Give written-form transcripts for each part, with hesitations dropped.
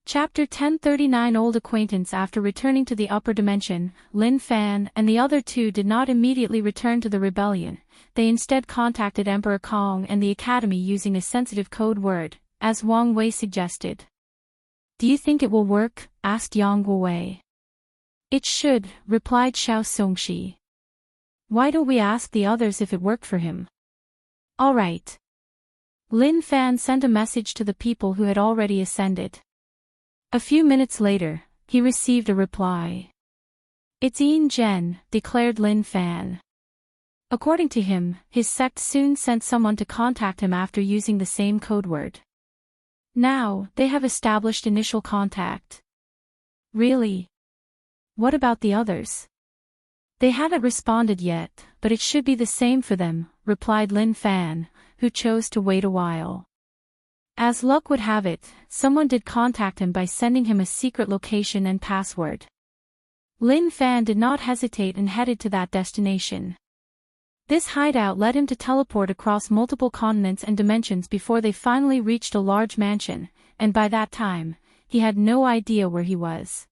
Chapter 1039 Old Acquaintance. After returning to the upper dimension, Lin Fan and the other two did not immediately return to the rebellion. They instead contacted Emperor Kong and the Academy using a sensitive code word, as Wang Wei suggested. "Do you think it will work?" asked Yang Guowei. "It should," replied Xiao Songxi. "Why don't we ask the others if it worked for him?" "All right." Lin Fan sent a message to the people who had already ascended. A few minutes later, he received a reply. "It's Yin Zhen," declared Lin Fan. According to him, his sect soon sent someone to contact him after using the same code word. Now, they have established initial contact. Really? What about the others? "They haven't responded yet, but it should be the same for them," replied Lin Fan, who chose to wait a while. As luck would have it, someone did contact him by sending him a secret location and password. Lin Fan did not hesitate and headed to that destination. This hideout led him to teleport across multiple continents and dimensions before they finally reached a large mansion, and by that time, he had no idea where he was.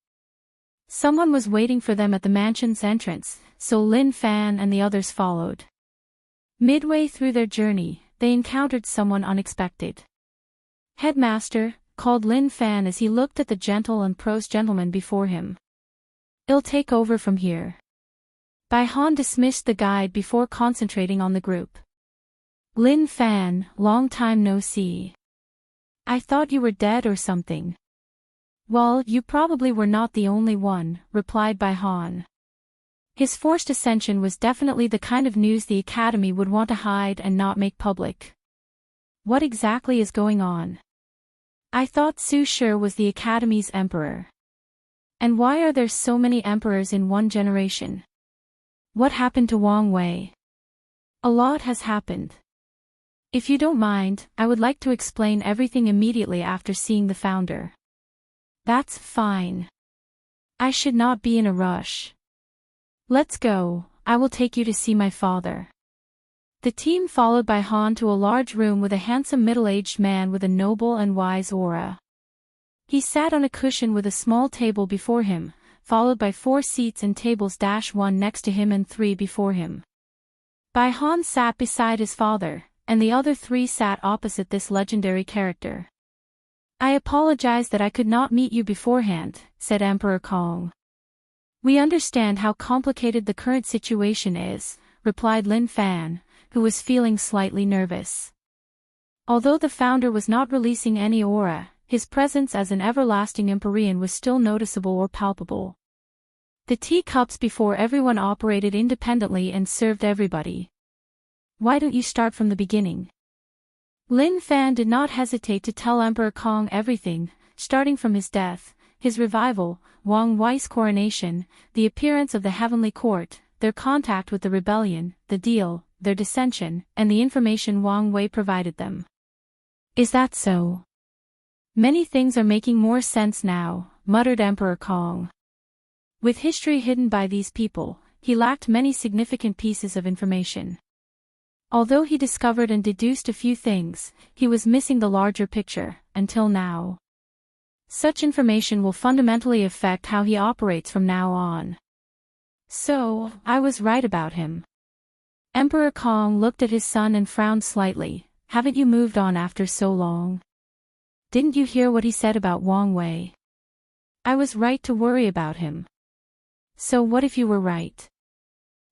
Someone was waiting for them at the mansion's entrance, so Lin Fan and the others followed. Midway through their journey, they encountered someone unexpected. "Headmaster," called Lin Fan as he looked at the gentle and prose gentleman before him. "I'll take over from here." Bai Han dismissed the guide before concentrating on the group. "Lin Fan, long time no see. I thought you were dead or something." "Well, you probably were not the only one," replied Bai Han. His forced ascension was definitely the kind of news the Academy would want to hide and not make public. "What exactly is going on? I thought Su Shi was the Academy's emperor. And why are there so many emperors in one generation? What happened to Wang Wei?" "A lot has happened. If you don't mind, I would like to explain everything immediately after seeing the founder." "That's fine. I should not be in a rush. Let's go, I will take you to see my father." The team followed Bai Han to a large room with a handsome middle-aged man with a noble and wise aura. He sat on a cushion with a small table before him, followed by 4 seats and tables -1 next to him and 3 before him. Bai Han sat beside his father, and the other 3 sat opposite this legendary character. "I apologize that I could not meet you beforehand," said Emperor Kong. "We understand how complicated the current situation is," replied Lin Fan, who was feeling slightly nervous. Although the founder was not releasing any aura, his presence as an everlasting Empyrean was still noticeable or palpable. The teacups before everyone operated independently and served everybody. "Why don't you start from the beginning?" Lin Fan did not hesitate to tell Emperor Kong everything, starting from his death, his revival, Wang Wei's coronation, the appearance of the Heavenly Court, their contact with the rebellion, the deal, their dissension, and the information Wang Wei provided them. "Is that so? Many things are making more sense now," muttered Emperor Kong. With history hidden by these people, he lacked many significant pieces of information. Although he discovered and deduced a few things, he was missing the larger picture, until now. Such information will fundamentally affect how he operates from now on. "So, I was right about him." Emperor Kong looked at his son and frowned slightly. "Haven't you moved on after so long? Didn't you hear what he said about Wang Wei? I was right to worry about him." "So what if you were right?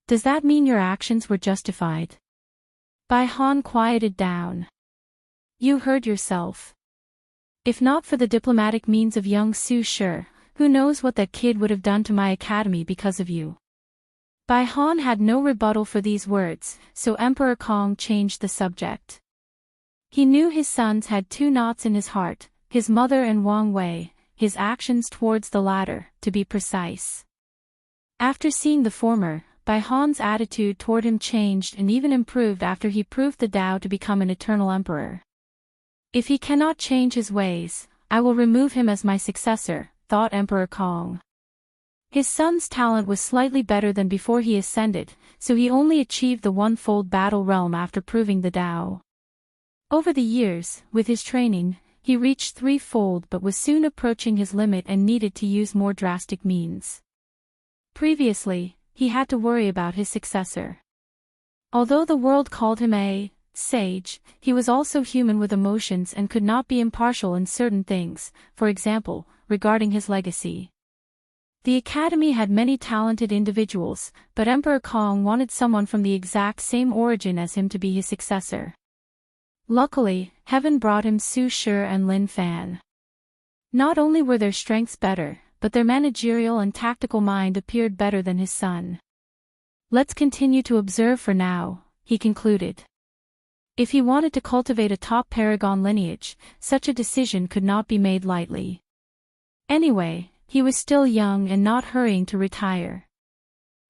Does that mean your actions were justified?" Bai Han quieted down. "You heard yourself. If not for the diplomatic means of young Su Shi, who knows what that kid would have done to my academy because of you." Bai Han had no rebuttal for these words, so Emperor Kong changed the subject. He knew his sons had 2 knots in his heart, his mother and Wang Wei, his actions towards the latter, to be precise. After seeing the former, Bai Han's attitude toward him changed and even improved after he proved the Tao to become an eternal emperor. "If he cannot change his ways, I will remove him as my successor," thought Emperor Kong. His son's talent was slightly better than before he ascended, so he only achieved the 1-fold battle realm after proving the Tao. Over the years, with his training, He reached threefold but was soon approaching his limit and needed to use more drastic means. Previously, he had to worry about his successor. Although the world called him a sage, he was also human with emotions and could not be impartial in certain things, for example, regarding his legacy. The Academy had many talented individuals, but Emperor Kong wanted someone from the exact same origin as him to be his successor. Luckily, heaven brought him Su Shi and Lin Fan. Not only were their strengths better, but their managerial and tactical mind appeared better than his son. Let's continue to observe for now, he concluded. If he wanted to cultivate a top paragon lineage, such a decision could not be made lightly. Anyway, he was still young and not hurrying to retire.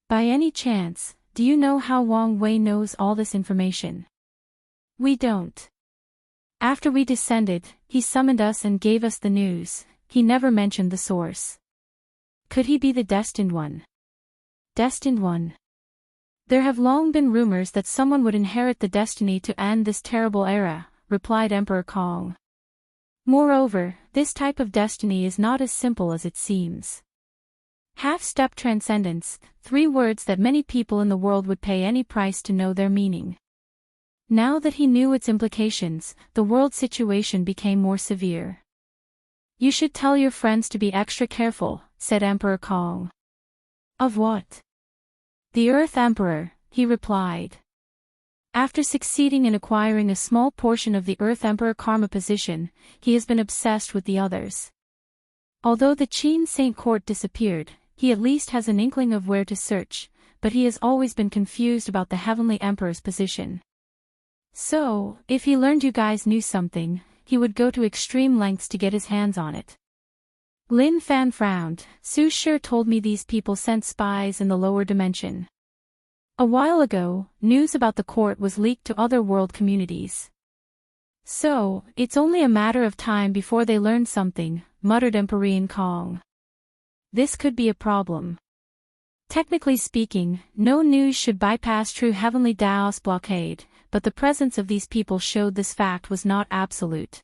By any chance, do you know how Wang Wei knows all this information? We don't. After we descended, he summoned us and gave us the news. He never mentioned the source. Could he be the Destined One? Destined One. There have long been rumors that someone would inherit the destiny to end this terrible era, replied Emperor Kong. Moreover, this type of destiny is not as simple as it seems. Half-step transcendence, 3 words that many people in the world would pay any price to know their meaning. Now that he knew its implications, the world situation became more severe. You should tell your friends to be extra careful, said Emperor Kong. Of what? The Earth Emperor, he replied. After succeeding in acquiring a small portion of the Earth Emperor Karma position, he has been obsessed with the others. Although the Qin Saint Court disappeared, he at least has an inkling of where to search, but he has always been confused about the Heavenly Emperor's position. So, if he learned you guys knew something, he would go to extreme lengths to get his hands on it. Lin Fan frowned. Su Shi told me these people sent spies in the lower dimension. A while ago, news about the court was leaked to other world communities. So, it's only a matter of time before they learn something, muttered Emperor Kong. This could be a problem. Technically speaking, no news should bypass true Heavenly Dao's blockade, but the presence of these people showed this fact was not absolute.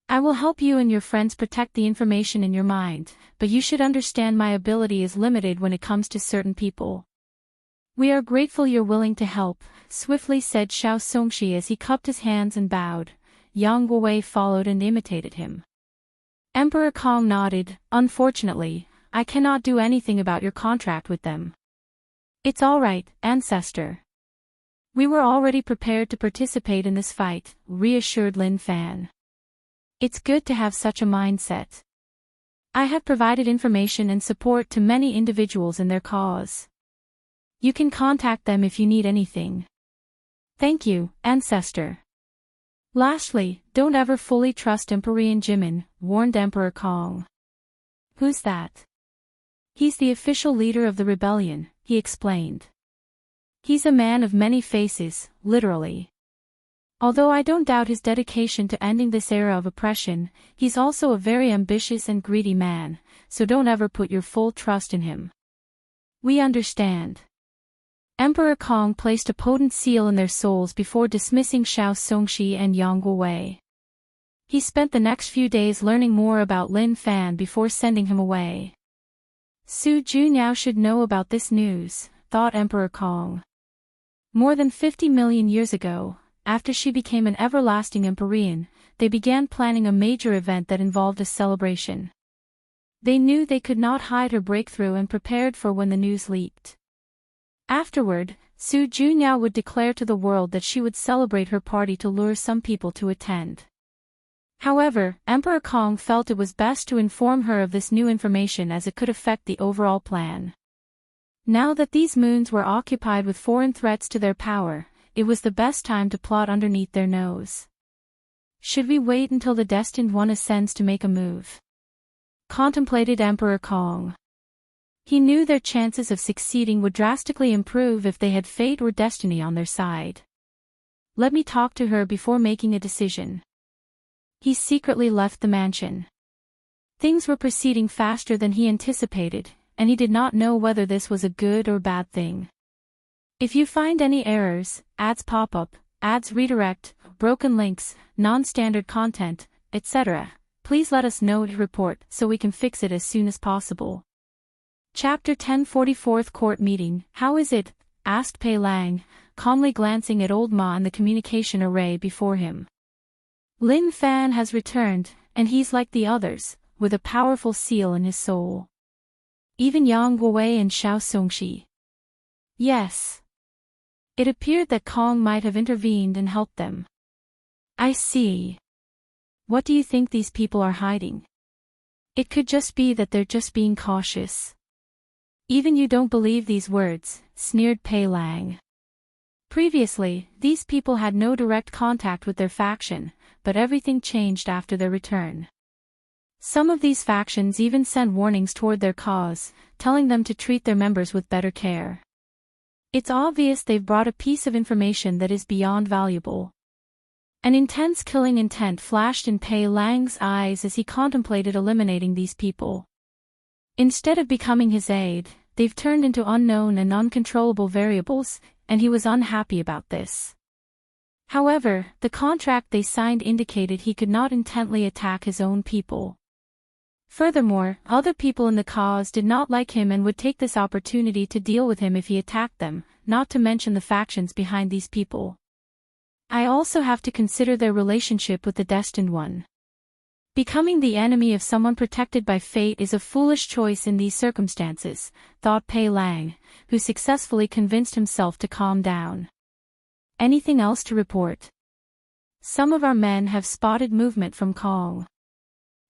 I will help you and your friends protect the information in your mind, but you should understand my ability is limited when it comes to certain people. We are grateful you're willing to help, swiftly said Xiao Songxi as he cupped his hands and bowed. Yang Guowei followed and imitated him. Emperor Kong nodded. Unfortunately, I cannot do anything about your contract with them. It's all right, Ancestor. We were already prepared to participate in this fight, reassured Lin Fan. It's good to have such a mindset. I have provided information and support to many individuals in their cause. You can contact them if you need anything. Thank you, Ancestor. Lastly, don't ever fully trust Emperor Jimin, warned Emperor Kong. Who's that? He's the official leader of the rebellion, he explained. He's a man of many faces, literally. Although I don't doubt his dedication to ending this era of oppression, he's also a very ambitious and greedy man, so don't ever put your full trust in him. We understand. Emperor Kong placed a potent seal in their souls before dismissing Xiao Songxi and Yang Guowei. He spent the next few days learning more about Lin Fan before sending him away. Su Junniao should know about this news, thought Emperor Kong. More than 50 million years ago, after she became an everlasting Emperor, they began planning a major event that involved a celebration. They knew they could not hide her breakthrough and prepared for when the news leaked. Afterward, Su Junniao would declare to the world that she would celebrate her party to lure some people to attend. However, Emperor Kong felt it was best to inform her of this new information as it could affect the overall plan. Now that these moons were occupied with foreign threats to their power, it was the best time to plot underneath their nose. Should we wait until the Destined One ascends to make a move? Contemplated Emperor Kong. He knew their chances of succeeding would drastically improve if they had fate or destiny on their side. Let me talk to her before making a decision. He secretly left the mansion. Things were proceeding faster than he anticipated, and he did not know whether this was a good or bad thing. If you find any errors, ads pop up, ads redirect, broken links, non-standard content, etc. Please let us know to report so we can fix it as soon as possible. Chapter 10 44th Court Meeting. How is it? Asked Pei Lang, calmly glancing at Old Ma and the communication array before him. Lin Fan has returned, and he's like the others, with a powerful seal in his soul. Even Yang Guowei and Xiao Songxi. Yes. It appeared that Kong might have intervened and helped them. I see. What do you think these people are hiding? It could just be that they're just being cautious. Even you don't believe these words, sneered Pei Lang. Previously, these people had no direct contact with their faction, but everything changed after their return. Some of these factions even sent warnings toward their cause, telling them to treat their members with better care. It's obvious they've brought a piece of information that is beyond valuable. An intense killing intent flashed in Pei Lang's eyes as he contemplated eliminating these people. Instead of becoming his aide, they've turned into unknown and uncontrollable variables, and he was unhappy about this. However, the contract they signed indicated he could not intently attack his own people. Furthermore, other people in the cause did not like him and would take this opportunity to deal with him if he attacked them, not to mention the factions behind these people. I also have to consider their relationship with the Destined One. Becoming the enemy of someone protected by fate is a foolish choice in these circumstances, thought Pei Lang, who successfully convinced himself to calm down. Anything else to report? Some of our men have spotted movement from Kong.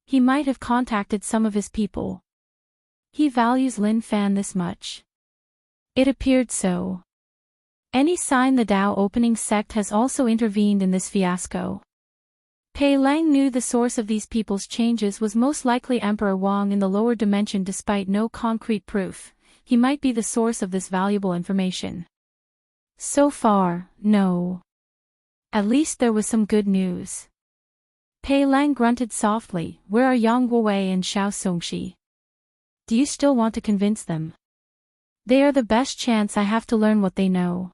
He might have contacted some of his people. He values Lin Fan this much. It appeared so. Any sign the Dao opening sect has also intervened in this fiasco? Pei Lang knew the source of these people's changes was most likely Emperor Wang in the lower dimension. Despite no concrete proof, he might be the source of this valuable information. So far, no. At least there was some good news. Pei Lang grunted softly. Where are Yang Guowei and Xiao Songxi? Do you still want to convince them? They are the best chance I have to learn what they know.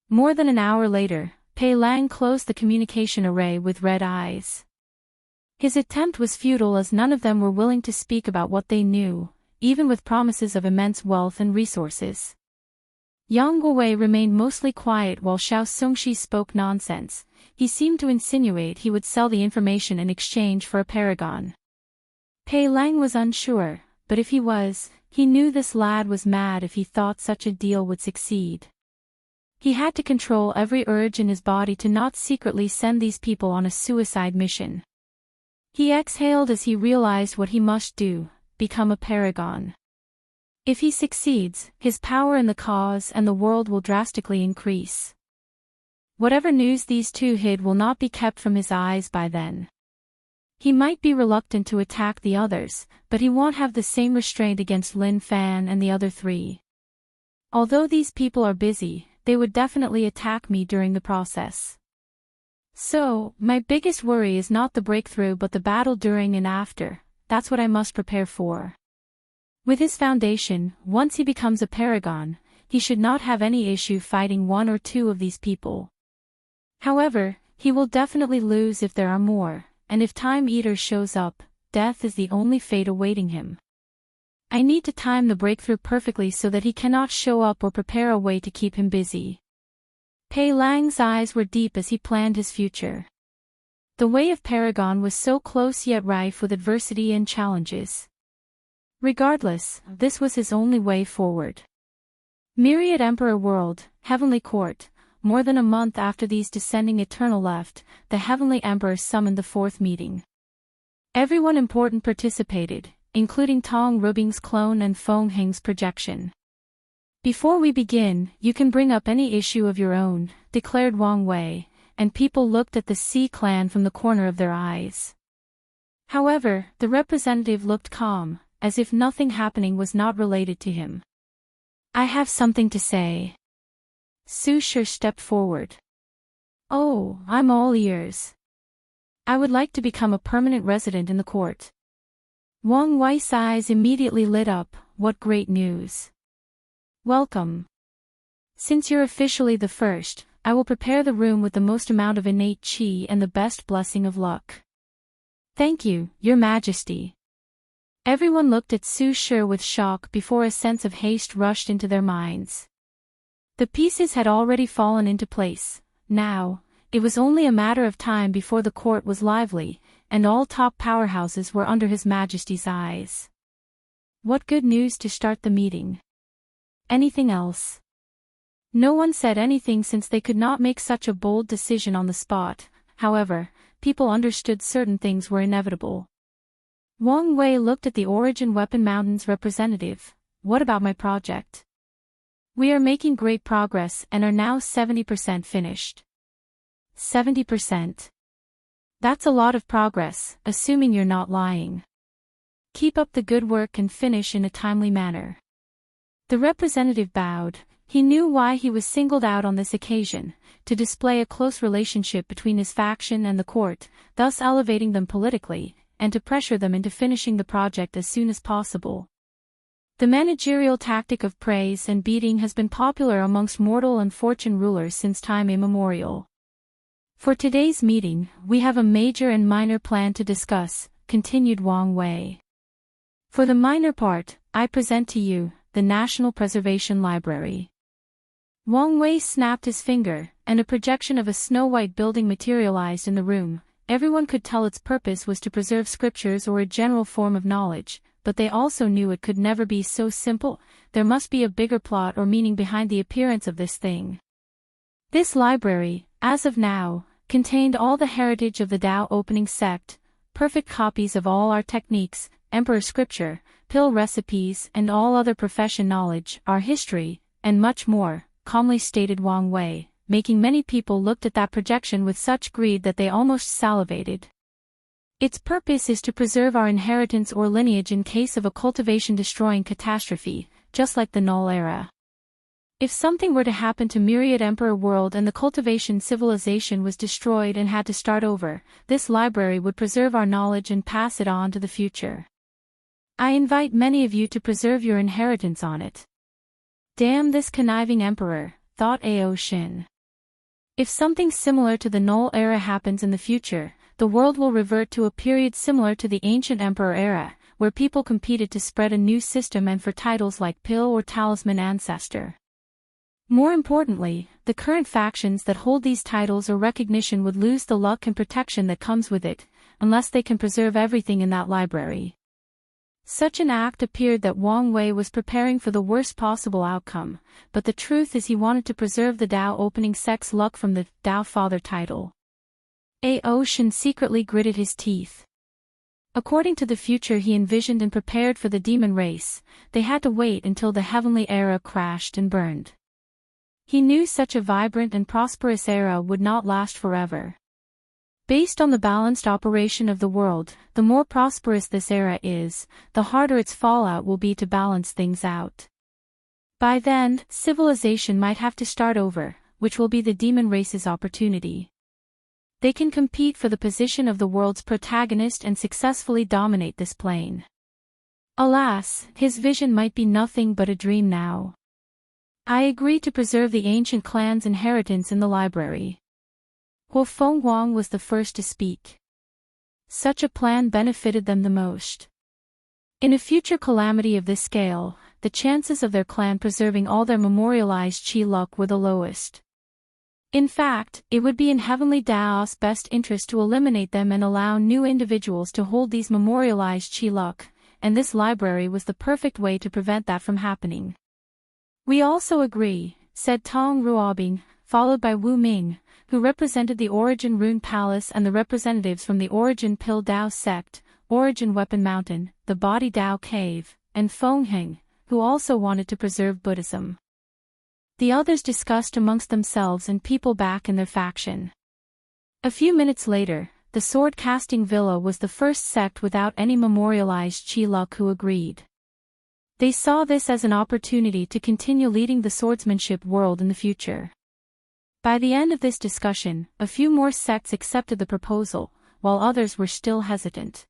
More than an hour later, Pei Lang closed the communication array with red eyes. His attempt was futile as none of them were willing to speak about what they knew, even with promises of immense wealth and resources. Yang Guowei remained mostly quiet while Xiao Songxi spoke nonsense. He seemed to insinuate he would sell the information in exchange for a paragon. Pei Lang was unsure, but if he was, he knew this lad was mad if he thought such a deal would succeed. He had to control every urge in his body to not secretly send these people on a suicide mission. He exhaled as he realized what he must do: become a paragon. If he succeeds, his power in the cause and the world will drastically increase. Whatever news these two hid will not be kept from his eyes by then. He might be reluctant to attack the others, but he won't have the same restraint against Lin Fan and the other three. Although these people are busy, they would definitely attack me during the process. So, my biggest worry is not the breakthrough but the battle during and after. That's what I must prepare for. With his foundation, once he becomes a paragon, he should not have any issue fighting one or two of these people. However, he will definitely lose if there are more, and if Time Eater shows up, death is the only fate awaiting him. I need to time the breakthrough perfectly so that he cannot show up or prepare a way to keep him busy. Pei Lang's eyes were deep as he planned his future. The way of Paragon was so close yet rife with adversity and challenges. Regardless, this was his only way forward. Myriad Emperor World, Heavenly Court. More than a month after these descending Eternal left, the Heavenly Emperor summoned the fourth meeting. Everyone important participated, including Tong Rubing's clone and Feng Heng's projection. Before we begin, you can bring up any issue of your own, declared Wang Wei, and people looked at the Sea clan from the corner of their eyes. However, the representative looked calm, as if nothing happening was not related to him. I have something to say. Su Shi stepped forward. Oh, I'm all ears. I would like to become a permanent resident in the court. Wang Wei's eyes immediately lit up. What great news. Welcome. Since you're officially the first, I will prepare the room with the most amount of innate qi and the best blessing of luck. Thank you, Your Majesty. Everyone looked at Su Shi with shock before a sense of haste rushed into their minds. The pieces had already fallen into place. Now, it was only a matter of time before the court was lively, and all top powerhouses were under His Majesty's eyes. What good news to start the meeting. Anything else? No one said anything since they could not make such a bold decision on the spot. However, people understood certain things were inevitable. Wang Wei looked at the Origin Weapon Mountain's representative. What about my project? We are making great progress and are now 70% finished. 70%. That's a lot of progress, assuming you're not lying. Keep up the good work and finish in a timely manner. The representative bowed. He knew why he was singled out on this occasion, to display a close relationship between his faction and the court, thus elevating them politically, and to pressure them into finishing the project as soon as possible. The managerial tactic of praise and beating has been popular amongst mortal and fortune rulers since time immemorial. For today's meeting, we have a major and minor plan to discuss, continued Wang Wei. For the minor part, I present to you the National Preservation Library. Wang Wei snapped his finger, and a projection of a snow-white building materialized in the room. Everyone could tell its purpose was to preserve scriptures or a general form of knowledge, but they also knew it could never be so simple. There must be a bigger plot or meaning behind the appearance of this thing. This library, as of now, contained all the heritage of the Tao opening sect, perfect copies of all our techniques, emperor scripture, pill recipes and all other profession knowledge, our history, and much more, calmly stated Wang Wei, making many people looked at that projection with such greed that they almost salivated. Its purpose is to preserve our inheritance or lineage in case of a cultivation-destroying catastrophe, just like the Null Era. If something were to happen to Myriad Emperor World and the cultivation civilization was destroyed and had to start over, this library would preserve our knowledge and pass it on to the future. I invite many of you to preserve your inheritance on it. Damn this conniving emperor, thought Ao Shin. If something similar to the Null Era happens in the future, the world will revert to a period similar to the ancient Emperor Era, where people competed to spread a new system and for titles like Pill or Talisman Ancestor. More importantly, the current factions that hold these titles or recognition would lose the luck and protection that comes with it, unless they can preserve everything in that library. Such an act appeared that Wang Wei was preparing for the worst possible outcome, but the truth is he wanted to preserve the Tao opening sect's luck from the Tao Father title. Ao Shin secretly gritted his teeth. According to the future he envisioned and prepared for the demon race, they had to wait until the heavenly era crashed and burned. He knew such a vibrant and prosperous era would not last forever. Based on the balanced operation of the world, the more prosperous this era is, the harder its fallout will be to balance things out. By then, civilization might have to start over, which will be the demon race's opportunity. They can compete for the position of the world's protagonist and successfully dominate this plane. Alas, his vision might be nothing but a dream now. I agree to preserve the ancient clan's inheritance in the library. Huo Feng Wang was the first to speak. Such a plan benefited them the most. In a future calamity of this scale, the chances of their clan preserving all their memorialized chi luck were the lowest. In fact, it would be in Heavenly Dao's best interest to eliminate them and allow new individuals to hold these memorialized chi luck, and this library was the perfect way to prevent that from happening. We also agree, said Tong Ruobing, followed by Wu Ming, who represented the Origin Rune Palace and the representatives from the Origin Pill Dao sect, Origin Weapon Mountain, the Body Dao Cave, and Feng Heng, who also wanted to preserve Buddhism. The others discussed amongst themselves and people back in their faction. A few minutes later, the sword-casting villa was the first sect without any memorialized chi luck who agreed. They saw this as an opportunity to continue leading the swordsmanship world in the future. By the end of this discussion, a few more sects accepted the proposal, while others were still hesitant.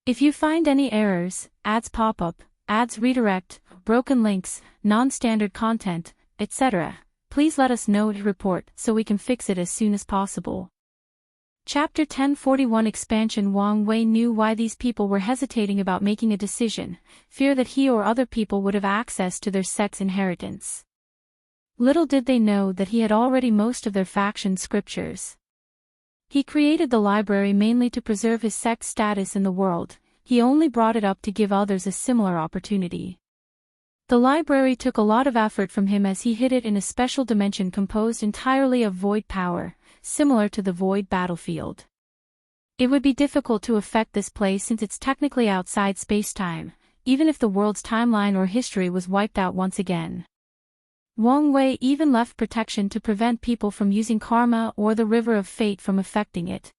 If you find any errors, ads pop up, ads redirect, broken links, non-standard content, etc., please let us know to report so we can fix it as soon as possible. Chapter 1041 Expansion. Wang Wei knew why these people were hesitating about making a decision, fear that he or other people would have access to their sect's inheritance. Little did they know that he had already most of their faction's scriptures. He created the library mainly to preserve his sect's status in the world, he only brought it up to give others a similar opportunity. The library took a lot of effort from him as he hid it in a special dimension composed entirely of void power, similar to the void battlefield. It would be difficult to affect this place since it's technically outside space-time, even if the world's timeline or history was wiped out once again. Wang Wei even left protection to prevent people from using karma or the river of fate from affecting it.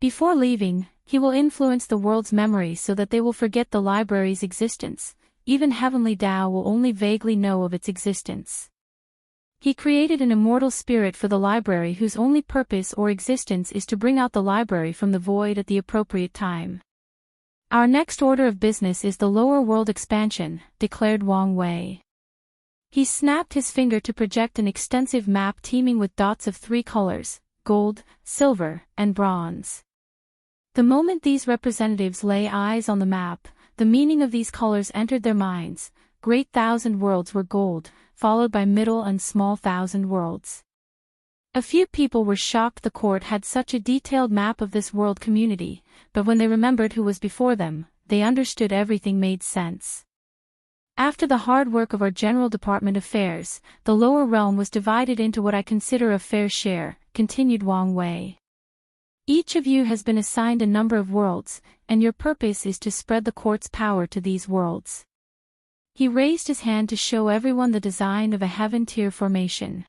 Before leaving, he will influence the world's memory so that they will forget the library's existence. Even Heavenly Tao will only vaguely know of its existence. He created an immortal spirit for the library whose only purpose or existence is to bring out the library from the void at the appropriate time. Our next order of business is the lower world expansion, declared Wang Wei. He snapped his finger to project an extensive map teeming with dots of 3 colors, gold, silver, and bronze. The moment these representatives lay eyes on the map, the meaning of these colors entered their minds. Great thousand worlds were gold, followed by middle and small thousand worlds. A few people were shocked the court had such a detailed map of this world community, but when they remembered who was before them, they understood everything made sense. After the hard work of our General Department Affairs, the lower realm was divided into what I consider a fair share, continued Wang Wei. Each of you has been assigned a number of worlds, and your purpose is to spread the court's power to these worlds. He raised his hand to show everyone the design of a heaven-tier formation.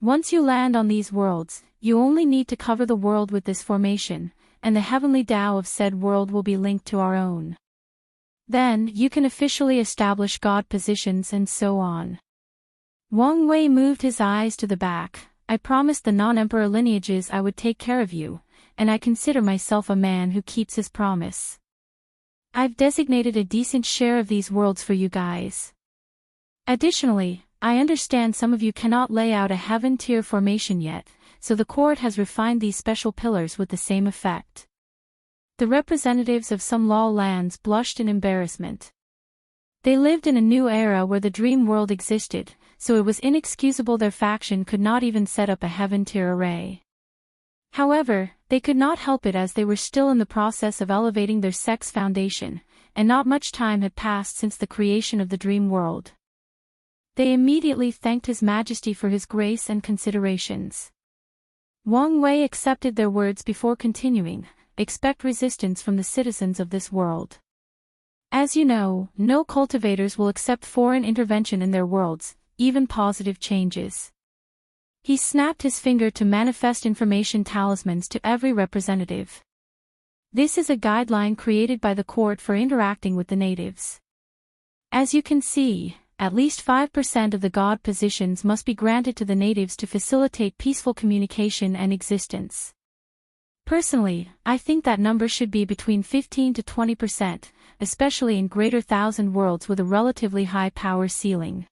Once you land on these worlds, you only need to cover the world with this formation, and the heavenly Tao of said world will be linked to our own. Then, you can officially establish God positions and so on. Wang Wei moved his eyes to the back. I promised the non-emperor lineages I would take care of you, and I consider myself a man who keeps his promise. I've designated a decent share of these worlds for you guys. Additionally, I understand some of you cannot lay out a heaven-tier formation yet, so the court has refined these special pillars with the same effect. The representatives of some law lands blushed in embarrassment. They lived in a new era where the dream world existed, so it was inexcusable their faction could not even set up a heaven-tier array. However, they could not help it as they were still in the process of elevating their sect's foundation, and not much time had passed since the creation of the dream world. They immediately thanked His Majesty for his grace and considerations. Wang Wei accepted their words before continuing, expect resistance from the citizens of this world. As you know, no cultivators will accept foreign intervention in their worlds, even positive changes. He snapped his finger to manifest information talismans to every representative. This is a guideline created by the court for interacting with the natives. As you can see, at least 5% of the God positions must be granted to the natives to facilitate peaceful communication and existence. Personally, I think that number should be between 15 to 20%, especially in greater thousand worlds with a relatively high power ceiling.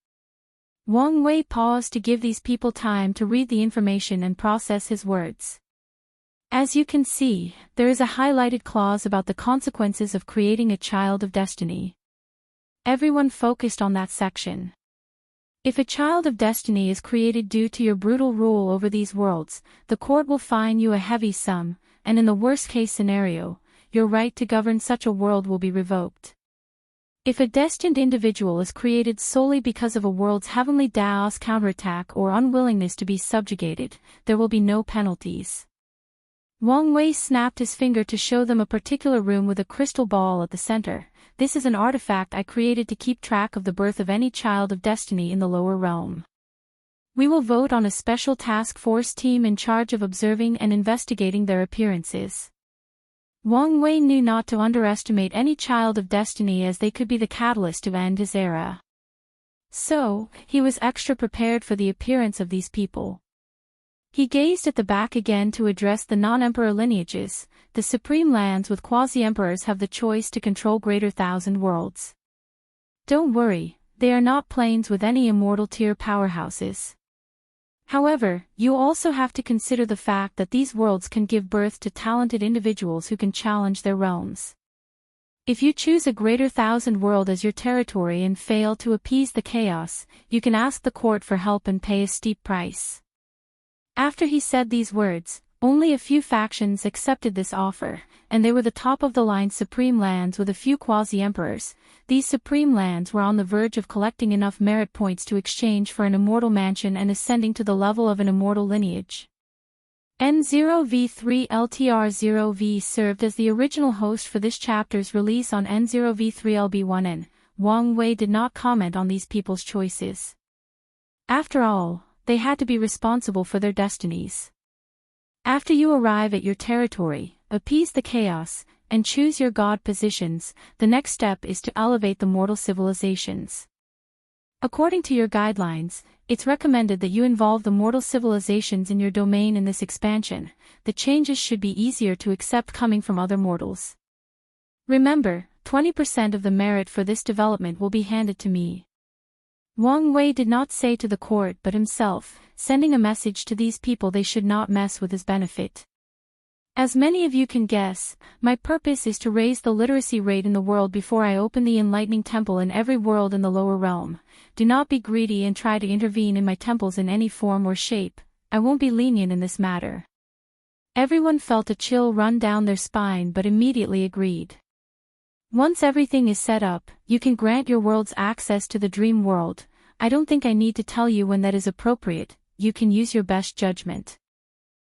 Wang Wei paused to give these people time to read the information and process his words. As you can see, there is a highlighted clause about the consequences of creating a child of destiny. Everyone focused on that section. If a child of destiny is created due to your brutal rule over these worlds, the court will fine you a heavy sum, and in the worst-case scenario, your right to govern such a world will be revoked. If a destined individual is created solely because of a world's heavenly Tao's counterattack or unwillingness to be subjugated, there will be no penalties. Wang Wei snapped his finger to show them a particular room with a crystal ball at the center. This is an artifact I created to keep track of the birth of any child of destiny in the lower realm. We will vote on a special task force team in charge of observing and investigating their appearances. Wang Wei knew not to underestimate any child of destiny as they could be the catalyst to end his era. So, he was extra prepared for the appearance of these people. He gazed at the back again to address the non-emperor lineages. The supreme lands with quasi-emperors have the choice to control greater thousand worlds. Don't worry, they are not planes with any immortal tier powerhouses. However, you also have to consider the fact that these worlds can give birth to talented individuals who can challenge their realms. If you choose a greater thousand world as your territory and fail to appease the chaos, you can ask the court for help and pay a steep price. After he said these words, only a few factions accepted this offer, and they were the top-of-the-line supreme lands with a few quasi-emperors. These supreme lands were on the verge of collecting enough merit points to exchange for an immortal mansion and ascending to the level of an immortal lineage. N0V3LTR0V served as the original host for this chapter's release on N0V3LB1N. Wang Wei did not comment on these people's choices. After all, they had to be responsible for their destinies. After you arrive at your territory, appease the chaos, and choose your god positions, the next step is to elevate the mortal civilizations. According to your guidelines, it's recommended that you involve the mortal civilizations in your domain in this expansion. The changes should be easier to accept coming from other mortals. Remember, 20% of the merit for this development will be handed to me. Wang Wei did not say to the court but himself, sending a message to these people they should not mess with his benefit. As many of you can guess, my purpose is to raise the literacy rate in the world before I open the enlightening temple in every world in the lower realm. Do not be greedy and try to intervene in my temples in any form or shape. I won't be lenient in this matter. Everyone felt a chill run down their spine but immediately agreed. Once everything is set up, you can grant your worlds access to the dream world. I don't think I need to tell you when that is appropriate. You can use your best judgment.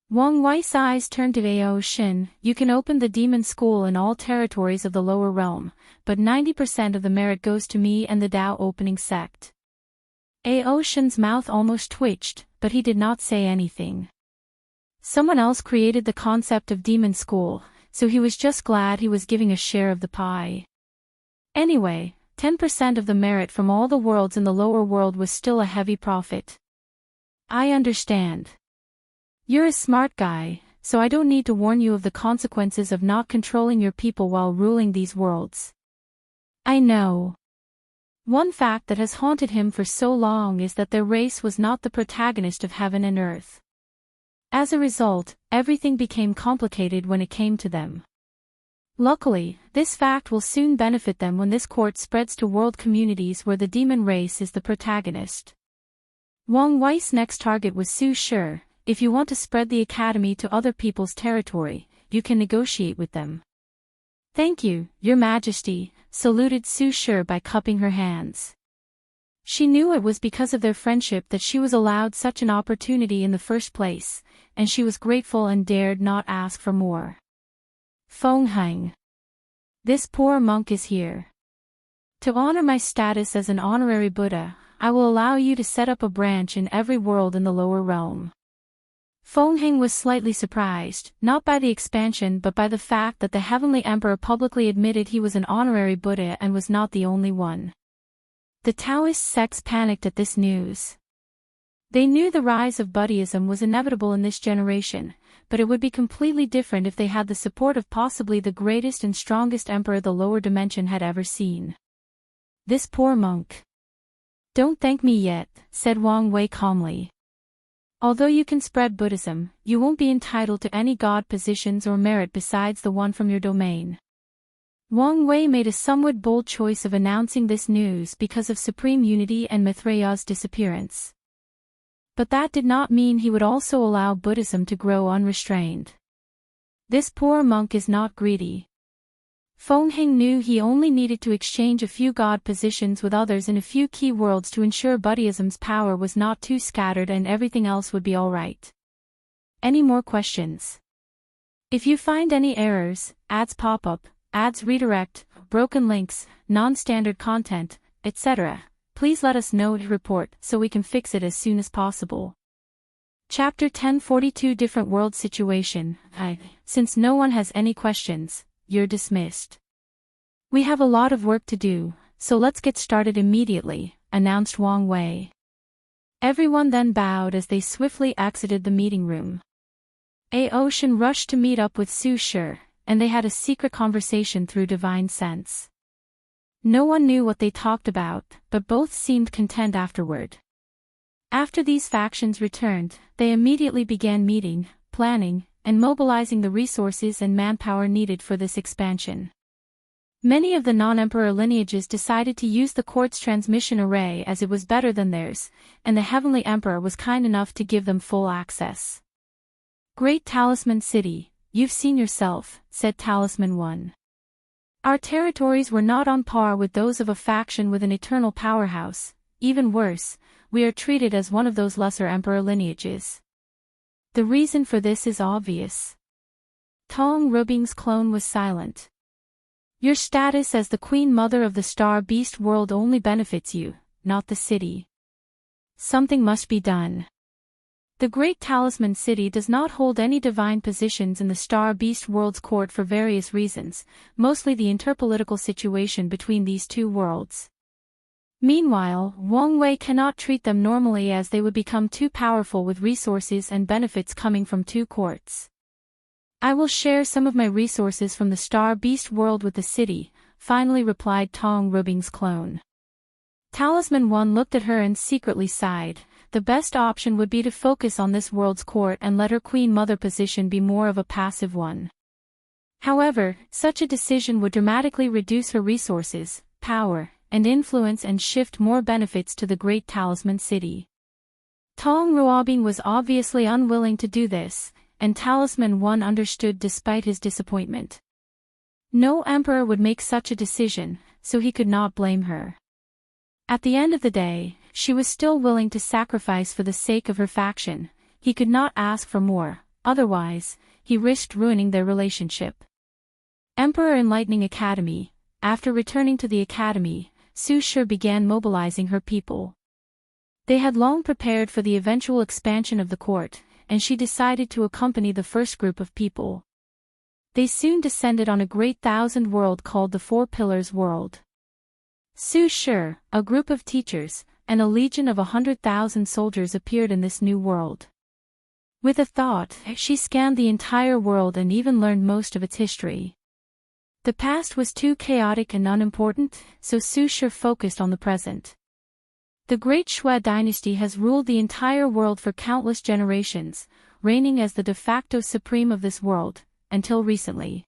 Wang Wei's eyes turned to Ao Shin. You can open the demon school in all territories of the lower realm, but 90% of the merit goes to me and the Dao opening sect. Ao Shin's mouth almost twitched, but he did not say anything. Someone else created the concept of demon school, so he was just glad he was giving a share of the pie. Anyway, 10% of the merit from all the worlds in the lower world was still a heavy profit. I understand. You're a smart guy, so I don't need to warn you of the consequences of not controlling your people while ruling these worlds. I know. One fact that has haunted him for so long is that their race was not the protagonist of heaven and earth. As a result, everything became complicated when it came to them. Luckily, this fact will soon benefit them when this court spreads to world communities where the demon race is the protagonist. Wang Wei's next target was Su Shi. If you want to spread the academy to other people's territory, you can negotiate with them. Thank you, Your Majesty, saluted Su Shi by cupping her hands. She knew it was because of their friendship that she was allowed such an opportunity in the first place, and she was grateful and dared not ask for more. Feng Heng. This poor monk is here. To honor my status as an honorary Buddha, I will allow you to set up a branch in every world in the lower realm. Feng Heng was slightly surprised, not by the expansion but by the fact that the Heavenly Emperor publicly admitted he was an honorary Buddha and was not the only one. The Taoist sects panicked at this news. They knew the rise of Buddhism was inevitable in this generation, but it would be completely different if they had the support of possibly the greatest and strongest emperor the lower dimension had ever seen. This poor monk. Don't thank me yet, said Wang Wei calmly. Although you can spread Buddhism, you won't be entitled to any god positions or merit besides the one from your domain. Wang Wei made a somewhat bold choice of announcing this news because of Supreme Unity and Mithraya's disappearance. But that did not mean he would also allow Buddhism to grow unrestrained. This poor monk is not greedy. Feng Heng knew he only needed to exchange a few god positions with others in a few key worlds to ensure Buddhism's power was not too scattered and everything else would be alright. Any more questions? If you find any errors, ads pop up, ads redirect, broken links, non-standard content, etc., please let us know to report so we can fix it as soon as possible. Chapter 1042 Different World Situation. Since no one has any questions, you're dismissed. We have a lot of work to do, so let's get started immediately, announced Wang Wei. Everyone then bowed as they swiftly exited the meeting room. Ao Shin rushed to meet up with Su Shi, and they had a secret conversation through divine sense. No one knew what they talked about, but both seemed content afterward. After these factions returned, they immediately began meeting, planning, and mobilizing the resources and manpower needed for this expansion. Many of the non-emperor lineages decided to use the court's transmission array as it was better than theirs, and the Heavenly Emperor was kind enough to give them full access. "Great Talisman City, you've seen yourself," said Talisman 1. "Our territories were not on par with those of a faction with an eternal powerhouse. Even worse, we are treated as one of those lesser emperor lineages. The reason for this is obvious." Tong Rubing's clone was silent. "Your status as the Queen Mother of the Star Beast world only benefits you, not the city. Something must be done. The Great Talisman City does not hold any divine positions in the Star Beast world's court for various reasons, mostly the interpolitical situation between these two worlds. Meanwhile, Wang Wei cannot treat them normally as they would become too powerful with resources and benefits coming from two courts. I will share some of my resources from the Star Beast world with the city," finally replied Tong Rubing's clone. Talisman 1 looked at her and secretly sighed. The best option would be to focus on this world's court and let her Queen Mother position be more of a passive one. However, such a decision would dramatically reduce her resources, power, and influence and shift more benefits to the Great Talisman City. Tong Ruobing was obviously unwilling to do this, and Talisman 1 understood despite his disappointment. No emperor would make such a decision, so he could not blame her. At the end of the day, she was still willing to sacrifice for the sake of her faction. He could not ask for more, otherwise, he risked ruining their relationship. Emperor Enlightening Academy. After returning to the academy, Su Shi began mobilizing her people. They had long prepared for the eventual expansion of the court, and she decided to accompany the first group of people. They soon descended on a great thousand world called the Four Pillars World. Su Shi, a group of teachers, and a legion of 100,000 soldiers appeared in this new world. With a thought, she scanned the entire world and even learned most of its history. The past was too chaotic and unimportant, so Su Shi focused on the present. The Great Shui dynasty has ruled the entire world for countless generations, reigning as the de facto supreme of this world, until recently.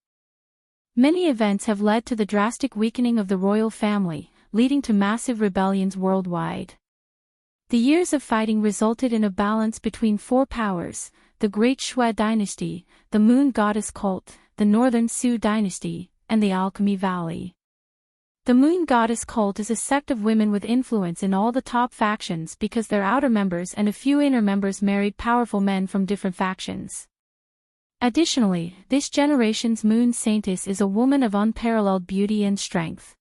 Many events have led to the drastic weakening of the royal family, leading to massive rebellions worldwide. The years of fighting resulted in a balance between four powers: the Great Shui dynasty, the Moon Goddess cult, the Northern Su dynasty, and the Alchemy Valley. The Moon Goddess cult is a sect of women with influence in all the top factions because their outer members and a few inner members married powerful men from different factions. Additionally, this generation's Moon Saintess is a woman of unparalleled beauty and strength.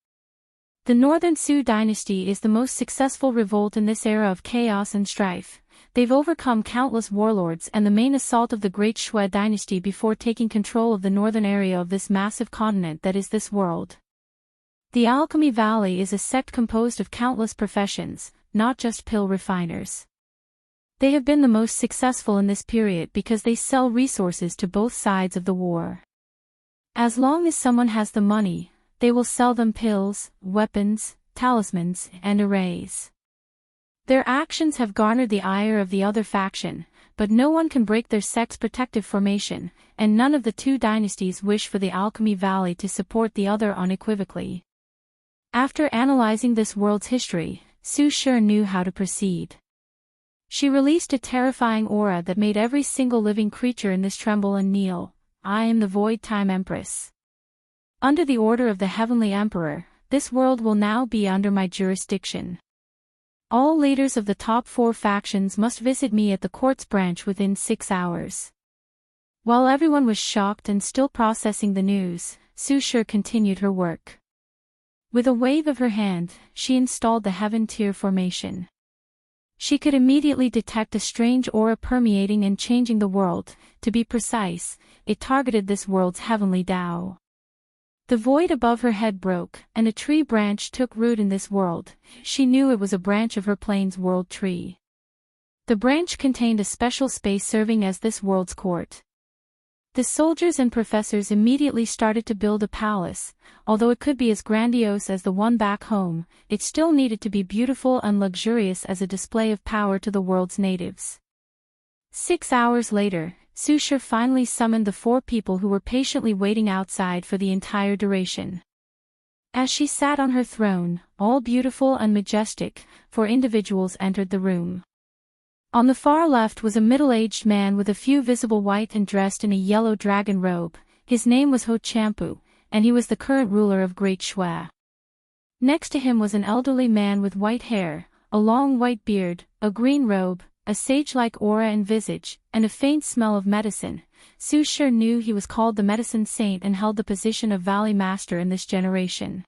The Northern Su dynasty is the most successful revolt in this era of chaos and strife. They've overcome countless warlords and the main assault of the Great Shui dynasty before taking control of the northern area of this massive continent that is this world. The Alchemy Valley is a sect composed of countless professions, not just pill refiners. They have been the most successful in this period because they sell resources to both sides of the war. As long as someone has the money, they will sell them pills, weapons, talismans, and arrays. Their actions have garnered the ire of the other faction, but no one can break their sect's protective formation, and none of the two dynasties wish for the Alchemy Valley to support the other unequivocally. After analyzing this world's history, Su Shi knew how to proceed. She released a terrifying aura that made every single living creature in this tremble and kneel. "I am the Void Time Empress. Under the order of the Heavenly Emperor, this world will now be under my jurisdiction. All leaders of the top four factions must visit me at the court's branch within 6 hours." While everyone was shocked and still processing the news, Su Shi continued her work. With a wave of her hand, she installed the Heaven Tier formation. She could immediately detect a strange aura permeating and changing the world. To be precise, it targeted this world's heavenly Tao. The void above her head broke, and a tree branch took root in this world. She knew it was a branch of her plane's world tree. The branch contained a special space serving as this world's court. The soldiers and professors immediately started to build a palace. Although it could be as grandiose as the one back home, it still needed to be beautiful and luxurious as a display of power to the world's natives. 6 hours later, Susher finally summoned the 4 people who were patiently waiting outside for the entire duration. As she sat on her throne, all beautiful and majestic, 4 individuals entered the room. On the far left was a middle-aged man with a few visible white and dressed in a yellow dragon robe. His name was Ho Champu, and he was the current ruler of Great Shui. Next to him was an elderly man with white hair, a long white beard, a green robe, a sage-like aura and visage, and a faint smell of medicine. Susher knew he was called the Medicine Saint and held the position of Valley Master in this generation.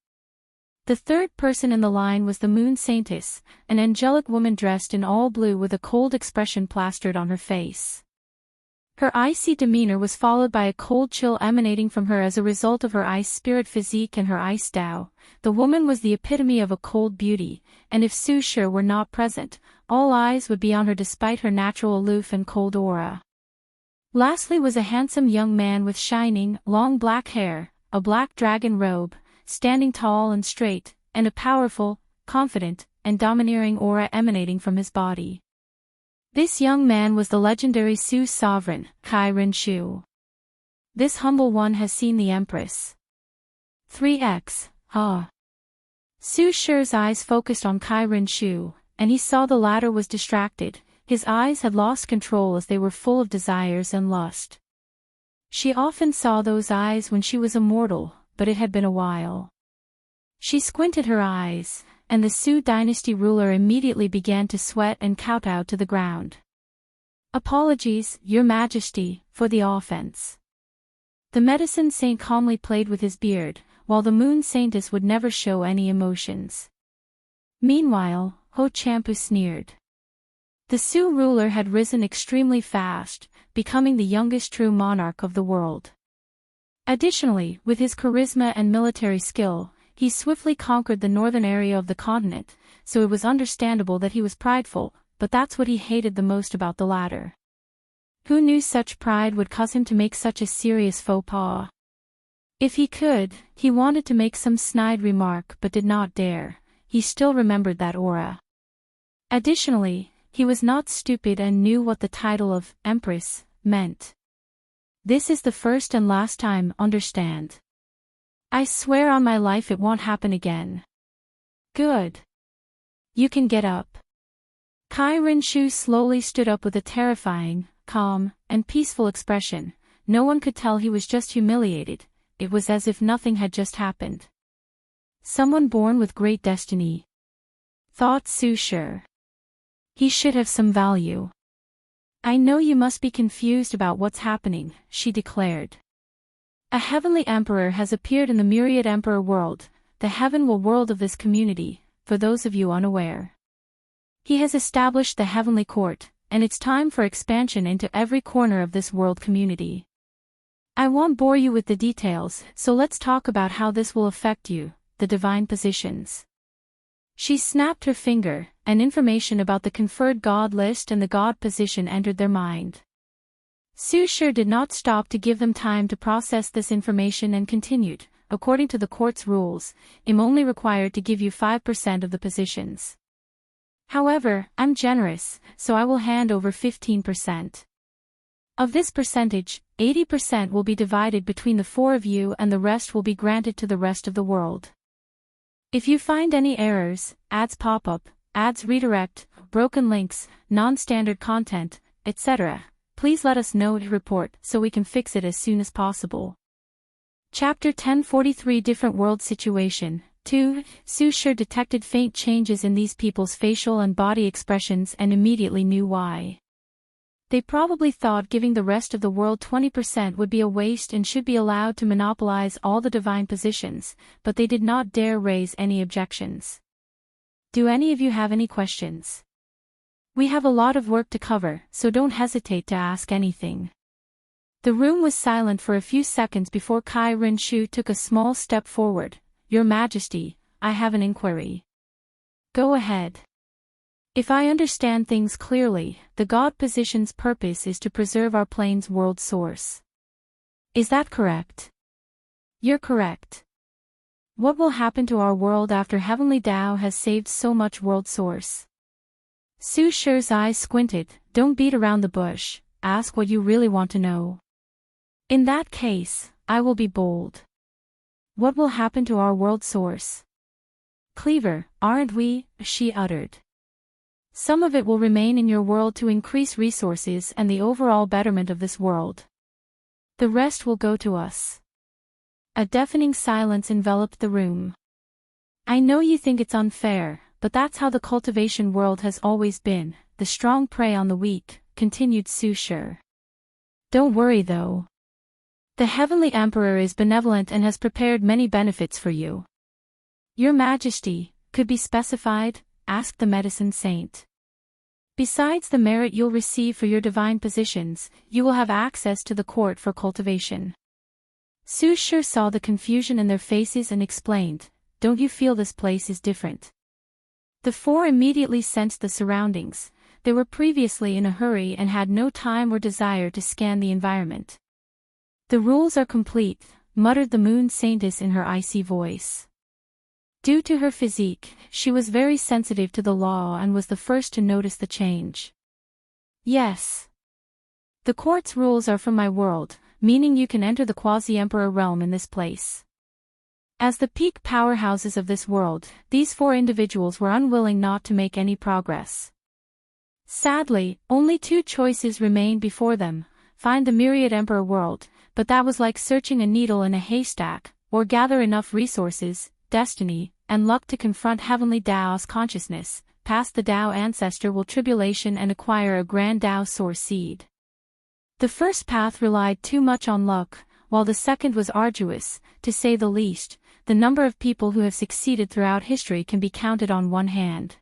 The third person in the line was the Moon Saintess, an angelic woman dressed in all blue with a cold expression plastered on her face. Her icy demeanor was followed by a cold chill emanating from her as a result of her ice spirit physique and her ice Tao. The woman was the epitome of a cold beauty, and if Susher were not present, all eyes would be on her despite her natural aloof and cold aura. Lastly was a handsome young man with shining, long black hair, a black dragon robe, standing tall and straight, and a powerful, confident, and domineering aura emanating from his body. This young man was the legendary Su sovereign, Kai Ren-shu. This humble one has seen the Empress. 3x, Susher's eyes focused on Kai Ren-shu, and he saw the latter was distracted. His eyes had lost control as they were full of desires and lust. She often saw those eyes when she was immortal, but it had been a while. She squinted her eyes, and the Su dynasty ruler immediately began to sweat and kowtow to the ground. "Apologies, Your Majesty, for the offense." The Medicine Saint calmly played with his beard, while the Moon Saintess would never show any emotions. Meanwhile, Ho Champu sneered. The Su ruler had risen extremely fast, becoming the youngest true monarch of the world. Additionally, with his charisma and military skill, he swiftly conquered the northern area of the continent, so it was understandable that he was prideful, but that's what he hated the most about the latter. Who knew such pride would cause him to make such a serious faux pas? If he could, he wanted to make some snide remark but did not dare. He still remembered that aura. Additionally, he was not stupid and knew what the title of Empress meant. "This is the first and last time, understand? I swear on my life it won't happen again." "Good. You can get up." Kai Ren-shu slowly stood up with a terrifying, calm, and peaceful expression. No one could tell he was just humiliated. It was as if nothing had just happened. Someone born with great destiny, thought Susher. He should have some value. "I know you must be confused about what's happening," she declared. "A heavenly emperor has appeared in the myriad emperor world, the heavenly world of this community, for those of you unaware. He has established the heavenly court, and it's time for expansion into every corner of this world community. I won't bore you with the details, so let's talk about how this will affect you, the divine positions." She snapped her finger, and information about the conferred god list and the god position entered their mind. Susher did not stop to give them time to process this information and continued, "According to the court's rules, I'm only required to give you 5% of the positions. However, I'm generous, so I will hand over 15%. Of this percentage, 80% will be divided between the 4 of you and the rest will be granted to the rest of the world. If you find any errors, ads pop up, ads redirect, broken links, non-standard content, etc., please let us know to report so we can fix it as soon as possible." Chapter 1043 Different World Situation 2. Susher detected faint changes in these people's facial and body expressions and immediately knew why. They probably thought giving the rest of the world 20% would be a waste and should be allowed to monopolize all the divine positions, but they did not dare raise any objections. "Do any of you have any questions? We have a lot of work to cover, so don't hesitate to ask anything." The room was silent for a few seconds before Kai Ren-shu took a small step forward. "Your Majesty, I have an inquiry." "Go ahead." "If I understand things clearly, the god position's purpose is to preserve our plane's world source. Is that correct? You're correct. What will happen to our world after Heavenly Tao has saved so much world source? Su Shi's eyes squinted. Don't beat around the bush, ask what you really want to know. In that case, I will be bold. What will happen to our world source? Clever, aren't we? She uttered. Some of it will remain in your world to increase resources and the overall betterment of this world. The rest will go to us. A deafening silence enveloped the room. I know you think it's unfair, but that's how the cultivation world has always been, the strong prey on the weak, continued Su Shi. Don't worry though. The Heavenly Emperor is benevolent and has prepared many benefits for you. Your Majesty, could be specified? Asked the medicine saint. Besides the merit you'll receive for your divine positions, you will have access to the court for cultivation. Su Shi saw the confusion in their faces and explained, don't you feel this place is different? The four immediately sensed the surroundings. They were previously in a hurry and had no time or desire to scan the environment. The rules are complete, muttered the moon saintess in her icy voice. Due to her physique, she was very sensitive to the law and was the first to notice the change. Yes. The court's rules are from my world, meaning you can enter the quasi-emperor realm in this place. As the peak powerhouses of this world, these four individuals were unwilling not to make any progress. Sadly, only two choices remained before them, find the myriad emperor world, but that was like searching a needle in a haystack, or gather enough resources, destiny, and luck to confront Heavenly Tao's consciousness, pass the Tao ancestor will tribulation and acquire a grand Tao source seed. The first path relied too much on luck, while the second was arduous, to say the least. The number of people who have succeeded throughout history can be counted on one hand.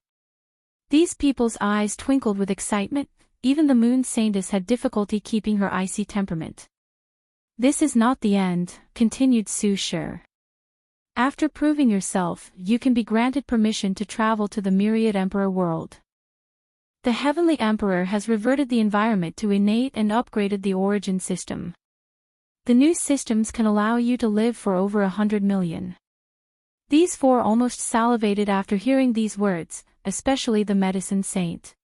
These people's eyes twinkled with excitement, even the moon saintess had difficulty keeping her icy temperament. This is not the end, continued Su Shi. After proving yourself, you can be granted permission to travel to the myriad emperor world. The Heavenly Emperor has reverted the environment to innate and upgraded the origin system. The new systems can allow you to live for over 100 million. These four almost salivated after hearing these words, especially the medicine saint.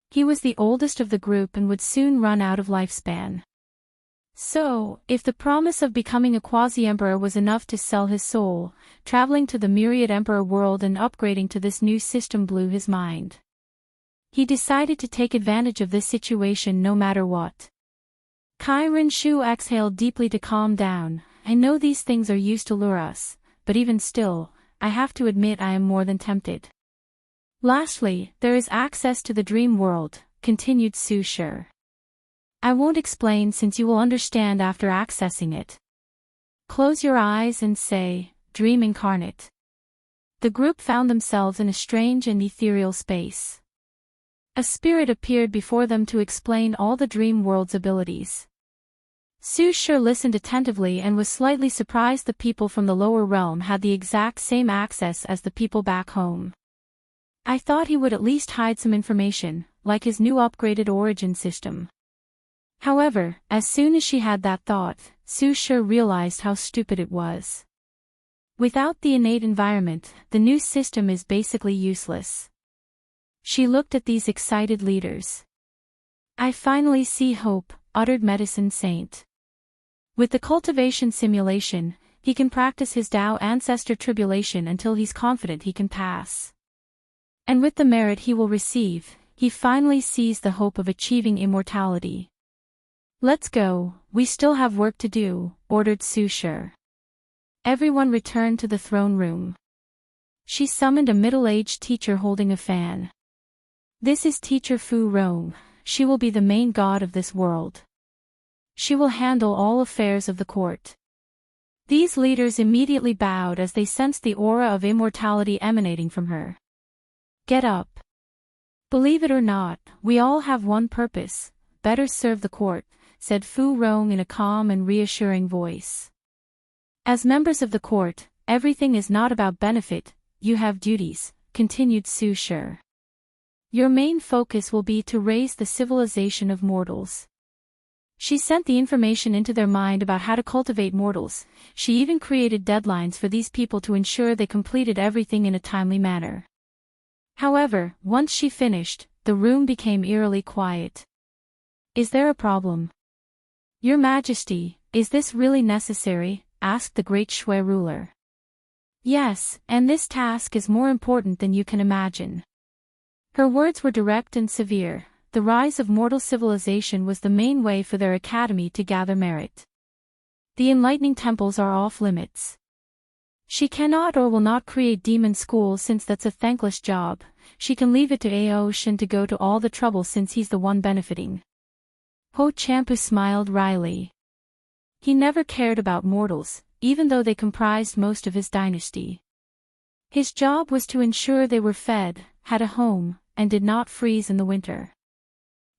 He was the oldest of the group and would soon run out of lifespan. So, if the promise of becoming a quasi-emperor was enough to sell his soul, traveling to the myriad emperor world and upgrading to this new system blew his mind. He decided to take advantage of this situation no matter what. Kai Ren-shu exhaled deeply to calm down. I know these things are used to lure us, but even still, I have to admit I am more than tempted. Lastly, there is access to the dream world, continued Su Shi. I won't explain since you will understand after accessing it. Close your eyes and say, Dream Incarnate. The group found themselves in a strange and ethereal space. A spirit appeared before them to explain all the dream world's abilities. Su Shi listened attentively and was slightly surprised the people from the lower realm had the exact same access as the people back home. I thought he would at least hide some information, like his new upgraded origin system. However, as soon as she had that thought, Su Shi realized how stupid it was. Without the innate environment, the new system is basically useless. She looked at these excited leaders. I finally see hope, uttered Medicine Saint. With the cultivation simulation, he can practice his Tao ancestor tribulation until he's confident he can pass. And with the merit he will receive, he finally sees the hope of achieving immortality. Let's go, we still have work to do, ordered Su Shi. Everyone returned to the throne room. She summoned a middle-aged teacher holding a fan. This is Teacher Fu Rong, she will be the main god of this world. She will handle all affairs of the court. These leaders immediately bowed as they sensed the aura of immortality emanating from her. Get up. Believe it or not, we all have one purpose, better serve the court, said Fu Rong in a calm and reassuring voice. As members of the court, everything is not about benefit, you have duties, continued Su Shi. Your main focus will be to raise the civilization of mortals. She sent the information into their mind about how to cultivate mortals. She even created deadlines for these people to ensure they completed everything in a timely manner. However, once she finished, the room became eerily quiet. "Is there a problem?" "Your Majesty, is this really necessary?" asked the great Shui ruler. "Yes, and this task is more important than you can imagine." Her words were direct and severe. The rise of mortal civilization was the main way for their academy to gather merit. The enlightening temples are off limits. She cannot or will not create demon schools since that's a thankless job. She can leave it to Aoshin to go to all the trouble since he's the one benefiting. Ho Champu smiled wryly. He never cared about mortals, even though they comprised most of his dynasty. His job was to ensure they were fed, had a home, and did not freeze in the winter.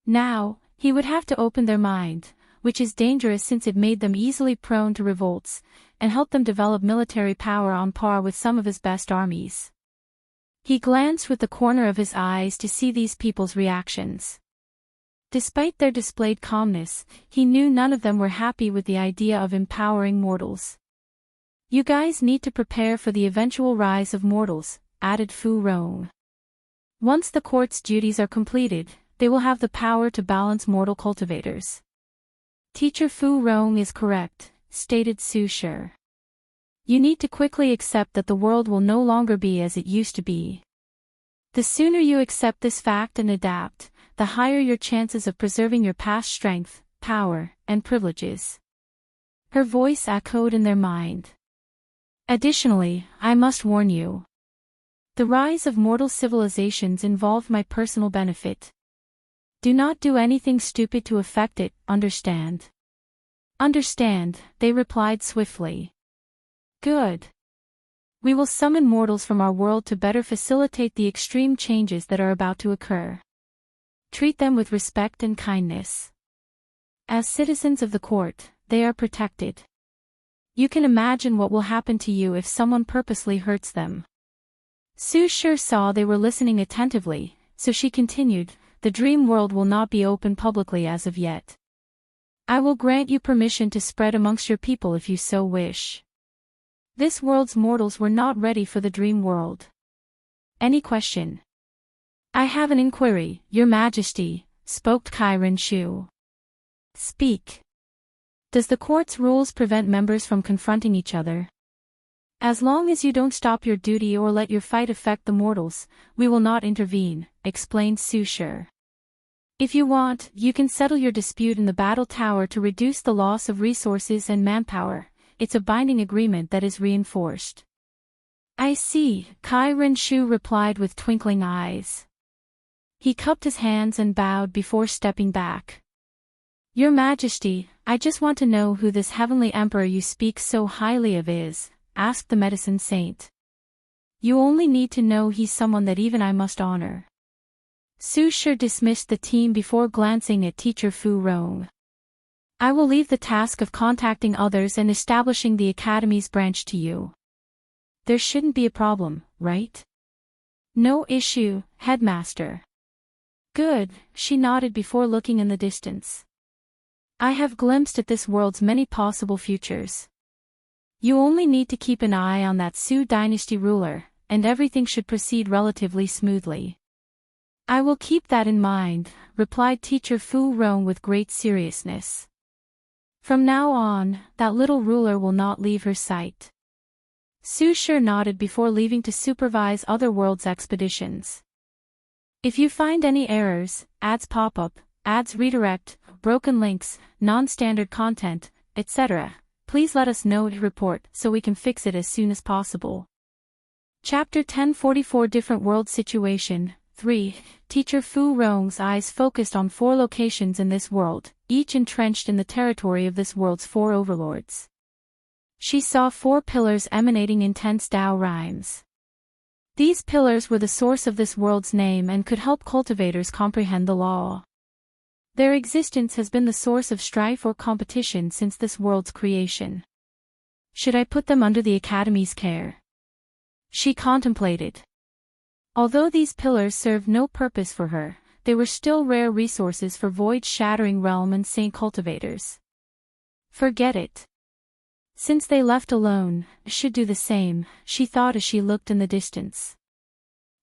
Now, he would have to open their mind, which is dangerous since it made them easily prone to revolts, and help them develop military power on par with some of his best armies. He glanced with the corner of his eyes to see these people's reactions. Despite their displayed calmness, he knew none of them were happy with the idea of empowering mortals. "You guys need to prepare for the eventual rise of mortals," added Fu Rong. "Once the court's duties are completed, they will have the power to balance mortal cultivators." "Teacher Fu Rong is correct," stated Su Shi. "You need to quickly accept that the world will no longer be as it used to be. The sooner you accept this fact and adapt, the higher your chances of preserving your past strength, power, and privileges." Her voice echoed in their mind. "Additionally, I must warn you. The rise of mortal civilizations involved my personal benefit. Do not do anything stupid to affect it, understand?" "Understand," they replied swiftly. "Good. We will summon mortals from our world to better facilitate the extreme changes that are about to occur. Treat them with respect and kindness. As citizens of the court, they are protected. You can imagine what will happen to you if someone purposely hurts them." Su Shi saw they were listening attentively, so she continued, "The dream world will not be open publicly as of yet. I will grant you permission to spread amongst your people if you so wish. This world's mortals were not ready for the dream world. Any question?" "I have an inquiry, Your Majesty," spoke Kai Renshu. "Speak. Does the court's rules prevent members from confronting each other?" "As long as you don't stop your duty or let your fight affect the mortals, we will not intervene," explained Su Shi. "If you want, you can settle your dispute in the battle tower to reduce the loss of resources and manpower. It's a binding agreement that is reinforced." "I see," Kai Renshu replied with twinkling eyes. He cupped his hands and bowed before stepping back. "Your Majesty, I just want to know who this heavenly emperor you speak so highly of is," asked the medicine saint. "You only need to know he's someone that even I must honor." Su Shi dismissed the team before glancing at teacher Fu Rong. "I will leave the task of contacting others and establishing the academy's branch to you. There shouldn't be a problem, right?" "No issue, headmaster." "Good," she nodded before looking in the distance. "I have glimpsed at this world's many possible futures. You only need to keep an eye on that Su dynasty ruler, and everything should proceed relatively smoothly." "I will keep that in mind," replied teacher Fu Rong with great seriousness. From now on, that little ruler will not leave her sight. Su Shi nodded before leaving to supervise other worlds' expeditions. "If you find any errors, ads pop up, ads redirect, broken links, non-standard content, etc., please let us know to report so we can fix it as soon as possible." Chapter 1044 Different World Situation 3. Teacher Fu Rong's eyes focused on 4 locations in this world, each entrenched in the territory of this world's 4 overlords. She saw 4 pillars emanating intense Tao rhymes. These pillars were the source of this world's name and could help cultivators comprehend the law. Their existence has been the source of strife or competition since this world's creation. Should I put them under the Academy's care? She contemplated. Although these pillars served no purpose for her, they were still rare resources for void-shattering realm and saint cultivators. Forget it. Since they left alone, I should do the same, she thought as she looked in the distance.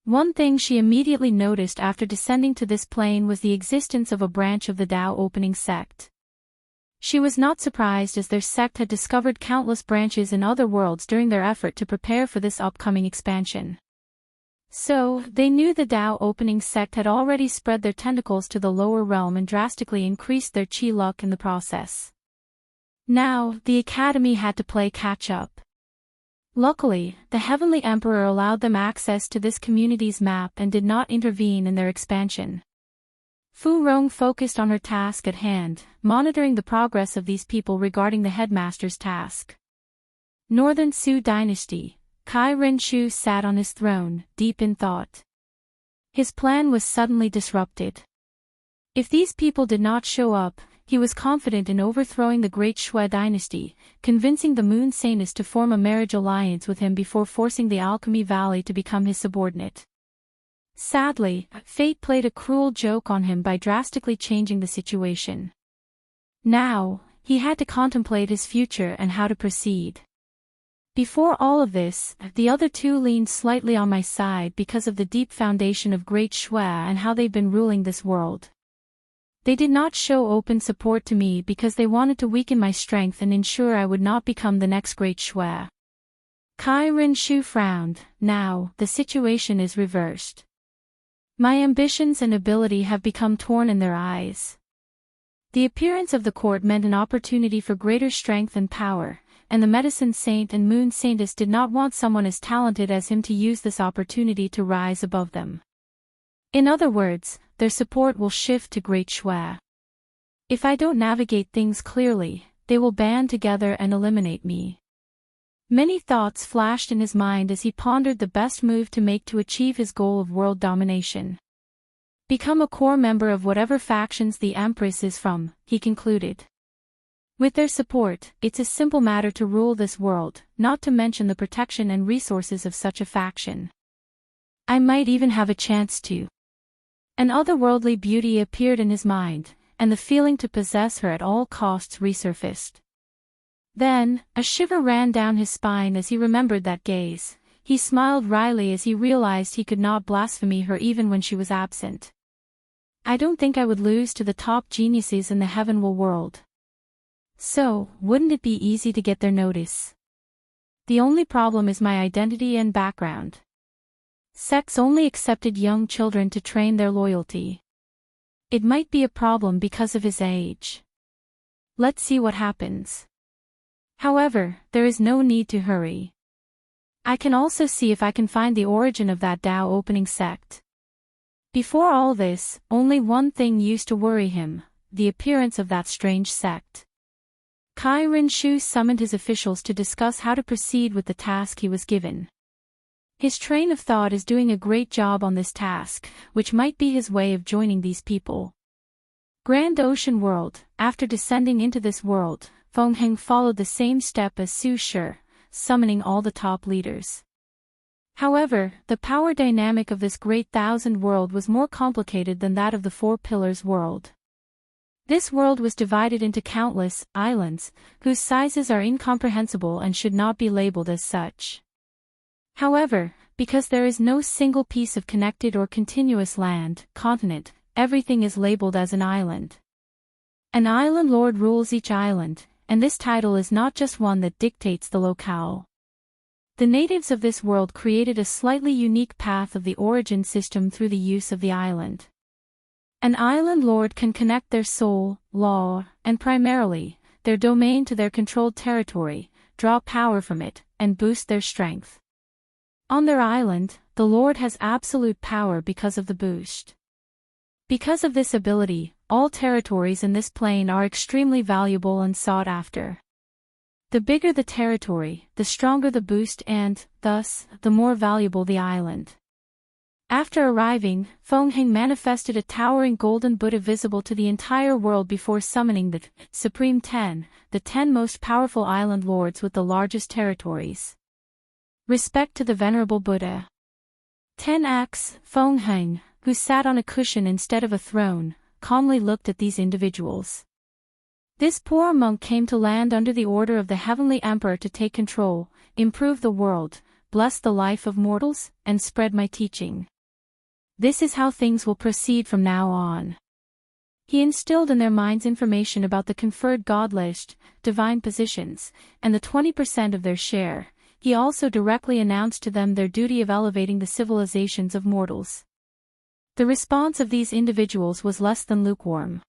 One thing she immediately noticed after descending to this plane was the existence of a branch of the Tao opening sect. She was not surprised, as their sect had discovered countless branches in other worlds during their effort to prepare for this upcoming expansion. So, they knew the Tao opening sect had already spread their tentacles to the lower realm and drastically increased their chi luck in the process. Now, the Academy had to play catch-up. Luckily, the Heavenly Emperor allowed them access to this community's map and did not intervene in their expansion. Fu Rong focused on her task at hand, monitoring the progress of these people regarding the headmaster's task. Northern Su Dynasty, Kai Ren-shu sat on his throne, deep in thought. His plan was suddenly disrupted. If these people did not show up, he was confident in overthrowing the Great Shui dynasty, convincing the Moon Saintess to form a marriage alliance with him before forcing the Alchemy Valley to become his subordinate. Sadly, fate played a cruel joke on him by drastically changing the situation. Now, he had to contemplate his future and how to proceed. Before all of this, the other two leaned slightly on my side because of the deep foundation of Great Shui and how they've been ruling this world. They did not show open support to me because they wanted to weaken my strength and ensure I would not become the next Great Shui. Kai Ren-shu frowned. Now, the situation is reversed. My ambitions and ability have become torn in their eyes. The appearance of the court meant an opportunity for greater strength and power, and the Medicine Saint and Moon Saintess did not want someone as talented as him to use this opportunity to rise above them. In other words, their support will shift to Great Shui. If I don't navigate things clearly, they will band together and eliminate me. Many thoughts flashed in his mind as he pondered the best move to make to achieve his goal of world domination. Become a core member of whatever factions the Empress is from, he concluded. With their support, it's a simple matter to rule this world, not to mention the protection and resources of such a faction. I might even have a chance to. An otherworldly beauty appeared in his mind, and the feeling to possess her at all costs resurfaced. Then, a shiver ran down his spine as he remembered that gaze. He smiled wryly as he realized he could not blaspheme her even when she was absent. I don't think I would lose to the top geniuses in the heavenly world. So, wouldn't it be easy to get their notice? The only problem is my identity and background. Sects only accepted young children to train their loyalty. It might be a problem because of his age. Let's see what happens. However, there is no need to hurry. I can also see if I can find the origin of that Tao opening sect. Before all this, only one thing used to worry him, the appearance of that strange sect. Kai Ren-shu summoned his officials to discuss how to proceed with the task he was given. His train of thought is doing a great job on this task, which might be his way of joining these people. Grand Ocean World. After descending into this world, Feng Heng followed the same step as Su Shi, summoning all the top leaders. However, the power dynamic of this great thousand world was more complicated than that of the Four Pillars world. This world was divided into countless islands, whose sizes are incomprehensible and should not be labeled as such. However, because there is no single piece of connected or continuous land, continent, everything is labeled as an island. An island lord rules each island, and this title is not just one that dictates the locale. The natives of this world created a slightly unique path of the origin system through the use of the island. An island lord can connect their soul, law, and primarily, their domain to their controlled territory, draw power from it, and boost their strength. On their island, the lord has absolute power because of the boost. Because of this ability, all territories in this plane are extremely valuable and sought after. The bigger the territory, the stronger the boost and, thus, the more valuable the island. After arriving, Feng Heng manifested a towering golden Buddha visible to the entire world before summoning the Supreme Ten, the 10 most powerful island lords with the largest territories. Respect to the Venerable Buddha. 10x, Feng Heng, who sat on a cushion instead of a throne, calmly looked at these individuals. This poor monk came to land under the order of the Heavenly Emperor to take control, improve the world, bless the life of mortals, and spread my teaching. This is how things will proceed from now on. He instilled in their minds information about the conferred godless, divine positions, and the 20% of their share. He also directly announced to them their duty of elevating the civilizations of mortals. The response of these individuals was less than lukewarm.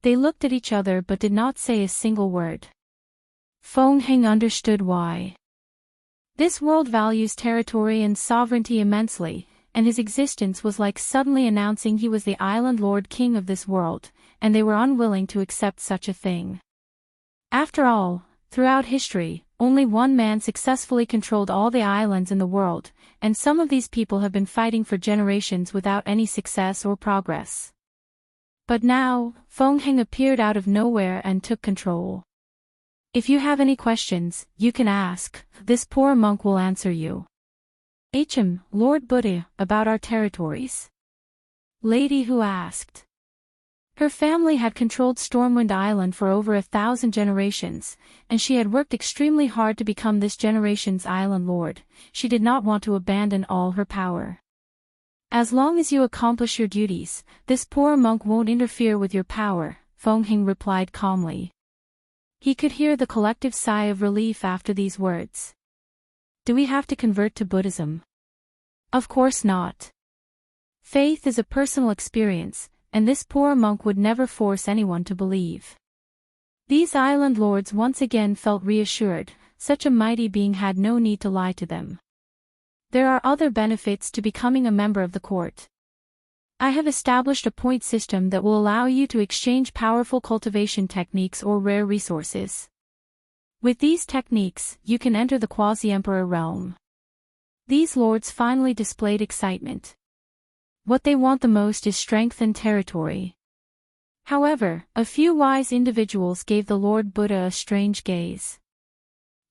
They looked at each other but did not say a single word. Feng Heng understood why. This world values territory and sovereignty immensely, and his existence was like suddenly announcing he was the island lord king of this world, and they were unwilling to accept such a thing. After all, throughout history, only one man successfully controlled all the islands in the world, and some of these people have been fighting for generations without any success or progress. But now, Feng Heng appeared out of nowhere and took control. If you have any questions, you can ask. This poor monk will answer you. Lord Buddha, about our territories. Lady who asked. Her family had controlled Stormwind Island for over 1,000 generations, and she had worked extremely hard to become this generation's island lord. She did not want to abandon all her power. As long as you accomplish your duties, this poor monk won't interfere with your power, Feng Heng replied calmly. He could hear the collective sigh of relief after these words. Do we have to convert to Buddhism? Of course not. Faith is a personal experience, and this poor monk would never force anyone to believe. These island lords once again felt reassured. Such a mighty being had no need to lie to them. There are other benefits to becoming a member of the court. I have established a point system that will allow you to exchange powerful cultivation techniques or rare resources. With these techniques, you can enter the quasi-emperor realm. These lords finally displayed excitement. What they want the most is strength and territory. However, a few wise individuals gave the Lord Buddha a strange gaze.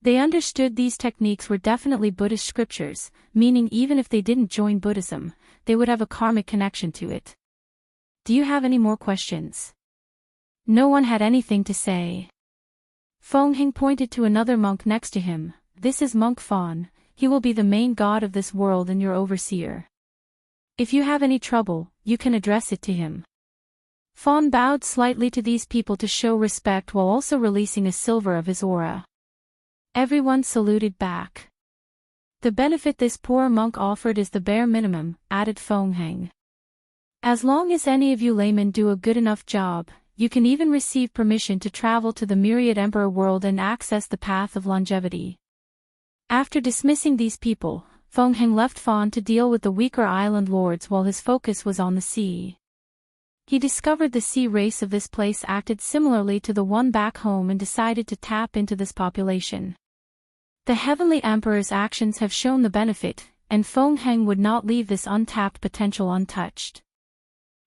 They understood these techniques were definitely Buddhist scriptures, meaning even if they didn't join Buddhism, they would have a karmic connection to it. Do you have any more questions? No one had anything to say. Feng Heng pointed to another monk next to him. This is Monk Fan. He will be the main god of this world and your overseer. If you have any trouble, you can address it to him. Fan bowed slightly to these people to show respect while also releasing a silver of his aura. Everyone saluted back. The benefit this poor monk offered is the bare minimum, added Feng Heng. As long as any of you laymen do a good enough job, you can even receive permission to travel to the myriad emperor world and access the path of longevity. After dismissing these people, Feng Heng left Fan to deal with the weaker island lords while his focus was on the sea. He discovered the sea race of this place acted similarly to the one back home and decided to tap into this population. The Heavenly Emperor's actions have shown the benefit, and Feng Heng would not leave this untapped potential untouched.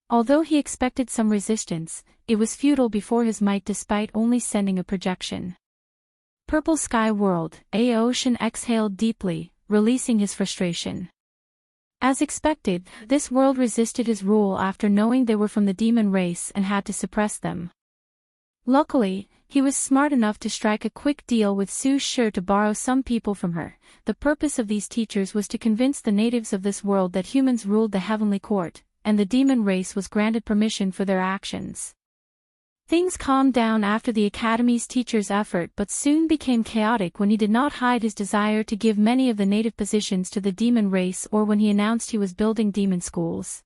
Although he expected some resistance, it was futile before his might despite only sending a projection. Purple Sky World, Ocean exhaled deeply, releasing his frustration. As expected, this world resisted his rule after knowing they were from the demon race and had to suppress them. Luckily, he was smart enough to strike a quick deal with Su Shi to borrow some people from her. The purpose of these teachers was to convince the natives of this world that humans ruled the heavenly court, and the demon race was granted permission for their actions. Things calmed down after the Academy's teacher's effort but soon became chaotic when he did not hide his desire to give many of the native positions to the demon race or when he announced he was building demon schools.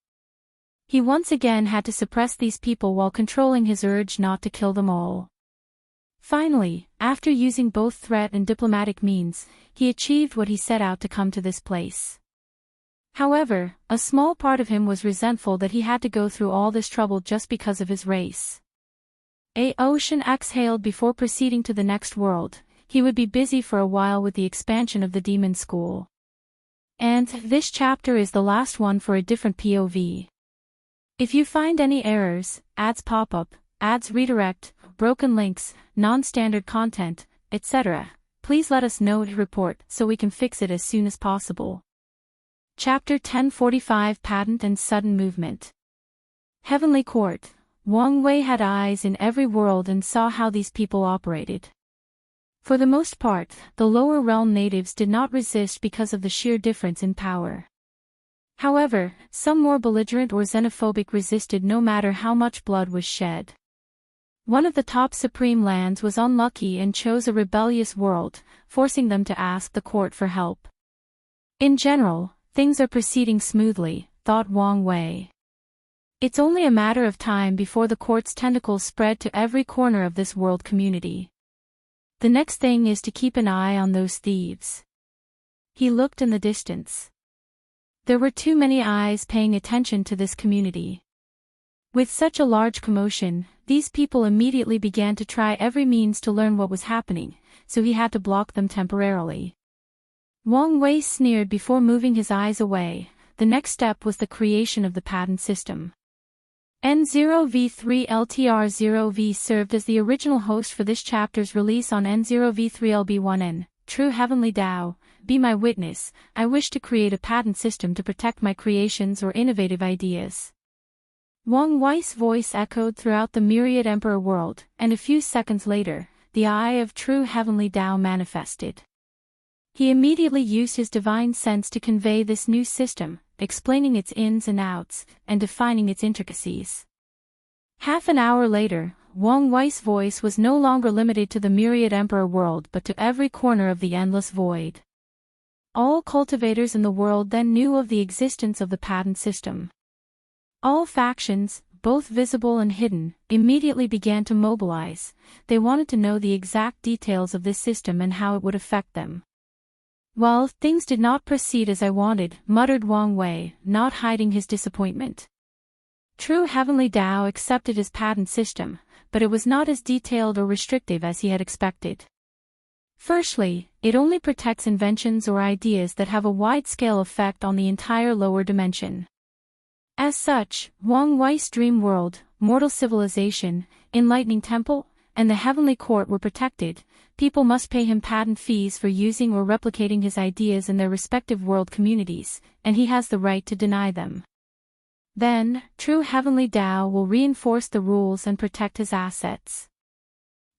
He once again had to suppress these people while controlling his urge not to kill them all. Finally, after using both threat and diplomatic means, he achieved what he set out to come to this place. However, a small part of him was resentful that he had to go through all this trouble just because of his race. Ocean exhaled before proceeding to the next world. He would be busy for a while with the expansion of the demon school. And this chapter is the last one for a different POV. If you find any errors, ads pop up, ads redirect, broken links, non-standard content, etc., please let us know to report so we can fix it as soon as possible. Chapter 1045 Patent and Sudden Movement. Heavenly Court. Wang Wei had eyes in every world and saw how these people operated. For the most part, the lower realm natives did not resist because of the sheer difference in power. However, some more belligerent or xenophobic resisted no matter how much blood was shed. One of the top supreme lands was unlucky and chose a rebellious world, forcing them to ask the court for help. In general, things are proceeding smoothly, thought Wang Wei. It's only a matter of time before the court's tentacles spread to every corner of this world community. The next thing is to keep an eye on those thieves. He looked in the distance. There were too many eyes paying attention to this community. With such a large commotion, these people immediately began to try every means to learn what was happening, so he had to block them temporarily. Wang Wei sneered before moving his eyes away. The next step was the creation of the patent system. N0v3LTR0v served as the original host for this chapter's release on N0v3LB1N. True Heavenly Tao, be my witness, I wish to create a patent system to protect my creations or innovative ideas. Wang Wei's voice echoed throughout the myriad Emperor world, and a few seconds later, the eye of True Heavenly Tao manifested. He immediately used his divine sense to convey this new system, explaining its ins and outs, and defining its intricacies. Half an hour later, Wang Wei's voice was no longer limited to the myriad Emperor world but to every corner of the endless void. All cultivators in the world then knew of the existence of the patent system. All factions, both visible and hidden, immediately began to mobilize. They wanted to know the exact details of this system and how it would affect them. Well, things did not proceed as I wanted, muttered Wang Wei, not hiding his disappointment. True Heavenly Tao accepted his patent system, but it was not as detailed or restrictive as he had expected. Firstly, it only protects inventions or ideas that have a wide-scale effect on the entire lower dimension. As such, Wang Wei's dream world, mortal civilization, enlightening temple, and the heavenly court were protected. People must pay him patent fees for using or replicating his ideas in their respective world communities, and he has the right to deny them. Then, True Heavenly Tao will reinforce the rules and protect his assets.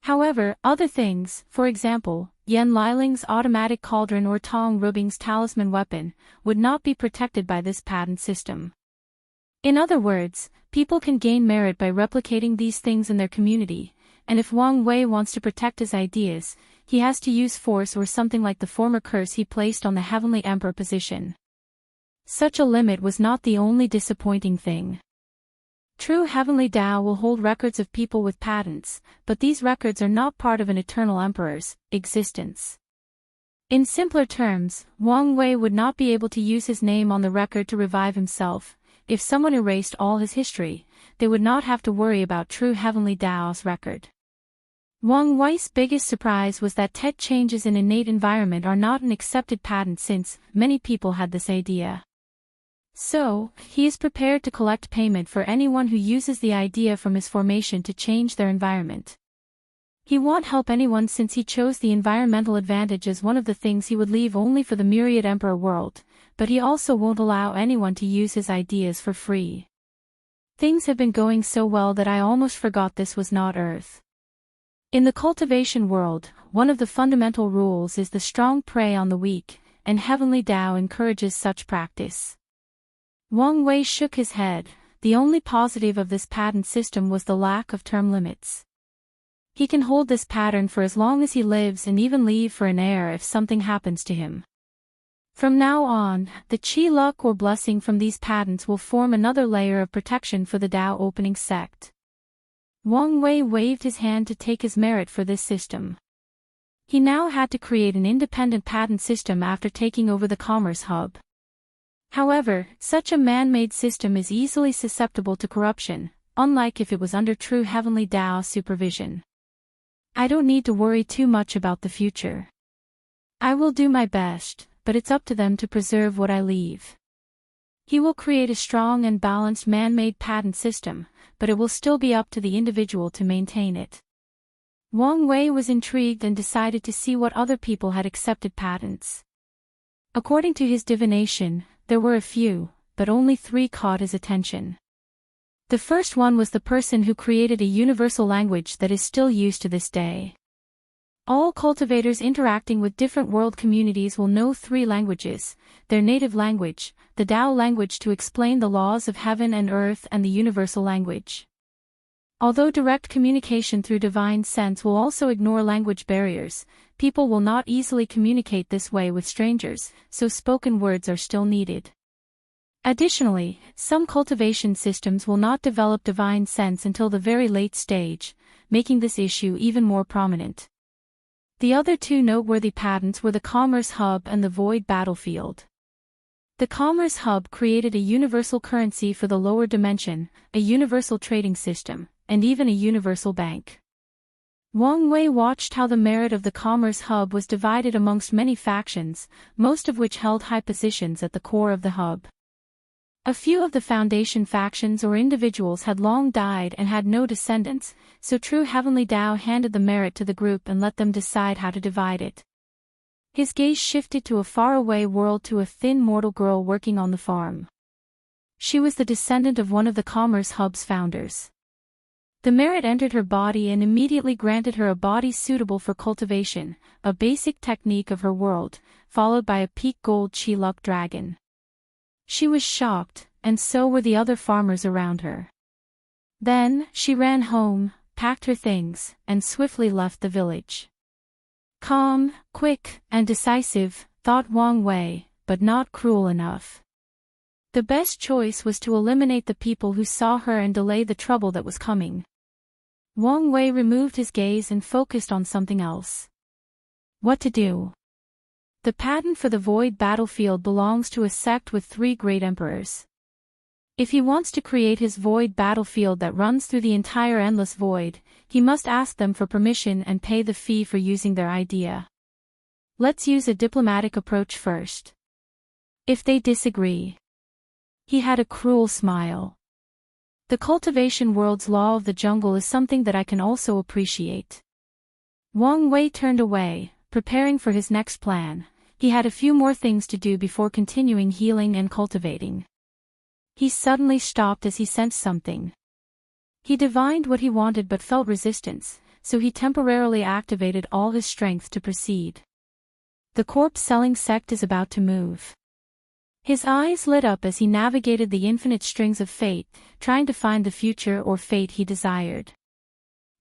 However, other things, for example, Yan Liling's automatic cauldron or Tong Rubing's talisman weapon, would not be protected by this patent system. In other words, people can gain merit by replicating these things in their community, and if Wang Wei wants to protect his ideas, he has to use force or something like the former curse he placed on the Heavenly Emperor position. Such a limit was not the only disappointing thing. True Heavenly Tao will hold records of people with patents, but these records are not part of an eternal emperor's existence. In simpler terms, Wang Wei would not be able to use his name on the record to revive himself. If someone erased all his history, they would not have to worry about True Heavenly Tao's record. Wang Wei's biggest surprise was that TED changes in innate environment are not an accepted patent since many people had this idea. So, he is prepared to collect payment for anyone who uses the idea from his formation to change their environment. He won't help anyone since he chose the environmental advantage as one of the things he would leave only for the myriad Emperor world, but he also won't allow anyone to use his ideas for free. Things have been going so well that I almost forgot this was not Earth. In the cultivation world, one of the fundamental rules is the strong prey on the weak, and Heavenly Tao encourages such practice. Wang Wei shook his head. The only positive of this patent system was the lack of term limits. He can hold this pattern for as long as he lives and even leave for an heir if something happens to him. From now on, the chi luck or blessing from these patents will form another layer of protection for the Tao opening sect. Wang Wei waved his hand to take his merit for this system. He now had to create an independent patent system after taking over the commerce hub. However, such a man-made system is easily susceptible to corruption, unlike if it was under True Heavenly Tao supervision. I don't need to worry too much about the future. I will do my best, but it's up to them to preserve what I leave. He will create a strong and balanced man-made patent system, but it will still be up to the individual to maintain it. Wang Wei was intrigued and decided to see what other people had accepted patents. According to his divination, there were a few, but only 3 caught his attention. The first one was the person who created a universal language that is still used to this day. All cultivators interacting with different world communities will know 3 languages: their native language, the Tao language to explain the laws of heaven and earth, and the universal language. Although direct communication through divine sense will also ignore language barriers, people will not easily communicate this way with strangers, so spoken words are still needed. Additionally, some cultivation systems will not develop divine sense until the very late stage, making this issue even more prominent. The other 2 noteworthy patents were the Commerce Hub and the Void Battlefield. The Commerce Hub created a universal currency for the lower dimension, a universal trading system, and even a universal bank. Wang Wei watched how the merit of the Commerce Hub was divided amongst many factions, most of which held high positions at the core of the hub. A few of the Foundation factions or individuals had long died and had no descendants, so true Heavenly Tao handed the merit to the group and let them decide how to divide it. His gaze shifted to a faraway world, to a thin mortal girl working on the farm. She was the descendant of one of the Commerce Hub's founders. The merit entered her body and immediately granted her a body suitable for cultivation, a basic technique of her world, followed by a peak gold Chi-Luck dragon. She was shocked, and so were the other farmers around her. Then, she ran home, packed her things, and swiftly left the village. Calm, quick, and decisive, thought Wang Wei, but not cruel enough. The best choice was to eliminate the people who saw her and delay the trouble that was coming. Wang Wei removed his gaze and focused on something else. What to do? The patent for the Void Battlefield belongs to a sect with 3 great emperors. If he wants to create his Void Battlefield that runs through the entire endless void, he must ask them for permission and pay the fee for using their idea. Let's use a diplomatic approach first. If they disagree. He had a cruel smile. The cultivation world's law of the jungle is something that I can also appreciate. Wang Wei turned away, preparing for his next plan. He had a few more things to do before continuing healing and cultivating. He suddenly stopped as he sensed something. He divined what he wanted but felt resistance, so he temporarily activated all his strength to proceed. The corpse-selling sect is about to move. His eyes lit up as he navigated the infinite strings of fate, trying to find the future or fate he desired.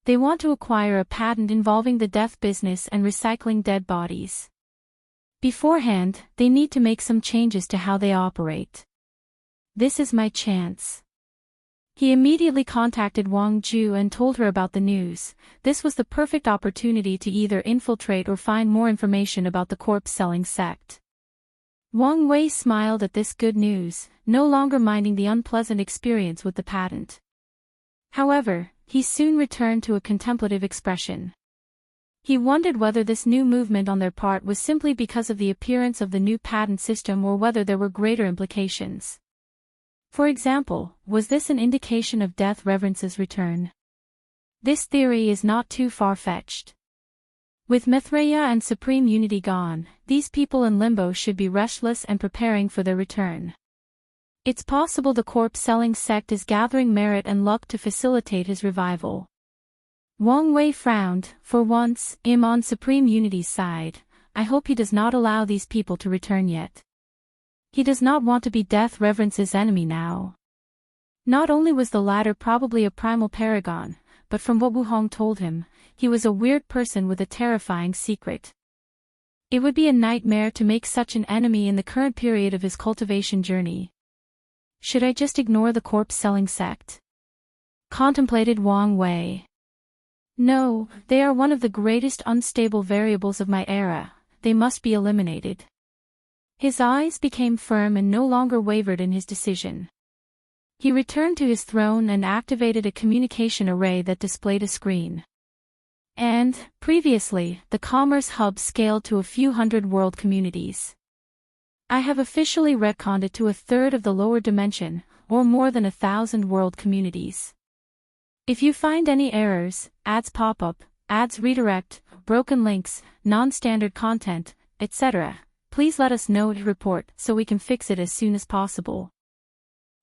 They want to acquire a patent involving the death business and recycling dead bodies. Beforehand, they need to make some changes to how they operate. This is my chance. He immediately contacted Wang Ju and told her about the news. This was the perfect opportunity to either infiltrate or find more information about the corpse-selling sect. Wang Wei smiled at this good news, no longer minding the unpleasant experience with the patent. However, he soon returned to a contemplative expression. He wondered whether this new movement on their part was simply because of the appearance of the new patent system or whether there were greater implications. For example, was this an indication of Death Reverence's return? This theory is not too far-fetched. With Maitreya and Supreme Unity gone, these people in limbo should be restless and preparing for their return. It's possible the corpse-selling sect is gathering merit and luck to facilitate his revival. Wang Wei frowned. For once, I'm on Supreme Unity's side. I hope he does not allow these people to return yet. He does not want to be Death Reverence's enemy now. Not only was the latter probably a primal paragon, but from what Wuhong told him, he was a weird person with a terrifying secret. It would be a nightmare to make such an enemy in the current period of his cultivation journey. Should I just ignore the corpse-selling sect? Contemplated Wang Wei. No, they are one of the greatest unstable variables of my era. They must be eliminated. His eyes became firm and no longer wavered in his decision. He returned to his throne and activated a communication array that displayed a screen. And, previously, the Commerce Hub scaled to a few hundred world communities. I have officially retconned it to a third of the lower dimension, or more than 1,000 world communities. If you find any errors, ads pop up, ads redirect, broken links, non-standard content, etc., please let us know to report so we can fix it as soon as possible.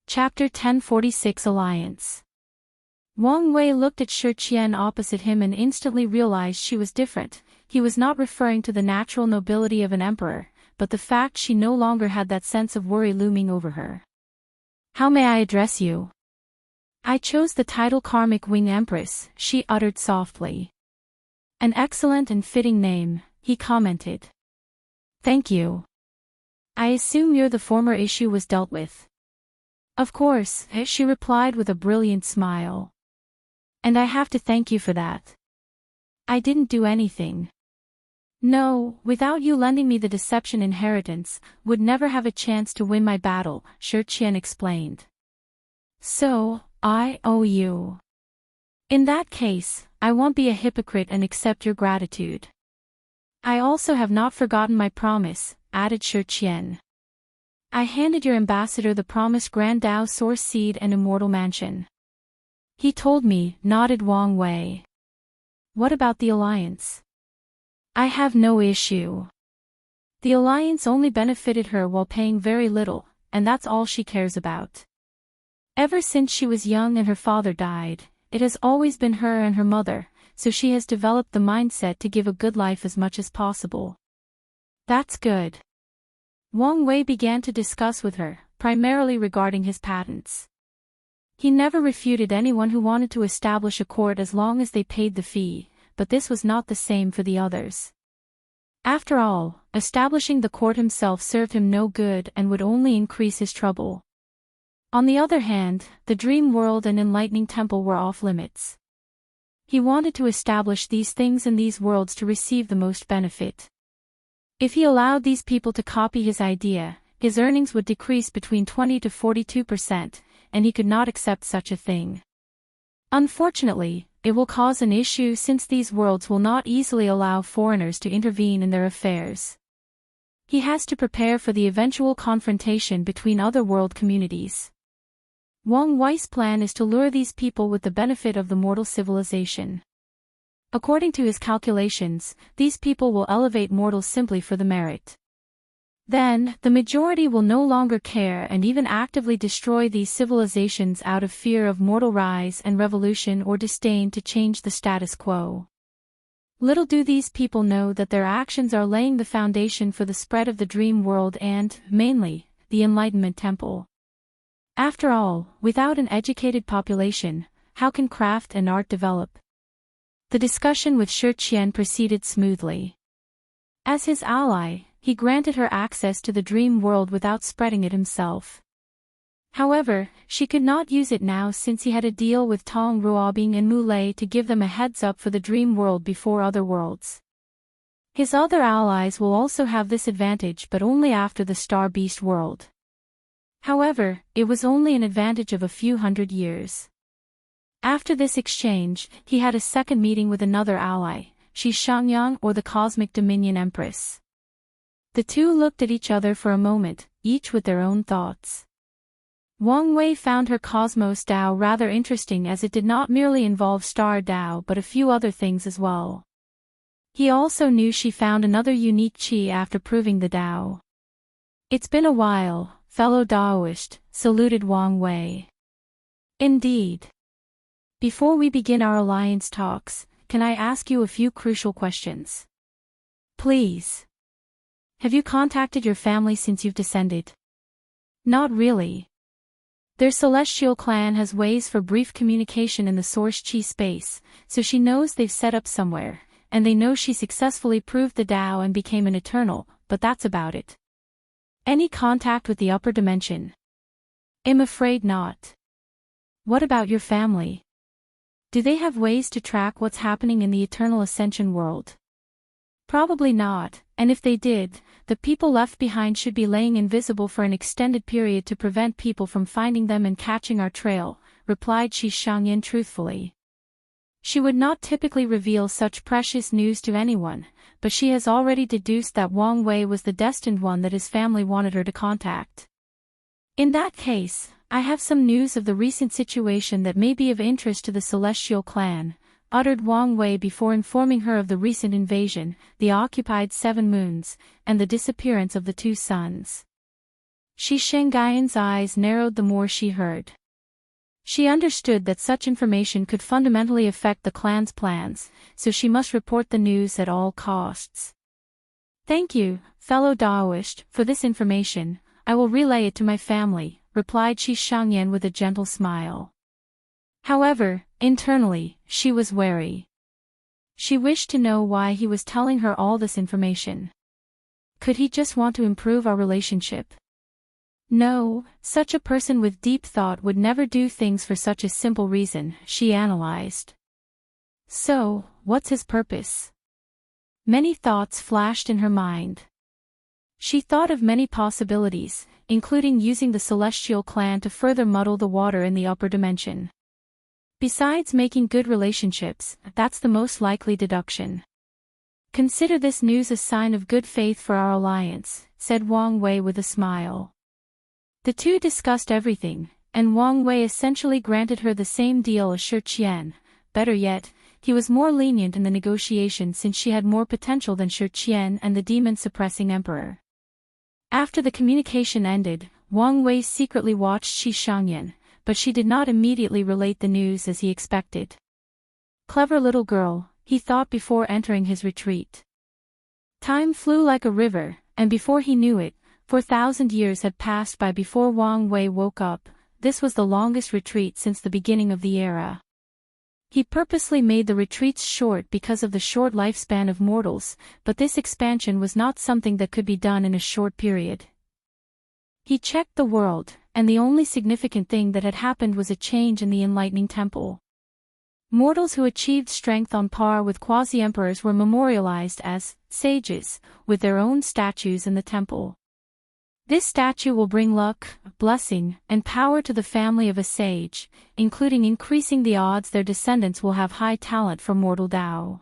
Chapter 1046 Alliance. Wang Wei looked at Shi Qian opposite him and instantly realized she was different. He was not referring to the natural nobility of an emperor, but the fact she no longer had that sense of worry looming over her. How may I address you? I chose the title Karmic Wing Empress, she uttered softly. An excellent and fitting name, he commented. Thank you. I assume the former issue was dealt with. Of course, she replied with a brilliant smile. And I have to thank you for that. I didn't do anything. No, without you lending me the deception inheritance, would never have a chance to win my battle, Shi Qian explained. So, I owe you. In that case, I won't be a hypocrite and accept your gratitude. I also have not forgotten my promise, added Shi Qian. I handed your ambassador the promised Grand Dao Source Seed and Immortal Mansion. He told me, nodded Wang Wei. What about the alliance? I have no issue. The alliance only benefited her while paying very little, and that's all she cares about. Ever since she was young and her father died, it has always been her and her mother, so she has developed the mindset to give a good life as much as possible. That's good. Wang Wei began to discuss with her, primarily regarding his patents. He never refuted anyone who wanted to establish a court as long as they paid the fee, but this was not the same for the others. After all, establishing the court himself served him no good and would only increase his trouble. On the other hand, the dream world and enlightening temple were off limits. He wanted to establish these things in these worlds to receive the most benefit. If he allowed these people to copy his idea, his earnings would decrease between 20 to 42%, and he could not accept such a thing. Unfortunately, it will cause an issue since these worlds will not easily allow foreigners to intervene in their affairs. He has to prepare for the eventual confrontation between other world communities. Wang Wei's plan is to lure these people with the benefit of the mortal civilization. According to his calculations, these people will elevate mortals simply for the merit. Then, the majority will no longer care and even actively destroy these civilizations out of fear of mortal rise and revolution or disdain to change the status quo. Little do these people know that their actions are laying the foundation for the spread of the dream world and, mainly, the Enlightenment Temple. After all, without an educated population, how can craft and art develop? The discussion with Shi Qian proceeded smoothly. As his ally, he granted her access to the dream world without spreading it himself. However, she could not use it now since he had a deal with Tong Ruobing and Mulei to give them a heads-up for the dream world before other worlds. His other allies will also have this advantage but only after the Star Beast world. However, it was only an advantage of a few hundred years. After this exchange, he had a second meeting with another ally, Shi Shangyang or the Cosmic Dominion Empress. The two looked at each other for a moment, each with their own thoughts. Wang Wei found her Cosmos Dao rather interesting as it did not merely involve Star Dao but a few other things as well. He also knew she found another unique Qi after proving the Dao. It's been a while, fellow Daoist, saluted Wang Wei. Indeed. Before we begin our alliance talks, can I ask you a few crucial questions? Please. Have you contacted your family since you've descended? Not really. Their celestial clan has ways for brief communication in the source chi space, so she knows they've set up somewhere, and they know she successfully proved the Tao and became an eternal, but that's about it. Any contact with the upper dimension? I'm afraid not. What about your family? Do they have ways to track what's happening in the eternal ascension world? Probably not, and if they did, the people left behind should be laying invisible for an extended period to prevent people from finding them and catching our trail, replied Shi Shangyin truthfully. She would not typically reveal such precious news to anyone, but she has already deduced that Wang Wei was the destined one that his family wanted her to contact. In that case, I have some news of the recent situation that may be of interest to the Celestial Clan, uttered Wang Wei before informing her of the recent invasion, the occupied 7 moons, and the disappearance of the 2 suns. Shi Shengaiyan's eyes narrowed the more she heard. She understood that such information could fundamentally affect the clan's plans, so she must report the news at all costs. "Thank you, fellow Daoist, for this information. I will relay it to my family," replied Shi Shangyan with a gentle smile. However, internally, she was wary. She wished to know why he was telling her all this information. Could he just want to improve our relationship? No, such a person with deep thought would never do things for such a simple reason, she analyzed. So, what's his purpose? Many thoughts flashed in her mind. She thought of many possibilities, including using the celestial clan to further muddle the water in the upper dimension. Besides making good relationships, that's the most likely deduction. "Consider this news a sign of good faith for our alliance," said Wang Wei with a smile. The two discussed everything, and Wang Wei essentially granted her the same deal as Shi Qian. Better yet, he was more lenient in the negotiation since she had more potential than Shi Qian and the demon-suppressing emperor. After the communication ended, Wang Wei secretly watched Shi Shangyan, but she did not immediately relate the news as he expected. Clever little girl, he thought before entering his retreat. Time flew like a river, and before he knew it, 4,000 years had passed by before Wang Wei woke up. This was the longest retreat since the beginning of the era. He purposely made the retreats short because of the short lifespan of mortals, but this expansion was not something that could be done in a short period. He checked the world, and the only significant thing that had happened was a change in the enlightening temple. Mortals who achieved strength on par with quasi-emperors were memorialized as sages, with their own statues in the temple. This statue will bring luck, blessing, and power to the family of a sage, including increasing the odds their descendants will have high talent for mortal Tao.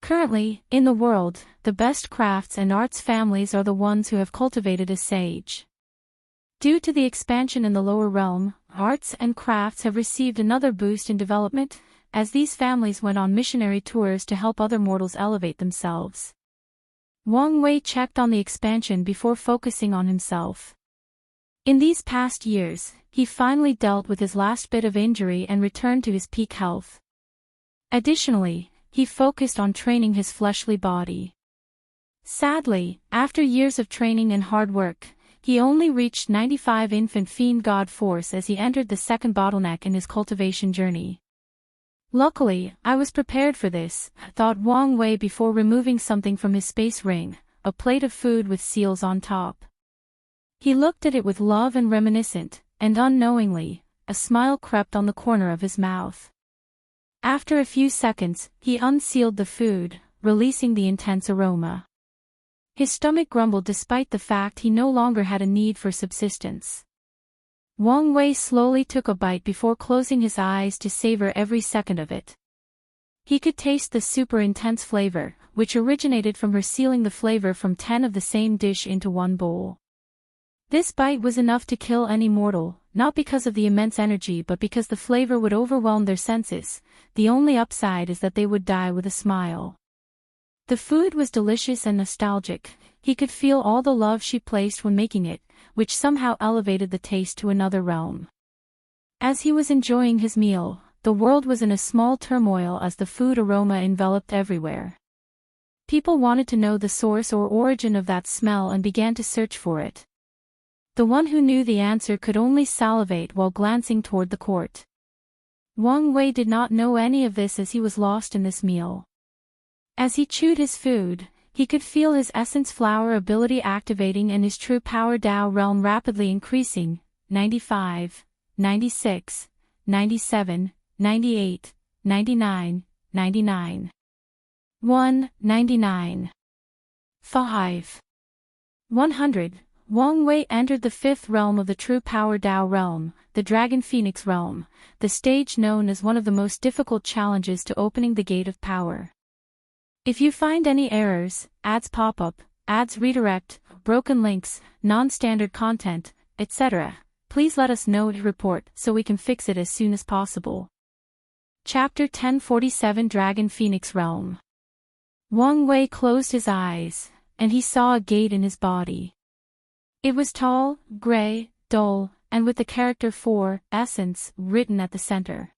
Currently, in the world, the best crafts and arts families are the ones who have cultivated a sage. Due to the expansion in the lower realm, arts and crafts have received another boost in development, as these families went on missionary tours to help other mortals elevate themselves. Wang Wei checked on the expansion before focusing on himself. In these past years, he finally dealt with his last bit of injury and returned to his peak health. Additionally, he focused on training his fleshly body. Sadly, after years of training and hard work, he only reached 95 infant fiend god force as he entered the second bottleneck in his cultivation journey. Luckily, I was prepared for this, thought Wang Wei before removing something from his space ring, a plate of food with seals on top. He looked at it with love and reminiscent, and unknowingly, a smile crept on the corner of his mouth. After a few seconds, he unsealed the food, releasing the intense aroma. His stomach grumbled despite the fact he no longer had a need for subsistence. Wang Wei slowly took a bite before closing his eyes to savor every second of it. He could taste the super intense flavor, which originated from her sealing the flavor from 10 of the same dish into one bowl. This bite was enough to kill any mortal, not because of the immense energy but because the flavor would overwhelm their senses. The only upside is that they would die with a smile. The food was delicious and nostalgic. He could feel all the love she placed when making it, which somehow elevated the taste to another realm. As he was enjoying his meal, the world was in a small turmoil as the food aroma enveloped everywhere. People wanted to know the source or origin of that smell and began to search for it. The one who knew the answer could only salivate while glancing toward the court. Wang Wei did not know any of this as he was lost in this meal. As he chewed his food, he could feel his essence flower ability activating and his true power Tao realm rapidly increasing. 95, 96, 97, 98, 99, 99. 1, 99. 5. 100. Wang Wei entered the fifth realm of the true power Tao realm, the Dragon Phoenix realm, the stage known as one of the most difficult challenges to opening the gate of power. If you find any errors, ads pop up, ads redirect, broken links, non-standard content, etc., please let us know to report so we can fix it as soon as possible. Chapter 1047 Dragon Phoenix Realm. Wang Wei closed his eyes, and he saw a gate in his body. It was tall, gray, dull, and with the character 4, Essence, written at the center.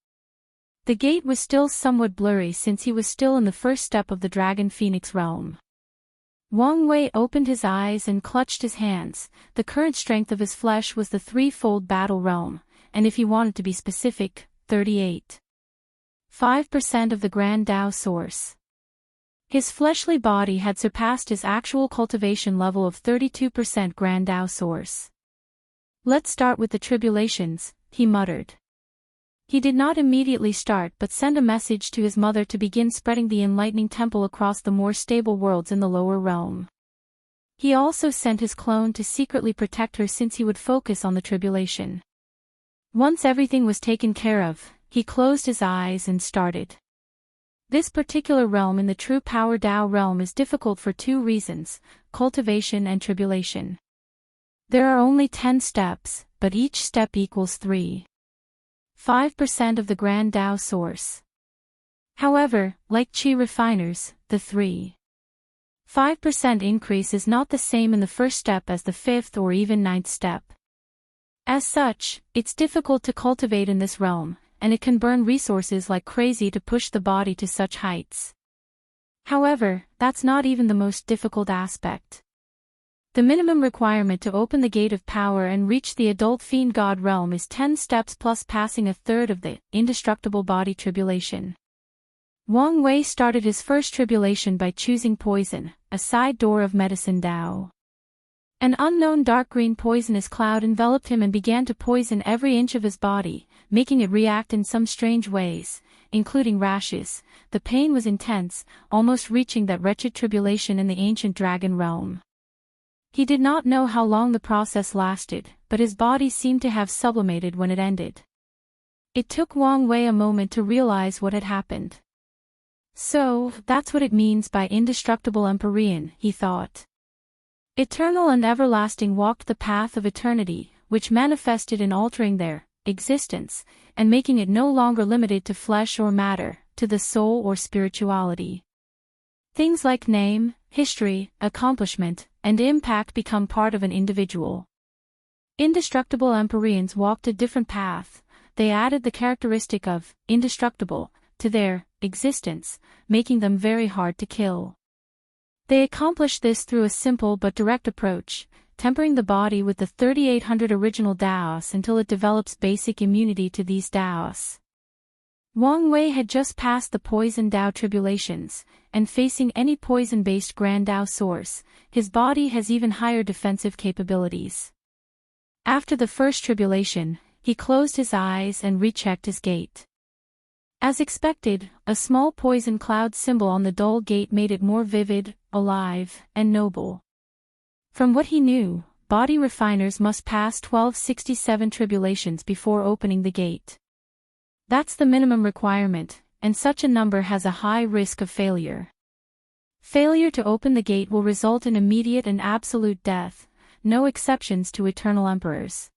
The gate was still somewhat blurry since he was still in the first step of the Dragon Phoenix Realm. Wang Wei opened his eyes and clutched his hands. The current strength of his flesh was the threefold battle realm, and if he wanted to be specific, 38.5% of the Grand Tao source. His fleshly body had surpassed his actual cultivation level of 32% Grand Tao source. Let's start with the tribulations, he muttered. He did not immediately start but sent a message to his mother to begin spreading the enlightening temple across the more stable worlds in the lower realm. He also sent his clone to secretly protect her since he would focus on the tribulation. Once everything was taken care of, he closed his eyes and started. This particular realm in the true power Tao realm is difficult for two reasons, cultivation and tribulation. There are only 10 steps, but each step equals 3.5% of the Grand Tao source. However, like Qi refiners, the 3.5% increase is not the same in the first step as the 5th or even 9th step. As such, it's difficult to cultivate in this realm, and it can burn resources like crazy to push the body to such heights. However, that's not even the most difficult aspect. The minimum requirement to open the gate of power and reach the adult fiend god realm is 10 steps plus passing a third of the indestructible body tribulation. Wang Wei started his first tribulation by choosing poison, a side door of medicine Tao. An unknown dark green poisonous cloud enveloped him and began to poison every inch of his body, making it react in some strange ways, including rashes. The pain was intense, almost reaching that wretched tribulation in the ancient dragon realm. He did not know how long the process lasted, but his body seemed to have sublimated when it ended. It took Wang Wei a moment to realize what had happened. So, that's what it means by indestructible Empyrean, he thought. Eternal and everlasting walked the path of eternity, which manifested in altering their existence, and making it no longer limited to flesh or matter, to the soul or spirituality. Things like name, history, accomplishment, and impact become part of an individual. Indestructible Empyreans walked a different path. They added the characteristic of indestructible to their existence, making them very hard to kill. They accomplished this through a simple but direct approach, tempering the body with the 3800 original Daos until it develops basic immunity to these Daos. Wang Wei had just passed the poison Tao tribulations, and facing any poison-based Grand Tao source, his body has even higher defensive capabilities. After the first tribulation, he closed his eyes and rechecked his gate. As expected, a small poison cloud symbol on the dull gate made it more vivid, alive, and noble. From what he knew, body refiners must pass 1267 tribulations before opening the gate. That's the minimum requirement, and such a number has a high risk of failure. Failure to open the gate will result in immediate and absolute death, no exceptions to eternal emperors.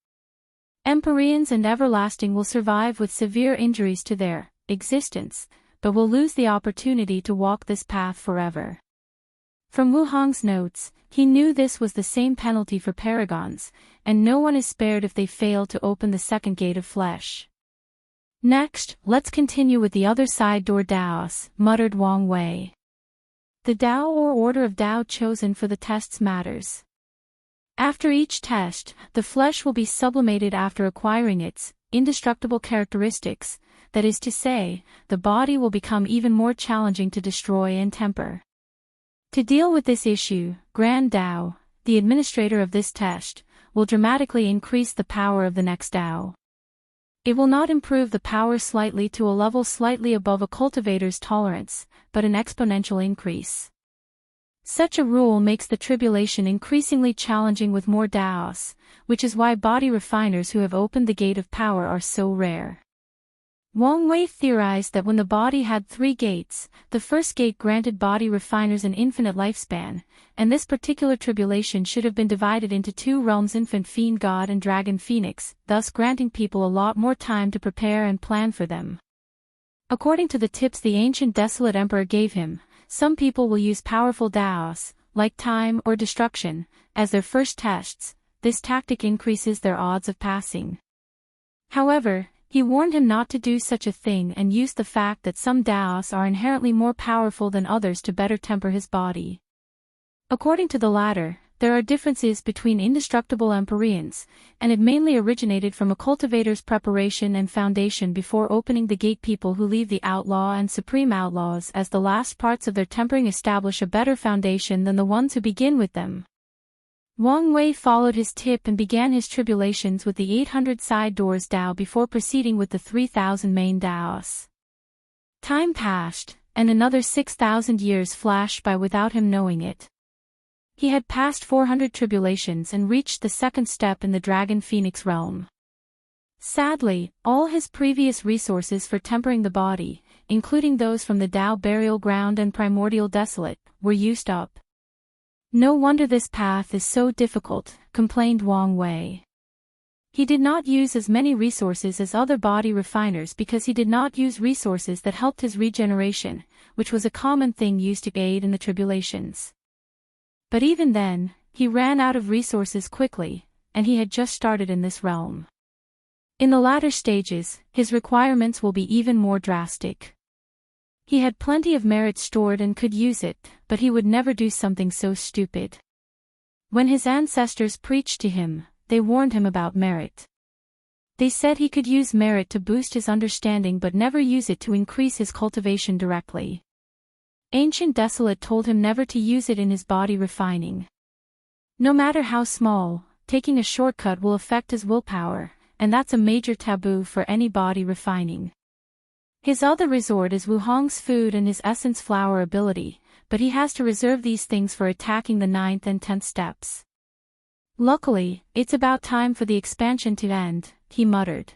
Empyreans and everlasting will survive with severe injuries to their existence, but will lose the opportunity to walk this path forever. From Wu Hong's notes, he knew this was the same penalty for paragons, and no one is spared if they fail to open the second gate of flesh. Next, let's continue with the other side door Daos, muttered Wang Wei. The Dao or order of Dao chosen for the tests matters. After each test, the flesh will be sublimated after acquiring its indestructible characteristics, that is to say, the body will become even more challenging to destroy and temper. To deal with this issue, Grand Dao, the administrator of this test, will dramatically increase the power of the next Dao. It will not improve the power slightly to a level slightly above a cultivator's tolerance, but an exponential increase. Such a rule makes the tribulation increasingly challenging with more Daos, which is why body refiners who have opened the gate of power are so rare. Wang Wei theorized that when the body had 3 gates, the first gate granted body refiners an infinite lifespan, and this particular tribulation should have been divided into 2 realms: infant fiend god and dragon phoenix, thus granting people a lot more time to prepare and plan for them. According to the tips the ancient desolate emperor gave him, some people will use powerful Daos, like time or destruction, as their first tests. This tactic increases their odds of passing. However, he warned him not to do such a thing and used the fact that some Daos are inherently more powerful than others to better temper his body. According to the latter, there are differences between indestructible Empyreans, and it mainly originated from a cultivator's preparation and foundation before opening the gate. People who leave the outlaw and supreme outlaws as the last parts of their tempering establish a better foundation than the ones who begin with them. Wang Wei followed his tip and began his tribulations with the 800 side doors Dao before proceeding with the 3,000 main Daos. Time passed, and another 6,000 years flashed by without him knowing it. He had passed 400 tribulations and reached the second step in the Dragon Phoenix realm. Sadly, all his previous resources for tempering the body, including those from the Dao burial ground and primordial desolate, were used up. No wonder this path is so difficult, complained Wang Wei. He did not use as many resources as other body refiners because he did not use resources that helped his regeneration, which was a common thing used to aid in the tribulations. But even then, he ran out of resources quickly, and he had just started in this realm. In the latter stages, his requirements will be even more drastic. He had plenty of merit stored and could use it, but he would never do something so stupid. When his ancestors preached to him, they warned him about merit. They said he could use merit to boost his understanding but never use it to increase his cultivation directly. Ancient Desolate told him never to use it in his body refining. No matter how small, taking a shortcut will affect his willpower, and that's a major taboo for any body refining. His other resort is Wuhong's food and his essence flower ability, but he has to reserve these things for attacking the 9th and 10th steps. Luckily, it's about time for the expansion to end, he muttered.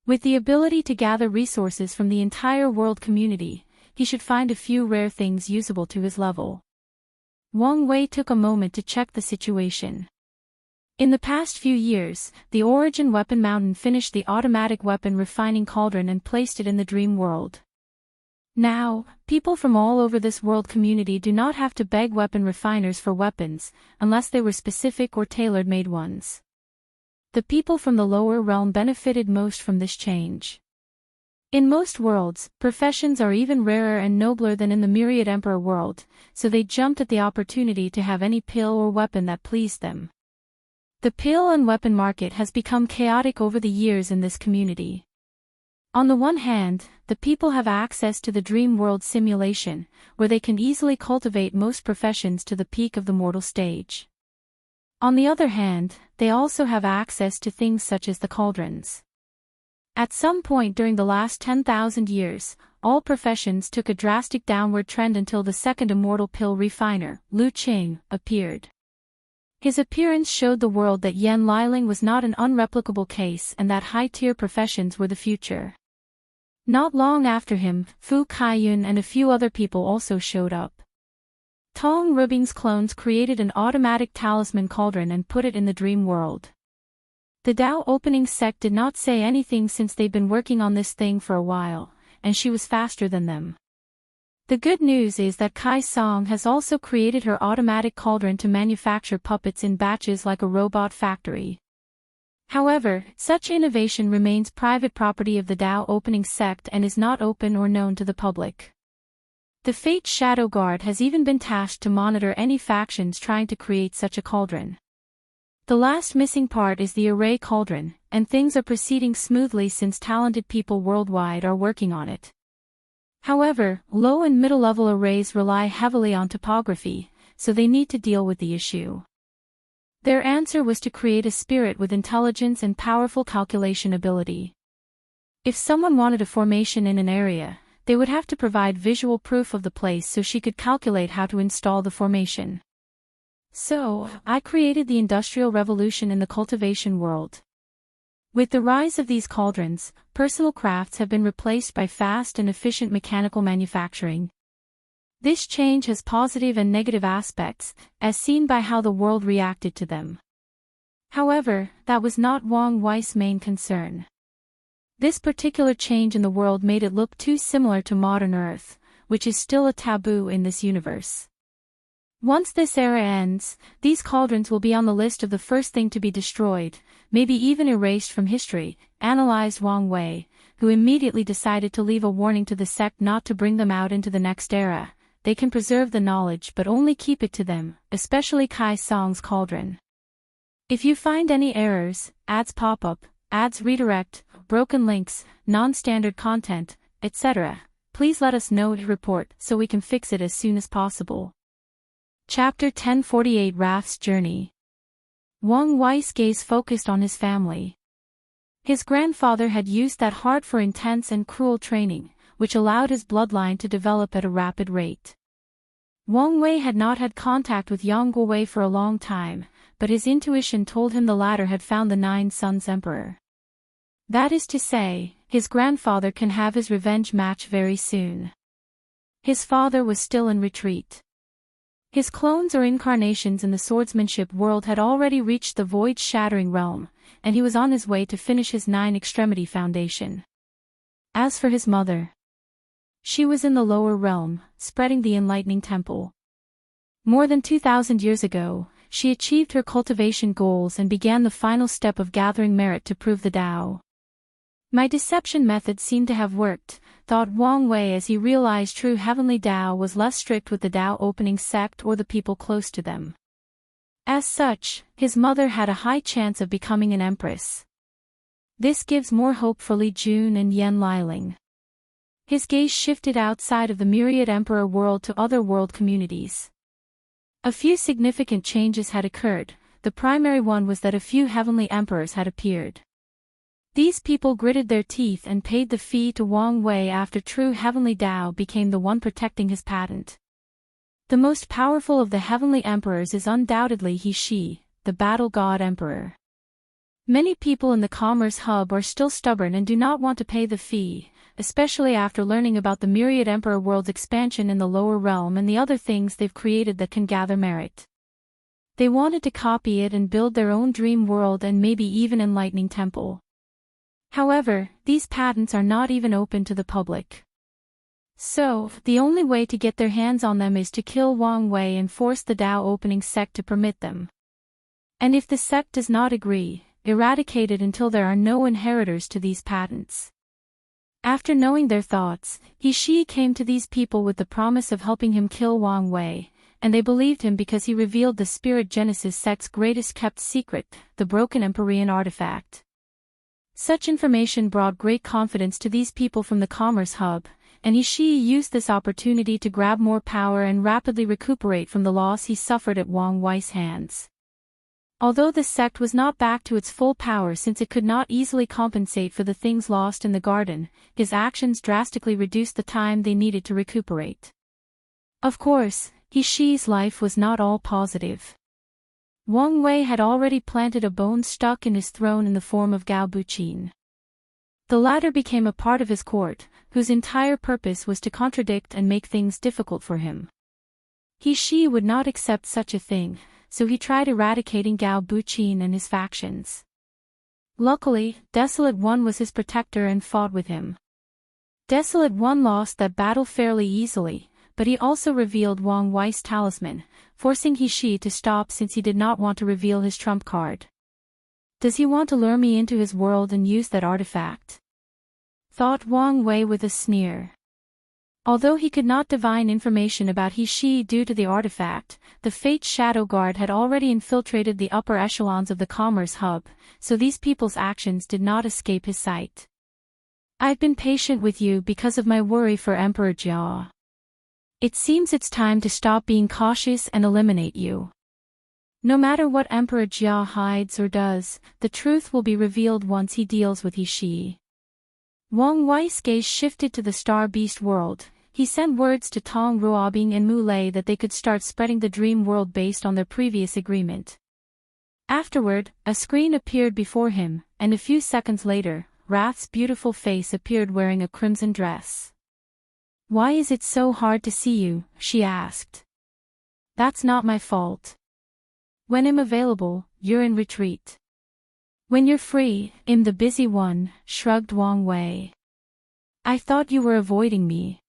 With the ability to gather resources from the entire world community, he should find a few rare things usable to his level. Wang Wei took a moment to check the situation. In the past few years, the Origin Weapon Mountain finished the automatic weapon refining cauldron and placed it in the dream world. Now, people from all over this world community do not have to beg weapon refiners for weapons, unless they were specific or tailor-made ones. The people from the lower realm benefited most from this change. In most worlds, professions are even rarer and nobler than in the Myriad Emperor world, so they jumped at the opportunity to have any pill or weapon that pleased them. The pill and weapon market has become chaotic over the years in this community. On the one hand, the people have access to the dream world simulation, where they can easily cultivate most professions to the peak of the mortal stage. On the other hand, they also have access to things such as the cauldrons. At some point during the last 10,000 years, all professions took a drastic downward trend until the second immortal pill refiner, Lu Qing, appeared. His appearance showed the world that Yan Liling was not an unreplicable case and that high-tier professions were the future. Not long after him, Fu Kaiyun and a few other people also showed up. Tong Rubing's clones created an automatic talisman cauldron and put it in the dream world. The Dao opening sect did not say anything since they'd been working on this thing for a while, and she was faster than them. The good news is that Kai Song has also created her automatic cauldron to manufacture puppets in batches like a robot factory. However, such innovation remains private property of the Dao opening sect and is not open or known to the public. The Fate Shadow Guard has even been tasked to monitor any factions trying to create such a cauldron. The last missing part is the Array Cauldron, and things are proceeding smoothly since talented people worldwide are working on it. However, low and middle-level arrays rely heavily on topography, so they need to deal with the issue. Their answer was to create a spirit with intelligence and powerful calculation ability. If someone wanted a formation in an area, they would have to provide visual proof of the place so she could calculate how to install the formation. So, I created the Industrial Revolution in the cultivation world. With the rise of these cauldrons, personal crafts have been replaced by fast and efficient mechanical manufacturing. This change has positive and negative aspects, as seen by how the world reacted to them. However, that was not Wang Wei's main concern. This particular change in the world made it look too similar to modern Earth, which is still a taboo in this universe. Once this era ends, these cauldrons will be on the list of the first thing to be destroyed, maybe even erased from history, analyzed Wang Wei, who immediately decided to leave a warning to the sect not to bring them out into the next era. They can preserve the knowledge but only keep it to them, especially Kai Song's cauldron. If you find any errors, ads pop up, ads redirect, broken links, non-standard content, etc., please let us know to report so we can fix it as soon as possible. Chapter 1048 Raph's Journey. Wang Wei's gaze focused on his family. His grandfather had used that heart for intense and cruel training, which allowed his bloodline to develop at a rapid rate. Wang Wei had not had contact with Yang Guowei for a long time, but his intuition told him the latter had found the Nine Sons Emperor. That is to say, his grandfather can have his revenge match very soon. His father was still in retreat. His clones or incarnations in the swordsmanship world had already reached the void-shattering realm, and he was on his way to finish his nine-extremity foundation. As for his mother, she was in the lower realm, spreading the enlightening temple. More than 2,000 years ago, she achieved her cultivation goals and began the final step of gathering merit to prove the Tao. My deception method seemed to have worked, thought Wang Wei as he realized true heavenly Tao was less strict with the Tao opening sect or the people close to them. As such, his mother had a high chance of becoming an empress. This gives more hope for Li Jun and Yan Liling. His gaze shifted outside of the myriad emperor world to other world communities. A few significant changes had occurred. The primary one was that a few heavenly emperors had appeared. These people gritted their teeth and paid the fee to Wang Wei after true heavenly Tao became the one protecting his patent. The most powerful of the heavenly emperors is undoubtedly He Shi, the battle god emperor. Many people in the commerce hub are still stubborn and do not want to pay the fee, especially after learning about the myriad emperor world's expansion in the lower realm and the other things they've created that can gather merit. They wanted to copy it and build their own dream world and maybe even enlightening temple. However, these patents are not even open to the public. So, the only way to get their hands on them is to kill Wang Wei and force the Tao opening sect to permit them. And if the sect does not agree, eradicate it until there are no inheritors to these patents. After knowing their thoughts, He Shi came to these people with the promise of helping him kill Wang Wei, and they believed him because he revealed the Spirit Genesis sect's greatest kept secret, the broken Empyrean artifact. Such information brought great confidence to these people from the Commerce Hub, and He Shi used this opportunity to grab more power and rapidly recuperate from the loss he suffered at Wang Wei's hands. Although the sect was not back to its full power since it could not easily compensate for the things lost in the garden, his actions drastically reduced the time they needed to recuperate. Of course, He Shi's life was not all positive. Wang Wei had already planted a bone stuck in his throne in the form of Gao Buqin. The latter became a part of his court, whose entire purpose was to contradict and make things difficult for him. He Shi would not accept such a thing, so he tried eradicating Gao Buqin and his factions. Luckily, Desolate One was his protector and fought with him. Desolate One lost that battle fairly easily, but he also revealed Wang Wei's talisman, forcing He Shi to stop since he did not want to reveal his trump card. Does he want to lure me into his world and use that artifact? Thought Wang Wei with a sneer. Although he could not divine information about He Shi due to the artifact, the Fate Shadow Guard had already infiltrated the upper echelons of the Commerce Hub, so these people's actions did not escape his sight. I've been patient with you because of my worry for Emperor Jia. It seems it's time to stop being cautious and eliminate you. No matter what Emperor Jia hides or does, the truth will be revealed once he deals with He Shi. Wang Wei's gaze shifted to the Star Beast world. He sent words to Tong Ruobing and Mu Lei that they could start spreading the dream world based on their previous agreement. Afterward, a screen appeared before him, and a few seconds later, Raph's beautiful face appeared wearing a crimson dress. Why is it so hard to see you? She asked. That's not my fault. When I'm available, you're in retreat. When you're free, I'm the busy one, shrugged Wang Wei. I thought you were avoiding me.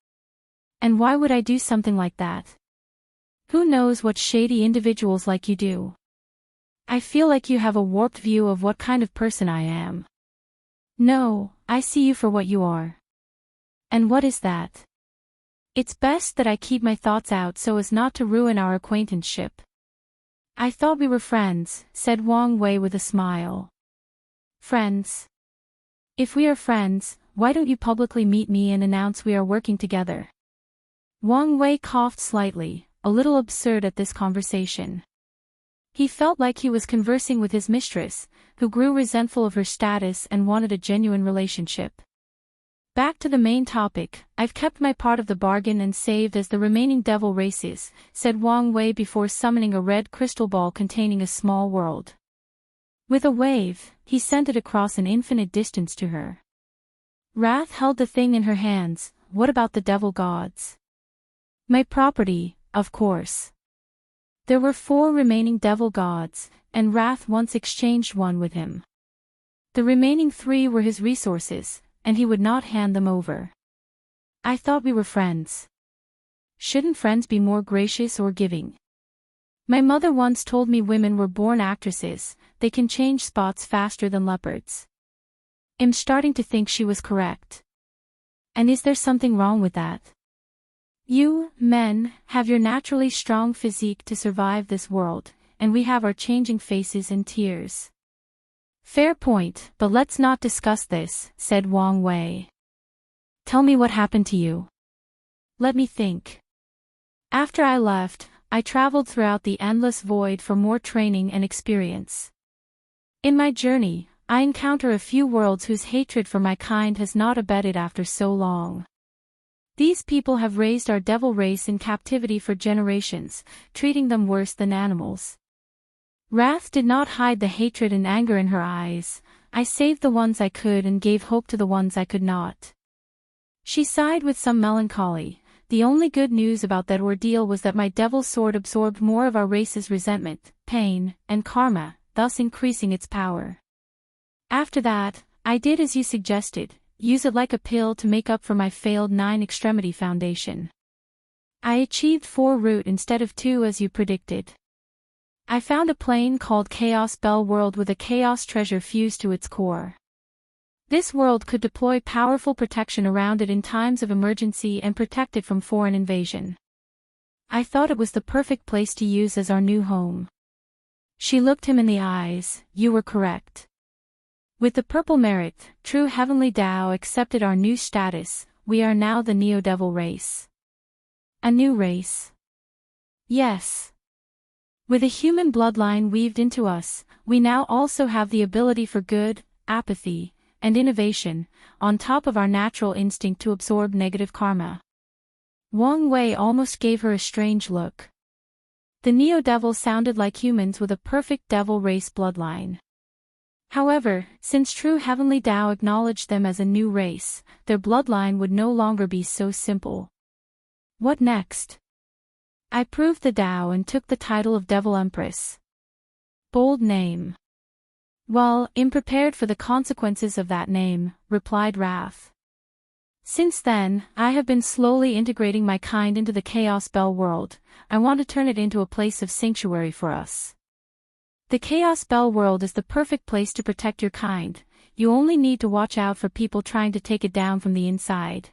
And why would I do something like that? Who knows what shady individuals like you do? I feel like you have a warped view of what kind of person I am. No, I see you for what you are. And what is that? It's best that I keep my thoughts out so as not to ruin our acquaintanceship. I thought we were friends, said Wang Wei with a smile. Friends? If we are friends, why don't you publicly meet me and announce we are working together? Wang Wei coughed slightly, a little absurd at this conversation. He felt like he was conversing with his mistress, who grew resentful of her status and wanted a genuine relationship. Back to the main topic, I've kept my part of the bargain and saved as the remaining devil races, said Wang Wei before summoning a red crystal ball containing a small world. With a wave, he sent it across an infinite distance to her. Wrath held the thing in her hands. What about the devil gods? My property, of course. There were 4 remaining devil gods, and Wrath once exchanged one with him. The remaining 3 were his resources, and he would not hand them over. I thought we were friends. Shouldn't friends be more gracious or giving? My mother once told me women were born actresses, they can change spots faster than leopards. I'm starting to think she was correct. And is there something wrong with that? You, men, have your naturally strong physique to survive this world, and we have our changing faces and tears. Fair point, but let's not discuss this, said Wang Wei. Tell me what happened to you. Let me think. After I left, I traveled throughout the endless void for more training and experience. In my journey, I encounter a few worlds whose hatred for my kind has not abated after so long. These people have raised our devil race in captivity for generations, treating them worse than animals. Wrath did not hide the hatred and anger in her eyes. I saved the ones I could and gave hope to the ones I could not. She sighed with some melancholy. The only good news about that ordeal was that my devil sword absorbed more of our race's resentment, pain, and karma, thus increasing its power. After that, I did as you suggested, use it like a pill to make up for my failed 9-extremity foundation. I achieved 4 root instead of 2 as you predicted. I found a plane called Chaos Bell World with a chaos treasure fused to its core. This world could deploy powerful protection around it in times of emergency and protect it from foreign invasion. I thought it was the perfect place to use as our new home. She looked him in the eyes. You were correct. With the purple merit, true heavenly Tao accepted our new status. We are now the Neo-Devil race. A new race? Yes. With a human bloodline weaved into us, we now also have the ability for good, apathy, and innovation, on top of our natural instinct to absorb negative karma. Wang Wei almost gave her a strange look. The Neo-Devil sounded like humans with a perfect devil race bloodline. However, since true heavenly Tao acknowledged them as a new race, their bloodline would no longer be so simple. What next? I proved the Tao and took the title of Devil Empress. Bold name. Well, I'm prepared for the consequences of that name, replied Wrath. Since then, I have been slowly integrating my kind into the Chaos Bell world. I want to turn it into a place of sanctuary for us. The Chaos Bell world is the perfect place to protect your kind. You only need to watch out for people trying to take it down from the inside.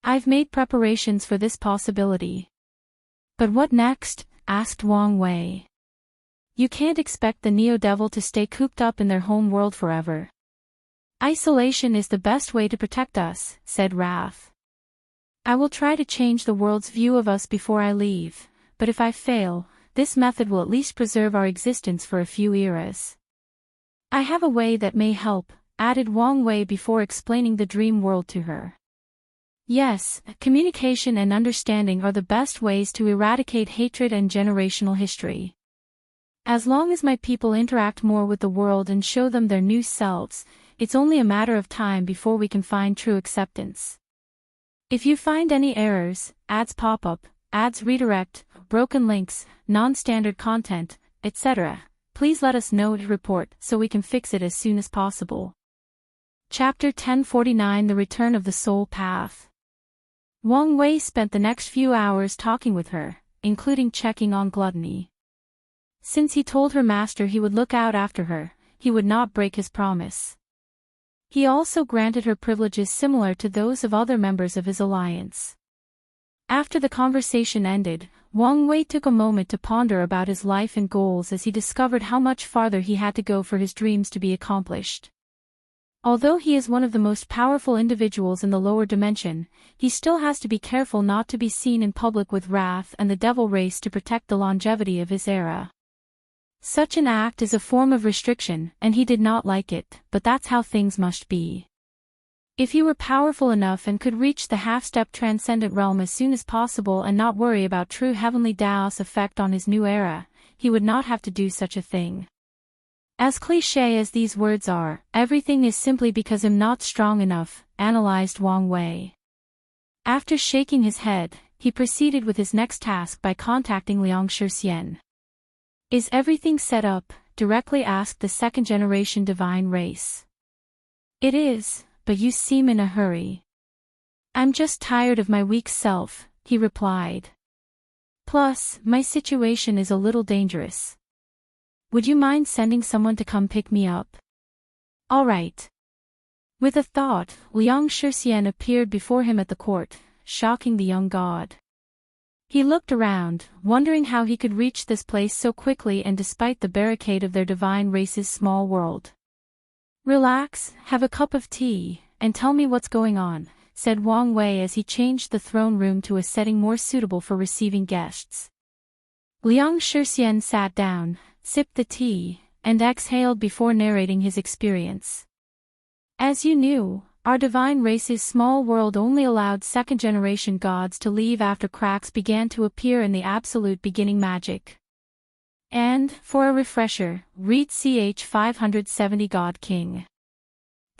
I've made preparations for this possibility. But what next? Asked Wang Wei. You can't expect the Neo-Devil to stay cooped up in their home world forever. Isolation is the best way to protect us, said Wrath. I will try to change the world's view of us before I leave, but if I fail, this method will at least preserve our existence for a few eras. I have a way that may help, added Wang Wei before explaining the dream world to her. Yes, communication and understanding are the best ways to eradicate hatred and generational history. As long as my people interact more with the world and show them their new selves, it's only a matter of time before we can find true acceptance. If you find any errors, ads pop up, ads redirect, broken links, non-standard content, etc., please please let us know his report so we can fix it as soon as possible. Chapter 1049 The Return of the Soul Path. Wang Wei spent the next few hours talking with her, including checking on gluttony. Since he told her master he would look out after her, he would not break his promise. He also granted her privileges similar to those of other members of his alliance. After the conversation ended, Wang Wei took a moment to ponder about his life and goals as he discovered how much farther he had to go for his dreams to be accomplished. Although he is one of the most powerful individuals in the lower dimension, he still has to be careful not to be seen in public with wrath and the devil race to protect the longevity of his era. Such an act is a form of restriction, and he did not like it, but that's how things must be. If he were powerful enough and could reach the half-step transcendent realm as soon as possible and not worry about true heavenly Tao's effect on his new era, he would not have to do such a thing. As cliché as these words are, everything is simply because I'm not strong enough, analyzed Wang Wei. After shaking his head, he proceeded with his next task by contacting Liang Shixian. Is everything set up? Directly asked the second-generation divine race. It is, but you seem in a hurry. I'm just tired of my weak self, he replied. Plus, my situation is a little dangerous. Would you mind sending someone to come pick me up? All right. With a thought, Liang Shixian appeared before him at the court, shocking the young god. He looked around, wondering how he could reach this place so quickly and despite the barricade of their divine race's small world. Relax, have a cup of tea, and tell me what's going on, said Wang Wei as he changed the throne room to a setting more suitable for receiving guests. Liang Shixian sat down, sipped the tea, and exhaled before narrating his experience. As you knew, our divine race's small world only allowed second-generation gods to leave after cracks began to appear in the absolute beginning magic. And, for a refresher, read ch 570 God King.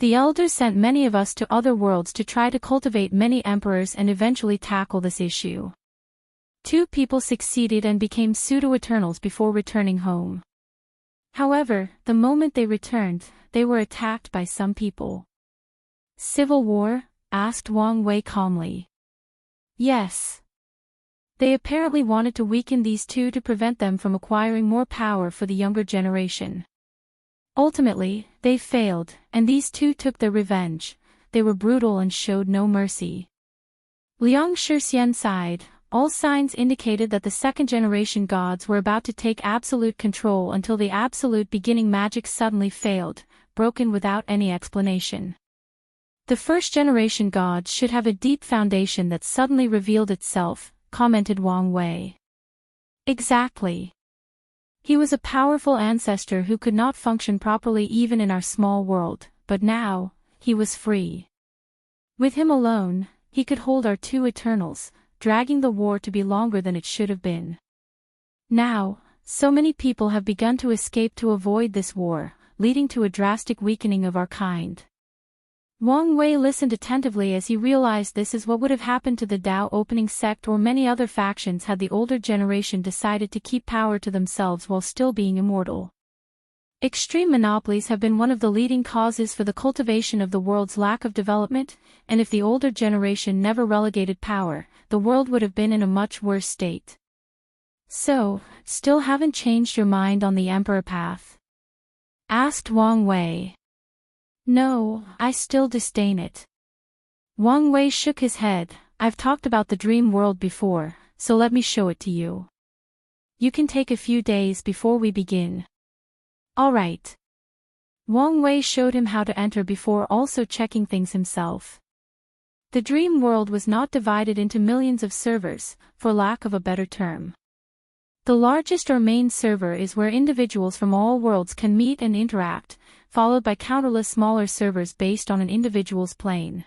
The elders sent many of us to other worlds to try to cultivate many emperors and eventually tackle this issue. 2 people succeeded and became pseudo-eternals before returning home. However, the moment they returned, they were attacked by some people. Civil war? Asked Wang Wei calmly. Yes. They apparently wanted to weaken these 2 to prevent them from acquiring more power for the younger generation. Ultimately, they failed, and these 2 took their revenge. They were brutal and showed no mercy. Liang Shixian sighed. All signs indicated that the second-generation gods were about to take absolute control until the absolute beginning magic suddenly failed, broken without any explanation. The first-generation gods should have a deep foundation that suddenly revealed itself, commented Wang Wei. Exactly. He was a powerful ancestor who could not function properly even in our small world, but now, he was free. With him alone, he could hold our 2 Eternals, dragging the war to be longer than it should have been. Now, so many people have begun to escape to avoid this war, leading to a drastic weakening of our kind. Wang Wei listened attentively as he realized this is what would have happened to the Tao opening sect or many other factions had the older generation decided to keep power to themselves while still being immortal. Extreme monopolies have been one of the leading causes for the cultivation of the world's lack of development, and if the older generation never relegated power, the world would have been in a much worse state. So, still haven't changed your mind on the Emperor path? Asked Wang Wei. No, I still disdain it. Wang Wei shook his head. I've talked about the dream world before, so let me show it to you. You can take a few days before we begin. All right. Wang Wei showed him how to enter before also checking things himself. The dream world was not divided into millions of servers, for lack of a better term. The largest or main server is where individuals from all worlds can meet and interact, followed by countless smaller servers based on an individual's plane.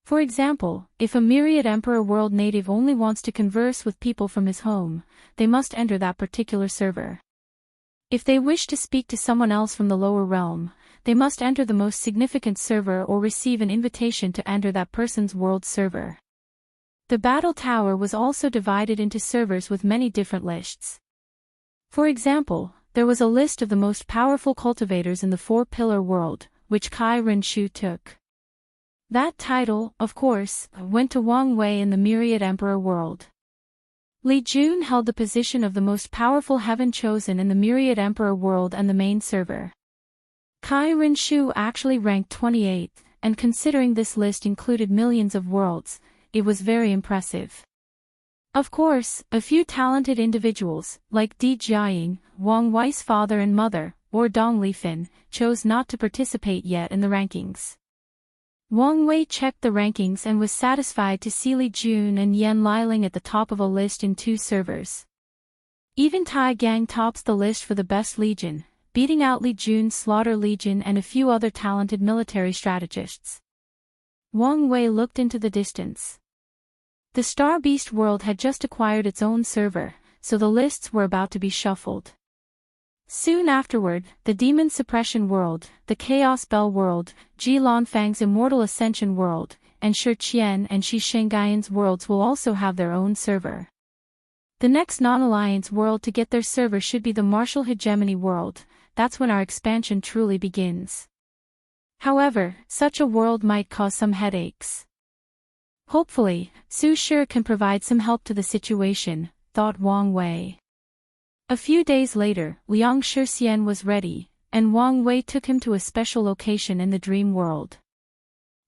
For example, if a myriad Emperor world native only wants to converse with people from his home, they must enter that particular server. If they wish to speak to someone else from the lower realm, they must enter the most significant server or receive an invitation to enter that person's world server. The battle tower was also divided into servers with many different lists. For example, there was a list of the most powerful cultivators in the four-pillar world, which Kai Ren-shu took. That title, of course, went to Wang Wei in the Myriad Emperor world. Li Jun held the position of the most powerful heaven chosen in the Myriad Emperor world and the main server. Kai Ren-shu actually ranked 28th, and considering this list included millions of worlds, it was very impressive. Of course, a few talented individuals, like Di Jiaying, Wang Wei's father and mother, or Dong Lifan, chose not to participate yet in the rankings. Wang Wei checked the rankings and was satisfied to see Li Jun and Yan Liling at the top of a list in 2 servers. Even Tai Gang tops the list for the best legion, beating out Li Jun's Slaughter Legion and a few other talented military strategists. Wang Wei looked into the distance. The Star Beast world had just acquired its own server, so the lists were about to be shuffled. Soon afterward, the Demon Suppression world, the Chaos Bell world, Ji Lanfang's Immortal Ascension world, and Shi Qian and Shi Shengaiyan's worlds will also have their own server. The next non-alliance world to get their server should be the Martial Hegemony world. That's when our expansion truly begins. However, such a world might cause some headaches. Hopefully, Su Shi can provide some help to the situation, thought Wang Wei. A few days later, Liang Shixian was ready, and Wang Wei took him to a special location in the dream world.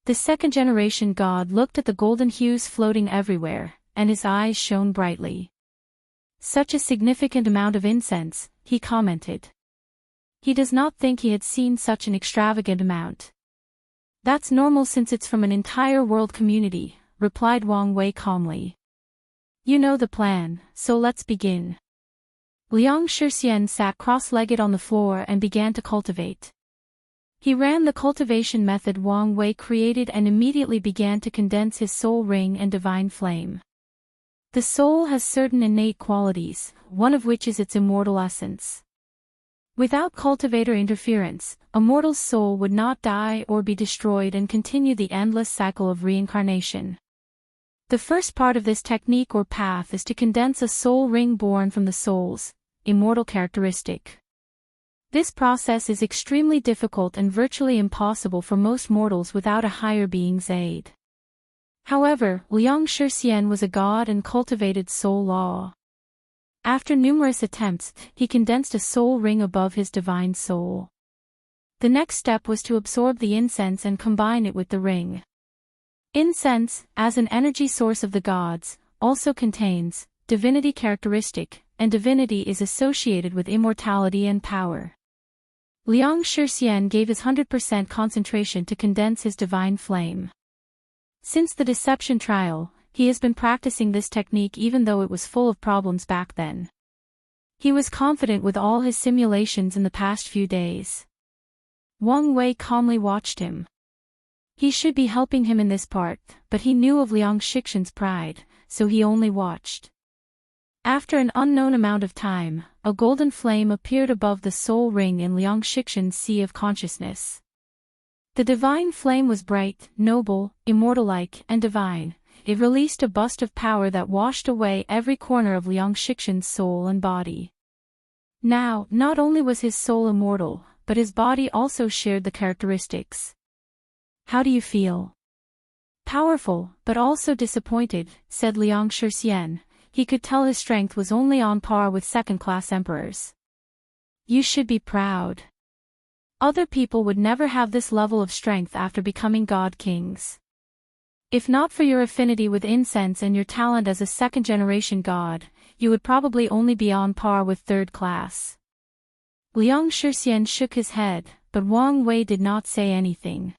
The second-generation god looked at the golden hues floating everywhere, and his eyes shone brightly. Such a significant amount of incense, he commented. He does not think he had seen such an extravagant amount. That's normal since it's from an entire world community, replied Wang Wei calmly. You know the plan, so let's begin. Liang Shixian sat cross-legged on the floor and began to cultivate. He ran the cultivation method Wang Wei created and immediately began to condense his soul ring and divine flame. The soul has certain innate qualities, one of which is its immortal essence. Without cultivator interference, a mortal's soul would not die or be destroyed and continue the endless cycle of reincarnation. The first part of this technique or path is to condense a soul ring born from the soul's immortal characteristic. This process is extremely difficult and virtually impossible for most mortals without a higher being's aid. However, Liang Shixian was a god and cultivated soul law. After numerous attempts, he condensed a soul ring above his divine soul. The next step was to absorb the incense and combine it with the ring. Incense, as an energy source of the gods, also contains divinity characteristic, and divinity is associated with immortality and power. Liang Shixian gave his 100% concentration to condense his divine flame. Since the deception trial, he has been practicing this technique even though it was full of problems back then. He was confident with all his simulations in the past few days. Wang Wei calmly watched him. He should be helping him in this part, but he knew of Liang Shixian's pride, so he only watched. After an unknown amount of time, a golden flame appeared above the soul ring in Liang Shixian's sea of consciousness. The divine flame was bright, noble, immortal-like, and divine. It released a burst of power that washed away every corner of Liang Shixian's soul and body. Now, not only was his soul immortal, but his body also shared the characteristics. How do you feel? Powerful, but also disappointed, said Liang Shixian. He could tell his strength was only on par with second-class emperors. You should be proud. Other people would never have this level of strength after becoming god kings. If not for your affinity with incense and your talent as a second-generation god, you would probably only be on par with third class. Liang Shixian shook his head, but Wang Wei did not say anything.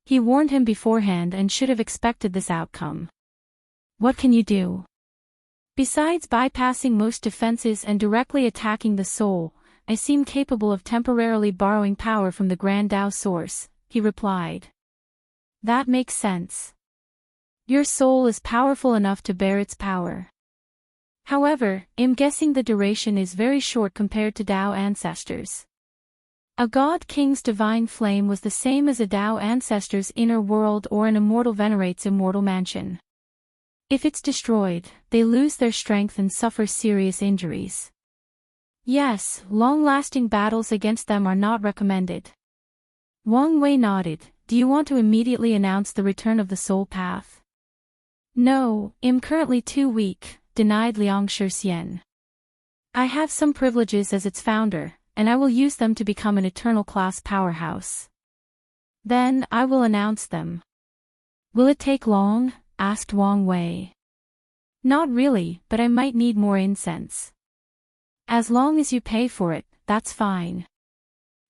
He warned him beforehand and should have expected this outcome. What can you do? Besides bypassing most defenses and directly attacking the soul, I seem capable of temporarily borrowing power from the Grand Tao source, he replied. That makes sense. Your soul is powerful enough to bear its power. However, I'm guessing the duration is very short compared to Tao ancestors. A god king's divine flame was the same as a Tao ancestor's inner world or an immortal venerate's immortal mansion. If it's destroyed, they lose their strength and suffer serious injuries. Yes, long-lasting battles against them are not recommended. Wang Wei nodded. Do you want to immediately announce the return of the soul path? No, I'm currently too weak, denied Liang Shixian. I have some privileges as its founder, and I will use them to become an eternal class powerhouse. Then, I will announce them. Will it take long? Asked Wang Wei. Not really, but I might need more incense. As long as you pay for it, that's fine.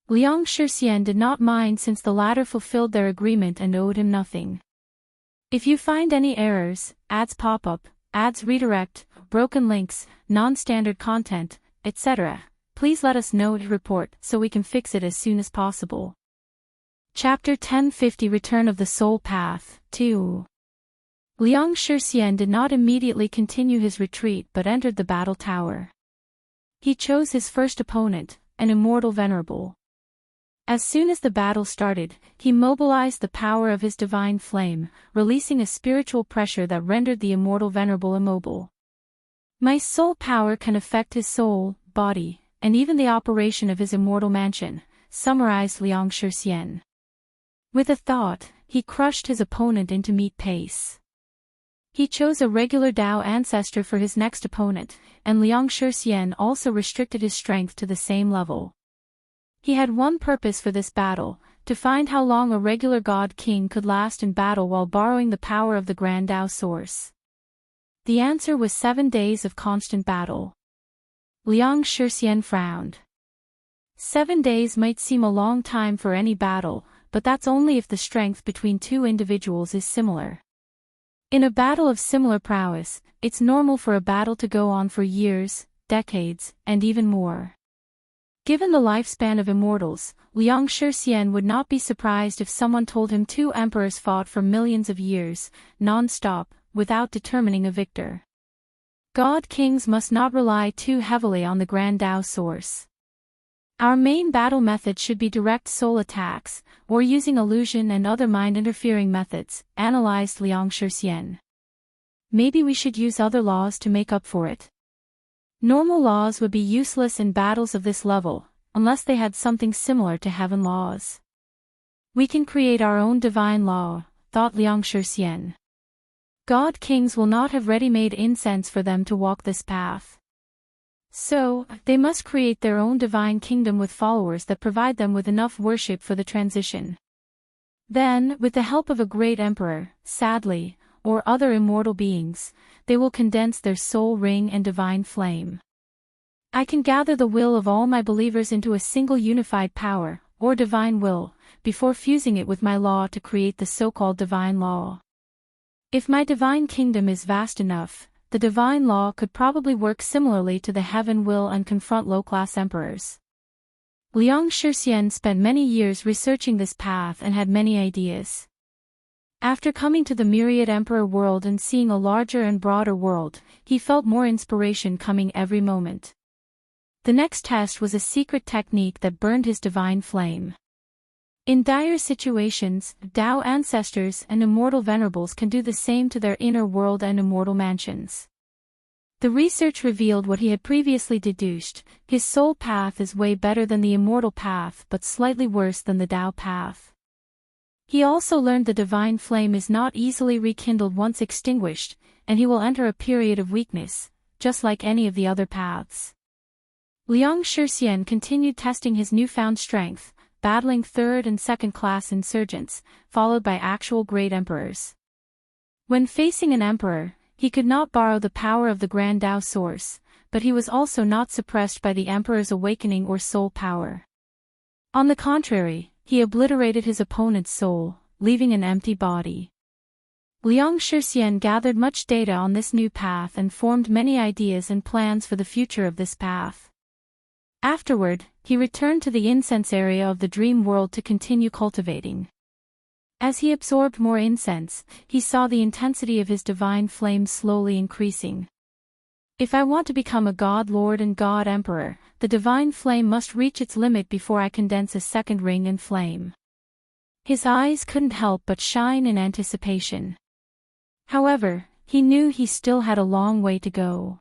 Liang Shixian did not mind since the latter fulfilled their agreement and owed him nothing. If you find any errors, ads pop up, ads redirect, broken links, non-standard content, etc., please let us know and report so we can fix it as soon as possible. Chapter 1050 Return of the Soul Path, 2. Liang Shixian did not immediately continue his retreat but entered the battle tower. He chose his first opponent, an immortal venerable. As soon as the battle started, he mobilized the power of his divine flame, releasing a spiritual pressure that rendered the immortal venerable immobile. My soul power can affect his soul, body, and even the operation of his immortal mansion, summarized Liang Shixian. With a thought, he crushed his opponent into meat paste. He chose a regular Dao ancestor for his next opponent, and Liang Shixian also restricted his strength to the same level. He had one purpose for this battle, to find how long a regular God King could last in battle while borrowing the power of the Grand Dao Source. The answer was 7 days of constant battle. Liang Shixian frowned. 7 days might seem a long time for any battle, but that's only if the strength between two individuals is similar. In a battle of similar prowess, it's normal for a battle to go on for years, decades, and even more. Given the lifespan of immortals, Liang Shixian would not be surprised if someone told him 2 emperors fought for millions of years, non-stop, without determining a victor. God Kings must not rely too heavily on the Grand Dao Source. Our main battle method should be direct soul attacks, or using illusion and other mind-interfering methods, analyzed Liang Shixian. Maybe we should use other laws to make up for it. Normal laws would be useless in battles of this level, unless they had something similar to heaven laws. We can create our own divine law, thought Liang Shixian. God Kings will not have ready-made incense for them to walk this path. So, they must create their own divine kingdom with followers that provide them with enough worship for the transition. Then, with the help of a great emperor, sadly, or other immortal beings, they will condense their soul ring and divine flame. I can gather the will of all my believers into a single unified power, or divine will, before fusing it with my law to create the so-called divine law. If my divine kingdom is vast enough, the divine law could probably work similarly to the heaven will and confront low-class emperors. Liang Shixian spent many years researching this path and had many ideas. After coming to the myriad emperor world and seeing a larger and broader world, he felt more inspiration coming every moment. The next test was a secret technique that burned his divine flame. In dire situations, Dao ancestors and immortal venerables can do the same to their inner world and immortal mansions. The research revealed what he had previously deduced: his soul path is way better than the immortal path but slightly worse than the Dao path. He also learned the divine flame is not easily rekindled once extinguished, and he will enter a period of weakness, just like any of the other paths. Liang Shixian continued testing his newfound strength, battling third and second-class insurgents, followed by actual great emperors. When facing an emperor, he could not borrow the power of the Grand Dao Source, but he was also not suppressed by the emperor's awakening or soul power. On the contrary, he obliterated his opponent's soul, leaving an empty body. Liang Shixian gathered much data on this new path and formed many ideas and plans for the future of this path. Afterward, he returned to the incense area of the dream world to continue cultivating. As he absorbed more incense, he saw the intensity of his divine flame slowly increasing. If I want to become a God Lord and God Emperor, the divine flame must reach its limit before I condense a second ring and flame. His eyes couldn't help but shine in anticipation. However, he knew he still had a long way to go.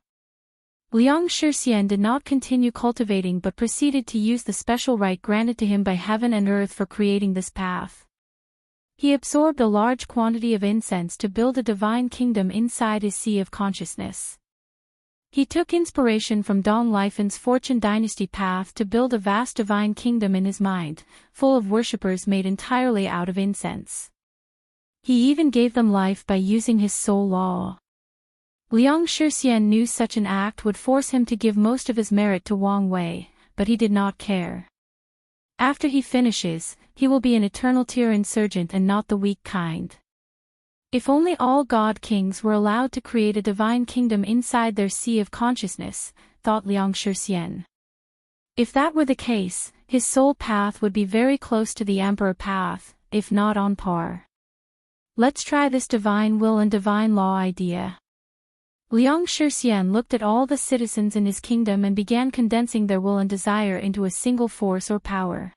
Liang Shixian did not continue cultivating but proceeded to use the special right granted to him by heaven and earth for creating this path. He absorbed a large quantity of incense to build a divine kingdom inside his sea of consciousness. He took inspiration from Dong Lifen's fortune dynasty path to build a vast divine kingdom in his mind, full of worshippers made entirely out of incense. He even gave them life by using his soul law. Liang Shixian knew such an act would force him to give most of his merit to Wang Wei, but he did not care. After he finishes, he will be an eternal tier insurgent and not the weak kind. If only all god kings were allowed to create a divine kingdom inside their sea of consciousness, thought Liang Shixian. If that were the case, his soul path would be very close to the emperor path, if not on par. Let's try this divine will and divine law idea. Liang Shixian looked at all the citizens in his kingdom and began condensing their will and desire into a single force or power.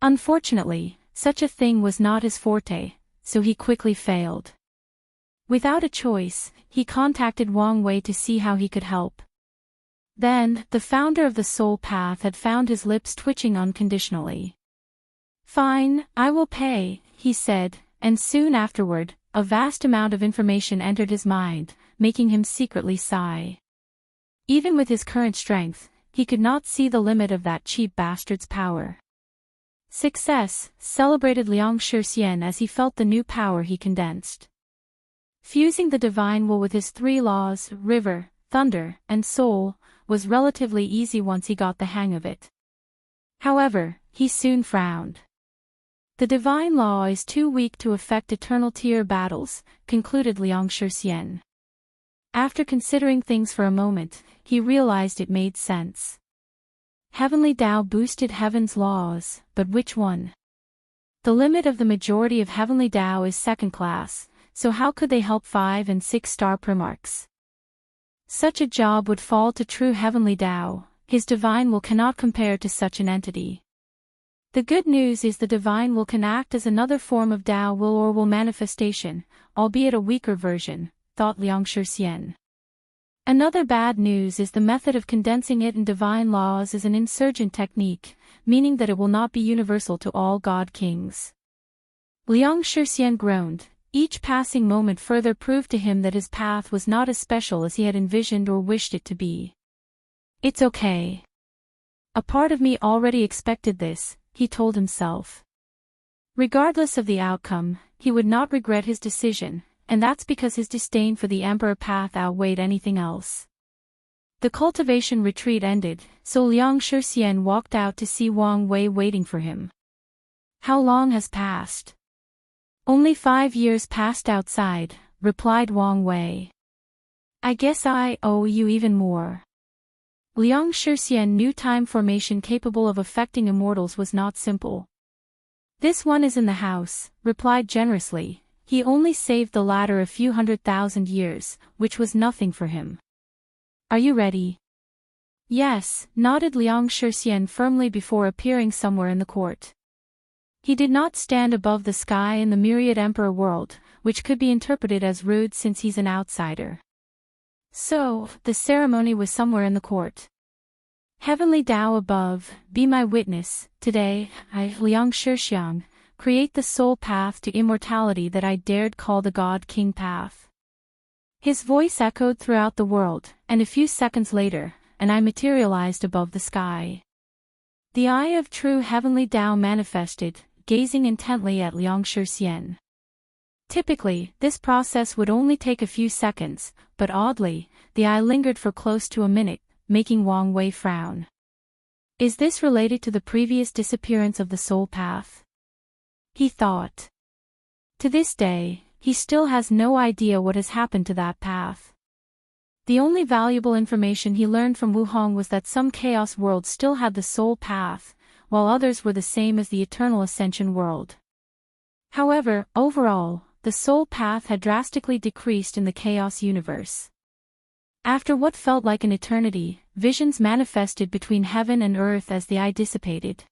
Unfortunately, such a thing was not his forte, so he quickly failed. Without a choice, he contacted Wang Wei to see how he could help. Then, the founder of the soul path had found his lips twitching unconditionally. "Fine, I will pay," he said, and soon afterward, a vast amount of information entered his mind, making him secretly sigh. Even with his current strength, he could not see the limit of that cheap bastard's power. "Success," celebrated Liang Shixian as he felt the new power he condensed. Fusing the divine will with his three laws, river, thunder, and soul, was relatively easy once he got the hang of it. However, he soon frowned. The divine law is too weak to affect eternal tier battles, concluded Liang Shixian. After considering things for a moment, he realized it made sense. Heavenly Tao boosted heaven's laws, but which one? The limit of the majority of Heavenly Tao is second class, so how could they help 5- and 6-star primarchs? Such a job would fall to true Heavenly Tao. His divine will cannot compare to such an entity. The good news is the divine will can act as another form of Tao will or will manifestation, albeit a weaker version, thought Liang Shixian. Another bad news is the method of condensing it in divine laws is an insurgent technique, meaning that it will not be universal to all god kings. Liang Shixian groaned. Each passing moment further proved to him that his path was not as special as he had envisioned or wished it to be. It's okay. A part of me already expected this, he told himself. Regardless of the outcome, he would not regret his decision, and that's because his disdain for the emperor path outweighed anything else. The cultivation retreat ended, so Liang Shixian walked out to see Wang Wei waiting for him. "How long has passed?" "Only 5 years passed outside," replied Wang Wei. "I guess I owe you even more." Liang Shixian knew time formation capable of affecting immortals was not simple. "This one is in the house," replied generously. He only saved the latter a few 100,000 years, which was nothing for him. "Are you ready?" "Yes," nodded Liang Shixian firmly before appearing somewhere in the court. He did not stand above the sky in the myriad emperor world, which could be interpreted as rude since he's an outsider. So, the ceremony was somewhere in the court. "Heavenly Tao above, be my witness, today, I, Liang Shixian, create the soul path to immortality that I dared call the God King path." His voice echoed throughout the world, and a few seconds later, an eye materialized above the sky. The eye of true Heavenly Tao manifested, gazing intently at Liang Shixian. Typically, this process would only take a few seconds, but oddly, the eye lingered for close to a minute, making Wang Wei frown. Is this related to the previous disappearance of the soul path? He thought. To this day, he still has no idea what has happened to that path. The only valuable information he learned from Wuhong was that some chaos worlds still had the soul path, while others were the same as the eternal ascension world. However, overall, the soul path had drastically decreased in the chaos universe. After what felt like an eternity, visions manifested between heaven and earth as the eye dissipated.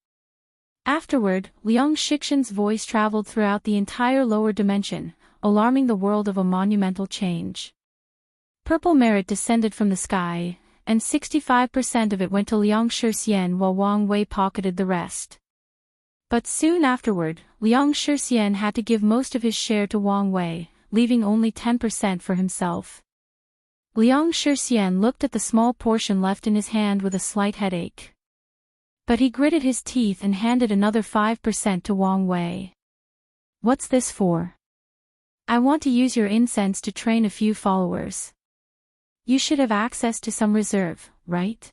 Afterward, Liang Shixian's voice traveled throughout the entire lower dimension, alarming the world of a monumental change. Purple merit descended from the sky, and 65% of it went to Liang Shixian while Wang Wei pocketed the rest. But soon afterward, Liang Shixian had to give most of his share to Wang Wei, leaving only 10% for himself. Liang Shixian looked at the small portion left in his hand with a slight headache. But he gritted his teeth and handed another 5% to Wang Wei. "What's this for?" "I want to use your incense to train a few followers." "You should have access to some reserve, right?"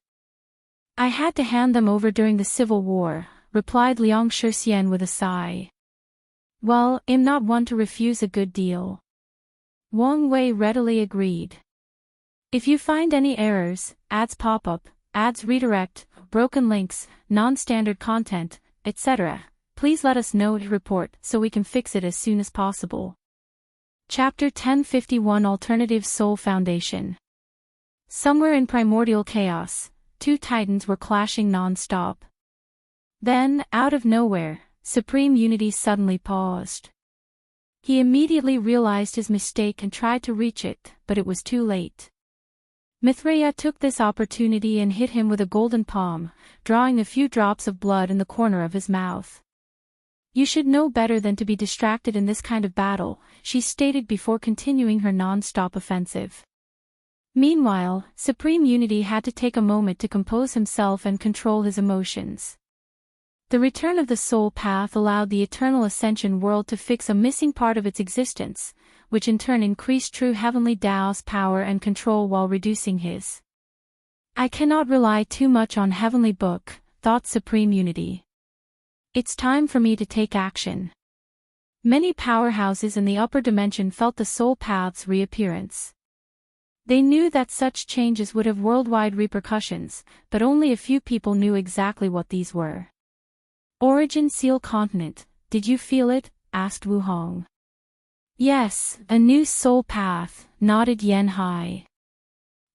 "I had to hand them over during the Civil War," replied Liang Shixian with a sigh. "Well, I'm not one to refuse a good deal." Wang Wei readily agreed. "If you find any errors, ads pop up, ads redirect, broken links, non-standard content, etc., please let us know to report so we can fix it as soon as possible." Chapter 1051 Alternative Soul Foundation. Somewhere in primordial chaos, two titans were clashing non-stop. Then, out of nowhere, Supreme Unity suddenly paused. He immediately realized his mistake and tried to reach it, but it was too late. Mithraea took this opportunity and hit him with a golden palm, drawing a few drops of blood in the corner of his mouth. "You should know better than to be distracted in this kind of battle," she stated before continuing her non-stop offensive. Meanwhile, Supreme Unity had to take a moment to compose himself and control his emotions. The return of the soul path allowed the eternal ascension world to fix a missing part of its existence, which in turn increased true heavenly Tao's power and control while reducing his. "I cannot rely too much on Heavenly Book," thought Supreme Unity. "It's time for me to take action." Many powerhouses in the upper dimension felt the soul path's reappearance. They knew that such changes would have worldwide repercussions, but only a few people knew exactly what these were. "Origin Seal Continent, did you feel it?" asked Wu Hong. "Yes, a new soul path," nodded Yan Hai.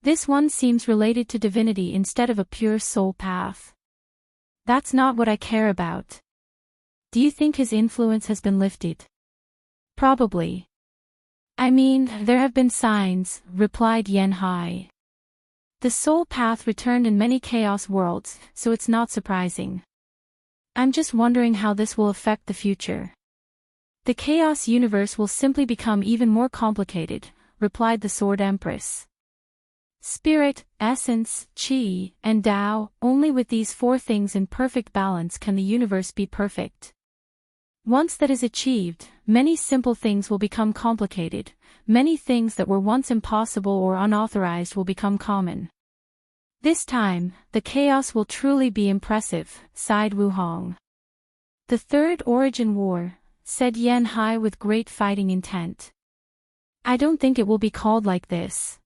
"This one seems related to divinity instead of a pure soul path." "That's not what I care about." "Do you think his influence has been lifted?" "Probably." "I mean, there have been signs," replied Yan Hai. "The soul path returned in many chaos worlds, so it's not surprising. I'm just wondering how this will affect the future." "The chaos universe will simply become even more complicated," replied the Sword Empress. "Spirit, essence, qi, and Tao, only with these four things in perfect balance can the universe be perfect. Once that is achieved, many simple things will become complicated, many things that were once impossible or unauthorized will become common. This time, the chaos will truly be impressive," sighed Wu Hong. "The Third Origin War," said Yan Hai with great fighting intent. "I don't think it will be called like this.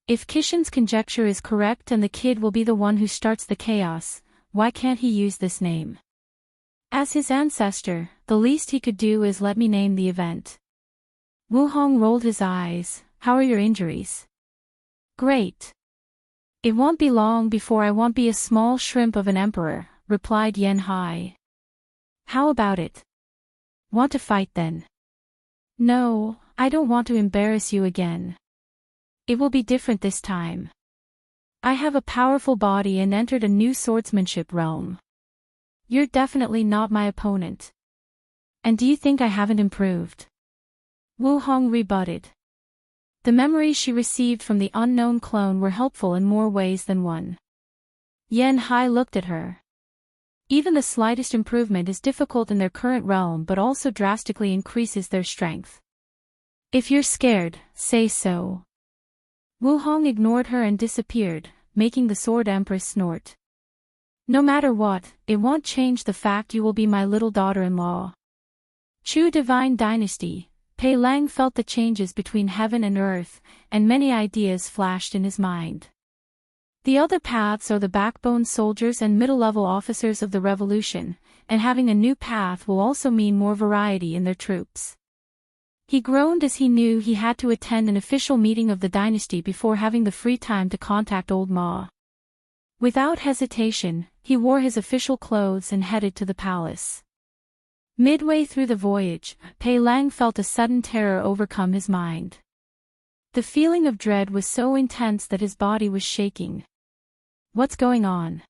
If Kishin's conjecture is correct and the kid will be the one who starts the chaos, why can't he use this name? As his ancestor, the least he could do is let me name the event." Wu Hong rolled his eyes. "How are your injuries?" "Great. It won't be long before I won't be a small shrimp of an emperor," replied Yan Hai. "How about it? Want to fight then?" "No, I don't want to embarrass you again. It will be different this time. I have a powerful body and entered a new swordsmanship realm. You're definitely not my opponent. And do you think I haven't improved?" Wu Hong rebutted. The memories she received from the unknown clone were helpful in more ways than one. Yan Hai looked at her. Even the slightest improvement is difficult in their current realm but also drastically increases their strength. "If you're scared, say so." Wu Hong ignored her and disappeared, making the Sword Empress snort. "No matter what, it won't change the fact you will be my little daughter-in-law." Chu Divine Dynasty. Pei Lang felt the changes between heaven and earth, and many ideas flashed in his mind. The other paths are the backbone soldiers and middle-level officers of the revolution, and having a new path will also mean more variety in their troops. He groaned as he knew he had to attend an official meeting of the dynasty before having the free time to contact Old Ma. Without hesitation, he wore his official clothes and headed to the palace. Midway through the voyage, Pei Lang felt a sudden terror overcome his mind. The feeling of dread was so intense that his body was shaking. What's going on?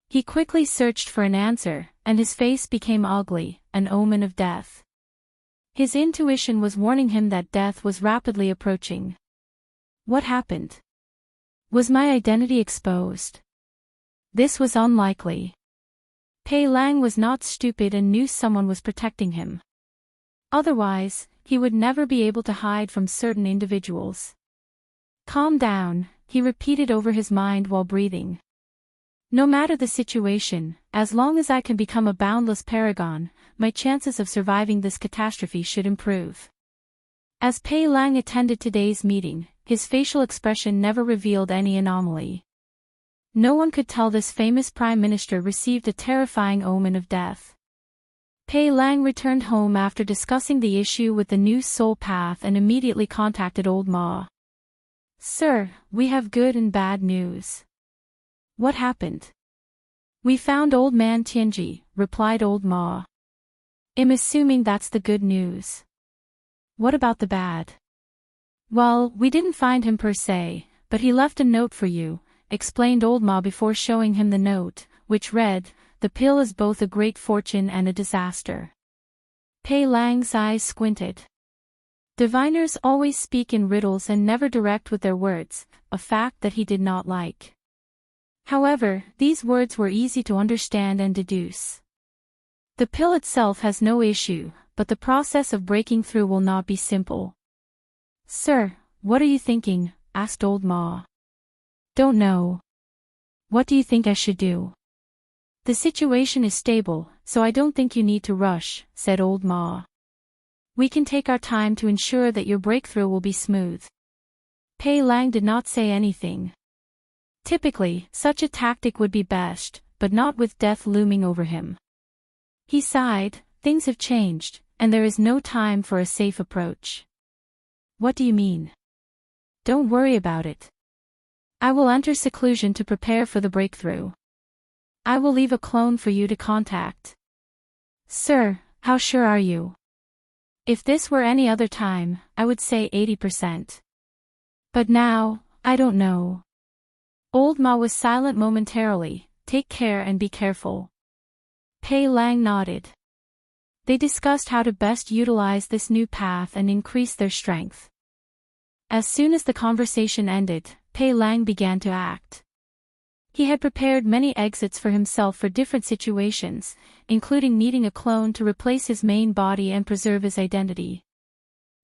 He quickly searched for an answer, and his face became ugly, an omen of death. His intuition was warning him that death was rapidly approaching. What happened? Was my identity exposed? This was unlikely. Pei Lang was not stupid and knew someone was protecting him. Otherwise, he would never be able to hide from certain individuals. Calm down, he repeated over his mind while breathing. No matter the situation, as long as I can become a boundless paragon, my chances of surviving this catastrophe should improve. As Pei Lang attended today's meeting, his facial expression never revealed any anomaly. No one could tell this famous prime minister received a terrifying omen of death. Pei Lang returned home after discussing the issue with the new soul path and immediately contacted Old Ma. Sir, we have good and bad news. What happened? We found Old Man Tianji, replied Old Ma. I'm assuming that's the good news. What about the bad? Well, we didn't find him per se, but he left a note for you, explained Old Ma before showing him the note, which read, "The pill is both a great fortune and a disaster." Pei Lang's eyes squinted. Diviners always speak in riddles and never direct with their words, a fact that he did not like. However, these words were easy to understand and deduce. The pill itself has no issue, but the process of breaking through will not be simple. Sir, what are you thinking? Asked Old Ma. Don't know. What do you think I should do? The situation is stable, so I don't think you need to rush, said Old Ma. We can take our time to ensure that your breakthrough will be smooth. Pei Lang did not say anything. Typically, such a tactic would be best, but not with death looming over him. He sighed, things have changed, and there is no time for a safe approach. What do you mean? Don't worry about it. I will enter seclusion to prepare for the breakthrough. I will leave a clone for you to contact. Sir, how sure are you? If this were any other time, I would say 80%. But now, I don't know. Old Ma was silent momentarily. Take care and be careful. Pei Lang nodded. They discussed how to best utilize this new path and increase their strength. As soon as the conversation ended, Pei Lang began to act. He had prepared many exits for himself for different situations, including needing a clone to replace his main body and preserve his identity.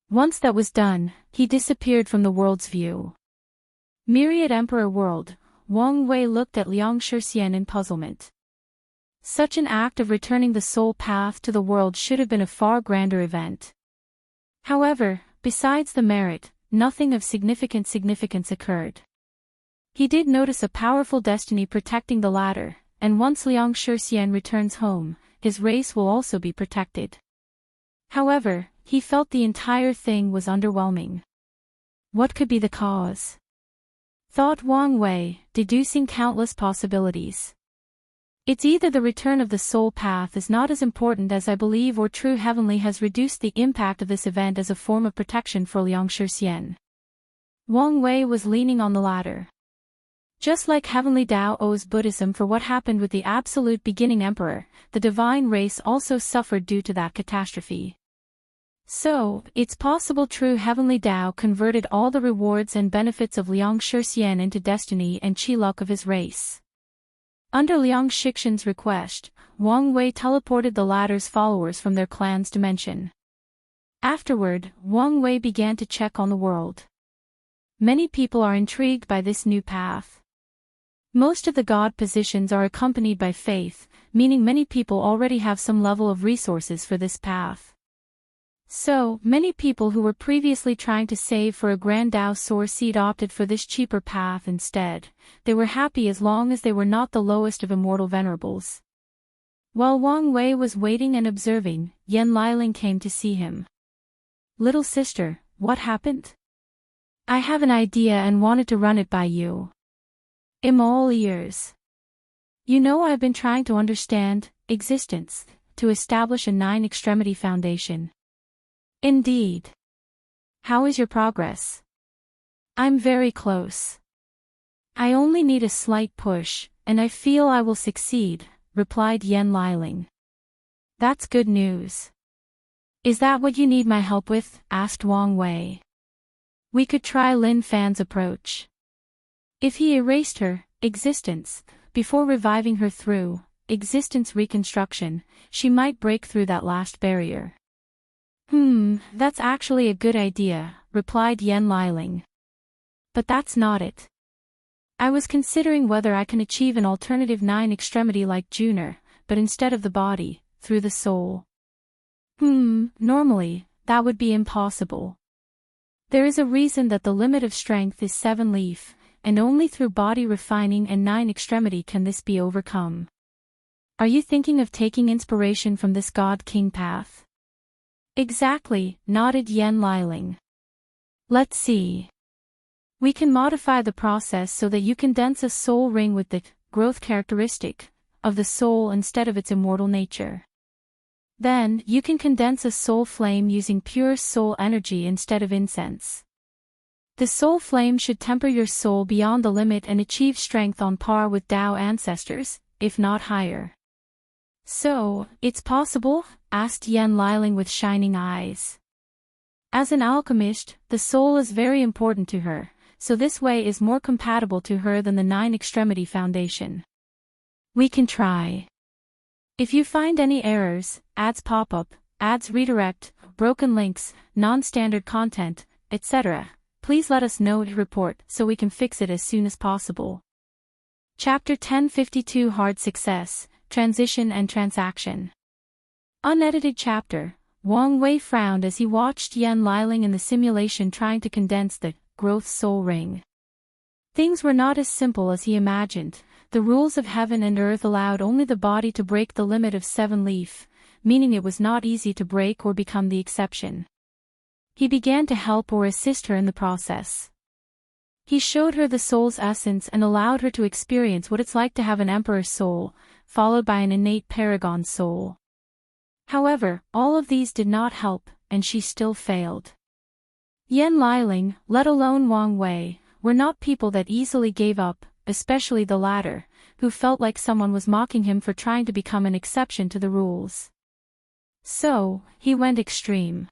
Once that was done, he disappeared from the world's view. Myriad Emperor World, Wang Wei looked at Liang Shixian in puzzlement. Such an act of returning the soul path to the world should have been a far grander event. However, besides the merit, nothing of significance occurred. He did notice a powerful destiny protecting the latter, and once Liang Shixian returns home, his race will also be protected. However, he felt the entire thing was underwhelming. What could be the cause? Thought Wang Wei, deducing countless possibilities. It's either the return of the soul path is not as important as I believe, or True Heavenly has reduced the impact of this event as a form of protection for Liang Shixian. Wang Wei was leaning on the latter. Just like Heavenly Tao owes Buddhism for what happened with the absolute beginning emperor, the divine race also suffered due to that catastrophe. So, it's possible True Heavenly Tao converted all the rewards and benefits of Liang Shixian into destiny and chi luck of his race. Under Liang Shixian's request, Wang Wei teleported the latter's followers from their clan's dimension. Afterward, Wang Wei began to check on the world. Many people are intrigued by this new path. Most of the god positions are accompanied by faith, meaning many people already have some level of resources for this path. So, many people who were previously trying to save for a Grand Tao Soar seed opted for this cheaper path instead. They were happy as long as they were not the lowest of immortal venerables. While Wang Wei was waiting and observing, Yan Liling came to see him. Little sister, what happened? I have an idea and wanted to run it by you. I'm all ears. You know, I've been trying to understand existence, to establish a 9-extremity foundation. Indeed. How is your progress? I'm very close. I only need a slight push, and I feel I will succeed, replied Yan Liling. That's good news. Is that what you need my help with? Asked Wang Wei. We could try Lin Fan's approach. If he erased her existence before reviving her through existence reconstruction, she might break through that last barrier. That's actually a good idea, replied Yan Liling. But that's not it. I was considering whether I can achieve an alternative 9 extremity like Juner, but instead of the body, through the soul. Normally, that would be impossible. There is a reason that the limit of strength is 7 leaf, and only through body refining and 9 extremity can this be overcome. Are you thinking of taking inspiration from this God King path? Exactly, nodded Yan Liling. Let's see. We can modify the process so that you condense a soul ring with the growth characteristic of the soul instead of its immortal nature. Then, you can condense a soul flame using pure soul energy instead of incense. The soul flame should temper your soul beyond the limit and achieve strength on par with Tao ancestors, if not higher. So, it's possible? Asked Yan Liling with shining eyes. As an alchemist, the soul is very important to her, so this way is more compatible to her than the 9 extremity foundation. We can try. If you find any errors, ads pop-up, ads redirect, broken links, non-standard content, etc., please let us know to report so we can fix it as soon as possible. Chapter 1052 Hard Success, Transition and Transaction. Unedited chapter. Wang Wei frowned as he watched Yan Liling in the simulation trying to condense the growth soul ring. Things were not as simple as he imagined. The rules of heaven and earth allowed only the body to break the limit of 7 leaf, meaning it was not easy to break or become the exception. He began to help or assist her in the process. He showed her the soul's essence and allowed her to experience what it's like to have an emperor's soul, followed by an innate paragon soul. However, all of these did not help, and she still failed. Yan Liling, let alone Wang Wei, were not people that easily gave up, especially the latter, who felt like someone was mocking him for trying to become an exception to the rules. So, he went extreme.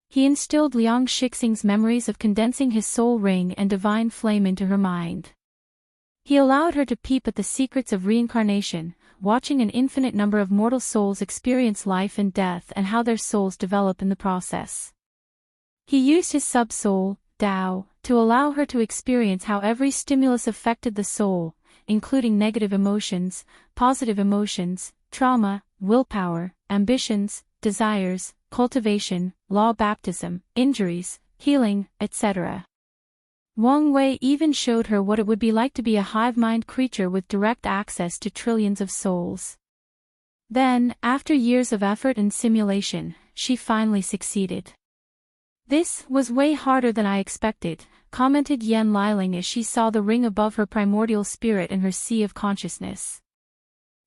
He instilled Liang Shixing's memories of condensing his soul ring and divine flame into her mind. He allowed her to peep at the secrets of reincarnation, watching an infinite number of mortal souls experience life and death and how their souls develop in the process. He used his sub-soul, Tao, to allow her to experience how every stimulus affected the soul, including negative emotions, positive emotions, trauma, willpower, ambitions, desires, cultivation, law baptism, injuries, healing, etc. Wang Wei even showed her what it would be like to be a hive-mind creature with direct access to trillions of souls. Then, after years of effort and simulation, she finally succeeded. This was way harder than I expected, commented Yan Liling as she saw the ring above her primordial spirit and her sea of consciousness.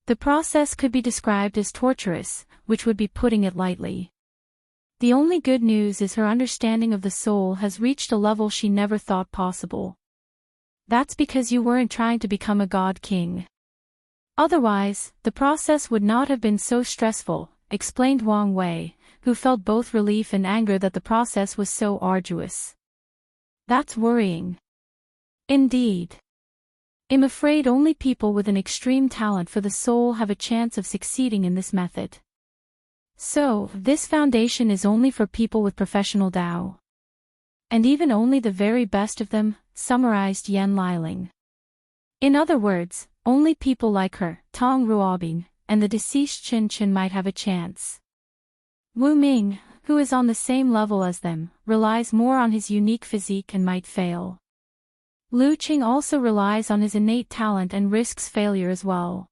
The process could be described as torturous, which would be putting it lightly. The only good news is her understanding of the soul has reached a level she never thought possible. That's because you weren't trying to become a god king. Otherwise, the process would not have been so stressful, explained Wang Wei, who felt both relief and anger that the process was so arduous. That's worrying. Indeed. I'm afraid only people with an extreme talent for the soul have a chance of succeeding in this method. So, this foundation is only for people with professional Tao. And even only the very best of them, summarized Yan Liling. In other words, only people like her, Tong Ruobing, and the deceased Chen Chen might have a chance. Wu Ming, who is on the same level as them, relies more on his unique physique and might fail. Lu Qing also relies on his innate talent and risks failure as well.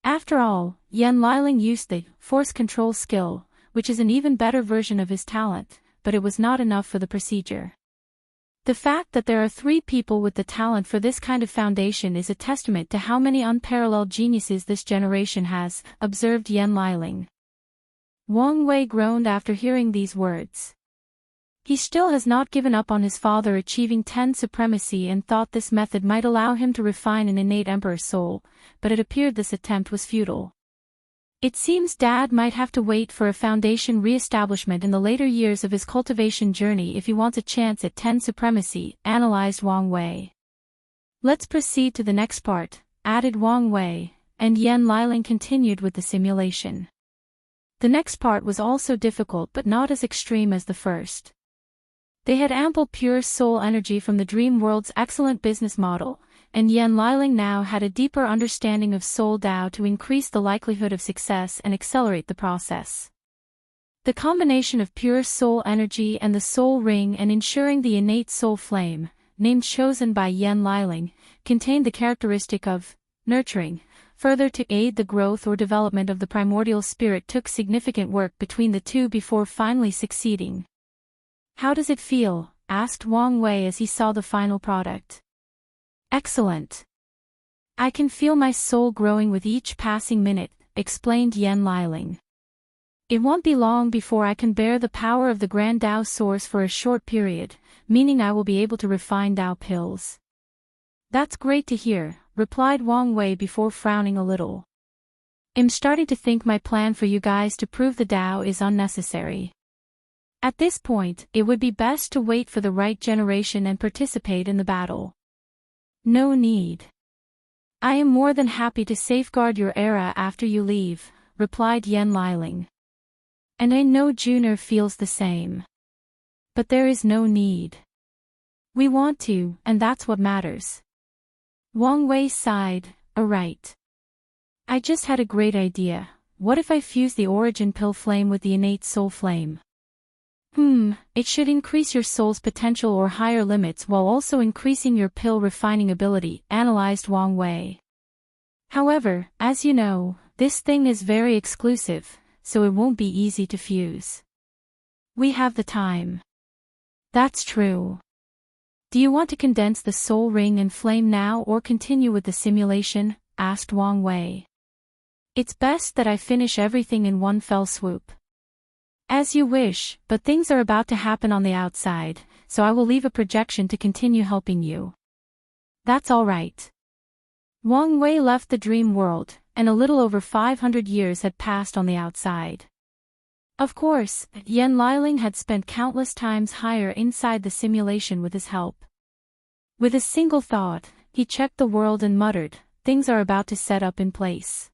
After all, Yan Liling used the force control skill, which is an even better version of his talent, but it was not enough for the procedure. The fact that there are 3 people with the talent for this kind of foundation is a testament to how many unparalleled geniuses this generation has, observed Yan Liling. Wang Wei groaned after hearing these words. He still has not given up on his father achieving 10 supremacy and thought this method might allow him to refine an innate emperor soul, but it appeared this attempt was futile. It seems Dad might have to wait for a foundation re-establishment in the later years of his cultivation journey if he wants a chance at 10 supremacy, analyzed Wang Wei. Let's proceed to the next part, added Wang Wei, and Yan Liling continued with the simulation. The next part was also difficult but not as extreme as the first. They had ample pure soul energy from the dream world's excellent business model, and Yan Liling now had a deeper understanding of soul Tao to increase the likelihood of success and accelerate the process. The combination of pure soul energy and the soul ring and ensuring the innate soul flame, named chosen by Yan Liling, contained the characteristic of nurturing. Further, to aid the growth or development of the primordial spirit took significant work between the two before finally succeeding. How does it feel? Asked Wang Wei as he saw the final product. Excellent. I can feel my soul growing with each passing minute, explained Yan Liling. It won't be long before I can bear the power of the Grand Tao Source for a short period, meaning I will be able to refine Tao pills. That's great to hear, replied Wang Wei before frowning a little. I'm starting to think my plan for you guys to prove the Tao is unnecessary. At this point, it would be best to wait for the right generation and participate in the battle. No need. I am more than happy to safeguard your era after you leave, replied Yan Liling. And I know Juner feels the same. But there is no need. We want to, and that's what matters. Wang Wei sighed, right. I just had a great idea. What if I fuse the origin pill flame with the innate soul flame? It should increase your soul's potential or higher limits while also increasing your pill refining ability, analyzed Wang Wei. However, as you know, this thing is very exclusive, so it won't be easy to fuse. We have the time. That's true. Do you want to condense the soul ring and flame now or continue with the simulation? Asked Wang Wei. It's best that I finish everything in one fell swoop. As you wish, but things are about to happen on the outside, so I will leave a projection to continue helping you. That's all right. Wang Wei left the dream world, and a little over 500 years had passed on the outside. Of course, Yan Liling had spent countless times higher inside the simulation with his help. With a single thought, he checked the world and muttered, things are about to set up in place.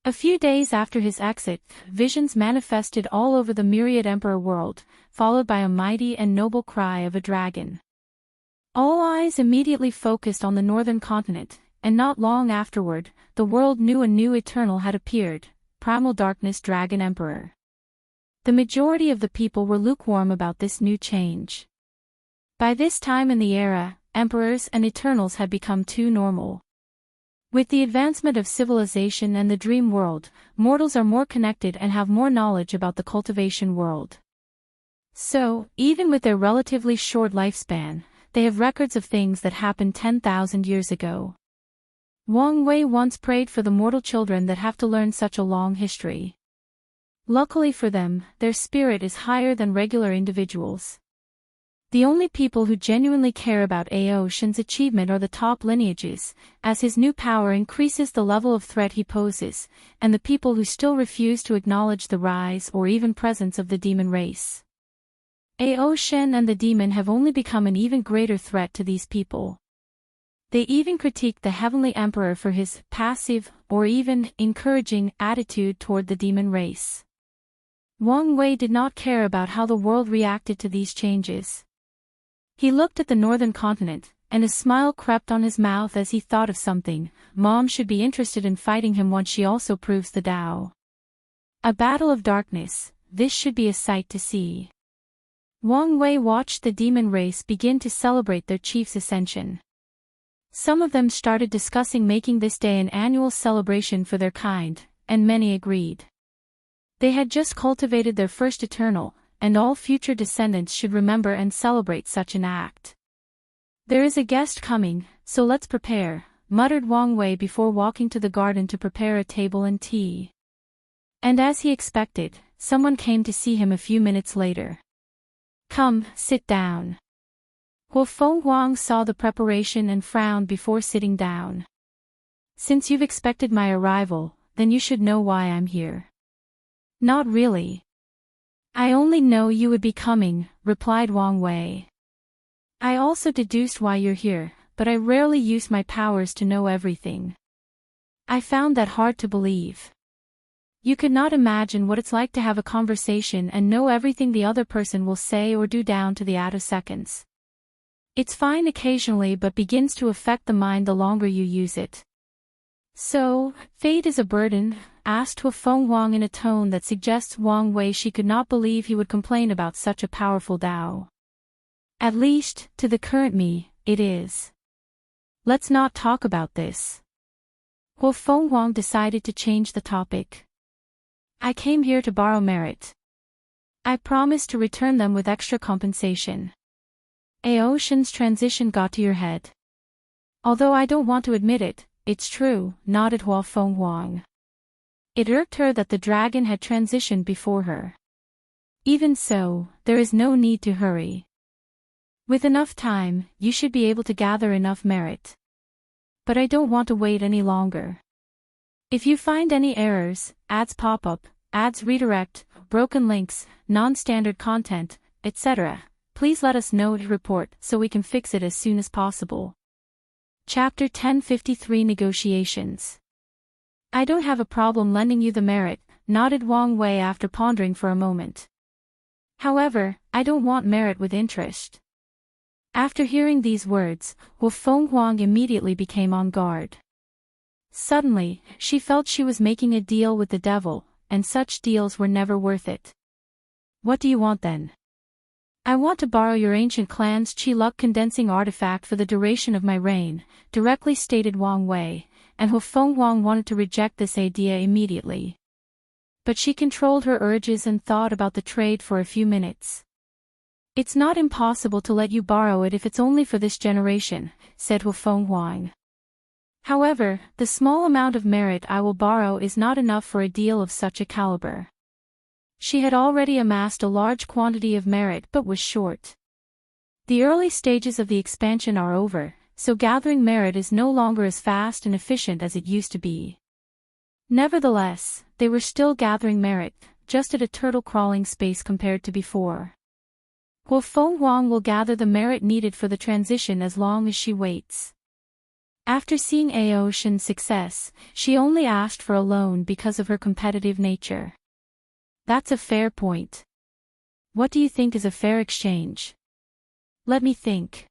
A few days after his exit, visions manifested all over the myriad emperor world, followed by a mighty and noble cry of a dragon. All eyes immediately focused on the northern continent, and not long afterward, the world knew a new eternal had appeared, Primal Darkness Dragon Emperor. The majority of the people were lukewarm about this new change. By this time in the era, emperors and eternals had become too normal. With the advancement of civilization and the dream world, mortals are more connected and have more knowledge about the cultivation world. So, even with their relatively short lifespan, they have records of things that happened 10,000 years ago. Wang Wei once prayed for the mortal children that have to learn such a long history. Luckily for them, their spirit is higher than regular individuals. The only people who genuinely care about Ao Shen's achievement are the top lineages, as his new power increases the level of threat he poses, and the people who still refuse to acknowledge the rise or even presence of the demon race. Ao Shen and the demon have only become an even greater threat to these people. They even critiqued the Heavenly Emperor for his passive, or even encouraging, attitude toward the demon race. Wang Wei did not care about how the world reacted to these changes. He looked at the northern continent, and a smile crept on his mouth as he thought of something. Mom should be interested in fighting him once she also proves the Tao. A battle of darkness, this should be a sight to see. Wang Wei watched the demon race begin to celebrate their chief's ascension. Some of them started discussing making this day an annual celebration for their kind, and many agreed. They had just cultivated their first eternal, and all future descendants should remember and celebrate such an act. There is a guest coming, so let's prepare, muttered Wang Wei before walking to the garden to prepare a table and tea. And as he expected, someone came to see him a few minutes later. Come, sit down. Feng Huang saw the preparation and frowned before sitting down. Since you've expected my arrival, then you should know why I'm here. Not really. I only know you would be coming, replied Wang Wei. I also deduced why you're here, but I rarely use my powers to know everything. I found that hard to believe. You could not imagine what it's like to have a conversation and know everything the other person will say or do down to the attoseconds. It's fine occasionally but begins to affect the mind the longer you use it. So, fate is a burden? Asked Feng Huang in a tone that suggests Wang Wei she could not believe he would complain about such a powerful Tao. At least, to the current me, it is. Let's not talk about this. Feng Huang decided to change the topic. I came here to borrow merit. I promise to return them with extra compensation. Aoshan's transition got to your head. Although I don't want to admit it, it's true, nodded Feng Huang. It irked her that the dragon had transitioned before her. Even so, there is no need to hurry. With enough time, you should be able to gather enough merit. But I don't want to wait any longer. If you find any errors, ads pop up, ads redirect, broken links, non-standard content, etc., please let us know to report so we can fix it as soon as possible. Chapter 1053 Negotiations. I don't have a problem lending you the merit, nodded Wang Wei after pondering for a moment. However, I don't want merit with interest. After hearing these words, Feng Huang immediately became on guard. Suddenly, she felt she was making a deal with the devil, and such deals were never worth it. What do you want then? I want to borrow your ancient clan's Qi-Luck condensing artifact for the duration of my reign, directly stated Wang Wei, and Feng Huang wanted to reject this idea immediately. But she controlled her urges and thought about the trade for a few minutes. It's not impossible to let you borrow it if it's only for this generation, said Feng Huang. However, the small amount of merit I will borrow is not enough for a deal of such a caliber. She had already amassed a large quantity of merit but was short. The early stages of the expansion are over, so gathering merit is no longer as fast and efficient as it used to be. Nevertheless, they were still gathering merit, just at a turtle-crawling pace compared to before. Feng Huang will gather the merit needed for the transition as long as she waits. After seeing Aoshan's success, she only asked for a loan because of her competitive nature. That's a fair point. What do you think is a fair exchange? Let me think.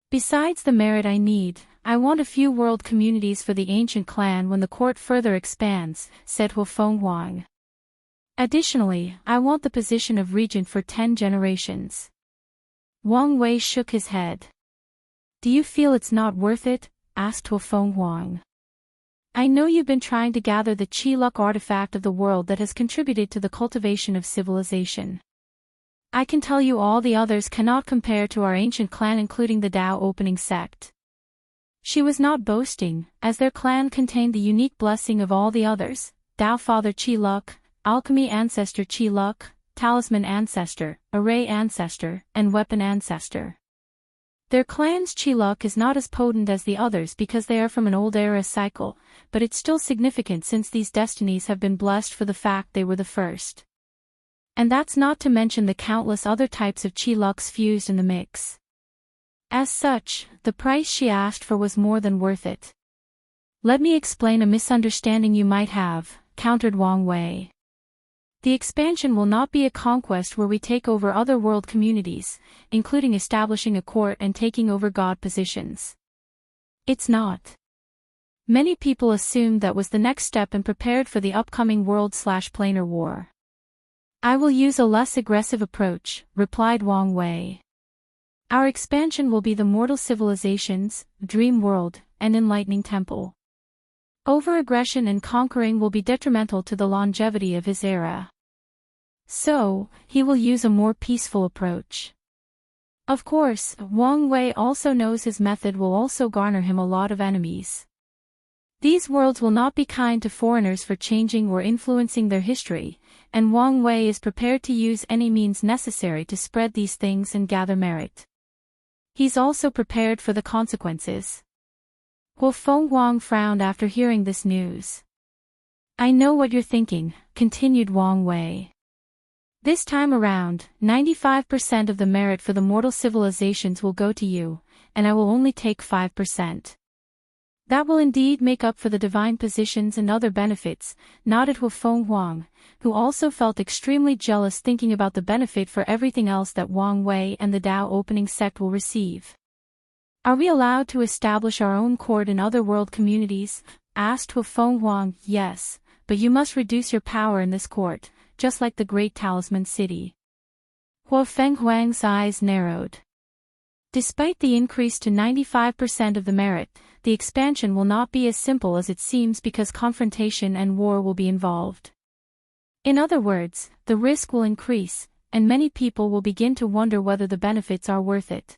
Besides the merit I need, I want a few world communities for the ancient clan when the court further expands, said Feng Huang. Additionally, I want the position of regent for 10 generations. Wang Wei shook his head. Do you feel it's not worth it? Asked Feng Huang. I know you've been trying to gather the Qi-Luck artifact of the world that has contributed to the cultivation of civilization. I can tell you all the others cannot compare to our ancient clan, including the Tao opening sect. She was not boasting, as their clan contained the unique blessing of all the others, Tao Father Qi-Luck, Alchemy Ancestor Qi-Luck, Talisman Ancestor, Array Ancestor, and Weapon Ancestor. Their clan's Qi-Luck is not as potent as the others because they are from an old era cycle, but it's still significant since these destinies have been blessed for the fact they were the first. And that's not to mention the countless other types of Qi-Lucks fused in the mix. As such, the price she asked for was more than worth it. Let me explain a misunderstanding you might have, countered Wang Wei. The expansion will not be a conquest where we take over other world communities, including establishing a court and taking over god positions. It's not. Many people assumed that was the next step and prepared for the upcoming world/planar war. I will use a less aggressive approach, replied Wang Wei. Our expansion will be the mortal civilizations, dream world, and enlightening temple. Over-aggression and conquering will be detrimental to the longevity of his era. So, he will use a more peaceful approach. Of course, Wang Wei also knows his method will also garner him a lot of enemies. These worlds will not be kind to foreigners for changing or influencing their history, and Wang Wei is prepared to use any means necessary to spread these things and gather merit. He's also prepared for the consequences. Guo Fenghuang frowned after hearing this news. I know what you're thinking, continued Wang Wei. This time around, 95% of the merit for the mortal civilizations will go to you, and I will only take 5%. That will indeed make up for the divine positions and other benefits, nodded Hu Fenghuang, who also felt extremely jealous thinking about the benefit for everything else that Wang Wei and the Tao opening sect will receive. Are we allowed to establish our own court in other world communities? Asked Hu Fenghuang. Yes, but you must reduce your power in this court, just like the Great Talisman City. Hu Fenghuang's eyes narrowed. Despite the increase to 95% of the merit, the expansion will not be as simple as it seems because confrontation and war will be involved. In other words, the risk will increase, and many people will begin to wonder whether the benefits are worth it.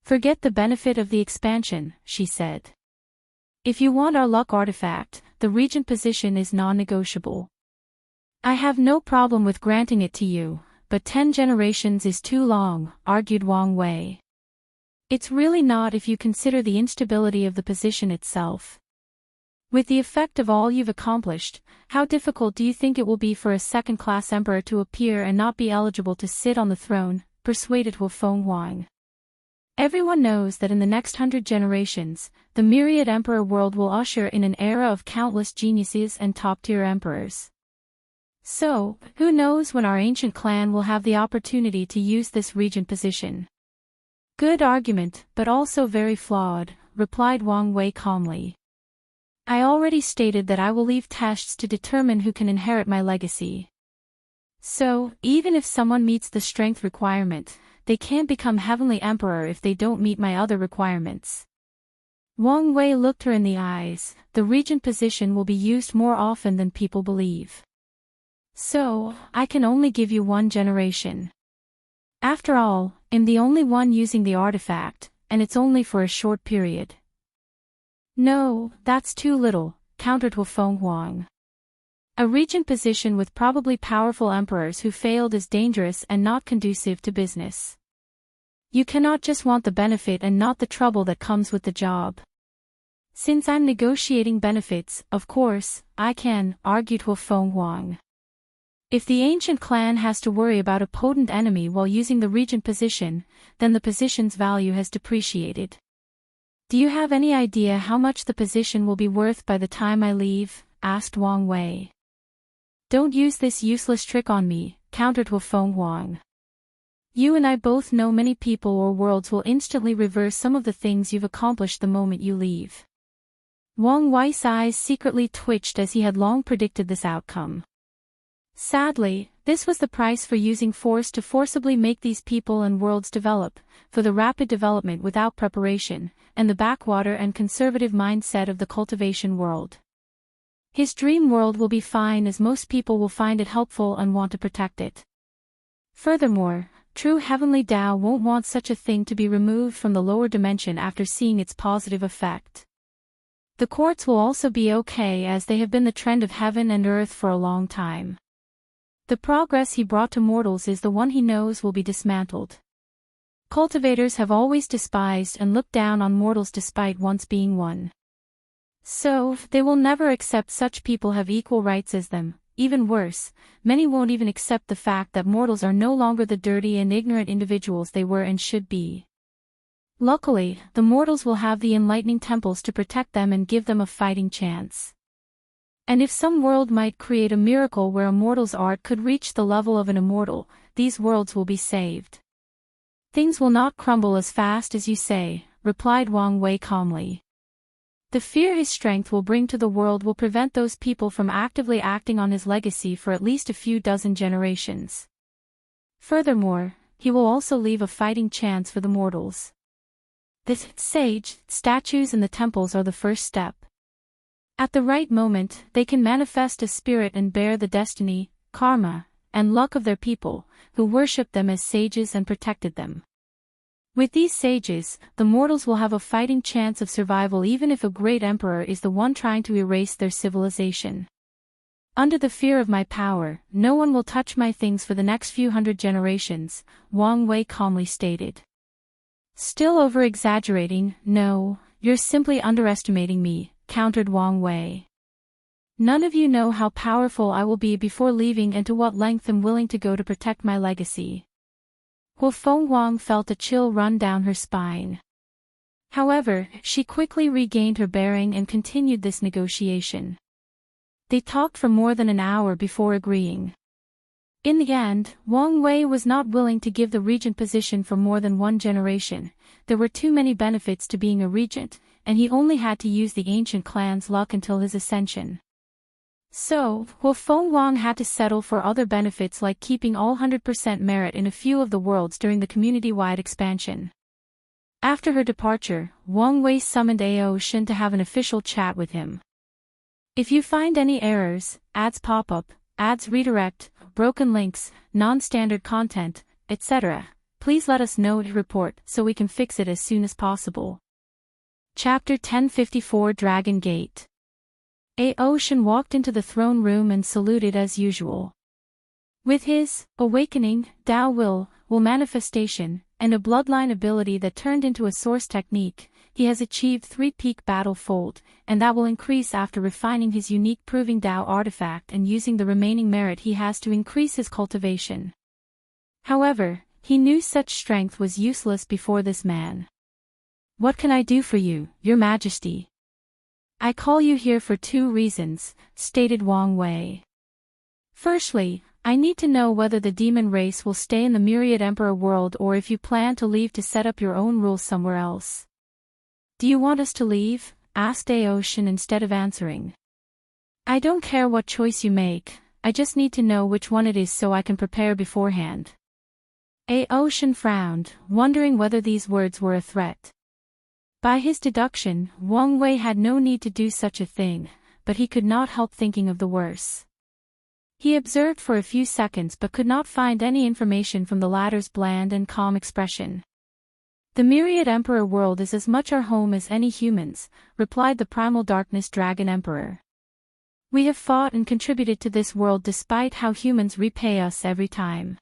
Forget the benefit of the expansion, she said. If you want our luck artifact, the regent position is non-negotiable. I have no problem with granting it to you, but 10 generations is too long, argued Wang Wei. It's really not if you consider the instability of the position itself. With the effect of all you've accomplished, how difficult do you think it will be for a second-class emperor to appear and not be eligible to sit on the throne, persuaded Hu Fenghuang. Everyone knows that in the next 100 generations, the myriad emperor world will usher in an era of countless geniuses and top-tier emperors. So, who knows when our ancient clan will have the opportunity to use this regent position? Good argument, but also very flawed, replied Wang Wei calmly. I already stated that I will leave tests to determine who can inherit my legacy. So, even if someone meets the strength requirement, they can't become heavenly emperor if they don't meet my other requirements. Wang Wei looked her in the eyes. The regent position will be used more often than people believe. So, I can only give you 1 generation. After all, I'm the only one using the artifact, and it's only for a short period. No, that's too little, countered Hu Fenghuang. A regent position with probably powerful emperors who failed is dangerous and not conducive to business. You cannot just want the benefit and not the trouble that comes with the job. Since I'm negotiating benefits, of course, I can, argued Hu Fenghuang. If the ancient clan has to worry about a potent enemy while using the regent position, then the position's value has depreciated. Do you have any idea how much the position will be worth by the time I leave? Asked Wang Wei. Don't use this useless trick on me, countered Hu Fenghuang. You and I both know many people or worlds will instantly reverse some of the things you've accomplished the moment you leave. Wang Wei's eyes secretly twitched as he had long predicted this outcome. Sadly, this was the price for using force to forcibly make these people and worlds develop, for the rapid development without preparation, and the backwater and conservative mindset of the cultivation world. His dream world will be fine as most people will find it helpful and want to protect it. Furthermore, true heavenly Tao won't want such a thing to be removed from the lower dimension after seeing its positive effect. The courts will also be okay as they have been the trend of heaven and earth for a long time. The progress he brought to mortals is the one he knows will be dismantled. Cultivators have always despised and looked down on mortals despite once being one. So, they will never accept such people have equal rights as them. Even worse, many won't even accept the fact that mortals are no longer the dirty and ignorant individuals they were and should be. Luckily, the mortals will have the enlightening temples to protect them and give them a fighting chance. And if some world might create a miracle where a mortal's art could reach the level of an immortal, these worlds will be saved. Things will not crumble as fast as you say, replied Wang Wei calmly. The fear his strength will bring to the world will prevent those people from actively acting on his legacy for at least a few dozen generations. Furthermore, he will also leave a fighting chance for the mortals. The sage, statues and the temples are the first step. At the right moment, they can manifest a spirit and bear the destiny, karma, and luck of their people, who worshipped them as sages and protected them. With these sages, the mortals will have a fighting chance of survival even if a great emperor is the one trying to erase their civilization. Under the fear of my power, no one will touch my things for the next few hundred generations, Wang Wei calmly stated. Still over-exaggerating, no, you're simply underestimating me, countered Wang Wei. None of you know how powerful I will be before leaving and to what length I'm willing to go to protect my legacy. Hu Fenghuang felt a chill run down her spine. However, she quickly regained her bearing and continued this negotiation. They talked for more than an hour before agreeing. In the end, Wang Wei was not willing to give the regent position for more than one generation. There were too many benefits to being a regent, and he only had to use the ancient clan's luck until his ascension. So, Hu Fenghuang had to settle for other benefits like keeping all 100% merit in a few of the worlds during the community-wide expansion. After her departure, Wang Wei summoned Ao Shen to have an official chat with him. If you find any errors, ads pop up, ads redirect, broken links, non-standard content, etc., please let us know to report so we can fix it as soon as possible. Chapter 1054 Dragon Gate. Ao Shen walked into the throne room and saluted as usual. With his awakening, Tao will manifestation, and a bloodline ability that turned into a source technique, he has achieved 3-peak battle fold, and that will increase after refining his unique proving Tao artifact and using the remaining merit he has to increase his cultivation. However, he knew such strength was useless before this man. What can I do for you, Your Majesty? I call you here for 2 reasons, stated Wang Wei. Firstly, I need to know whether the demon race will stay in the Myriad Emperor world or if you plan to leave to set up your own rules somewhere else. Do you want us to leave? Asked Ao Shen instead of answering. I don't care what choice you make, I just need to know which one it is so I can prepare beforehand. Ao Shen frowned, wondering whether these words were a threat. By his deduction, Wang Wei had no need to do such a thing, but he could not help thinking of the worse. He observed for a few seconds but could not find any information from the latter's bland and calm expression. The Myriad Emperor world is as much our home as any humans, replied the Primal Darkness Dragon Emperor. We have fought and contributed to this world despite how humans repay us every time.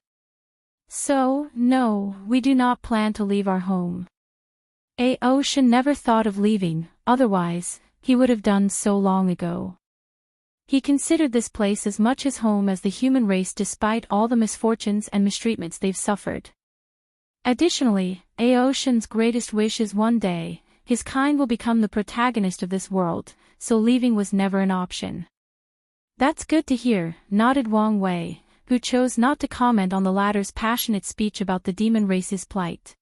So, no, we do not plan to leave our home. Ao Shen never thought of leaving, otherwise, he would have done so long ago. He considered this place as much his home as the human race despite all the misfortunes and mistreatments they've suffered. Additionally, Ao Shen's greatest wish is one day, his kind will become the protagonist of this world, so leaving was never an option. That's good to hear, nodded Wang Wei, who chose not to comment on the latter's passionate speech about the demon race's plight.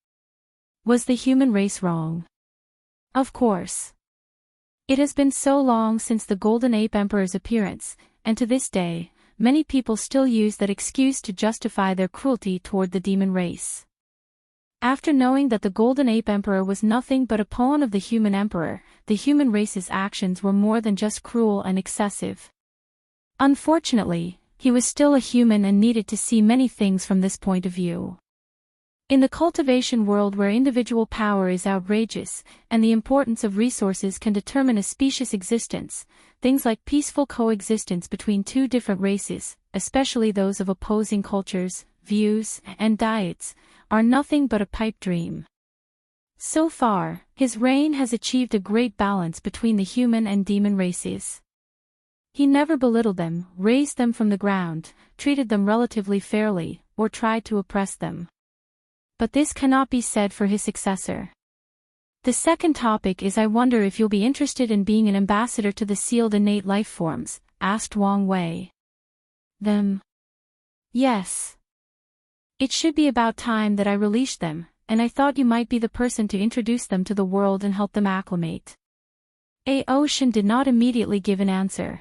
Was the human race wrong? Of course. It has been so long since the Golden Ape Emperor's appearance, and to this day, many people still use that excuse to justify their cruelty toward the demon race. After knowing that the Golden Ape Emperor was nothing but a pawn of the human emperor, the human race's actions were more than just cruel and excessive. Unfortunately, he was still a human and needed to see many things from this point of view. In the cultivation world where individual power is outrageous, and the importance of resources can determine a species' existence, things like peaceful coexistence between 2 different races, especially those of opposing cultures, views, and diets, are nothing but a pipe dream. So far, his reign has achieved a great balance between the human and demon races. He never belittled them, raised them from the ground, treated them relatively fairly, or tried to oppress them. But this cannot be said for his successor. The second topic is I wonder if you'll be interested in being an ambassador to the sealed innate life forms, asked Wang Wei. Them? Yes. It should be about time that I released them, and I thought you might be the person to introduce them to the world and help them acclimate. Ao Shen did not immediately give an answer.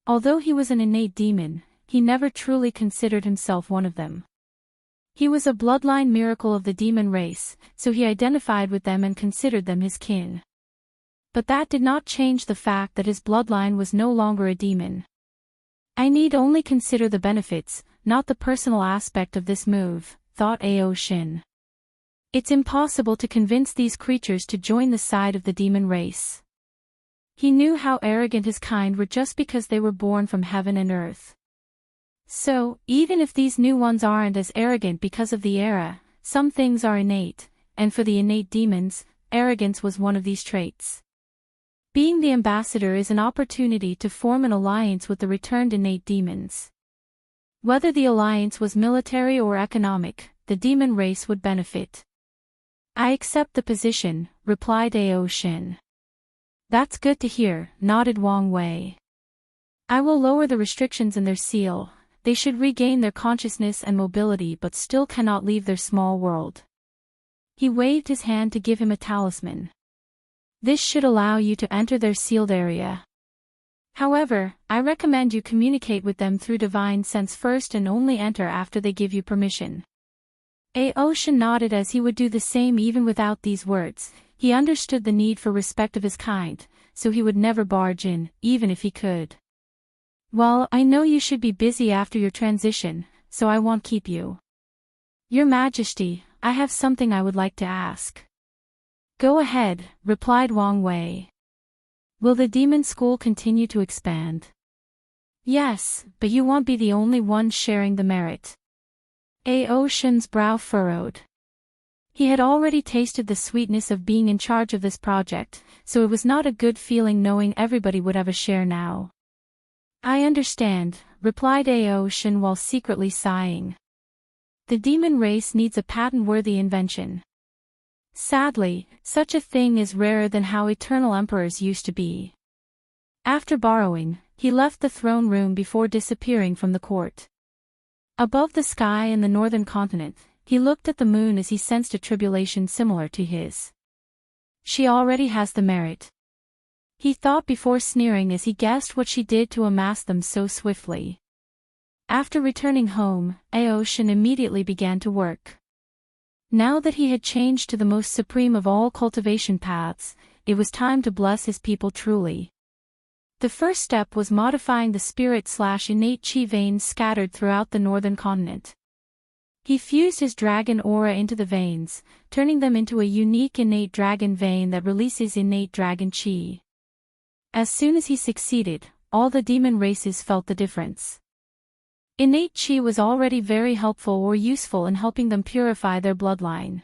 Although he was an innate demon, he never truly considered himself one of them. He was a bloodline miracle of the demon race, so he identified with them and considered them his kin. But that did not change the fact that his bloodline was no longer a demon. I need only consider the benefits, not the personal aspect of this move, thought Ao Shen. It's impossible to convince these creatures to join the side of the demon race. He knew how arrogant his kind were just because they were born from heaven and earth. So, even if these new ones aren't as arrogant because of the era, some things are innate, and for the innate demons, arrogance was one of these traits. Being the ambassador is an opportunity to form an alliance with the returned innate demons. Whether the alliance was military or economic, the demon race would benefit. I accept the position, replied Ao Shin. That's good to hear, nodded Wang Wei. I will lower the restrictions in their seal. They should regain their consciousness and mobility but still cannot leave their small world. He waved his hand to give him a talisman. This should allow you to enter their sealed area. However, I recommend you communicate with them through divine sense first and only enter after they give you permission. Ao Shin nodded as he would do the same even without these words. He understood the need for respect of his kind, so he would never barge in, even if he could. Well, I know you should be busy after your transition, so I won't keep you. Your Majesty, I have something I would like to ask. Go ahead, replied Wang Wei. Will the demon school continue to expand? Yes, but you won't be the only one sharing the merit. Ao Shin's brow furrowed. He had already tasted the sweetness of being in charge of this project, so it was not a good feeling knowing everybody would have a share now. I understand, replied Ao Shin while secretly sighing. The demon race needs a patent-worthy invention. Sadly, such a thing is rarer than how eternal emperors used to be. After borrowing, he left the throne room before disappearing from the court. Above the sky in the northern continent, he looked at the moon as he sensed a tribulation similar to his. She already has the merit. He thought before sneering as he guessed what she did to amass them so swiftly. After returning home, Ao Shin immediately began to work. Now that he had changed to the most supreme of all cultivation paths, it was time to bless his people truly. The first step was modifying the spirit/innate chi veins scattered throughout the northern continent. He fused his dragon aura into the veins, turning them into a unique innate dragon vein that releases innate dragon chi. As soon as he succeeded, all the demon races felt the difference. Innate chi was already very helpful or useful in helping them purify their bloodline.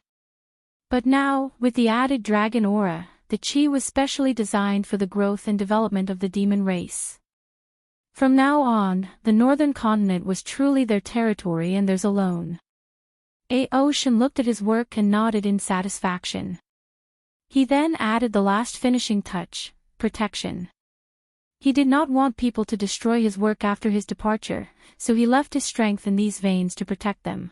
But now, with the added dragon aura, the chi was specially designed for the growth and development of the demon race. From now on, the northern continent was truly their territory and theirs alone. Ao Shin looked at his work and nodded in satisfaction. He then added the last finishing touch, protection. He did not want people to destroy his work after his departure, so he left his strength in these veins to protect them.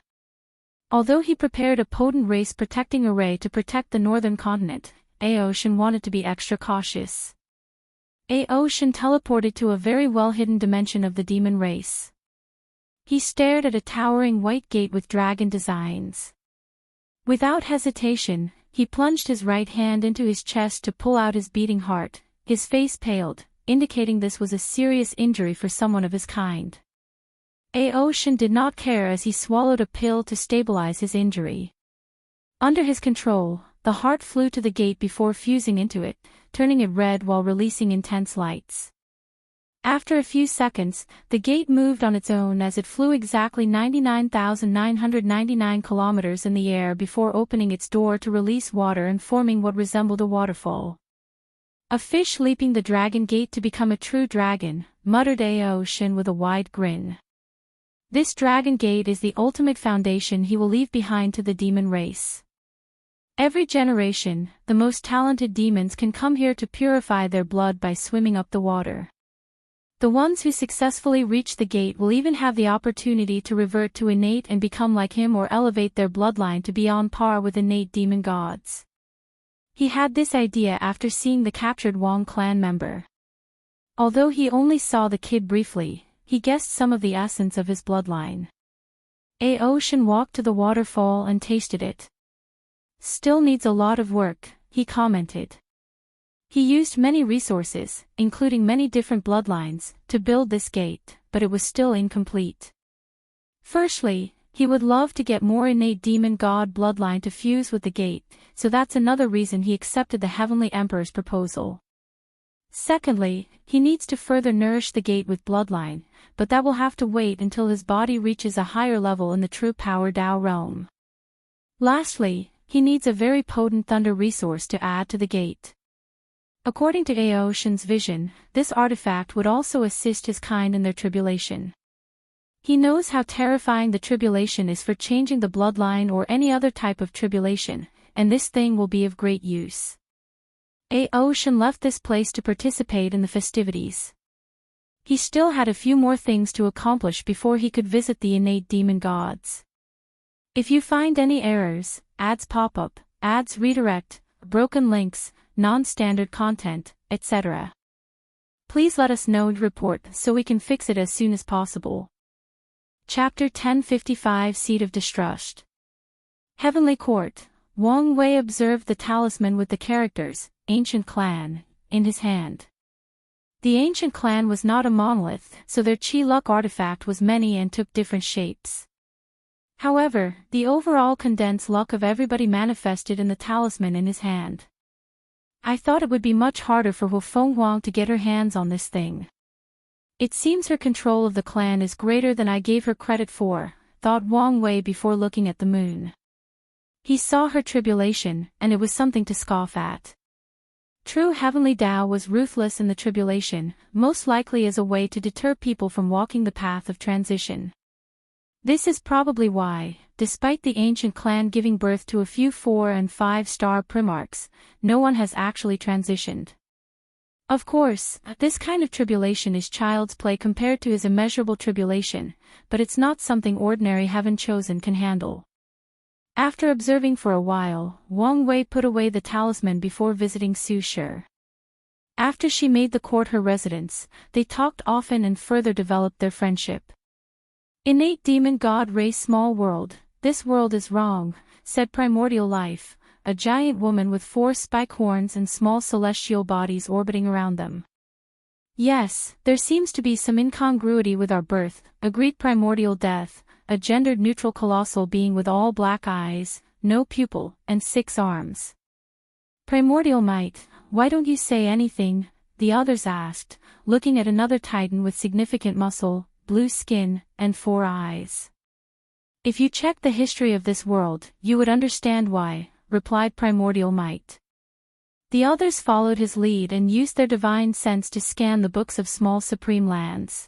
Although he prepared a potent race-protecting array to protect the northern continent, Ao Shin wanted to be extra cautious. Ao Shin teleported to a very well-hidden dimension of the demon race. He stared at a towering white gate with dragon designs. Without hesitation, he plunged his right hand into his chest to pull out his beating heart. His face paled, indicating this was a serious injury for someone of his kind. Ao Shin did not care as he swallowed a pill to stabilize his injury. Under his control, the heart flew to the gate before fusing into it, turning it red while releasing intense lights. After a few seconds, the gate moved on its own as it flew exactly 99,999 kilometers in the air before opening its door to release water and forming what resembled a waterfall. A fish leaping the dragon gate to become a true dragon, muttered Ao Shin with a wide grin. This dragon gate is the ultimate foundation he will leave behind to the demon race. Every generation, the most talented demons can come here to purify their blood by swimming up the water. The ones who successfully reach the gate will even have the opportunity to revert to innate and become like him or elevate their bloodline to be on par with innate demon gods. He had this idea after seeing the captured Wang clan member. Although he only saw the kid briefly, he guessed some of the essence of his bloodline. Ao Shin walked to the waterfall and tasted it. Still needs a lot of work, he commented. He used many resources, including many different bloodlines, to build this gate, but it was still incomplete. Firstly, He would love to get more innate demon god bloodline to fuse with the gate, so that's another reason he accepted the Heavenly Emperor's proposal. Secondly, he needs to further nourish the gate with bloodline, but that will have to wait until his body reaches a higher level in the true power Tao realm. Lastly, he needs a very potent thunder resource to add to the gate. According to Ao Shen's vision, this artifact would also assist his kind in their tribulation. He knows how terrifying the tribulation is for changing the bloodline or any other type of tribulation, and this thing will be of great use. Ao Shen left this place to participate in the festivities. He still had a few more things to accomplish before he could visit the innate demon gods. If you find any errors, ads pop up, ads redirect, broken links, non-standard content, etc., please let us know and report so we can fix it as soon as possible. Chapter 1055 Seed of Distrust. Heavenly Court. Wang Wei observed the talisman with the characters, Ancient Clan, in his hand. The Ancient Clan was not a monolith, so their Chi Luck artifact was many and took different shapes. However, the overall condensed luck of everybody manifested in the talisman in his hand. I thought it would be much harder for Wu Fenghuang to get her hands on this thing. It seems her control of the clan is greater than I gave her credit for, thought Wang Wei before looking at the moon. He saw her tribulation, and it was something to scoff at. True heavenly Tao was ruthless in the tribulation, most likely as a way to deter people from walking the path of transition. This is probably why, despite the ancient clan giving birth to a few 4- and 5-star primarchs, no one has actually transitioned. Of course, this kind of tribulation is child's play compared to his immeasurable tribulation, but it's not something ordinary heaven chosen can handle. After observing for a while, Wang Wei put away the talisman before visiting Su Shi. After she made the court her residence, they talked often and further developed their friendship. Innate demon god race small world, this world is wrong, said Primordial Life, a giant woman with 4 spike horns and small celestial bodies orbiting around them. Yes, there seems to be some incongruity with our birth, agreed Primordial Death, a gendered-neutral colossal being with all black eyes, no pupil, and 6 arms. Primordial Might, why don't you say anything? The others asked, looking at another titan with significant muscle, blue skin, and 4 eyes. If you check the history of this world, you would understand why, replied Primordial Might. The others followed his lead and used their divine sense to scan the books of small supreme lands.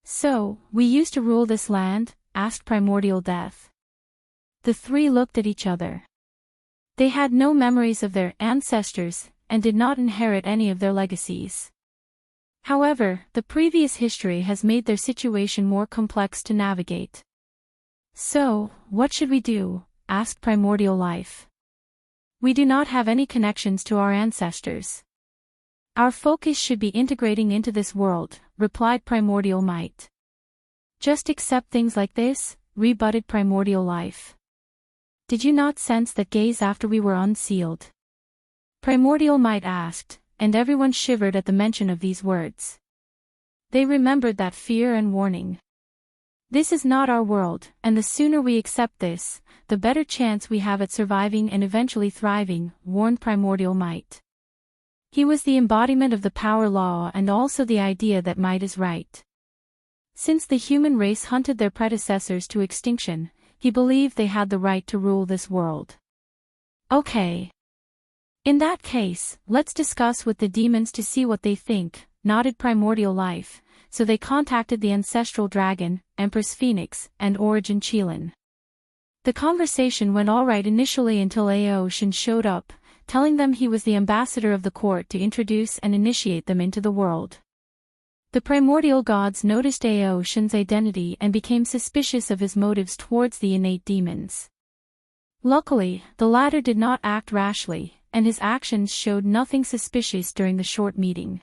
So, we used to rule this land? Asked Primordial Death. The 3 looked at each other. They had no memories of their ancestors, and did not inherit any of their legacies. However, the previous history has made their situation more complex to navigate. So, what should we do? Asked Primordial Life. We do not have any connections to our ancestors. Our focus should be integrating into this world, replied Primordial Might. Just accept things like this, rebutted Primordial Life. Did you not sense that gaze after we were unsealed? Primordial Might asked, and everyone shivered at the mention of these words. They remembered that fear and warning. This is not our world, and the sooner we accept this, the better chance we have at surviving and eventually thriving, warned Primordial Might. He was the embodiment of the power law and also the idea that might is right. Since the human race hunted their predecessors to extinction, he believed they had the right to rule this world. Okay. In that case, let's discuss with the demons to see what they think, nodded Primordial Life, so they contacted the Ancestral Dragon, Empress Phoenix, and Origin Qilin. The conversation went alright initially until Ao Shen showed up, telling them he was the ambassador of the court to introduce and initiate them into the world. The primordial gods noticed Ao Shen's identity and became suspicious of his motives towards the innate demons. Luckily, the latter did not act rashly, and his actions showed nothing suspicious during the short meeting.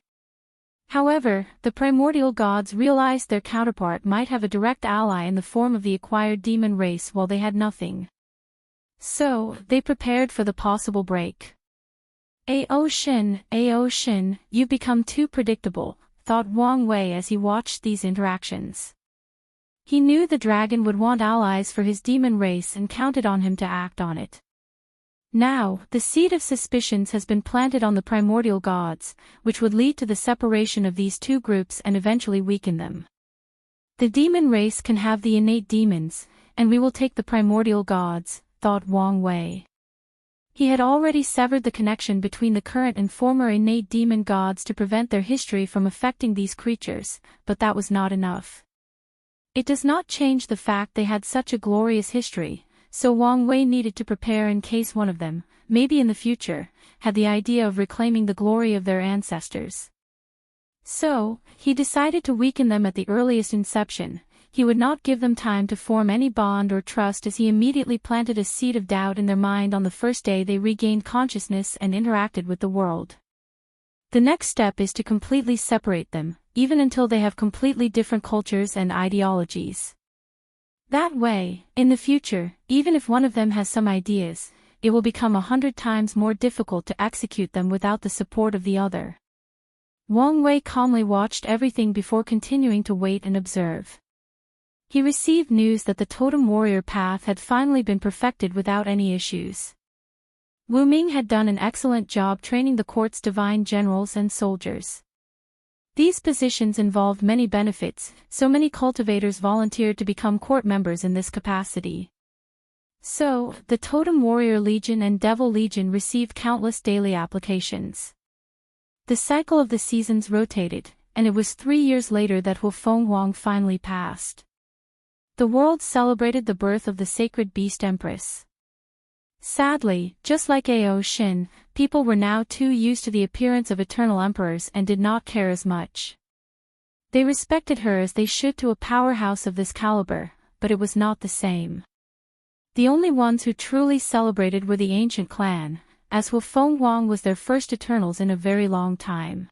However, the primordial gods realized their counterpart might have a direct ally in the form of the acquired demon race while they had nothing. So, they prepared for the possible break. Ao Shen, you've become too predictable, thought Wang Wei as he watched these interactions. He knew the dragon would want allies for his demon race and counted on him to act on it. Now, the seed of suspicions has been planted on the primordial gods, which would lead to the separation of these two groups and eventually weaken them. The demon race can have the innate demons, and we will take the primordial gods, thought Wang Wei. He had already severed the connection between the current and former innate demon gods to prevent their history from affecting these creatures, but that was not enough. It does not change the fact they had such a glorious history, so Wang Wei needed to prepare in case one of them, maybe in the future, had the idea of reclaiming the glory of their ancestors. So, he decided to weaken them at the earliest inception. He would not give them time to form any bond or trust as he immediately planted a seed of doubt in their mind on the first day they regained consciousness and interacted with the world. The next step is to completely separate them, even until they have completely different cultures and ideologies. That way, in the future, even if one of them has some ideas, it will become 100 times more difficult to execute them without the support of the other. Wang Wei calmly watched everything before continuing to wait and observe. He received news that the totem warrior path had finally been perfected without any issues. Wu Ming had done an excellent job training the court's divine generals and soldiers. These positions involved many benefits, so many cultivators volunteered to become court members in this capacity. So, the Totem Warrior Legion and Devil Legion received countless daily applications. The cycle of the seasons rotated, and it was 3 years later that Hufeng Wang finally passed. The world celebrated the birth of the sacred beast empress. Sadly, just like Ao Shin, people were now too used to the appearance of eternal emperors and did not care as much. They respected her as they should to a powerhouse of this caliber, but it was not the same. The only ones who truly celebrated were the ancient clan, as Hufeng Wang was their first eternals in a very long time.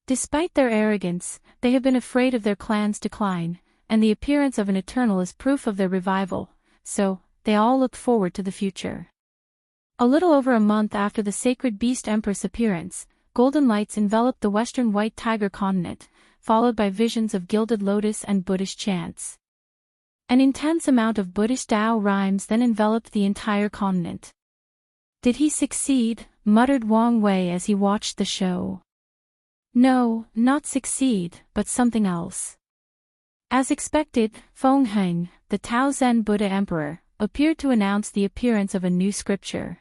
Despite their arrogance, they have been afraid of their clan's decline, and the appearance of an eternal is proof of their revival, so they all looked forward to the future. A little over a month after the sacred beast empress appearance, golden lights enveloped the western white tiger continent, followed by visions of gilded lotus and Buddhist chants. An intense amount of Buddhist Tao rhymes then enveloped the entire continent. Did he succeed? Muttered Wang Wei as he watched the show. No, not succeed, but something else. As expected, Feng Heng, the Tao Zen Buddha emperor, appeared to announce the appearance of a new scripture.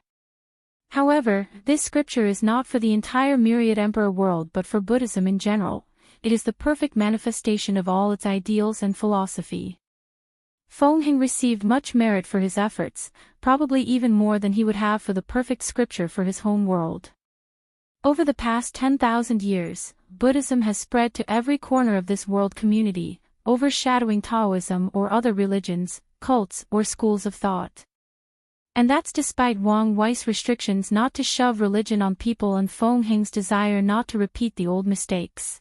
However, this scripture is not for the entire myriad emperor world but for Buddhism in general. It is the perfect manifestation of all its ideals and philosophy. Feng Heng received much merit for his efforts, probably even more than he would have for the perfect scripture for his home world. Over the past 10,000 years, Buddhism has spread to every corner of this world community, overshadowing Taoism or other religions, cults, or schools of thought. And that's despite Wang Wei's restrictions not to shove religion on people and Feng Heng's desire not to repeat the old mistakes.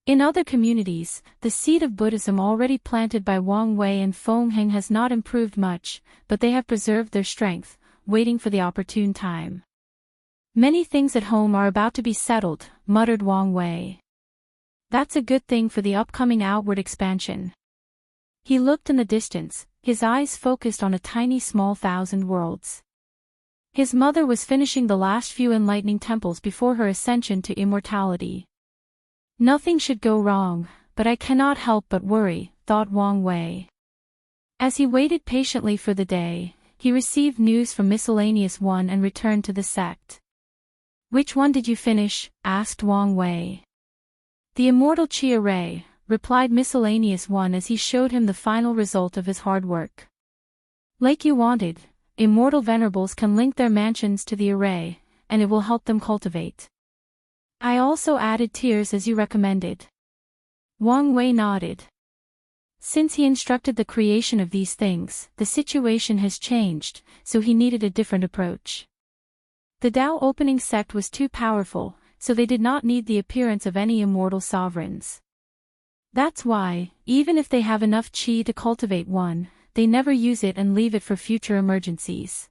In other communities, the seed of Buddhism already planted by Wang Wei and Feng Heng has not improved much, but they have preserved their strength, waiting for the opportune time. Many things at home are about to be settled, muttered Wang Wei. That's a good thing for the upcoming outward expansion. He looked in the distance, his eyes focused on a tiny small 1,000 worlds. His mother was finishing the last few enlightening temples before her ascension to immortality. Nothing should go wrong, but I cannot help but worry, thought Wang Wei. As he waited patiently for the day, he received news from Miscellaneous One and returned to the sect. Which one did you finish? Asked Wang Wei. The Immortal Chi Array, replied Miscellaneous One as he showed him the final result of his hard work. Like you wanted, Immortal Venerables can link their mansions to the array, and it will help them cultivate. I also added tears as you recommended. Wang Wei nodded. Since he instructed the creation of these things, the situation has changed, so he needed a different approach. The Tao opening sect was too powerful, so they did not need the appearance of any immortal sovereigns. That's why, even if they have enough qi to cultivate one, they never use it and leave it for future emergencies.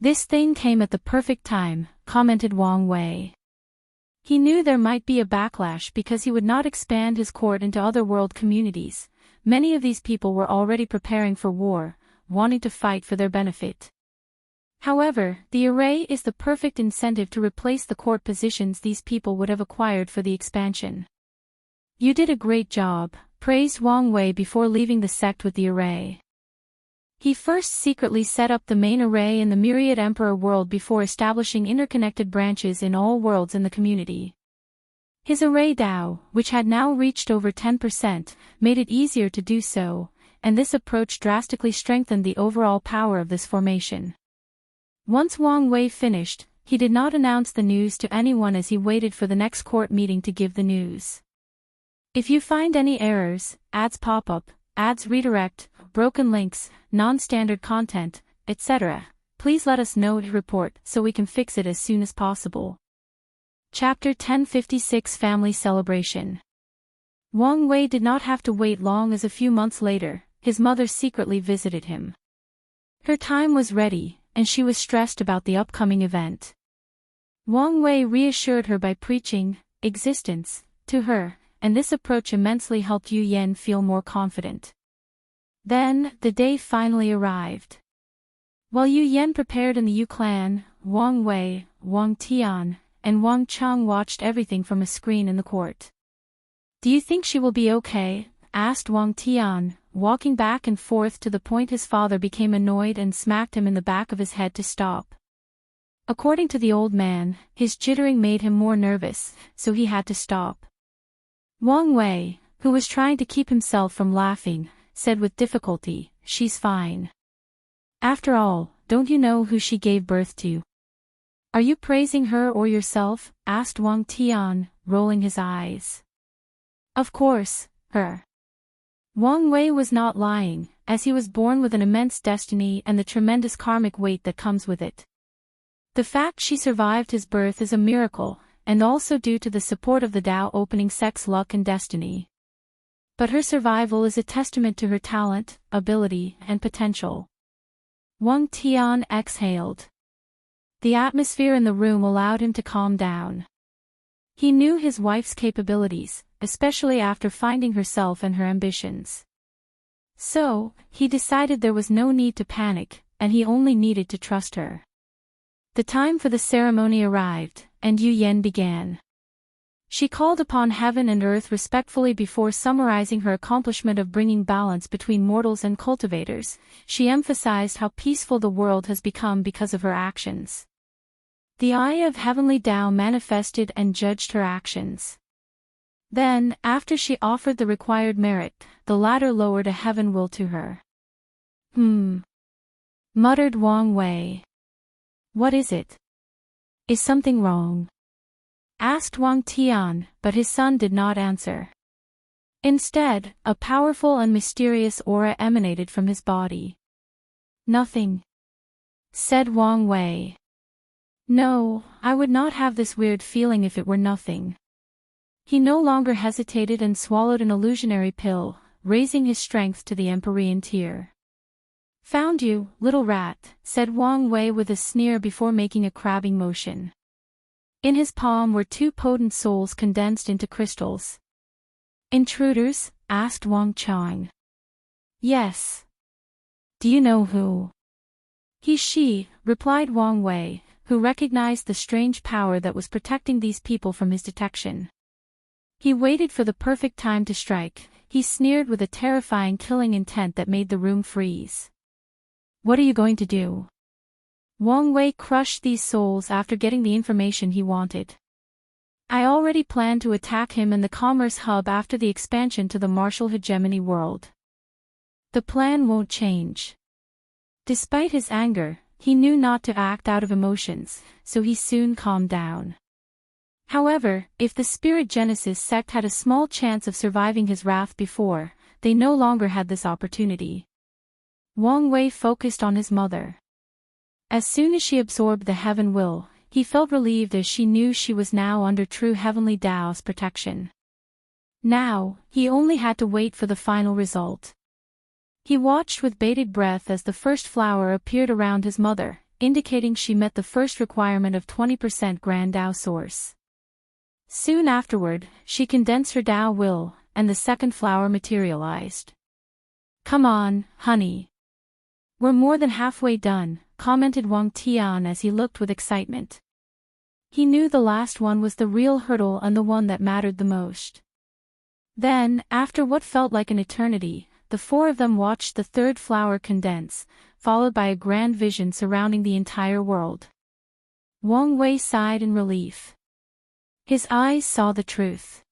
This thing came at the perfect time, commented Wang Wei. He knew there might be a backlash because he would not expand his court into other world communities, Many of these people were already preparing for war, wanting to fight for their benefit. However, the array is the perfect incentive to replace the court positions these people would have acquired for the expansion. You did a great job, praised Wang Wei before leaving the sect with the array. He first secretly set up the main array in the Myriad Emperor world before establishing interconnected branches in all worlds in the community. His array Dao, which had now reached over 10%, made it easier to do so, and this approach drastically strengthened the overall power of this formation. Once Wang Wei finished, he did not announce the news to anyone as he waited for the next court meeting to give the news. If you find any errors, ads pop up, ads redirect, broken links, non-standard content, etc., please let us know to report so we can fix it as soon as possible. Chapter 1056 Family Celebration. Wang Wei did not have to wait long as a few months later, his mother secretly visited him. Her time was ready, and she was stressed about the upcoming event. Wang Wei reassured her by preaching existence to her, and this approach immensely helped Yu Yan feel more confident. Then, the day finally arrived. While Yu Yan prepared in the Yu clan, Wang Wei, Wang Tian, and Wang Cheng watched everything from a screen in the court. "Do you think she will be okay?" asked Wang Tian, walking back and forth to the point his father became annoyed and smacked him in the back of his head to stop. According to the old man, his jittering made him more nervous, so he had to stop. Wang Wei, who was trying to keep himself from laughing, said with difficulty, "She's fine. After all, don't you know who she gave birth to?" "Are you praising her or yourself?" asked Wang Tian, rolling his eyes. "Of course, her." Wang Wei was not lying, as he was born with an immense destiny and the tremendous karmic weight that comes with it. The fact she survived his birth is a miracle, and also due to the support of the Tao opening sex luck and destiny. But her survival is a testament to her talent, ability, and potential. Wang Tian exhaled. The atmosphere in the room allowed him to calm down. He knew his wife's capabilities, especially after finding herself and her ambitions. So, he decided there was no need to panic, and he only needed to trust her. The time for the ceremony arrived, and Yu Yan began. She called upon heaven and earth respectfully before summarizing her accomplishment of bringing balance between mortals and cultivators. She emphasized how peaceful the world has become because of her actions. The eye of heavenly Tao manifested and judged her actions. Then, after she offered the required merit, the latter lowered a heaven will to her. Muttered Wang Wei. "What is it? Is something wrong?" asked Wang Tian, but his son did not answer. Instead, a powerful and mysterious aura emanated from his body. "Nothing," said Wang Wei. "No, I would not have this weird feeling if it were nothing." He no longer hesitated and swallowed an illusionary pill, raising his strength to the Empyrean tier. "Found you, little rat," said Wang Wei with a sneer before making a crabbing motion. In his palm were two potent souls condensed into crystals. "Intruders?" asked Wang Cheng. "Yes." "Do you know who?" "She," replied Wang Wei, who recognized the strange power that was protecting these people from his detection. He waited for the perfect time to strike. He sneered with a terrifying killing intent that made the room freeze. "What are you going to do?" Wang Wei crushed these souls after getting the information he wanted. "I already plan to attack him and the commerce hub after the expansion to the martial hegemony world. The plan won't change." Despite his anger, he knew not to act out of emotions, so he soon calmed down. However, if the Spirit Genesis sect had a small chance of surviving his wrath before, they no longer had this opportunity. Wang Wei focused on his mother. As soon as she absorbed the heaven will, he felt relieved as she knew she was now under true heavenly Tao's protection. Now, he only had to wait for the final result. He watched with bated breath as the first flower appeared around his mother, indicating she met the first requirement of 20% Grand Tao source. Soon afterward, she condensed her Tao will, and the second flower materialized. Come on, honey. We're more than halfway done, commented Wang Tian as he looked with excitement. He knew the last one was the real hurdle and the one that mattered the most. Then, after what felt like an eternity, the four of them watched the third flower condense, followed by a grand vision surrounding the entire world. Wang Wei sighed in relief. His eyes saw the truth.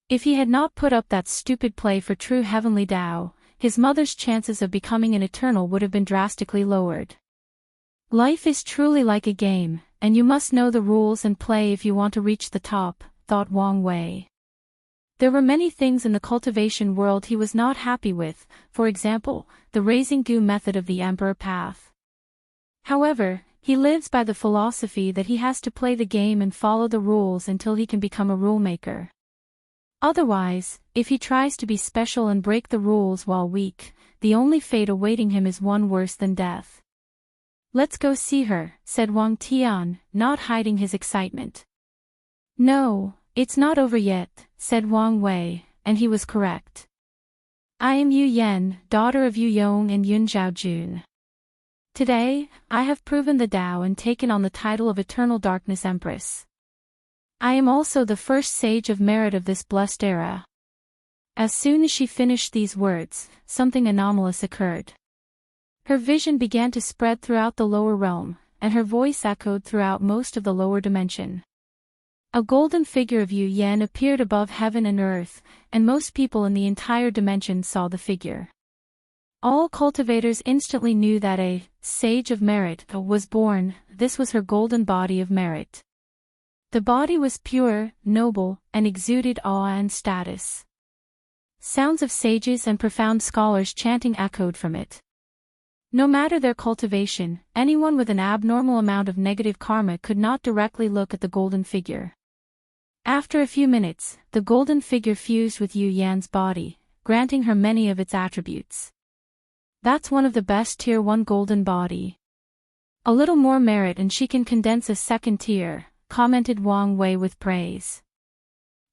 If he had not put up that stupid play for true heavenly Tao, his mother's chances of becoming an eternal would have been drastically lowered. Life is truly like a game, and you must know the rules and play if you want to reach the top, thought Wang Wei. There were many things in the cultivation world he was not happy with, for example, the raising gu method of the emperor path. However, he lives by the philosophy that he has to play the game and follow the rules until he can become a rulemaker. Otherwise, if he tries to be special and break the rules while weak, the only fate awaiting him is one worse than death. Let's go see her, said Wang Tian, not hiding his excitement. No, it's not over yet, said Wang Wei, and he was correct. I am Yu Yan, daughter of Yu Yong and Yun Zhaojun. Today, I have proven the Tao and taken on the title of Eternal Darkness Empress. I am also the first sage of merit of this blessed era. As soon as she finished these words, something anomalous occurred. Her vision began to spread throughout the lower realm, and her voice echoed throughout most of the lower dimension. A golden figure of Yu Yan appeared above heaven and earth, and most people in the entire dimension saw the figure. All cultivators instantly knew that a sage of merit was born. This was her golden body of merit. The body was pure, noble, and exuded awe and status. Sounds of sages and profound scholars chanting echoed from it. No matter their cultivation, anyone with an abnormal amount of negative karma could not directly look at the golden figure. After a few minutes, the golden figure fused with Yu Yan's body, granting her many of its attributes. That's one of the best Tier 1 golden body. A little more merit and she can condense a second tier, commented Wang Wei with praise.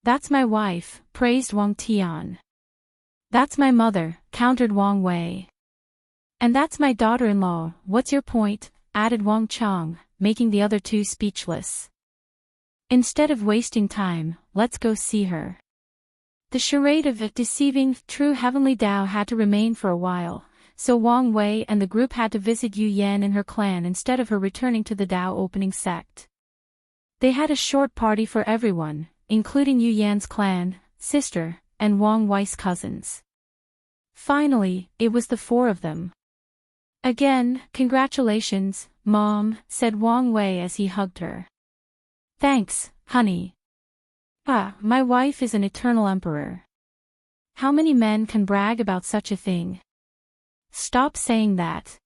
That's my wife, praised Wang Tian. That's my mother, countered Wang Wei. And that's my daughter-in-law, what's your point, added Wang Chang, making the other two speechless. Instead of wasting time, let's go see her. The charade of deceiving true heavenly Tao had to remain for a while, so Wang Wei and the group had to visit Yu Yan and her clan instead of her returning to the Tao opening sect. They had a short party for everyone, including Yu Yan's clan, sister, and Wang Wei's cousins. Finally, it was the four of them. Again, congratulations, Mom, said Wang Wei as he hugged her. Thanks, honey. My wife is an eternal emperor. How many men can brag about such a thing? Stop saying that.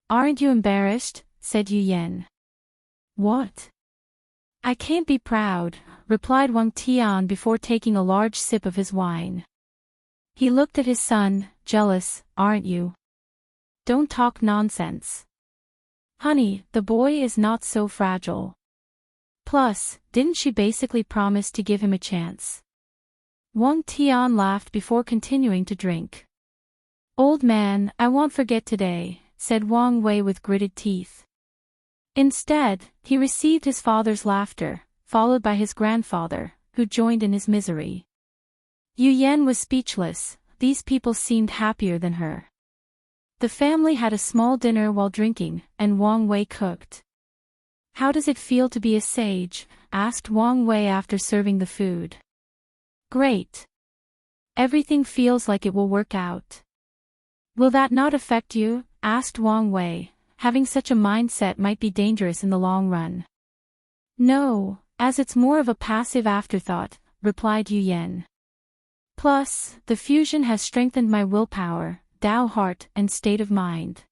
Aren't you embarrassed, said Yu Yan. What? I can't be proud, replied Wang Tian before taking a large sip of his wine. He looked at his son, jealous, aren't you? Don't talk nonsense. Honey, the boy is not so fragile. Plus, didn't she basically promise to give him a chance? Wang Tian laughed before continuing to drink. Old man, I won't forget today, said Wang Wei with gritted teeth. Instead, he received his father's laughter, followed by his grandfather, who joined in his misery. Yu Yan was speechless, these people seemed happier than her. The family had a small dinner while drinking, and Wang Wei cooked. How does it feel to be a sage? Asked Wang Wei after serving the food. Great. Everything feels like it will work out. Will that not affect you? Asked Wang Wei. Having such a mindset might be dangerous in the long run. No, as it's more of a passive afterthought, replied Yu Yan. Plus, the fusion has strengthened my willpower, Tao heart, and state of mind.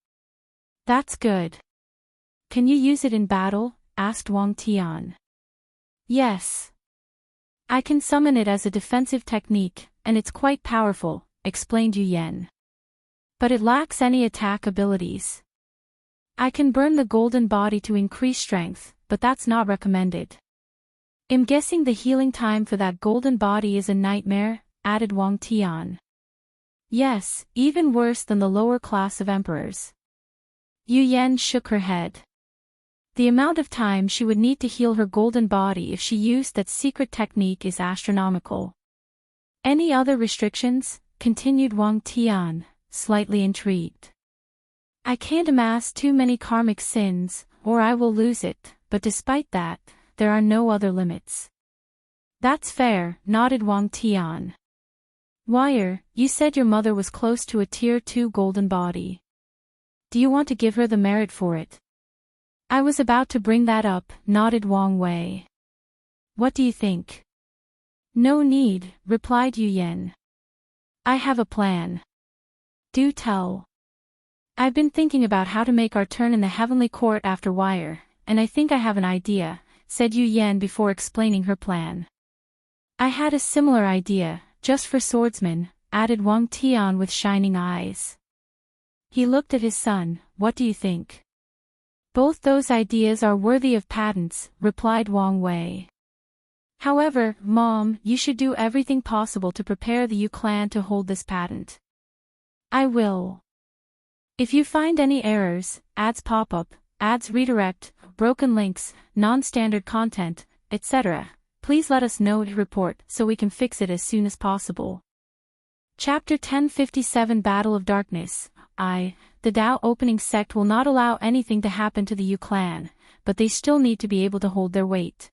That's good. Can you use it in battle? Asked Wang Tian. Yes. I can summon it as a defensive technique, and it's quite powerful, explained Yu Yan. But it lacks any attack abilities. I can burn the golden body to increase strength, but that's not recommended. I'm guessing the healing time for that golden body is a nightmare, added Wang Tian. Yes, even worse than the lower class of emperors. Yu Yan shook her head. The amount of time she would need to heal her golden body if she used that secret technique is astronomical. Any other restrictions? Continued Wang Tian, slightly intrigued. I can't amass too many karmic sins, or I will lose it, but despite that, there are no other limits. That's fair, nodded Wang Tian. Wire, you said your mother was close to a Tier 2 golden body. Do you want to give her the merit for it? I was about to bring that up, nodded Wang Wei. What do you think? No need, replied Yu Yan. I have a plan. Do tell. I've been thinking about how to make our turn in the heavenly court after Wire, and I think I have an idea, said Yu Yan before explaining her plan. I had a similar idea, just for swordsmen, added Wang Tian with shining eyes. He looked at his son. What do you think? Both those ideas are worthy of patents, replied Wang Wei. However, Mom, you should do everything possible to prepare the Yu clan to hold this patent. I will. If you find any errors, ads pop up, ads redirect, broken links, non-standard content, etc., please let us know to report so we can fix it as soon as possible. Chapter 1057 Battle of Darkness. The Dao opening sect will not allow anything to happen to the Yu clan, but they still need to be able to hold their weight.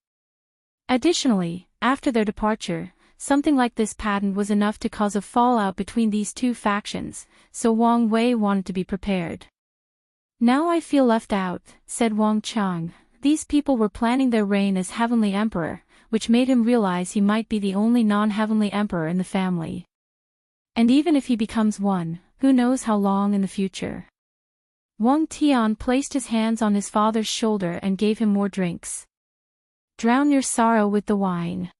Additionally, after their departure, something like this patent was enough to cause a fallout between these two factions, so Wang Wei wanted to be prepared. Now I feel left out, said Wang Chang. These people were planning their reign as Heavenly Emperor, which made him realize he might be the only non-heavenly emperor in the family. And even if he becomes one, who knows how long in the future. Wang Tian placed his hands on his father's shoulder and gave him more drinks. Drown your sorrow with the wine.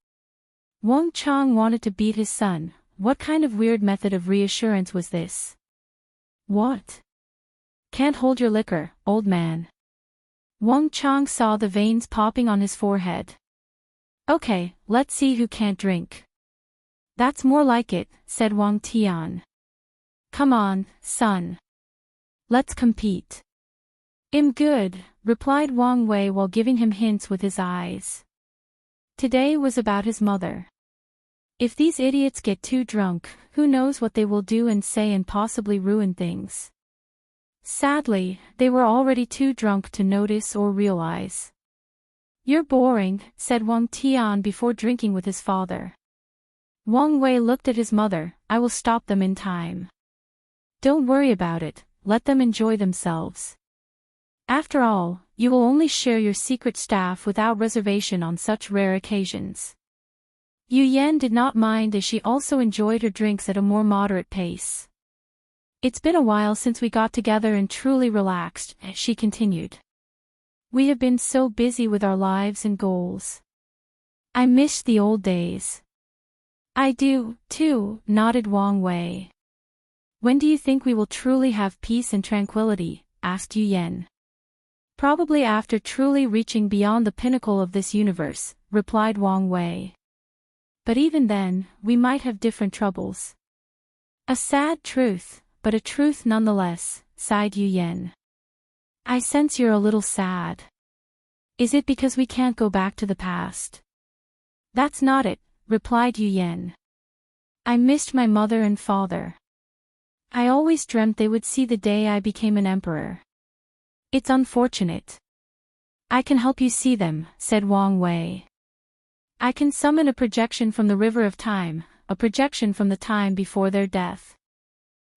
Wang Chang wanted to beat his son. What kind of weird method of reassurance was this? What? Can't hold your liquor, old man. Wang Chang saw the veins popping on his forehead. Okay, let's see who can't drink. That's more like it, said Wang Tian. Come on, son. Let's compete. Good, replied Wang Wei while giving him hints with his eyes. Today was about his mother. If these idiots get too drunk, who knows what they will do and say and possibly ruin things. Sadly, they were already too drunk to notice or realize. You're boring, said Wang Tian before drinking with his father. Wang Wei looked at his mother. I will stop them in time. Don't worry about it, let them enjoy themselves. After all, you will only share your secret staff without reservation on such rare occasions. Yu Yan did not mind as she also enjoyed her drinks at a more moderate pace. It's been a while since we got together and truly relaxed, she continued. We have been so busy with our lives and goals. I miss the old days. I do, too, nodded Wang Wei. When do you think we will truly have peace and tranquility? Asked Yu Yan. Probably after truly reaching beyond the pinnacle of this universe, replied Wang Wei. But even then, we might have different troubles. A sad truth, but a truth nonetheless, sighed Yu Yan. I sense you're a little sad. Is it because we can't go back to the past? That's not it, replied Yu Yan. I missed my mother and father. I always dreamt they would see the day I became an emperor. It's unfortunate. I can help you see them, said Wang Wei. I can summon a projection from the river of time, a projection from the time before their death.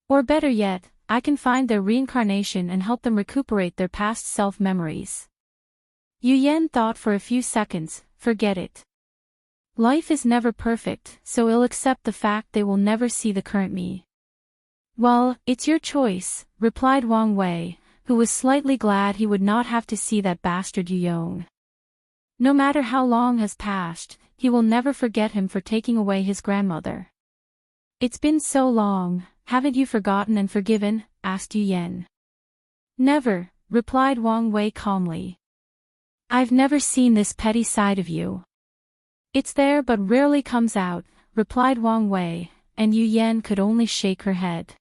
Or better yet, I can find their reincarnation and help them recuperate their past self-memories. Yu Yan thought for a few seconds. Forget it. Life is never perfect, so I'll accept the fact they will never see the current me. Well, it's your choice, replied Wang Wei, who was slightly glad he would not have to see that bastard Yu Yong. No matter how long has passed, he will never forget him for taking away his grandmother. It's been so long, haven't you forgotten and forgiven? Asked Yu Yan. Never, replied Wang Wei calmly. I've never seen this petty side of you. It's there but rarely comes out, replied Wang Wei, and Yu Yan could only shake her head.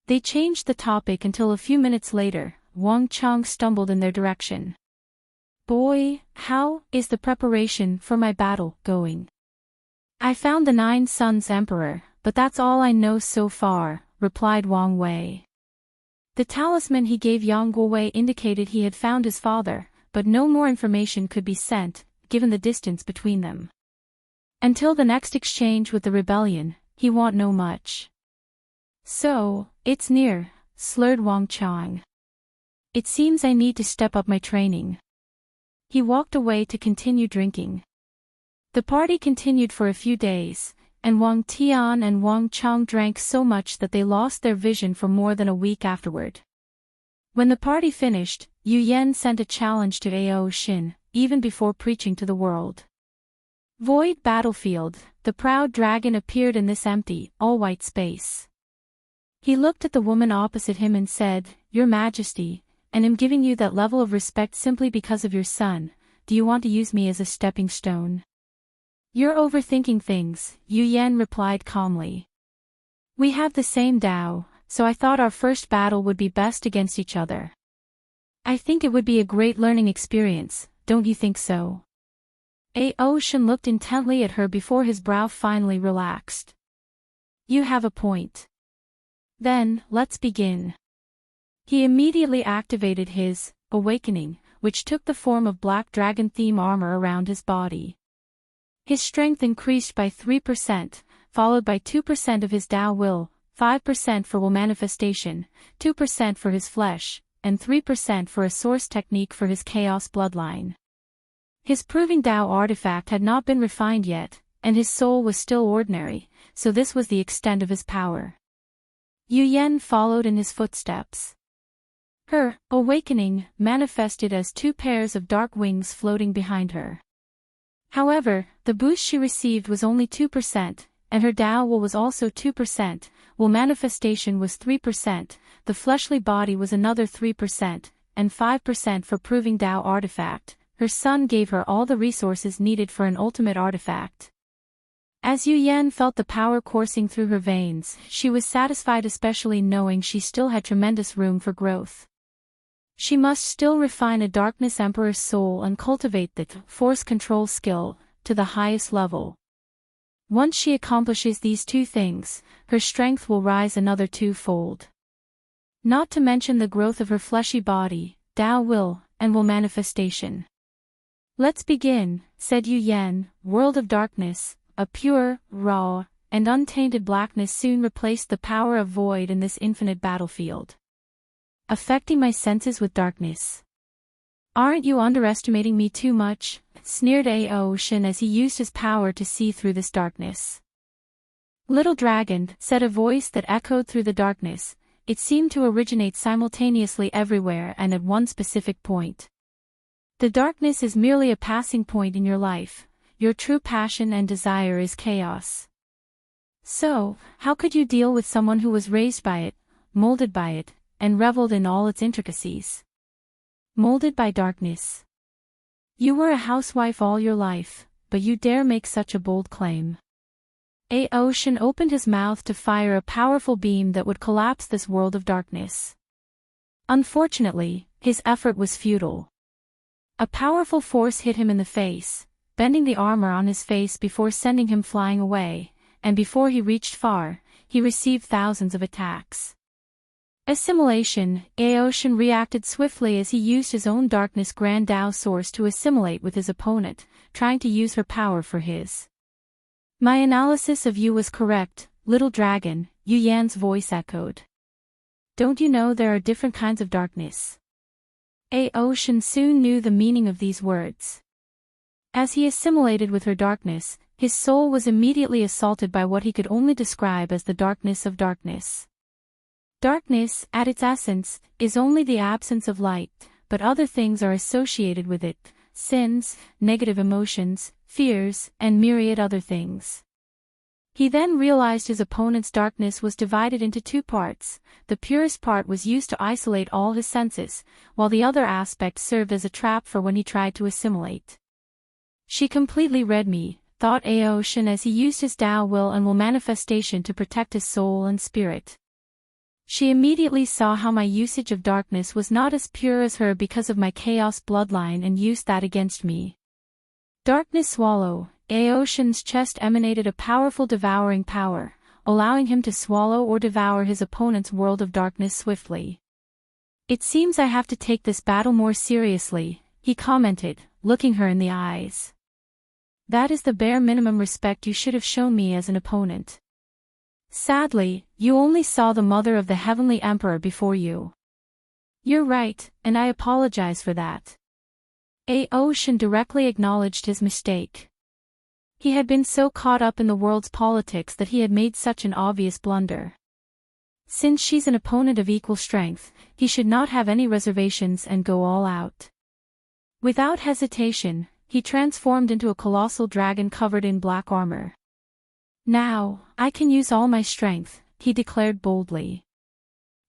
They changed the topic until a few minutes later, Wang Chang stumbled in their direction. "Boy, how is the preparation for my battle going?" "I found the 9 Sons Emperor, but that's all I know so far," replied Wang Wei. The talisman he gave Yang Guowei indicated he had found his father, but no more information could be sent, given the distance between them. Until the next exchange with the rebellion, he won't know much. "So, it's near," slurred Wang Chang. "It seems I need to step up my training." He walked away to continue drinking. The party continued for a few days, and Wang Tian and Wang Chang drank so much that they lost their vision for more than a week afterward. When the party finished, Yu Yan sent a challenge to Ao Shin, even before preaching to the world. Void battlefield, the proud dragon appeared in this empty, all-white space. He looked at the woman opposite him and said, "Your Majesty, and am giving you that level of respect simply because of your son. Do you want to use me as a stepping stone?" "You're overthinking things," Yu Yan replied calmly. "We have the same Tao, so I thought our first battle would be best against each other. I think it would be a great learning experience, don't you think so?" Ao Shin looked intently at her before his brow finally relaxed. "You have a point. Then, let's begin." He immediately activated his awakening, which took the form of black dragon theme armor around his body. His strength increased by 3%, followed by 2% of his Tao will, 5% for will manifestation, 2% for his flesh, and 3% for a source technique for his chaos bloodline. His proving Tao artifact had not been refined yet, and his soul was still ordinary, so this was the extent of his power. Yu Yan followed in his footsteps. Her awakening manifested as 2 pairs of dark wings floating behind her. However, the boost she received was only 2%, and her Tao will was also 2%, will manifestation was 3%, the fleshly body was another 3%, and 5% for proving Tao artifact. Her son gave her all the resources needed for an ultimate artifact. As Yu Yan felt the power coursing through her veins, she was satisfied, especially knowing she still had tremendous room for growth. She must still refine a Darkness Emperor's soul and cultivate the force control skill to the highest level. Once she accomplishes these 2 things, her strength will rise another 2-fold. Not to mention the growth of her fleshy body, Tao will, and will manifestation. "Let's begin," said Yu Yan. World of darkness, a pure, raw, and untainted blackness soon replaced the power of void in this infinite battlefield. "Affecting my senses with darkness. Aren't you underestimating me too much?" sneered Ao Shin as he used his power to see through this darkness. "Little dragon," said a voice that echoed through the darkness. It seemed to originate simultaneously everywhere and at one specific point. "The darkness is merely a passing point in your life. Your true passion and desire is chaos. So, how could you deal with someone who was raised by it, molded by it, and reveled in all its intricacies? Molded by darkness. You were a housewife all your life, but you dare make such a bold claim." Ao Shin opened his mouth to fire a powerful beam that would collapse this world of darkness. Unfortunately, his effort was futile. A powerful force hit him in the face, bending the armor on his face before sending him flying away, and before he reached far, he received thousands of attacks. Assimilation. Ao Shin reacted swiftly as he used his own darkness Grand Tao source to assimilate with his opponent, trying to use her power for his. "My analysis of you was correct, little dragon," Yu Yan's voice echoed. "Don't you know there are different kinds of darkness?" Ao Shin soon knew the meaning of these words. As he assimilated with her darkness, his soul was immediately assaulted by what he could only describe as the darkness of darkness. Darkness, at its essence, is only the absence of light, but other things are associated with it: sins, negative emotions, fears, and myriad other things. He then realized his opponent's darkness was divided into 2 parts. The purest part was used to isolate all his senses, while the other aspect served as a trap for when he tried to assimilate. "She completely read me," thought Aoshin as he used his Tao will and will manifestation to protect his soul and spirit. She immediately saw how my usage of darkness was not as pure as her because of my chaos bloodline and used that against me. Darkness swallow. Aoshin's chest emanated a powerful devouring power, allowing him to swallow or devour his opponent's world of darkness swiftly. It seems I have to take this battle more seriously, he commented, looking her in the eyes. That is the bare minimum respect you should have shown me as an opponent. Sadly, you only saw the mother of the Heavenly Emperor before you. You're right, and I apologize for that. Aoshin directly acknowledged his mistake. He had been so caught up in the world's politics that he had made such an obvious blunder. Since she's an opponent of equal strength, he should not have any reservations and go all out. Without hesitation, he transformed into a colossal dragon covered in black armor. Now, I can use all my strength, he declared boldly.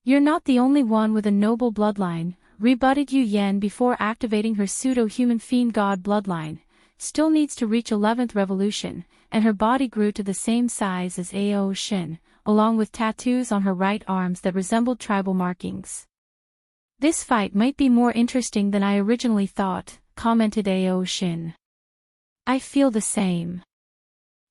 You're not the only one with a noble bloodline, rebutted Yu Yan before activating her pseudo-human fiend god bloodline. Still needs to reach 11th revolution, and her body grew to the same size as Aoshin, along with tattoos on her right arms that resembled tribal markings. This fight might be more interesting than I originally thought, commented Aoshin. I feel the same.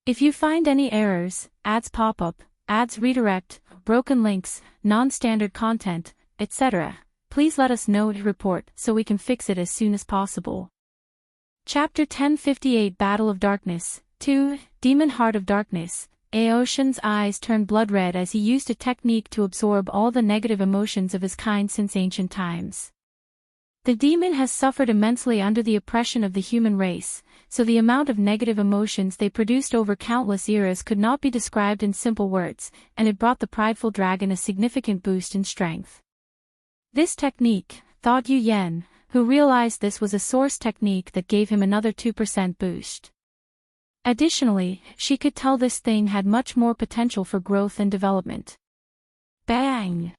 If you find any errors, ads pop up, ads redirect, broken links, non-standard content, etc., please let us know to report so we can fix it as soon as possible. Chapter 1058 Battle of Darkness 2, Demon Heart of Darkness. Aoshin's eyes turned blood red as he used a technique to absorb all the negative emotions of his kind since ancient times. The demon has suffered immensely under the oppression of the human race, so the amount of negative emotions they produced over countless eras could not be described in simple words, and it brought the prideful dragon a significant boost in strength. This technique, thought Yu Yan, who realized this was a source technique that gave him another 2% boost. Additionally, she could tell this thing had much more potential for growth and development. Bang!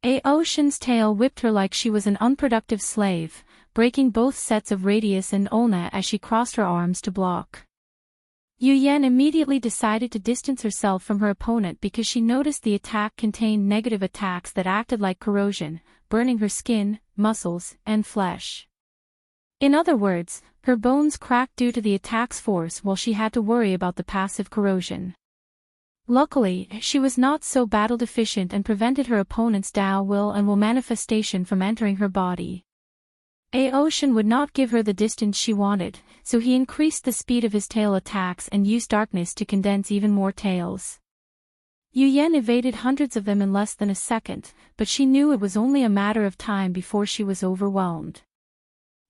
Aoshin's tail whipped her like she was an unproductive slave, breaking both sets of radius and ulna as she crossed her arms to block. Yu Yan immediately decided to distance herself from her opponent because she noticed the attack contained negative attacks that acted like corrosion, burning her skin, muscles, and flesh. In other words, her bones cracked due to the attack's force while she had to worry about the passive corrosion. Luckily, she was not so battle deficient and prevented her opponent's Tao will and will manifestation from entering her body. Aoshin would not give her the distance she wanted, so he increased the speed of his tail attacks and used darkness to condense even more tails. Yu Yan evaded hundreds of them in less than a second, but she knew it was only a matter of time before she was overwhelmed.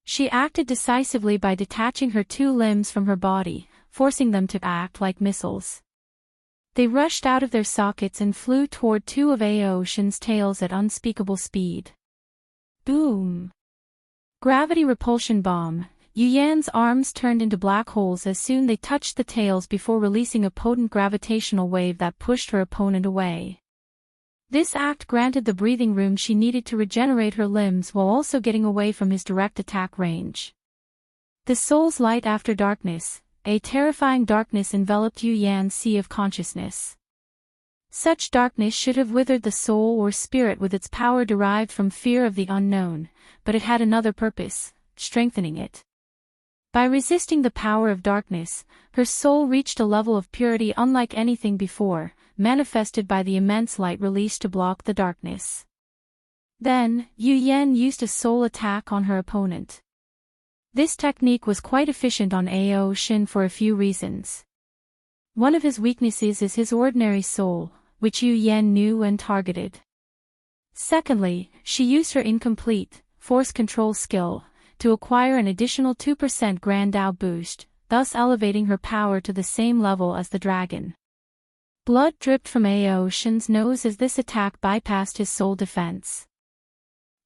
She acted decisively by detaching her two limbs from her body, forcing them to act like missiles. They rushed out of their sockets and flew toward two of Aoshin's tails at unspeakable speed. Boom! Gravity repulsion bomb. Yu Yan's arms turned into black holes as soon they touched the tails before releasing a potent gravitational wave that pushed her opponent away. This act granted the breathing room she needed to regenerate her limbs while also getting away from his direct attack range. The soul's light after darkness. A terrifying darkness enveloped Yu Yan's sea of consciousness. Such darkness should have withered the soul or spirit with its power derived from fear of the unknown, but it had another purpose, strengthening it. By resisting the power of darkness, her soul reached a level of purity unlike anything before, manifested by the immense light released to block the darkness. Then, Yu Yan used a soul attack on her opponent. This technique was quite efficient on Aoshin for a few reasons. One of his weaknesses is his ordinary soul, which Yu Yan knew and targeted. Secondly, she used her incomplete, force control skill, to acquire an additional 2% Grand Tao boost, thus elevating her power to the same level as the dragon. Blood dripped from Aoshin's nose as this attack bypassed his soul defense.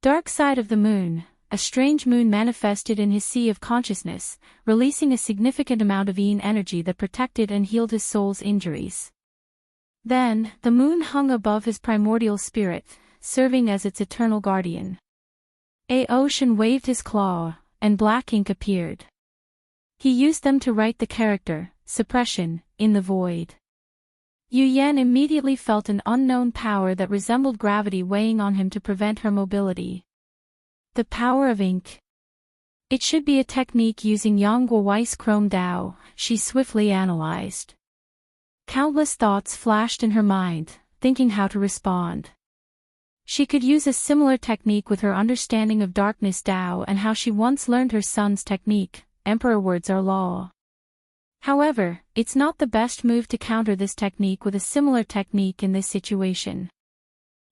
Dark Side of the Moon. A strange moon manifested in his sea of consciousness, releasing a significant amount of yin energy that protected and healed his soul's injuries. Then, the moon hung above his primordial spirit, serving as its eternal guardian. Aoshin waved his claw, and black ink appeared. He used them to write the character, suppression, in the void. Yu Yan immediately felt an unknown power that resembled gravity weighing on him to prevent her mobility. The power of ink. It should be a technique using Yangguo Weiss Chrome Dao, she swiftly analyzed. Countless thoughts flashed in her mind, thinking how to respond. She could use a similar technique with her understanding of darkness Dao and how she once learned her son's technique, Emperor words are law. However, it's not the best move to counter this technique with a similar technique in this situation.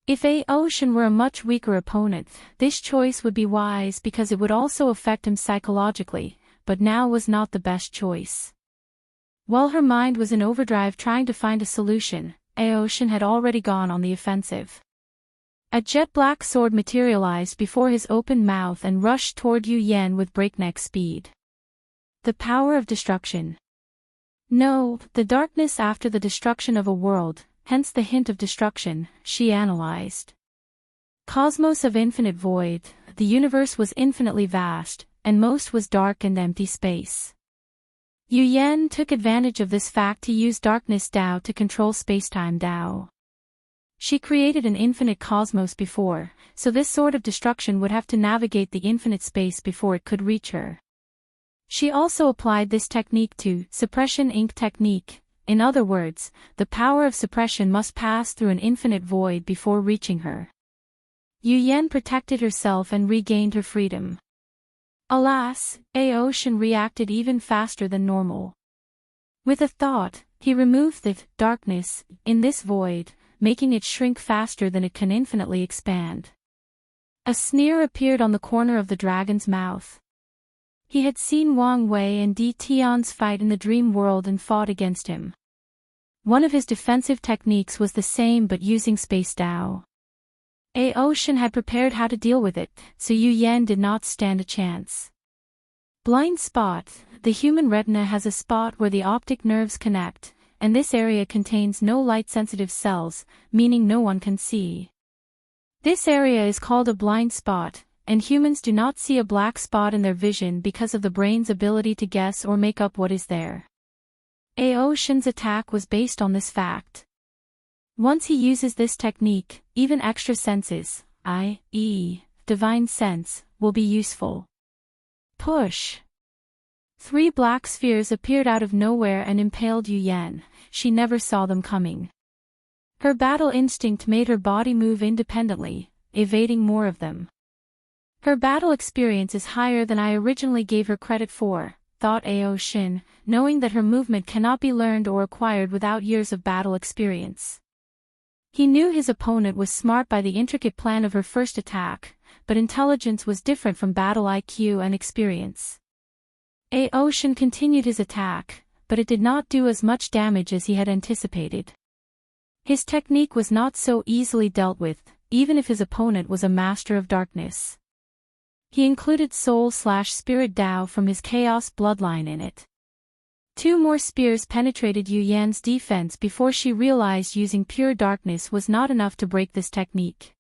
If Ocean were a much weaker opponent, this choice would be wise because it would also affect him psychologically, but now was not the best choice. While her mind was in overdrive trying to find a solution, Ocean had already gone on the offensive. A jet-black sword materialized before his open mouth and rushed toward Yu Yan with breakneck speed. The power of destruction. No, the darkness after the destruction of a world, hence the hint of destruction, she analyzed. Cosmos of infinite void, the universe was infinitely vast, and most was dark and empty space. Yu Yan took advantage of this fact to use darkness Dao to control spacetime Dao. She created an infinite cosmos before, so this sort of destruction would have to navigate the infinite space before it could reach her. She also applied this technique to suppression ink technique. In other words, the power of suppression must pass through an infinite void before reaching her. Yu Yan protected herself and regained her freedom. Alas, Ocean reacted even faster than normal. With a thought, he removed the darkness in this void, making it shrink faster than it can infinitely expand. A sneer appeared on the corner of the dragon's mouth. He had seen Wang Wei and Di Tian's fight in the dream world and fought against him. One of his defensive techniques was the same but using space Dao. Ocean had prepared how to deal with it, so Yu Yan did not stand a chance. Blind spot. The human retina has a spot where the optic nerves connect, and this area contains no light-sensitive cells, meaning no one can see. This area is called a blind spot, and humans do not see a black spot in their vision because of the brain's ability to guess or make up what is there. Ocean's attack was based on this fact. Once he uses this technique, even extra senses, i.e., divine sense, will be useful. Push. 3 black spheres appeared out of nowhere and impaled Yu Yan. She never saw them coming. Her battle instinct made her body move independently, evading more of them. Her battle experience is higher than I originally gave her credit for, thought Ocean, knowing that her movement cannot be learned or acquired without years of battle experience. He knew his opponent was smart by the intricate plan of her first attack, but intelligence was different from battle IQ and experience. Ocean continued his attack, but it did not do as much damage as he had anticipated. His technique was not so easily dealt with, even if his opponent was a master of darkness. He included soul/spirit Dao from his chaos bloodline in it. 2 more spears penetrated Yu Yan's defense before she realized using pure darkness was not enough to break this technique.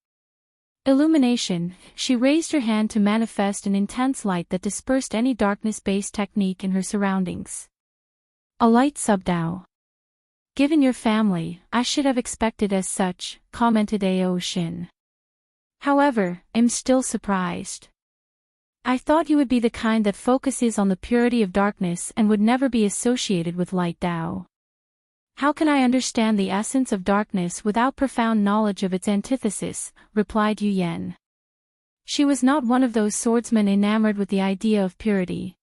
Illumination. She raised her hand to manifest an intense light that dispersed any darkness-based technique in her surroundings. A light sub-Dao. Given your family, I should have expected as such, commented Ocean. However, I'm still surprised. I thought you would be the kind that focuses on the purity of darkness and would never be associated with light Dao. How can I understand the essence of darkness without profound knowledge of its antithesis, replied Yu Yan. She was not one of those swordsmen enamored with the idea of purity.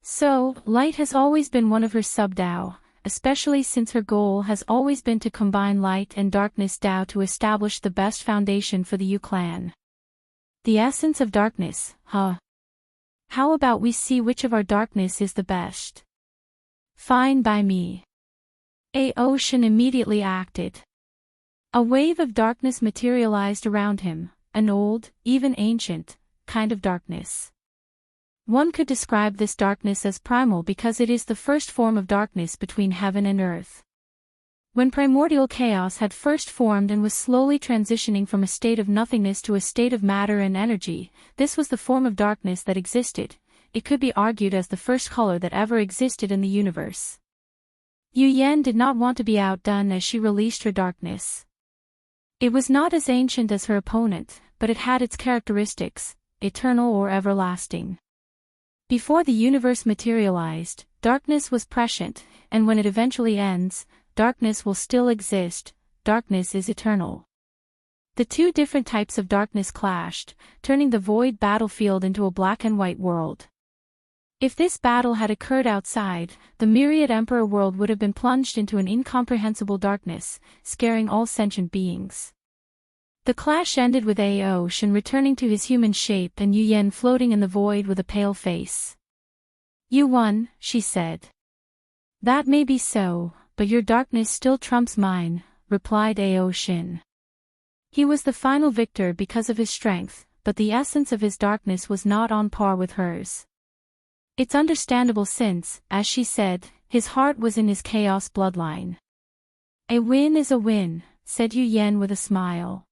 So, light has always been one of her sub-Dao, especially since her goal has always been to combine light and darkness Dao to establish the best foundation for the Yu clan. The essence of darkness, huh? How about we see which of our darkness is the best? Fine by me. Ocean immediately acted. A wave of darkness materialized around him, an old, even ancient, kind of darkness. One could describe this darkness as primal because it is the first form of darkness between heaven and earth. When primordial chaos had first formed and was slowly transitioning from a state of nothingness to a state of matter and energy, this was the form of darkness that existed. It could be argued as the first color that ever existed in the universe. Yu Yan did not want to be outdone as she released her darkness. It was not as ancient as her opponent, but it had its characteristics, eternal or everlasting. Before the universe materialized, darkness was prescient, and when it eventually ends, darkness will still exist. Darkness is eternal. The two different types of darkness clashed, turning the void battlefield into a black and white world. If this battle had occurred outside, the myriad Emperor world would have been plunged into an incomprehensible darkness, scaring all sentient beings. The clash ended with Ao Shen returning to his human shape and Yu Yan floating in the void with a pale face. "You won," she said. "That may be so, but your darkness still trumps mine," replied Ao Shen. He was the final victor because of his strength, but the essence of his darkness was not on par with hers. It's understandable since, as she said, his heart was in his chaos bloodline. "A win is a win," said Yu Yan with a smile.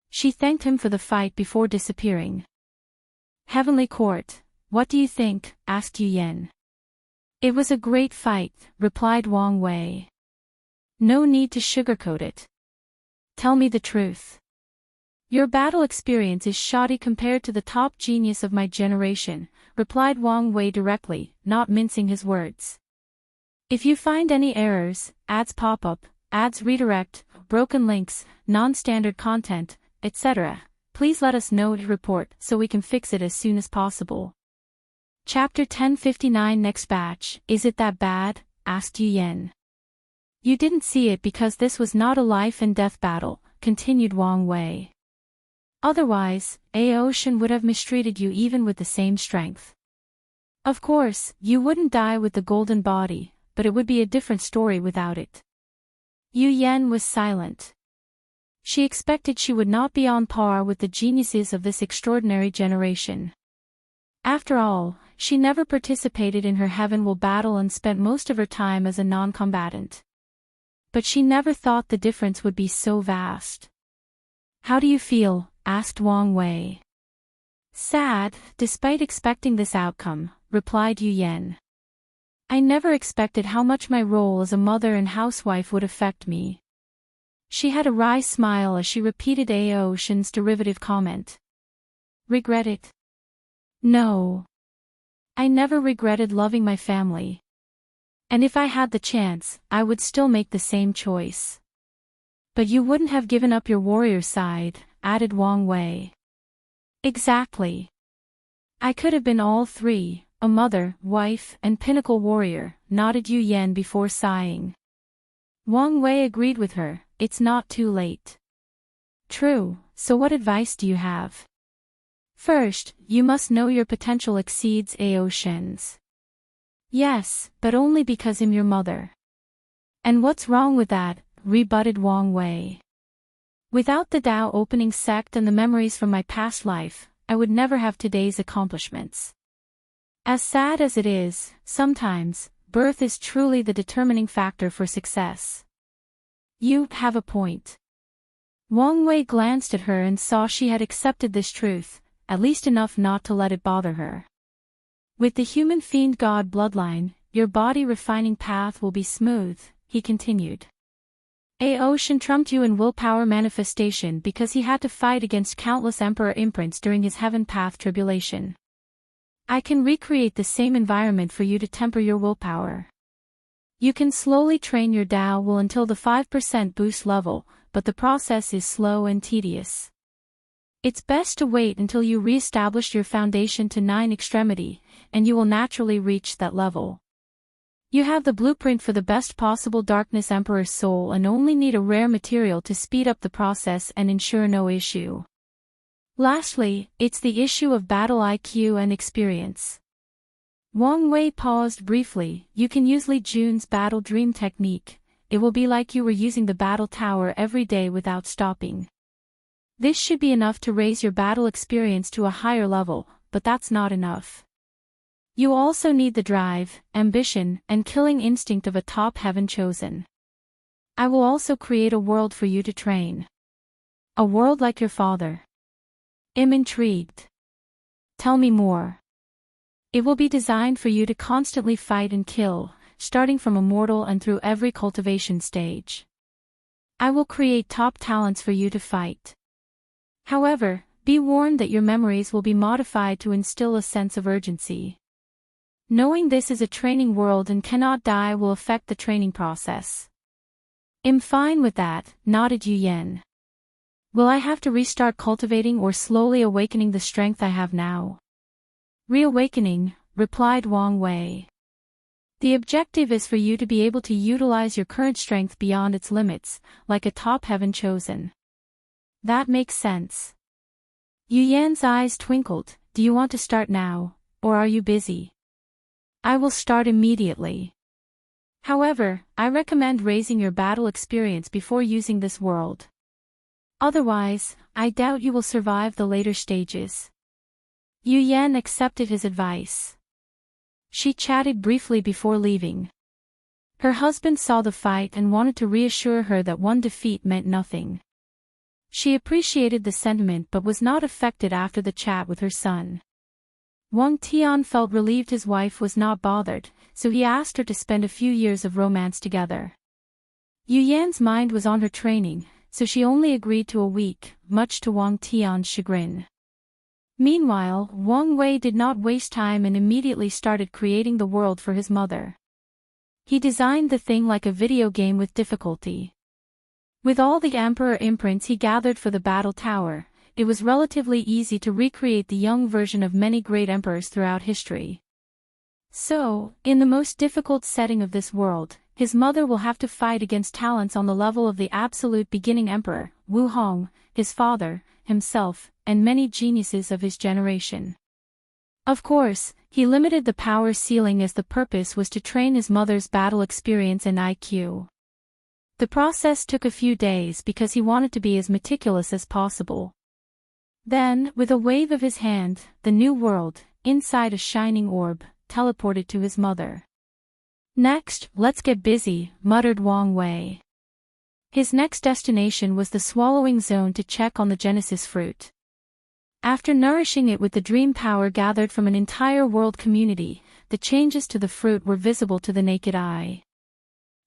She thanked him for the fight before disappearing. "Heavenly Court, what do you think?" asked Yu Yan. "It was a great fight," replied Wang Wei. "No need to sugarcoat it. Tell me the truth. Your battle experience is shoddy compared to the top genius of my generation," replied Wang Wei directly, not mincing his words. "If you find any errors, ads pop up, ads redirect, broken links, non-standard content, etc., please let us know to report so we can fix it as soon as possible." Chapter 1059 Next batch, "Is it that bad?" asked Yu Yan. "You didn't see it because this was not a life and death battle," continued Wang Wei. "Otherwise, Ao Shen would have mistreated you even with the same strength. Of course, you wouldn't die with the golden body, but it would be a different story without it." Yu Yan was silent. She expected she would not be on par with the geniuses of this extraordinary generation. After all, she never participated in her heaven will battle and spent most of her time as a non-combatant. But she never thought the difference would be so vast. "How do you feel?" asked Wang Wei. "Sad, despite expecting this outcome," replied Yu Yan. "I never expected how much my role as a mother and housewife would affect me." She had a wry smile as she repeated Ao Shen's derivative comment. "Regret it?" "No. I never regretted loving my family. And if I had the chance, I would still make the same choice." "But you wouldn't have given up your warrior side," added Wang Wei. "Exactly. I could have been all three, a mother, wife, and pinnacle warrior," nodded Yu Yan before sighing. Wang Wei agreed with her, "It's not too late." "True, so what advice do you have?" "First, you must know your potential exceeds Ao Shen's." "Yes, but only because I'm your mother." "And what's wrong with that?" rebutted Wang Wei. "Without the Tao opening sect and the memories from my past life, I would never have today's accomplishments. As sad as it is, sometimes, birth is truly the determining factor for success." "You have a point." Wang Wei glanced at her and saw she had accepted this truth, at least enough not to let it bother her. "With the human fiend god bloodline, your body refining path will be smooth," he continued. Ao Shen trumped you in willpower manifestation because he had to fight against countless emperor imprints during his heaven path tribulation. I can recreate the same environment for you to temper your willpower. You can slowly train your Tao will until the 5% boost level, but the process is slow and tedious. It's best to wait until you re-establish your foundation to 9 extremity, and you will naturally reach that level. You have the blueprint for the best possible Darkness Emperor's soul and only need a rare material to speed up the process and ensure no issue. Lastly, it's the issue of battle IQ and experience. Wang Wei paused briefly. You can use Li Jun's battle dream technique. It will be like you were using the battle tower every day without stopping. This should be enough to raise your battle experience to a higher level, but that's not enough. You also need the drive, ambition, and killing instinct of a top heaven chosen. I will also create a world for you to train. A world like your father. I'm intrigued. Tell me more. It will be designed for you to constantly fight and kill, starting from Immortal and through every cultivation stage. I will create top talents for you to fight. However, be warned that your memories will be modified to instill a sense of urgency. Knowing this is a training world and cannot die will affect the training process. I'm fine with that, nodded Yu Yan. Will I have to restart cultivating or slowly awakening the strength I have now? Reawakening, replied Wang Wei. The objective is for you to be able to utilize your current strength beyond its limits, like a top heaven chosen. That makes sense. Yu Yan's eyes twinkled. Do you want to start now, or are you busy? I will start immediately. However, I recommend raising your battle experience before using this world. Otherwise, I doubt you will survive the later stages. Yu Yan accepted his advice. She chatted briefly before leaving. Her husband saw the fight and wanted to reassure her that one defeat meant nothing. She appreciated the sentiment but was not affected after the chat with her son. Wang Tian felt relieved his wife was not bothered, so he asked her to spend a few years of romance together. Yu Yan's mind was on her training, so she only agreed to a week, much to Wang Tian's chagrin. Meanwhile, Wang Wei did not waste time and immediately started creating the world for his mother. He designed the thing like a video game with difficulty. With all the emperor imprints he gathered for the battle tower, it was relatively easy to recreate the young version of many great emperors throughout history. So, in the most difficult setting of this world, his mother will have to fight against talents on the level of the absolute beginning emperor, Wu Hong, his father, himself, and many geniuses of his generation. Of course, he limited the power ceiling as the purpose was to train his mother's battle experience and IQ. The process took a few days because he wanted to be as meticulous as possible. Then, with a wave of his hand, the new world, inside a shining orb, teleported to his mother. Next, let's get busy, muttered Wang Wei. His next destination was the swallowing zone to check on the Genesis fruit. After nourishing it with the dream power gathered from an entire world community, the changes to the fruit were visible to the naked eye.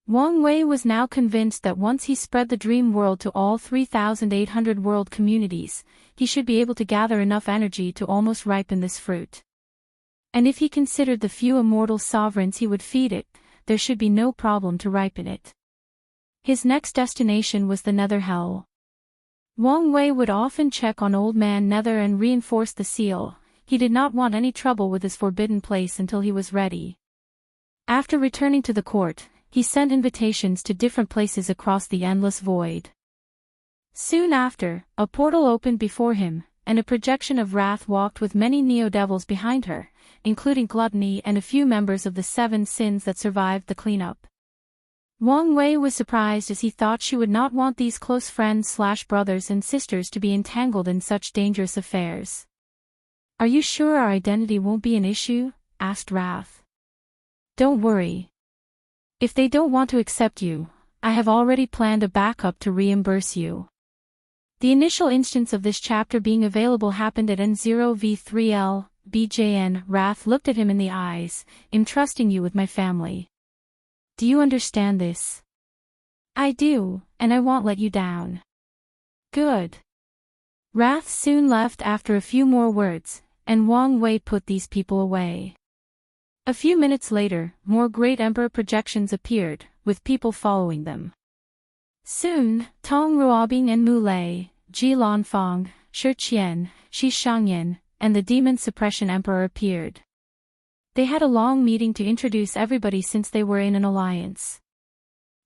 Wang Wei was now convinced that once he spread the dream world to all 3,800 world communities, he should be able to gather enough energy to almost ripen this fruit. And if he considered the few immortal sovereigns he would feed it, there should be no problem to ripen it. His next destination was the Nether Hell. Wang Wei would often check on Old Man Nether and reinforce the seal. He did not want any trouble with his forbidden place until he was ready. After returning to the court, he sent invitations to different places across the endless void. Soon after, a portal opened before him, and a projection of wrath walked with many neo-devils behind her, including Gluttony and a few members of the 7 sins that survived the cleanup. Wang Wei was surprised as he thought she would not want these close friends/brothers and sisters to be entangled in such dangerous affairs. Are you sure our identity won't be an issue? Asked Wrath. Don't worry. If they don't want to accept you, I have already planned a backup to reimburse you. The initial instance of this chapter being available happened at N0V3L, BJN. Wrath looked at him in the eyes. I'm trusting you with my family. Do you understand this? I do, and I won't let you down. Good. Wrath soon left after a few more words, and Wang Wei put these people away. A few minutes later, more Great Emperor projections appeared, with people following them. Soon, Tong Ruobing and Mu Lei, Ji Lanfang, Shi Qian, Shi Shangyan, and the Demon Suppression Emperor appeared. They had a long meeting to introduce everybody since they were in an alliance.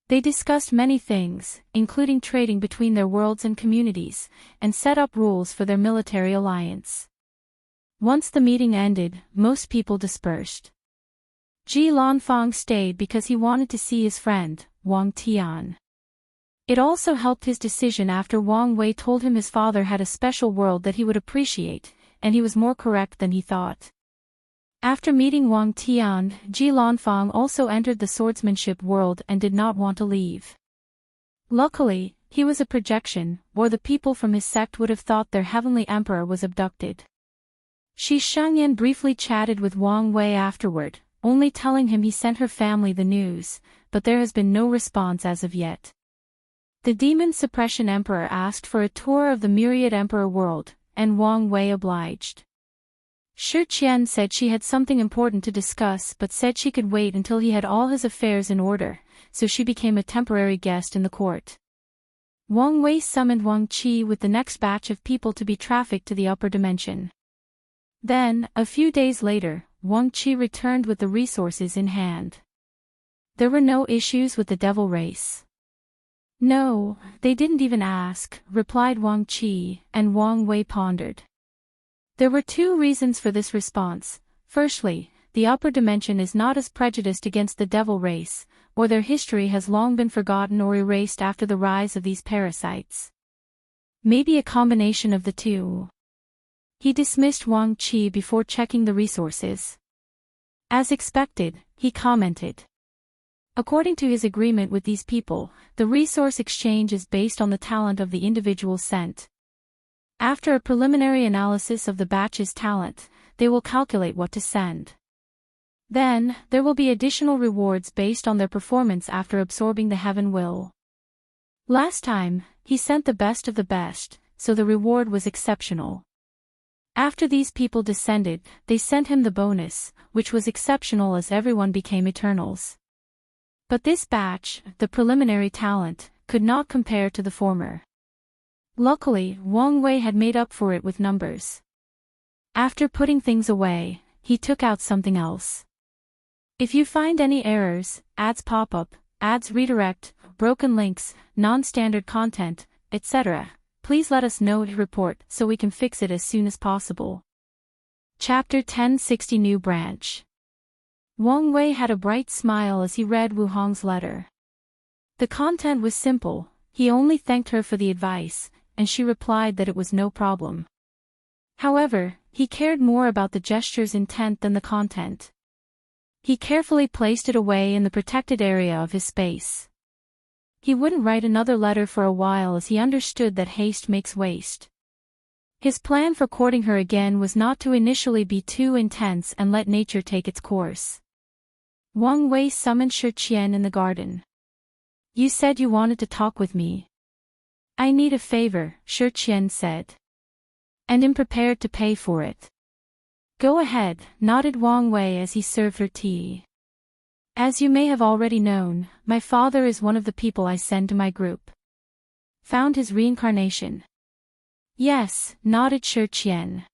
They discussed many things, including trading between their worlds and communities, and set up rules for their military alliance. Once the meeting ended, most people dispersed. Ji Lanfang stayed because he wanted to see his friend, Wang Tian. It also helped his decision after Wang Wei told him his father had a special world that he would appreciate, and he was more correct than he thought. After meeting Wang Tian, Ji Lanfang also entered the swordsmanship world and did not want to leave. Luckily, he was a projection, or the people from his sect would have thought their heavenly emperor was abducted. Shi Shangyan briefly chatted with Wang Wei afterward, only telling him he sent her family the news, but there has been no response as of yet. The Demon Suppression Emperor asked for a tour of the Myriad Emperor world, and Wang Wei obliged. Shi Qian said she had something important to discuss but said she could wait until he had all his affairs in order, so she became a temporary guest in the court. Wang Wei summoned Wang Qi with the next batch of people to be trafficked to the upper dimension. Then, a few days later, Wang Qi returned with the resources in hand. There were no issues with the devil race. No, they didn't even ask, replied Wang Qi, and Wang Wei pondered. There were two reasons for this response. Firstly, the upper dimension is not as prejudiced against the devil race, or their history has long been forgotten or erased after the rise of these parasites. Maybe a combination of the two. He dismissed Wang Qi before checking the resources. As expected, he commented. According to his agreement with these people, the resource exchange is based on the talent of the individual sent. After a preliminary analysis of the batch's talent, they will calculate what to send. Then, there will be additional rewards based on their performance after absorbing the heaven will. Last time, he sent the best of the best, so the reward was exceptional. After these people descended, they sent him the bonus, which was exceptional as everyone became Eternals. But this batch, the preliminary talent, could not compare to the former. Luckily, Wang Wei had made up for it with numbers. After putting things away, he took out something else. If you find any errors, ads pop up, ads redirect, broken links, non-standard content, etc., please let us know to report so we can fix it as soon as possible. Chapter 1060 New Branch. Wang Wei had a bright smile as he read Wu Hong's letter. The content was simple, he only thanked her for the advice, and she replied that it was no problem. However, he cared more about the gesture's intent than the content. He carefully placed it away in the protected area of his space. He wouldn't write another letter for a while as he understood that haste makes waste. His plan for courting her again was not to initially be too intense and let nature take its course. Wang Wei summoned Shi Qian in the garden. You said you wanted to talk with me. I need a favor, Shi Qian said. And am prepared to pay for it. Go ahead, nodded Wang Wei as he served her tea. As you may have already known, my father is one of the people I send to my group. Found his reincarnation. Yes, nodded Shi Qian.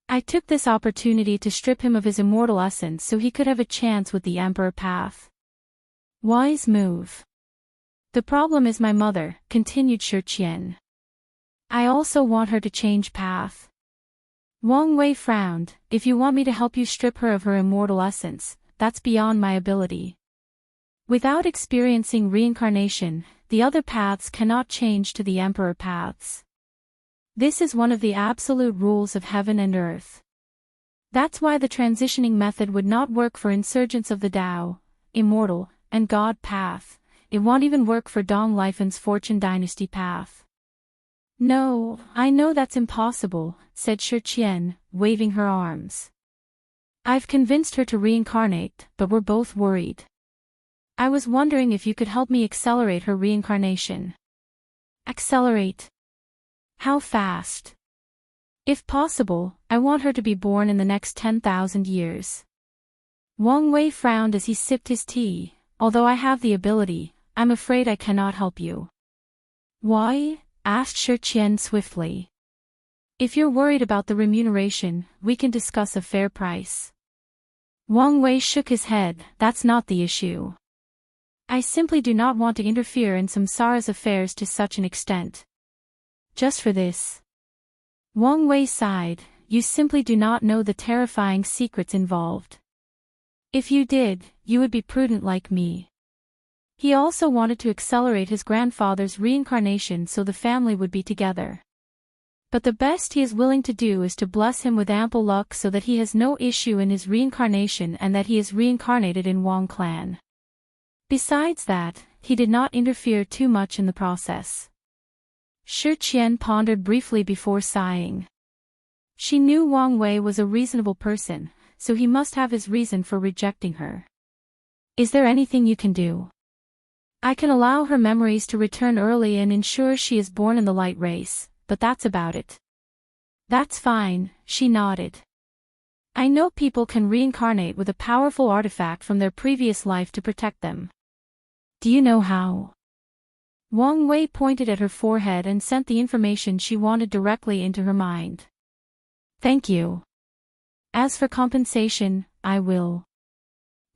I took this opportunity to strip him of his immortal essence so he could have a chance with the Emperor path. Wise move. The problem is my mother, continued Shi Qian. I also want her to change path. Wang Wei frowned. If you want me to help you strip her of her immortal essence, that's beyond my ability. Without experiencing reincarnation, the other paths cannot change to the Emperor paths. This is one of the absolute rules of heaven and earth. That's why the transitioning method would not work for insurgents of the Tao, Immortal, and God path. It won't even work for Dong Lifen's Fortune Dynasty path. No, I know that's impossible, said Shi Qian, waving her arms. I've convinced her to reincarnate, but we're both worried. I was wondering if you could help me accelerate her reincarnation. Accelerate? How fast? If possible, I want her to be born in the next 10,000 years. Wang Wei frowned as he sipped his tea. Although I have the ability, I'm afraid I cannot help you. Why? Asked Shi Qian swiftly. If you're worried about the remuneration, we can discuss a fair price. Wang Wei shook his head. That's not the issue. I simply do not want to interfere in Samsara's affairs to such an extent. Just for this. Wang Wei sighed. You simply do not know the terrifying secrets involved. If you did, you would be prudent like me. He also wanted to accelerate his grandfather's reincarnation so the family would be together. But the best he is willing to do is to bless him with ample luck so that he has no issue in his reincarnation and that he is reincarnated in Wang clan. Besides that, he did not interfere too much in the process. Shi Qian pondered briefly before sighing. She knew Wang Wei was a reasonable person, so he must have his reason for rejecting her. Is there anything you can do? I can allow her memories to return early and ensure she is born in the light race, but that's about it. That's fine, she nodded. I know people can reincarnate with a powerful artifact from their previous life to protect them. Do you know how? Wang Wei pointed at her forehead and sent the information she wanted directly into her mind. Thank you. As for compensation, I will.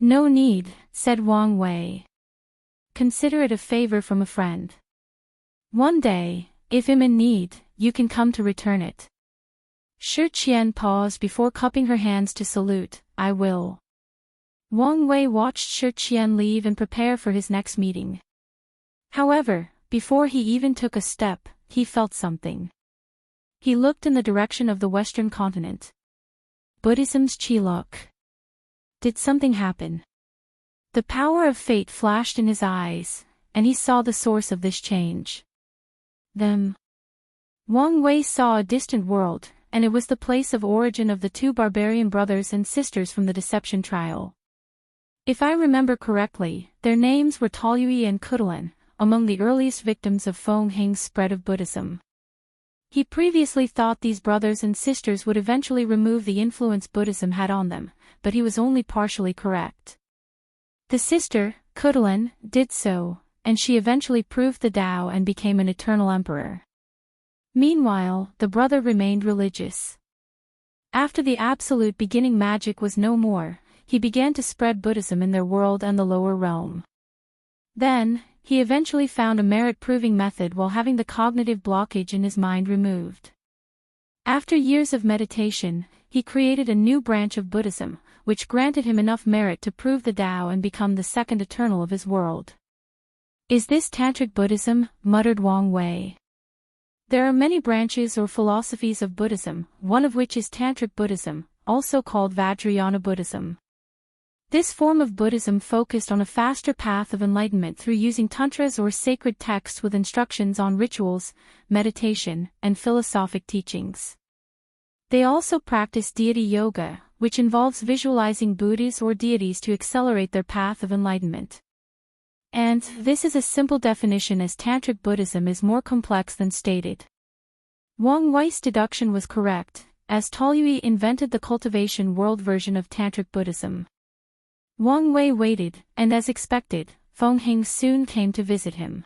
No need, said Wang Wei. Consider it a favor from a friend. One day, if I'm in need, you can come to return it. Shi Qian paused before cupping her hands to salute. I will. Wang Wei watched Shi Qian leave and prepare for his next meeting. However, before he even took a step, he felt something. He looked in the direction of the Western continent. Buddhism's Qiluk. Did something happen? The power of fate flashed in his eyes, and he saw the source of this change. Them. Wang Wei saw a distant world, and it was the place of origin of the two barbarian brothers and sisters from the deception trial. If I remember correctly, their names were Taoyue and Kutulan, among the earliest victims of Feng Hing's spread of Buddhism. He previously thought these brothers and sisters would eventually remove the influence Buddhism had on them, but he was only partially correct. The sister, Kutulan, did so, and she eventually proved the Tao and became an eternal emperor. Meanwhile, the brother remained religious. After the absolute beginning magic was no more, he began to spread Buddhism in their world and the lower realm. Then, he eventually found a merit-proving method while having the cognitive blockage in his mind removed. After years of meditation, he created a new branch of Buddhism, which granted him enough merit to prove the Tao and become the second eternal of his world. Is this Tantric Buddhism? Muttered Wang Wei. There are many branches or philosophies of Buddhism, one of which is Tantric Buddhism, also called Vajrayana Buddhism. This form of Buddhism focused on a faster path of enlightenment through using tantras or sacred texts with instructions on rituals, meditation, and philosophic teachings. They also practice deity yoga, which involves visualizing Buddhas or deities to accelerate their path of enlightenment. And this is a simple definition, as Tantric Buddhism is more complex than stated. Wang Wei's deduction was correct, as Taoyue invented the cultivation world version of Tantric Buddhism. Wang Wei waited, and as expected, Feng Hing soon came to visit him.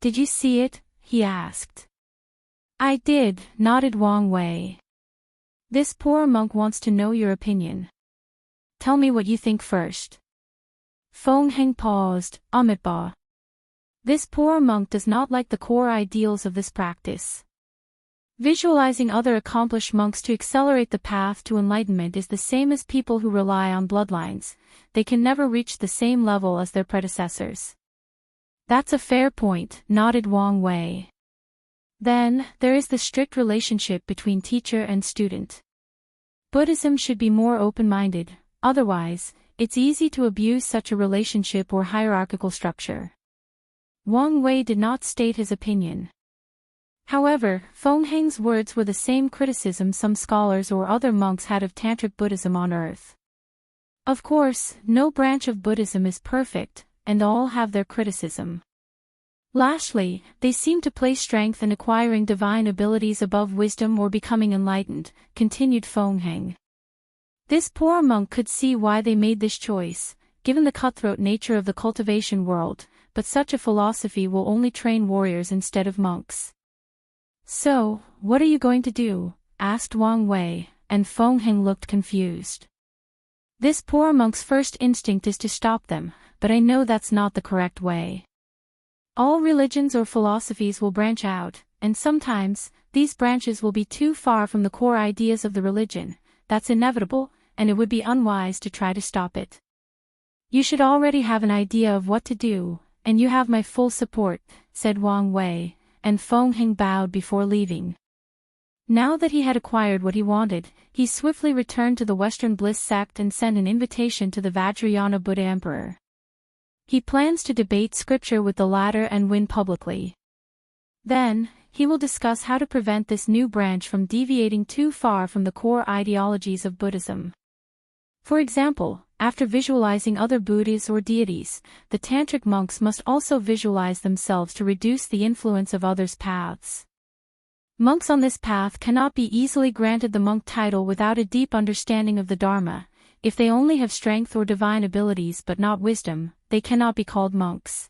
Did you see it? He asked. I did, nodded Wang Wei. This poor monk wants to know your opinion. Tell me what you think first. Feng Hing paused. Amitabha. This poor monk does not like the core ideals of this practice. Visualizing other accomplished monks to accelerate the path to enlightenment is the same as people who rely on bloodlines. They can never reach the same level as their predecessors. That's a fair point, nodded Wang Wei. Then, there is the strict relationship between teacher and student. Buddhism should be more open-minded, otherwise, it's easy to abuse such a relationship or hierarchical structure. Wang Wei did not state his opinion. However, Feng Hing's words were the same criticism some scholars or other monks had of Tantric Buddhism on earth. Of course, no branch of Buddhism is perfect, and all have their criticism. Lastly, they seem to place strength in acquiring divine abilities above wisdom or becoming enlightened, continued Feng Hing. This poor monk could see why they made this choice, given the cutthroat nature of the cultivation world, but such a philosophy will only train warriors instead of monks. So, what are you going to do? Asked Wang Wei, and Feng Hing looked confused. This poor monk's first instinct is to stop them, but I know that's not the correct way. All religions or philosophies will branch out, and sometimes, these branches will be too far from the core ideas of the religion. That's inevitable, and it would be unwise to try to stop it. You should already have an idea of what to do, and you have my full support, said Wang Wei, and Feng Hing bowed before leaving. Now that he had acquired what he wanted, he swiftly returned to the Western Bliss sect and sent an invitation to the Vajrayana Buddha Emperor. He plans to debate scripture with the latter and win publicly. Then, he will discuss how to prevent this new branch from deviating too far from the core ideologies of Buddhism. For example, after visualizing other Buddhas or deities, the tantric monks must also visualize themselves to reduce the influence of others' paths. Monks on this path cannot be easily granted the monk title without a deep understanding of the Dharma. If they only have strength or divine abilities but not wisdom, they cannot be called monks.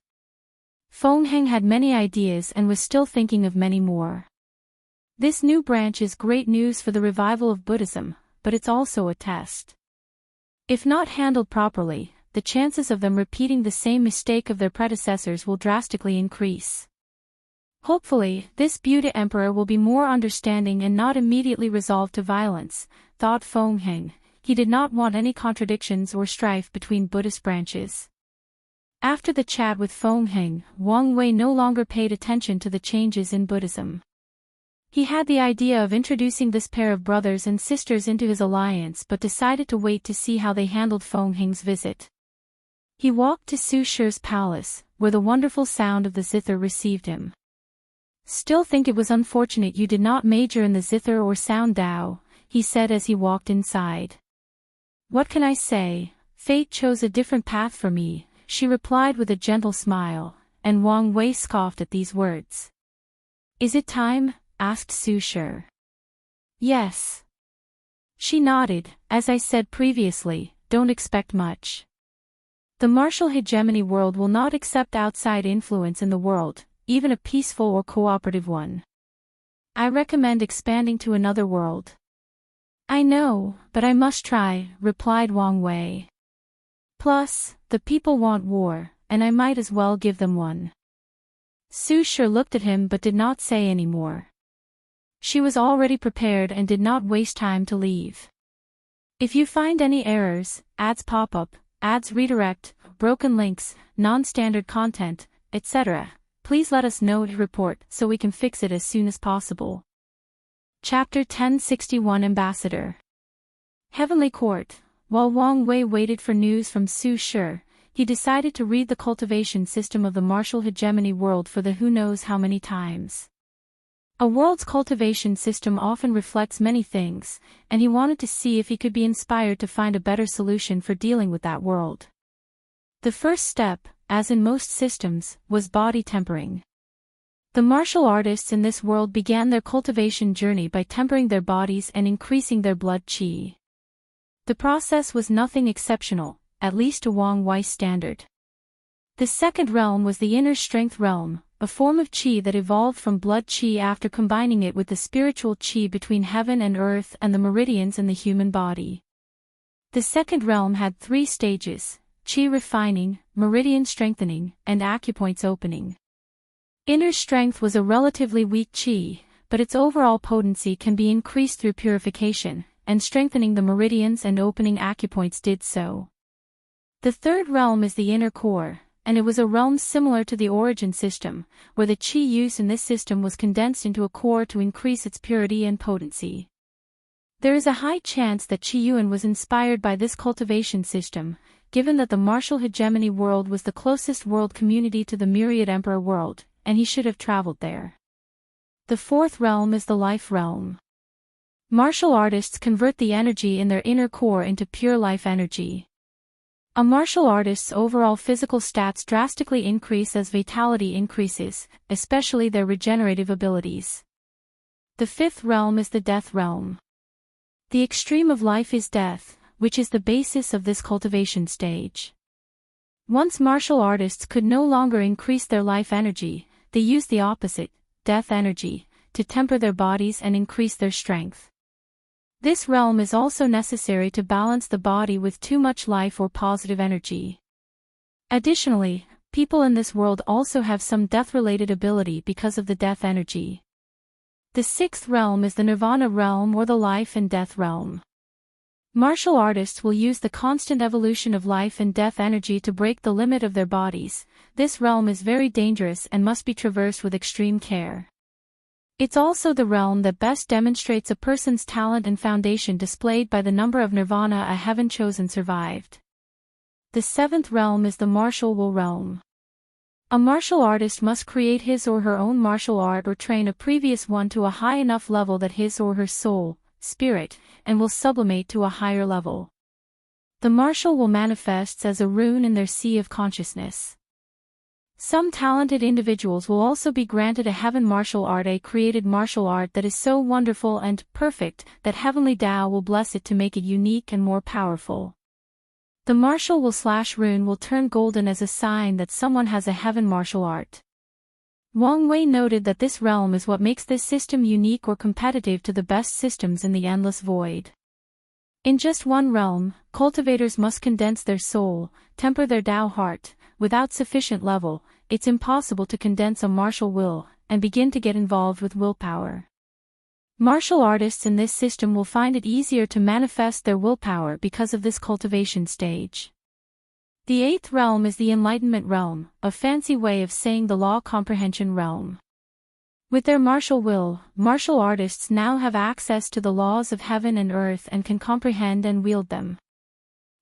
Feng Heng had many ideas and was still thinking of many more. This new branch is great news for the revival of Buddhism, but it's also a test. If not handled properly, the chances of them repeating the same mistake of their predecessors will drastically increase. Hopefully, this Buddha emperor will be more understanding and not immediately resolve to violence, thought Feng Heng. He did not want any contradictions or strife between Buddhist branches. After the chat with Feng Heng, Wang Wei no longer paid attention to the changes in Buddhism. He had the idea of introducing this pair of brothers and sisters into his alliance but decided to wait to see how they handled Feng Heng's visit. He walked to Su Shi's palace, where the wonderful sound of the zither received him. Still think it was unfortunate you did not major in the zither or sound Tao, he said as he walked inside. What can I say? Fate chose a different path for me, she replied with a gentle smile, and Wang Wei scoffed at these words. Is it time? Asked Su Shi. Yes. She nodded. As I said previously, don't expect much. The martial hegemony world will not accept outside influence in the world, even a peaceful or cooperative one. I recommend expanding to another world. I know, but I must try, replied Wang Wei. Plus, the people want war, and I might as well give them one. Su Shi looked at him but did not say any more. She was already prepared and did not waste time to leave. If you find any errors, ads pop up, ads redirect, broken links, non-standard content, etc., please let us know to report so we can fix it as soon as possible. Chapter 1061 Ambassador. Heavenly Court. While Wang Wei waited for news from Su Shi, he decided to read the cultivation system of the martial hegemony world for the who knows how many times. A world's cultivation system often reflects many things, and he wanted to see if he could be inspired to find a better solution for dealing with that world. The first step, as in most systems, was body tempering. The martial artists in this world began their cultivation journey by tempering their bodies and increasing their blood qi. The process was nothing exceptional, at least to Wang Wei's standard. The second realm was the inner strength realm, a form of qi that evolved from blood qi after combining it with the spiritual qi between heaven and earth and the meridians in the human body. The second realm had 3 stages: qi refining, meridian strengthening, and acupoints opening. Inner strength was a relatively weak qi, but its overall potency can be increased through purification, and strengthening the meridians and opening acupoints did so. The third realm is the inner core, and it was a realm similar to the origin system, where the qi used in this system was condensed into a core to increase its purity and potency. There is a high chance that Qi Yuan was inspired by this cultivation system, given that the martial hegemony world was the closest world community to the myriad emperor world, and he should have traveled there. The fourth realm is the life realm. Martial artists convert the energy in their inner core into pure life energy. A martial artist's overall physical stats drastically increase as vitality increases, especially their regenerative abilities. The fifth realm is the death realm. The extreme of life is death, which is the basis of this cultivation stage. Once martial artists could no longer increase their life energy, they used the opposite, death energy, to temper their bodies and increase their strength. This realm is also necessary to balance the body with too much life or positive energy. Additionally, people in this world also have some death-related ability because of the death energy. The sixth realm is the nirvana realm or the life and death realm. Martial artists will use the constant evolution of life and death energy to break the limit of their bodies. This realm is very dangerous and must be traversed with extreme care. It's also the realm that best demonstrates a person's talent and foundation displayed by the number of nirvana a heaven chosen survived. The seventh realm is the martial will realm. A martial artist must create his or her own martial art or train a previous one to a high enough level that his or her soul, spirit, and will sublimate to a higher level. The martial will manifest as a rune in their sea of consciousness. Some talented individuals will also be granted a heaven martial art, a created martial art that is so wonderful and perfect that heavenly Tao will bless it to make it unique and more powerful. The martial will/rune will turn golden as a sign that someone has a heaven martial art. Wang Wei noted that this realm is what makes this system unique or competitive to the best systems in the endless void. In just one realm, cultivators must condense their soul, temper their Tao heart. Without sufficient level, it's impossible to condense a martial will, and begin to get involved with willpower. Martial artists in this system will find it easier to manifest their willpower because of this cultivation stage. The 8th realm is the enlightenment realm, a fancy way of saying the law comprehension realm. With their martial will, martial artists now have access to the laws of heaven and earth and can comprehend and wield them.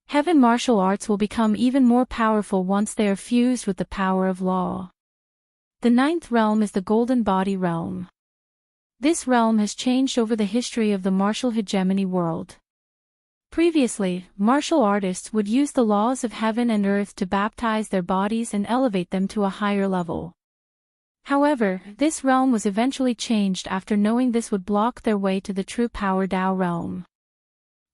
Heaven martial arts will become even more powerful once they are fused with the power of law. The 9th realm is the golden body realm. This realm has changed over the history of the martial hegemony world. Previously, martial artists would use the laws of heaven and earth to baptize their bodies and elevate them to a higher level. However, this realm was eventually changed after knowing this would block their way to the true power Tao realm.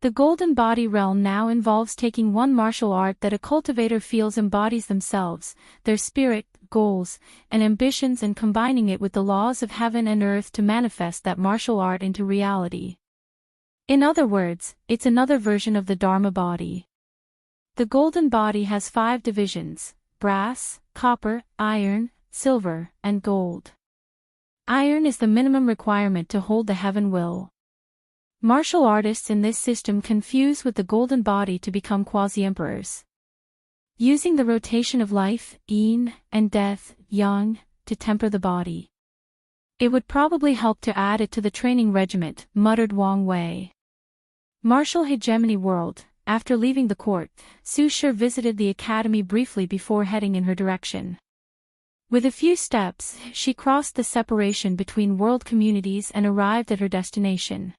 The golden body realm now involves taking one martial art that a cultivator feels embodies themselves, their spirit, goals, and ambitions, and combining it with the laws of heaven and earth to manifest that martial art into reality. In other words, it's another version of the Dharma body. The golden body has 5 divisions: brass, copper, iron, silver, and gold. Iron is the minimum requirement to hold the heaven will. Martial artists in this system can fuse with the golden body to become quasi-emperors. Using the rotation of life, yin, and death, yang, to temper the body. It would probably help to add it to the training regiment, muttered Wang Wei. Martial hegemony world. After leaving the court, Su Shi visited the academy briefly before heading in her direction. With a few steps, she crossed the separation between world communities and arrived at her destination.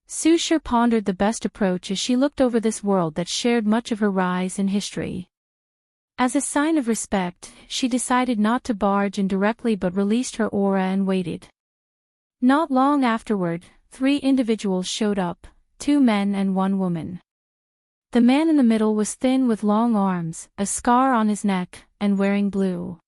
Su Shi pondered the best approach as she looked over this world that shared much of her rise in history. As a sign of respect, she decided not to barge in directly but released her aura and waited. Not long afterward, 3 individuals showed up, 2 men and 1 woman. The man in the middle was thin with long arms, a scar on his neck, and wearing blue.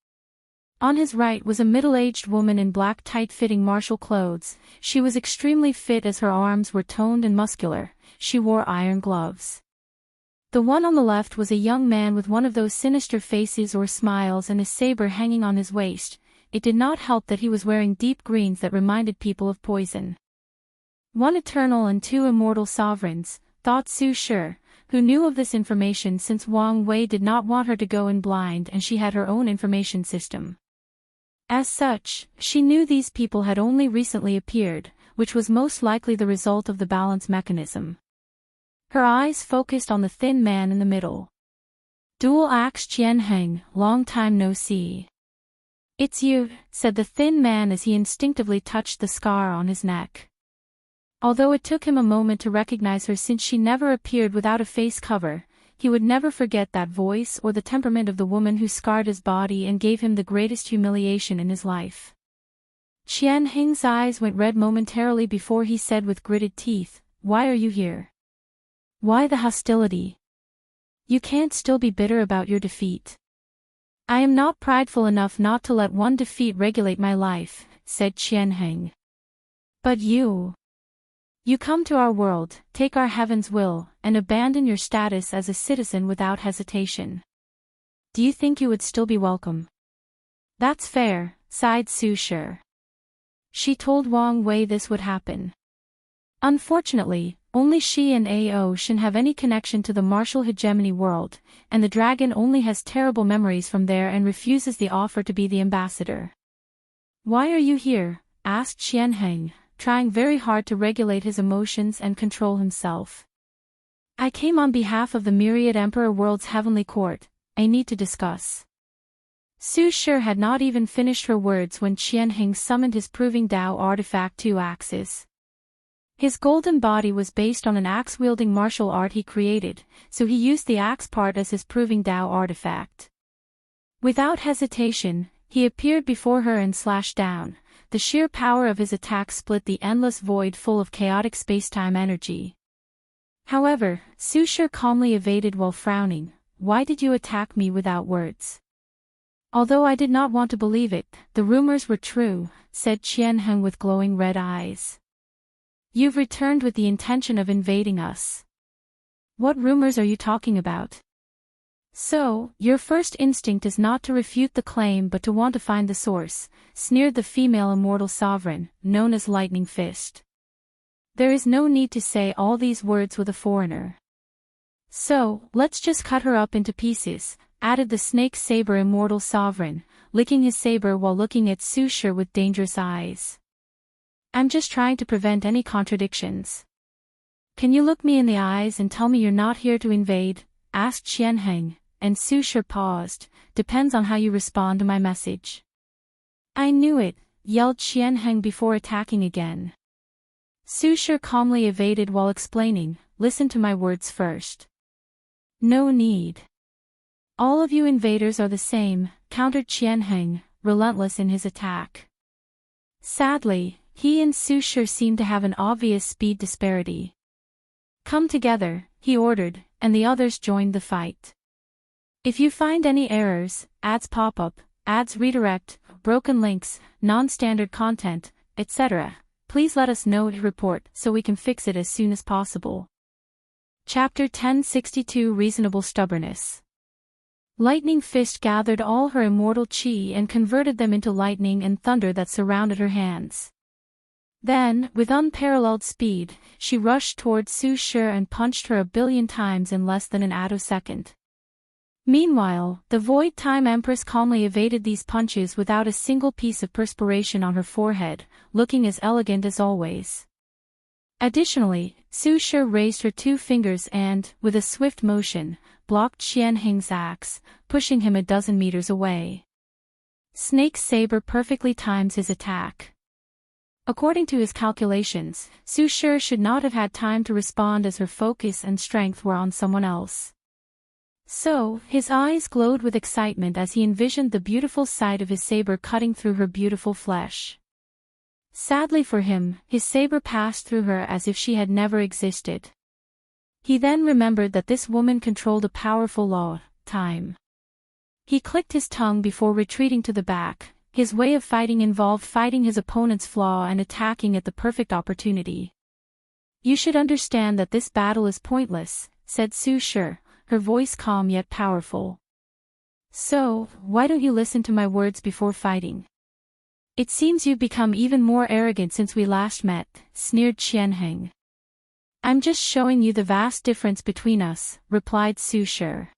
On his right was a middle-aged woman in black tight-fitting martial clothes. She was extremely fit as her arms were toned and muscular. She wore iron gloves. The one on the left was a young man with one of those sinister faces or smiles and a saber hanging on his waist. It did not help that he was wearing deep greens that reminded people of poison. 1 eternal and 2 immortal sovereigns, thought Su Shi, who knew of this information since Wang Wei did not want her to go in blind and she had her own information system. As such, she knew these people had only recently appeared, which was most likely the result of the balance mechanism. Her eyes focused on the thin man in the middle. Dual axe Qianheng, long time no see. It's you, said the thin man as he instinctively touched the scar on his neck. Although it took him a moment to recognize her since she never appeared without a face cover, he would never forget that voice or the temperament of the woman who scarred his body and gave him the greatest humiliation in his life. Qianheng's eyes went red momentarily before he said with gritted teeth, "Why are you here? Why the hostility? You can't still be bitter about your defeat." "I am not prideful enough not to let one defeat regulate my life," said Qianheng. "But you come to our world, take our heaven's will, and abandon your status as a citizen without hesitation. Do you think you would still be welcome?" "That's fair," sighed Su Shi. She told Wang Wei this would happen. Unfortunately, only she and Ao Shen have any connection to the martial hegemony world, and the dragon only has terrible memories from there and refuses the offer to be the ambassador. "Why are you here?" asked Qianheng, trying very hard to regulate his emotions and control himself. "I came on behalf of the myriad Emperor World's heavenly court. I need to discuss." Su Shi had not even finished her words when Qianheng summoned his proving Tao artifact 2 axes. His golden body was based on an axe-wielding martial art he created, so he used the axe part as his proving Tao artifact. Without hesitation, he appeared before her and slashed down. The sheer power of his attack split the endless void full of chaotic spacetime energy. However, Su Shi calmly evaded while frowning. "Why did you attack me without words?" "Although I did not want to believe it, the rumors were true," said Qian Heng with glowing red eyes. "You've returned with the intention of invading us. What rumors are you talking about?" "So, your first instinct is not to refute the claim but to want to find the source," sneered the female immortal sovereign, known as Lightning Fist. "There is no need to say all these words with a foreigner. So, let's just cut her up into pieces," added the snake saber immortal sovereign, licking his saber while looking at Su Shi with dangerous eyes. "I'm just trying to prevent any contradictions." "Can you look me in the eyes and tell me you're not here to invade?" asked Qian Heng, and Su Shi paused. "Depends on how you respond to my message." "I knew it," yelled Qian Heng before attacking again. Su Shi calmly evaded while explaining, "Listen to my words first." "No need. All of you invaders are the same," countered Qian Heng, relentless in his attack. Sadly, he and Su Shi seemed to have an obvious speed disparity. "Come together," he ordered, and the others joined the fight. "If you find any errors, ads pop up, ads redirect, broken links, non-standard content, etc., please let us know to report so we can fix it as soon as possible." Chapter 1062 Reasonable Stubbornness. Lightning Fist gathered all her immortal chi and converted them into lightning and thunder that surrounded her hands. Then, with unparalleled speed, she rushed toward Su Shi and punched her 1,000,000,000 times in less than an attosecond. Meanwhile, the Void Time Empress calmly evaded these punches without a single piece of perspiration on her forehead, looking as elegant as always. Additionally, Su Shi raised her 2 fingers and, with a swift motion, blocked Qian Heng's axe, pushing him 12 meters away. Snake's saber perfectly times his attack. According to his calculations, Su Shi should not have had time to respond as her focus and strength were on someone else. So, his eyes glowed with excitement as he envisioned the beautiful sight of his saber cutting through her beautiful flesh. Sadly for him, his saber passed through her as if she had never existed. He then remembered that this woman controlled a powerful law, time. He clicked his tongue before retreating to the back. His way of fighting involved fighting his opponent's flaw and attacking at the perfect opportunity. "You should understand that this battle is pointless," said Su Shi, her voice calm yet powerful. "So, why don't you listen to my words before fighting? It seems you've become even more arrogant since we last met," sneered Qian Heng. "I'm just showing you the vast difference between us," replied Su Shi.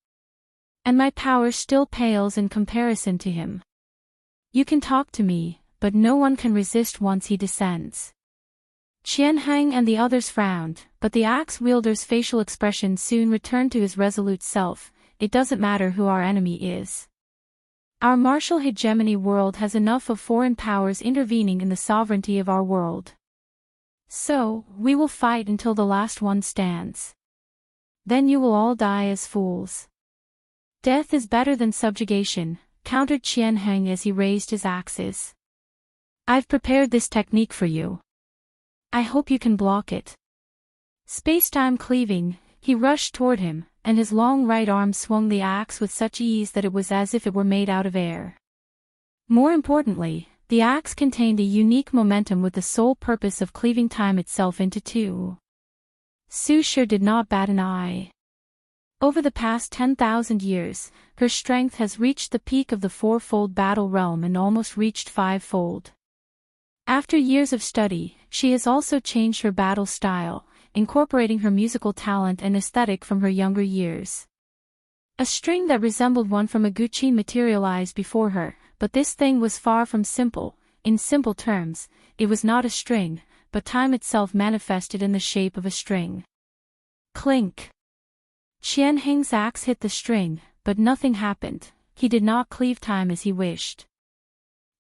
"And my power still pales in comparison to him. You can talk to me, but no one can resist once he descends." Qian Heng and the others frowned, but the axe-wielder's facial expression soon returned to his resolute self. "It doesn't matter who our enemy is. Our martial hegemony world has enough of foreign powers intervening in the sovereignty of our world. So, we will fight until the last one stands. Then you will all die as fools." "Death is better than subjugation," countered Qian Heng as he raised his axes. "I've prepared this technique for you. I hope you can block it." Spacetime cleaving, he rushed toward him, and his long right arm swung the axe with such ease that it was as if it were made out of air. More importantly, the axe contained a unique momentum with the sole purpose of cleaving time itself into 2. Su Shi did not bat an eye. Over the past 10,000 years, her strength has reached the peak of the 4-fold battle realm and almost reached 5-fold. After years of study, she has also changed her battle style, incorporating her musical talent and aesthetic from her younger years. A string that resembled one from a guqin materialized before her, but this thing was far from simple. In simple terms, it was not a string, but time itself manifested in the shape of a string. Clink! Qian Heng's axe hit the string, but nothing happened. He did not cleave time as he wished.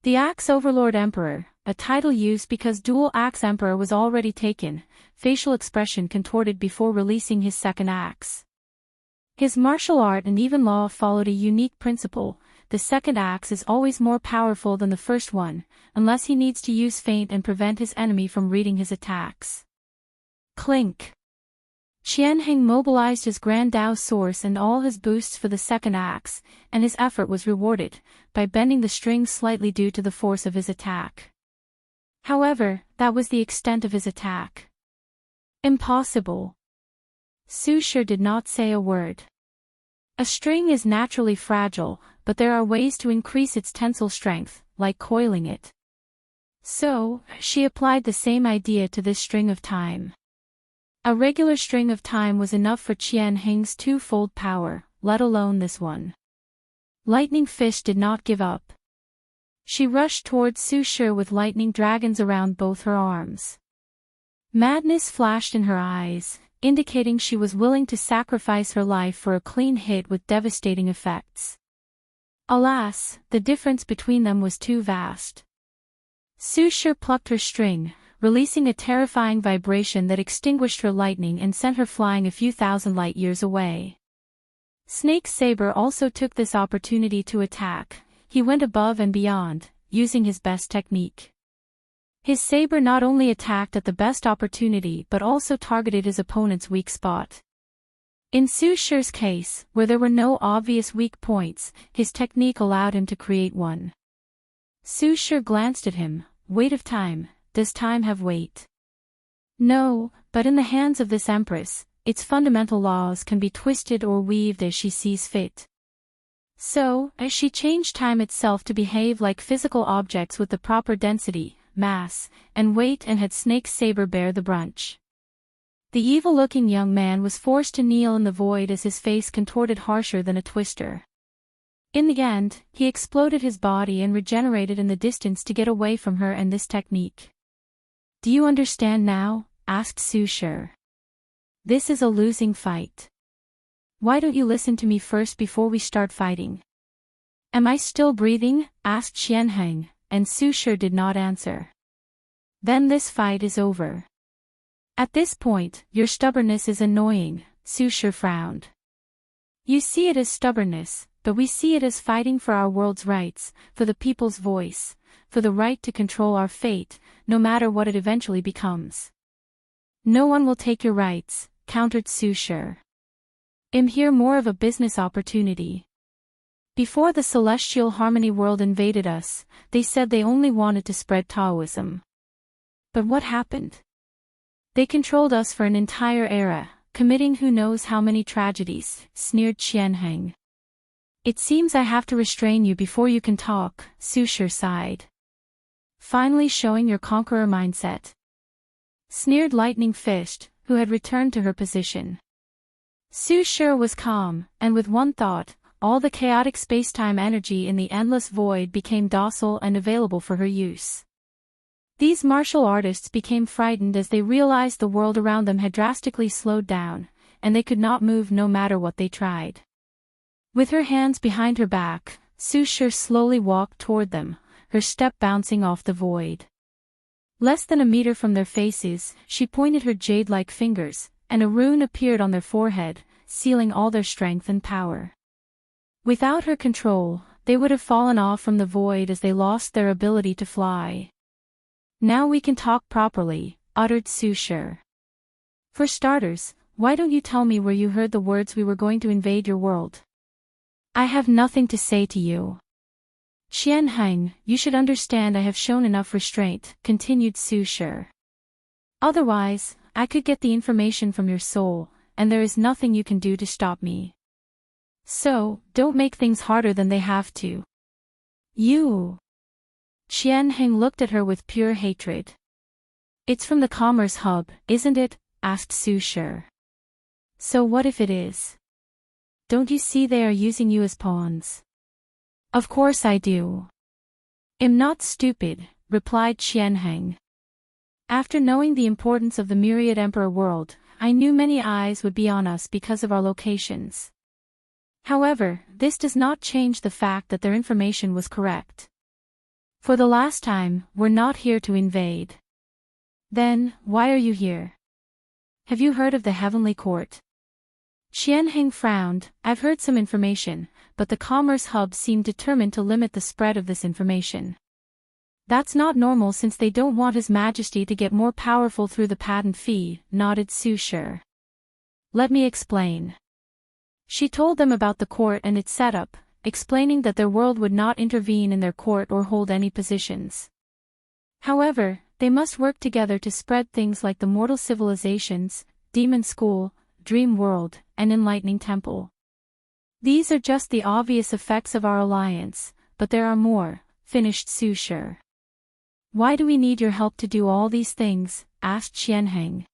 The Axe Overlord Emperor, a title used because Dual Axe Emperor was already taken, facial expression contorted before releasing his second axe. His martial art and even law followed a unique principle: the second axe is always more powerful than the first one, unless he needs to use feint and prevent his enemy from reading his attacks. Clink. Qianheng mobilized his Grand Dao source and all his boosts for the second axe, and his effort was rewarded, by bending the string slightly due to the force of his attack. However, that was the extent of his attack. Impossible. Su Shi did not say a word. A string is naturally fragile, but there are ways to increase its tensile strength, like coiling it. So, she applied the same idea to this string of time. A regular string of time was enough for Qianheng's two-fold power, let alone this one. Lightning Fish did not give up. She rushed towards Su Shi with lightning dragons around both her arms. Madness flashed in her eyes, indicating she was willing to sacrifice her life for a clean hit with devastating effects. Alas, the difference between them was too vast. Su Shi plucked her string, releasing a terrifying vibration that extinguished her lightning and sent her flying a few thousand light years away. Snake's saber also took this opportunity to attack. He went above and beyond, using his best technique. His saber not only attacked at the best opportunity but also targeted his opponent's weak spot. In Su Shi's case, where there were no obvious weak points, his technique allowed him to create one. Su Shi glanced at him. Weight of time. Does time have weight? No, but in the hands of this empress, its fundamental laws can be twisted or weaved as she sees fit. So, as she changed time itself to behave like physical objects with the proper density, mass, and weight, and had Snake's saber bear the brunt. The evil-looking young man was forced to kneel in the void as his face contorted harsher than a twister. In the end, he exploded his body and regenerated in the distance to get away from her and this technique. Do you understand now? Asked Su Shi. This is a losing fight. Why don't you listen to me first before we start fighting? Am I still breathing? Asked Qianheng, and Su Shi did not answer. Then this fight is over. At this point, your stubbornness is annoying, Su Shi frowned. You see it as stubbornness, but we see it as fighting for our world's rights, for the people's voice, for the right to control our fate, no matter what it eventually becomes. No one will take your rights, countered Su Shi. I'm here more of a business opportunity. Before the celestial harmony world invaded us, they said they only wanted to spread Taoism. But what happened? They controlled us for an entire era, committing who knows how many tragedies, sneered Qianheng. It seems I have to restrain you before you can talk, Su Shi sighed. Finally showing your conqueror mindset. Sneered Lightning Fish, who had returned to her position. Su Shi was calm, and with one thought, all the chaotic space-time energy in the endless void became docile and available for her use. These martial artists became frightened as they realized the world around them had drastically slowed down, and they could not move no matter what they tried. With her hands behind her back, Su Shi slowly walked toward them, her step bouncing off the void. Less than a meter from their faces, she pointed her jade-like fingers, and a rune appeared on their forehead, sealing all their strength and power. Without her control, they would have fallen off from the void as they lost their ability to fly. Now we can talk properly, uttered Su Shi. For starters, why don't you tell me where you heard the words we were going to invade your world? I have nothing to say to you. Qianheng, you should understand I have shown enough restraint, continued Su Shi. Otherwise, I could get the information from your soul, and there is nothing you can do to stop me. So, don't make things harder than they have to. You. Qianheng looked at her with pure hatred. It's from the Commerce Hub, isn't it? Asked Su Shi. So what if it is? Don't you see they are using you as pawns? Of course I do. I'm not stupid, replied Qianheng. After knowing the importance of the Myriad Emperor world, I knew many eyes would be on us because of our locations. However, this does not change the fact that their information was correct. For the last time, we're not here to invade. Then, why are you here? Have you heard of the Heavenly Court? Qianheng frowned. I've heard some information, but the Commerce Hub seemed determined to limit the spread of this information. That's not normal since they don't want His Majesty to get more powerful through the patent fee, nodded Su Shi. Let me explain. She told them about the court and its setup, explaining that their world would not intervene in their court or hold any positions. However, they must work together to spread things like the mortal civilizations, demon school, dream world, and enlightening temple. These are just the obvious effects of our alliance, but there are more, finished Su Shi. Why do we need your help to do all these things? Asked Qianheng.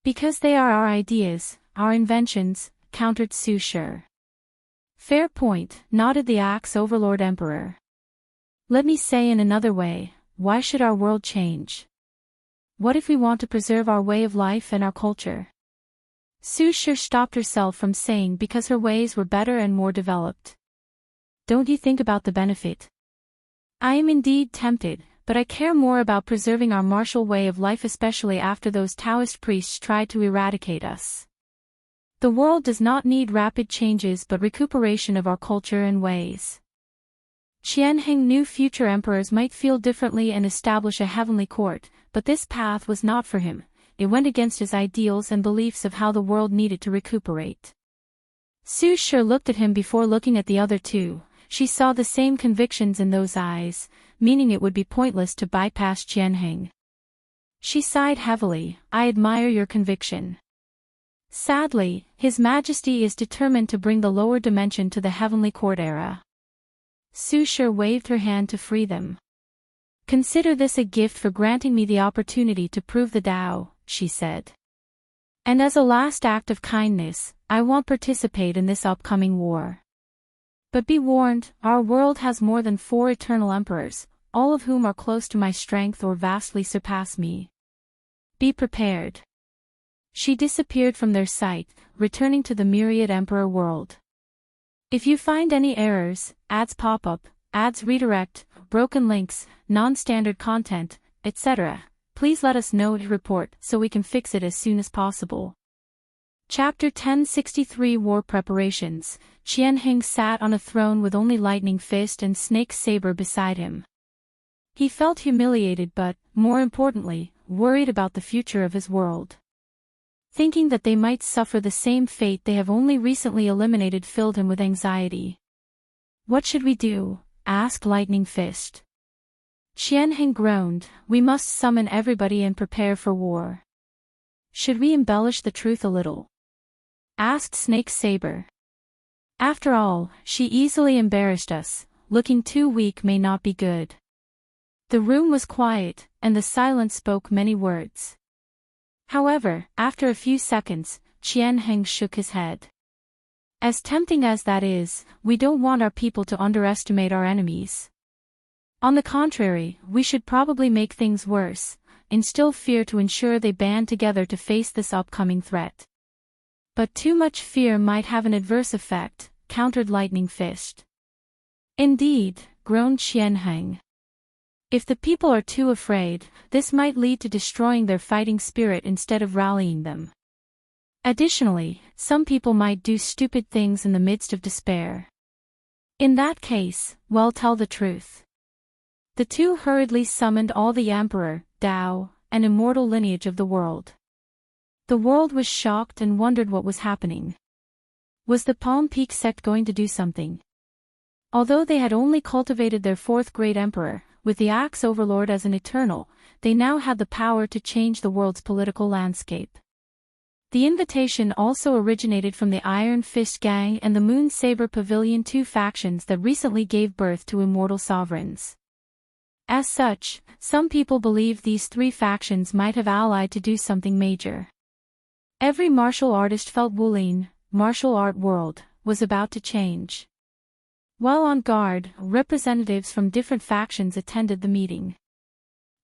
Because they are our ideas, our inventions, countered Su Shi. Fair point, nodded the Axe Overlord Emperor. Let me say in another way, why should our world change? What if we want to preserve our way of life and our culture? Su Shi stopped herself from saying because her ways were better and more developed. Don't you think about the benefit? I am indeed tempted, but I care more about preserving our martial way of life, especially after those Taoist priests tried to eradicate us. The world does not need rapid changes but recuperation of our culture and ways. Qianheng knew future emperors might feel differently and establish a heavenly court, but this path was not for him. It went against his ideals and beliefs of how the world needed to recuperate. Su Shi looked at him before looking at the other two. She saw the same convictions in those eyes, meaning it would be pointless to bypass Qianheng. She sighed heavily. I admire your conviction. Sadly, His Majesty is determined to bring the lower dimension to the heavenly court era. Su Shi waved her hand to free them. Consider this a gift for granting me the opportunity to prove the Tao, she said. And as a last act of kindness, I won't participate in this upcoming war. But be warned, our world has more than 4 eternal emperors, all of whom are close to my strength or vastly surpass me. Be prepared. She disappeared from their sight, returning to the myriad emperor world. If you find any errors, ads pop up, ads redirect, broken links, non-standard content, etc., please let us know to report so we can fix it as soon as possible. Chapter 1063 War Preparations. Qianheng sat on a throne with only Lightning Fist and Snake Saber beside him. He felt humiliated but, more importantly, worried about the future of his world. Thinking that they might suffer the same fate they have only recently eliminated filled him with anxiety. What should we do? Asked Lightning Fist. Qianheng groaned. We must summon everybody and prepare for war. Should we embellish the truth a little? Asked Snake Saber. After all, she easily embarrassed us. Looking too weak may not be good. The room was quiet, and the silence spoke many words. However, after a few seconds, Qianheng shook his head. As tempting as that is, we don't want our people to underestimate our enemies. On the contrary, we should probably make things worse, instill fear to ensure they band together to face this upcoming threat. But too much fear might have an adverse effect, countered Lightning Fist. Indeed, groaned Qianheng. If the people are too afraid, this might lead to destroying their fighting spirit instead of rallying them. Additionally, some people might do stupid things in the midst of despair. In that case, well, tell the truth. The two hurriedly summoned all the Emperor, Tao, and Immortal lineage of the world. The world was shocked and wondered what was happening. Was the Palm Peak sect going to do something? Although they had only cultivated their 4th great emperor, with the Axe Overlord as an eternal, they now had the power to change the world's political landscape. The invitation also originated from the Iron Fist Gang and the Moon Saber Pavilion, 2 factions that recently gave birth to immortal sovereigns. As such, some people believed these 3 factions might have allied to do something major. Every martial artist felt Wulin, martial art world, was about to change. While on guard, representatives from different factions attended the meeting.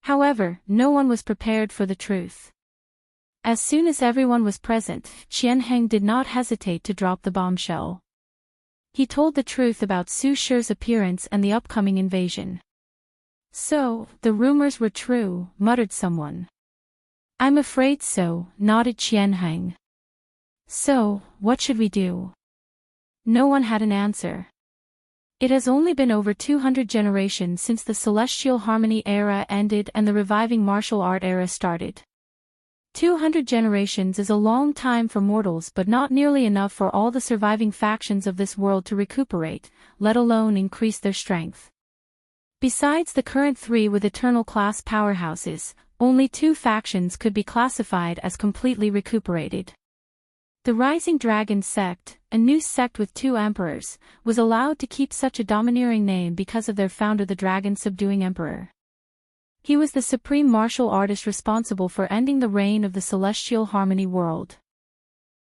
However, no one was prepared for the truth. As soon as everyone was present, Qianheng did not hesitate to drop the bombshell. He told the truth about Su Shi's appearance and the upcoming invasion. So, the rumors were true, muttered someone. I'm afraid so, nodded Qianheng. So, what should we do? No one had an answer. It has only been over 200 generations since the Celestial Harmony era ended and the reviving martial art era started. 200 generations is a long time for mortals but not nearly enough for all the surviving factions of this world to recuperate, let alone increase their strength. Besides the current 3 with eternal class powerhouses, only 2 factions could be classified as completely recuperated. The Rising Dragon sect, a new sect with 2 emperors, was allowed to keep such a domineering name because of their founder, the dragon-subduing emperor. He was the supreme martial artist responsible for ending the reign of the Celestial Harmony world.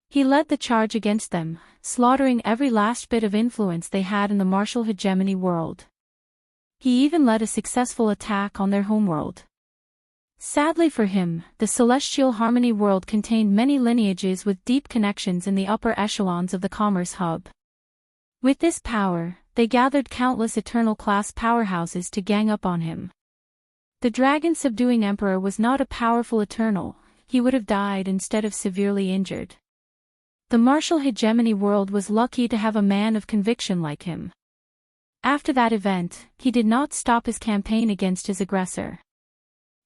He led the charge against them, slaughtering every last bit of influence they had in the martial hegemony world. He even led a successful attack on their homeworld. Sadly for him, the Celestial Harmony world contained many lineages with deep connections in the upper echelons of the commerce hub. With this power, they gathered countless eternal class powerhouses to gang up on him. The dragon-subduing emperor was not a powerful eternal, he would have died instead of severely injured. The martial hegemony world was lucky to have a man of conviction like him. After that event, he did not stop his campaign against his aggressor.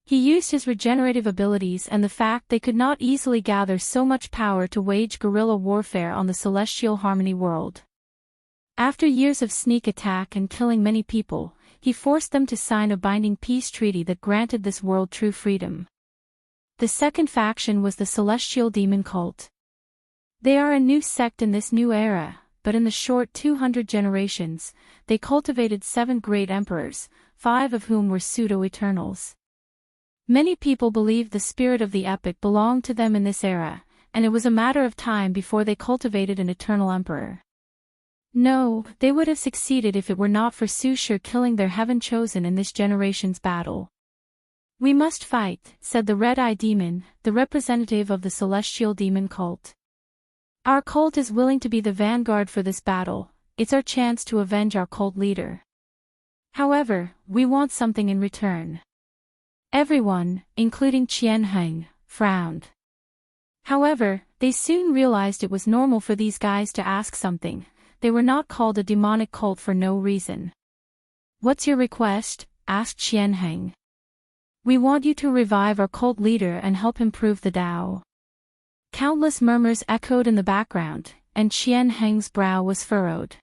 He used his regenerative abilities and the fact they could not easily gather so much power to wage guerrilla warfare on the Celestial Harmony world. After years of sneak attack and killing many people, he forced them to sign a binding peace treaty that granted this world true freedom. The second faction was the Celestial Demon Cult. They are a new sect in this new era, but in the short 200 generations, they cultivated 7 great emperors, 5 of whom were pseudo-eternals. Many people believed the spirit of the epic belonged to them in this era, and it was a matter of time before they cultivated an eternal emperor. No, they would have succeeded if it were not for Su Shi killing their heaven chosen in this generation's battle. We must fight, said the Red-Eye Demon, the representative of the Celestial Demon Cult. Our cult is willing to be the vanguard for this battle, it's our chance to avenge our cult leader. However, we want something in return. Everyone, including Qianheng, frowned. However, they soon realized it was normal for these guys to ask something. They were not called a demonic cult for no reason. What's your request? Asked Qianheng. We want you to revive our cult leader and help him prove the Tao. Countless murmurs echoed in the background, and Qianheng's brow was furrowed.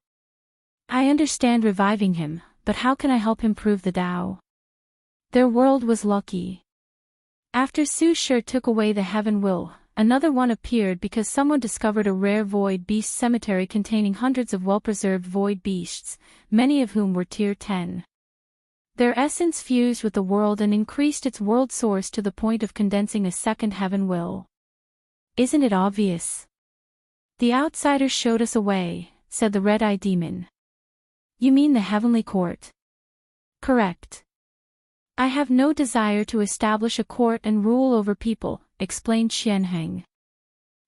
I understand reviving him, but how can I help him prove the Tao? Their world was lucky. After Su Shi took away the heaven will, another one appeared because someone discovered a rare void beast cemetery containing hundreds of well-preserved void beasts, many of whom were tier 10. Their essence fused with the world and increased its world source to the point of condensing a second heaven will. Isn't it obvious? The outsiders showed us a way, said the Red-Eye Demon. You mean the heavenly court? Correct. I have no desire to establish a court and rule over people, explained Qianheng.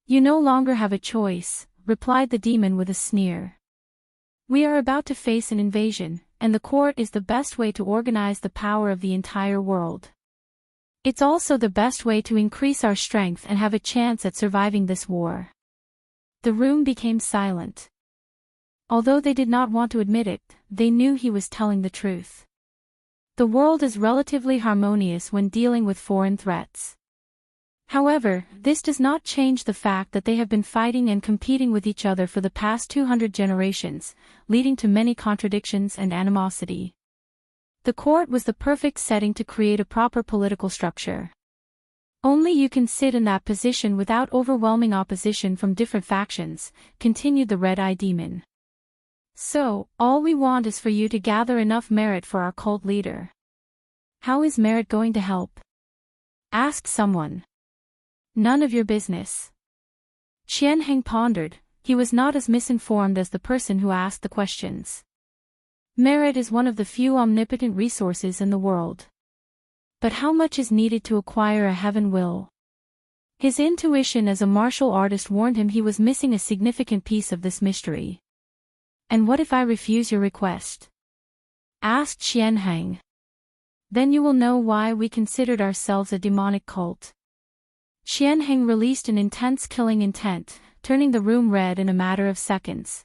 You no longer have a choice, replied the demon with a sneer. We are about to face an invasion, and the court is the best way to organize the power of the entire world. It's also the best way to increase our strength and have a chance at surviving this war. The room became silent. Although they did not want to admit it, they knew he was telling the truth. The world is relatively harmonious when dealing with foreign threats. However, this does not change the fact that they have been fighting and competing with each other for the past 200 generations, leading to many contradictions and animosity. The court was the perfect setting to create a proper political structure. Only you can sit in that position without overwhelming opposition from different factions, continued the Red-Eye Demon. So, all we want is for you to gather enough merit for our cult leader. How is merit going to help? Asked someone. None of your business. Qianheng pondered, he was not as misinformed as the person who asked the questions. Merit is one of the few omnipotent resources in the world. But how much is needed to acquire a heaven will? His intuition as a martial artist warned him he was missing a significant piece of this mystery. And what if I refuse your request? Asked Qianheng. Then you will know why we considered ourselves a demonic cult. Qianheng released an intense killing intent, turning the room red in a matter of seconds.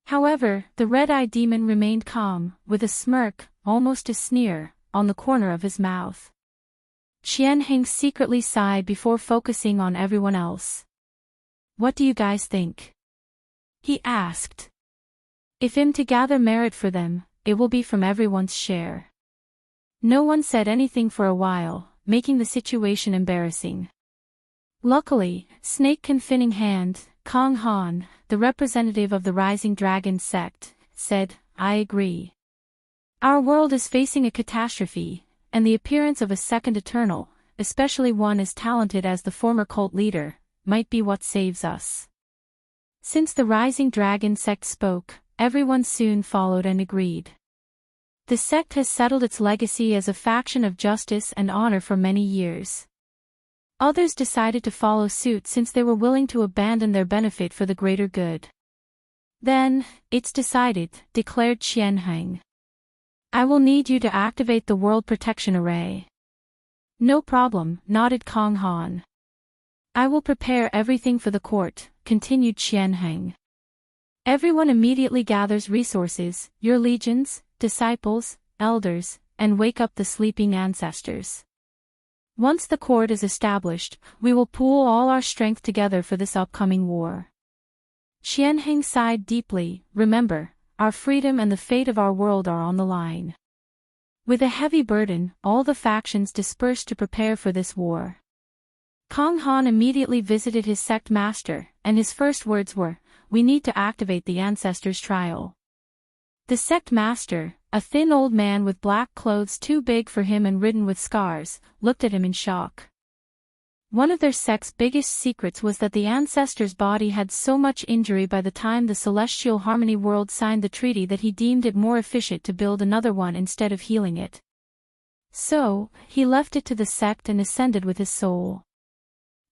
However, the red-eyed demon remained calm, with a smirk, almost a sneer, on the corner of his mouth. Qianheng secretly sighed before focusing on everyone else. "What do you guys think?" he asked. "If I'm to gather merit for them, it will be from everyone's share." No one said anything for a while, making the situation embarrassing. Luckily, snake confining hand, Kong Han, the representative of the Rising Dragon sect, said, "I agree. Our world is facing a catastrophe, and the appearance of a second Eternal, especially one as talented as the former cult leader, might be what saves us." Since the Rising Dragon sect spoke, everyone soon followed and agreed. The sect has settled its legacy as a faction of justice and honor for many years. Others decided to follow suit since they were willing to abandon their benefit for the greater good. "Then, it's decided," declared Qianheng. "I will need you to activate the World Protection Array." "No problem," nodded Kong Han. "I will prepare everything for the court," continued Qianheng. "Everyone immediately gathers resources, your legions, disciples, elders, and wake up the sleeping ancestors. Once the court is established, we will pool all our strength together for this upcoming war." Qianheng sighed deeply. "Remember, our freedom and the fate of our world are on the line." With a heavy burden, all the factions dispersed to prepare for this war. Kong Han immediately visited his sect master, and his first words were, "We need to activate the ancestors' trial." The sect master, a thin old man with black clothes too big for him and ridden with scars, looked at him in shock. One of their sect's biggest secrets was that the ancestor's body had so much injury by the time the Celestial Harmony World signed the treaty that he deemed it more efficient to build another one instead of healing it. So, he left it to the sect and ascended with his soul.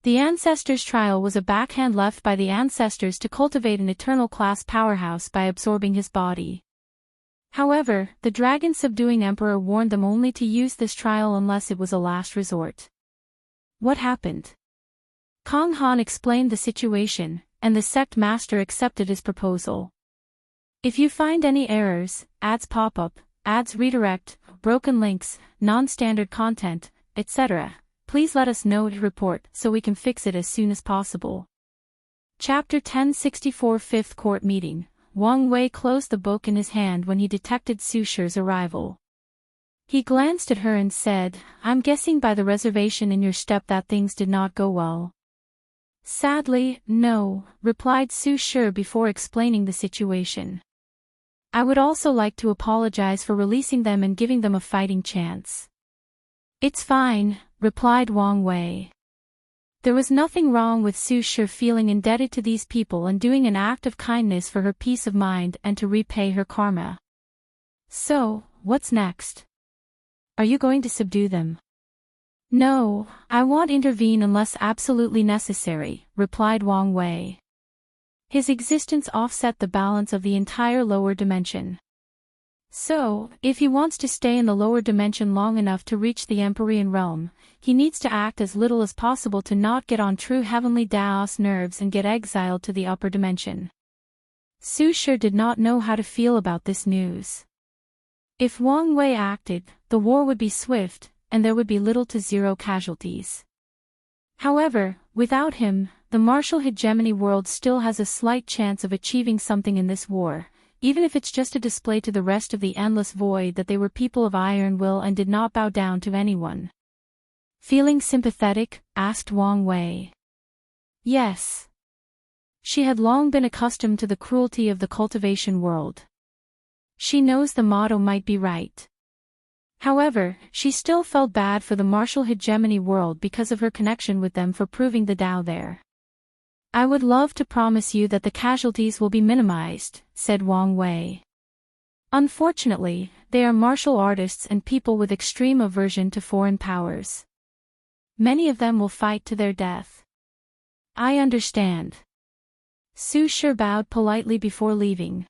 The ancestors' trial was a backhand left by the ancestors to cultivate an eternal class powerhouse by absorbing his body. However, the dragon-subduing emperor warned them only to use this trial unless it was a last resort. What happened? Kong Han explained the situation, and the sect master accepted his proposal. "If you find any errors, ads pop up, ads redirect, broken links, non-standard content, etc., please let us know to report so we can fix it as soon as possible." Chapter 1064 Fifth Court Meeting. Wang Wei closed the book in his hand when he detected Su Shi's arrival. He glanced at her and said, "I'm guessing by the reservation in your step that things did not go well." "Sadly, no," replied Su Shi before explaining the situation. "I would also like to apologize for releasing them and giving them a fighting chance." "It's fine," replied Wang Wei. There was nothing wrong with Su Shi feeling indebted to these people and doing an act of kindness for her peace of mind and to repay her karma. "So, what's next? Are you going to subdue them?" "No, I won't intervene unless absolutely necessary," replied Wang Wei. His existence offset the balance of the entire lower dimension. So, if he wants to stay in the lower dimension long enough to reach the Empyrean realm, he needs to act as little as possible to not get on true heavenly Daos nerves and get exiled to the upper dimension. Su Shi did not know how to feel about this news. If Wang Wei acted, the war would be swift, and there would be little to zero casualties. However, without him, the martial hegemony world still has a slight chance of achieving something in this war, even if it's just a display to the rest of the endless void that they were people of iron will and did not bow down to anyone. "Feeling sympathetic?" asked Wang Wei. Yes. She had long been accustomed to the cruelty of the cultivation world. She knows the motto might be right. However, she still felt bad for the martial hegemony world because of her connection with them for proving the Tao there. "I would love to promise you that the casualties will be minimized," said Wang Wei. "Unfortunately, they are martial artists and people with extreme aversion to foreign powers. Many of them will fight to their death." "I understand." Su Shi bowed politely before leaving.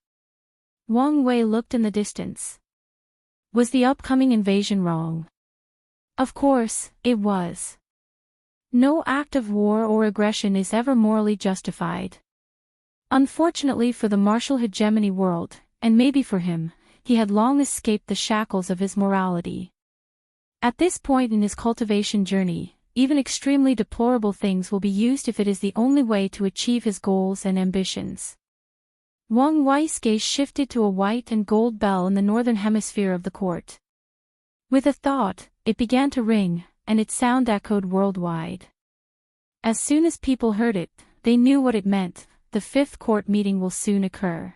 Wang Wei looked in the distance. Was the upcoming invasion wrong? Of course, it was. No act of war or aggression is ever morally justified. Unfortunately for the martial hegemony world, and maybe for him, he had long escaped the shackles of his morality. At this point in his cultivation journey, even extremely deplorable things will be used if it is the only way to achieve his goals and ambitions. Wang Wei's gaze shifted to a white and gold bell in the northern hemisphere of the court. With a thought, it began to ring, and its sound echoed worldwide. As soon as people heard it, they knew what it meant: the fifth court meeting will soon occur.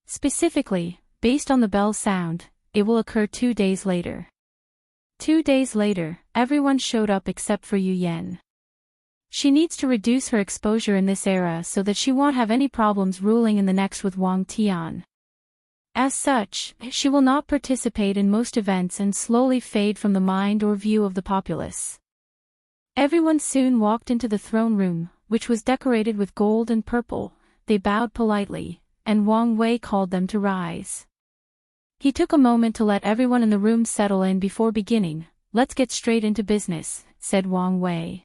Specifically, based on the bell's sound, it will occur 2 days later. 2 days later, everyone showed up except for Yu Yan. She needs to reduce her exposure in this era so that she won't have any problems ruling in the next with Wang Tian. As such, she will not participate in most events and slowly fade from the mind or view of the populace. Everyone soon walked into the throne room, which was decorated with gold and purple. They bowed politely, and Wang Wei called them to rise. He took a moment to let everyone in the room settle in before beginning. "Let's get straight into business," said Wang Wei.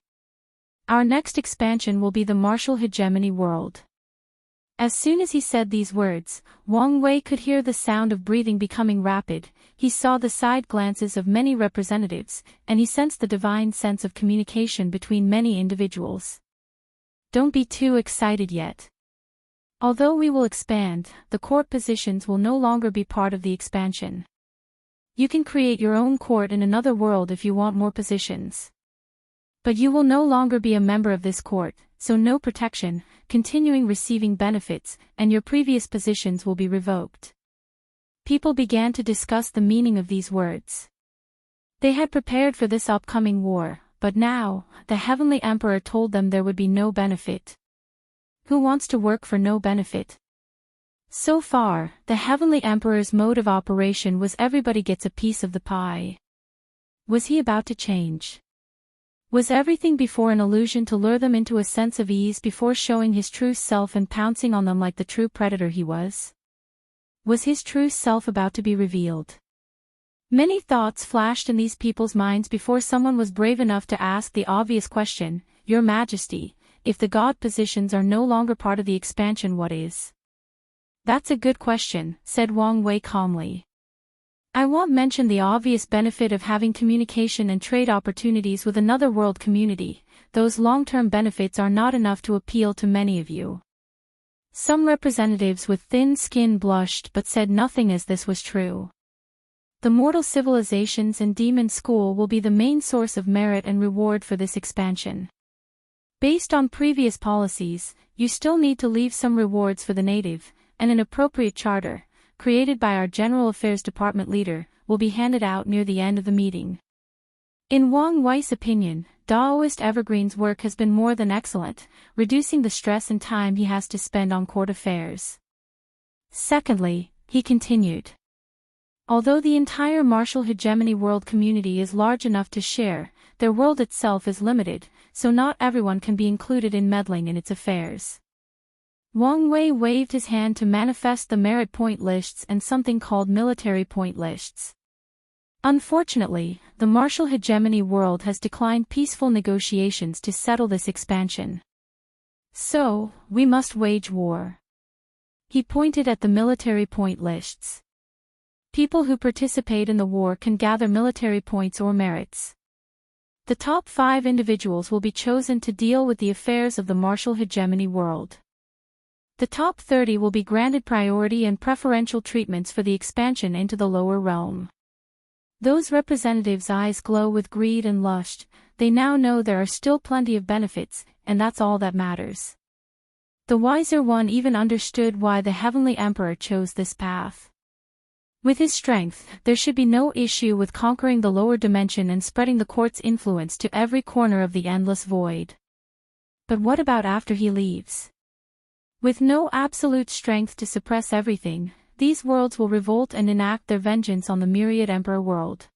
"Our next expansion will be the martial hegemony world." As soon as he said these words, Wang Wei could hear the sound of breathing becoming rapid. He saw the side glances of many representatives, and he sensed the divine sense of communication between many individuals. "Don't be too excited yet. Although we will expand, the court positions will no longer be part of the expansion. You can create your own court in another world if you want more positions. But you will no longer be a member of this court, so no protection, continuing receiving benefits, and your previous positions will be revoked." People began to discuss the meaning of these words. They had prepared for this upcoming war, but now, the Heavenly Emperor told them there would be no benefit. Who wants to work for no benefit? So far, the Heavenly Emperor's mode of operation was everybody gets a piece of the pie. Was he about to change? Was everything before an illusion to lure them into a sense of ease before showing his true self and pouncing on them like the true predator he was? Was his true self about to be revealed? Many thoughts flashed in these people's minds before someone was brave enough to ask the obvious question, "Your Majesty, if the god positions are no longer part of the expansion, what is?" "That's a good question," said Wang Wei calmly. "I won't mention the obvious benefit of having communication and trade opportunities with another world community. Those long-term benefits are not enough to appeal to many of you." Some representatives with thin skin blushed but said nothing as this was true. The mortal civilizations and demon school will be the main source of merit and reward for this expansion. Based on previous policies, you still need to leave some rewards for the native, and an appropriate charter, created by our General Affairs Department leader, will be handed out near the end of the meeting. In Wang Wei's opinion, Daoist Evergreen's work has been more than excellent, reducing the stress and time he has to spend on court affairs. Secondly, he continued. Although the entire martial hegemony world community is large enough to share, their world itself is limited, so not everyone can be included in meddling in its affairs. Wang Wei waved his hand to manifest the merit point lists and something called military point lists. Unfortunately, the martial hegemony world has declined peaceful negotiations to settle this expansion. So, we must wage war. He pointed at the military point lists. People who participate in the war can gather military points or merits. The top 5 individuals will be chosen to deal with the affairs of the martial hegemony world. The top 30 will be granted priority and preferential treatments for the expansion into the lower realm. Those representatives' eyes glow with greed and lust. They now know there are still plenty of benefits, and that's all that matters. The wiser one even understood why the Heavenly Emperor chose this path. With his strength, there should be no issue with conquering the lower dimension and spreading the court's influence to every corner of the endless void. But what about after he leaves? With no absolute strength to suppress everything, these worlds will revolt and enact their vengeance on the myriad Emperor world.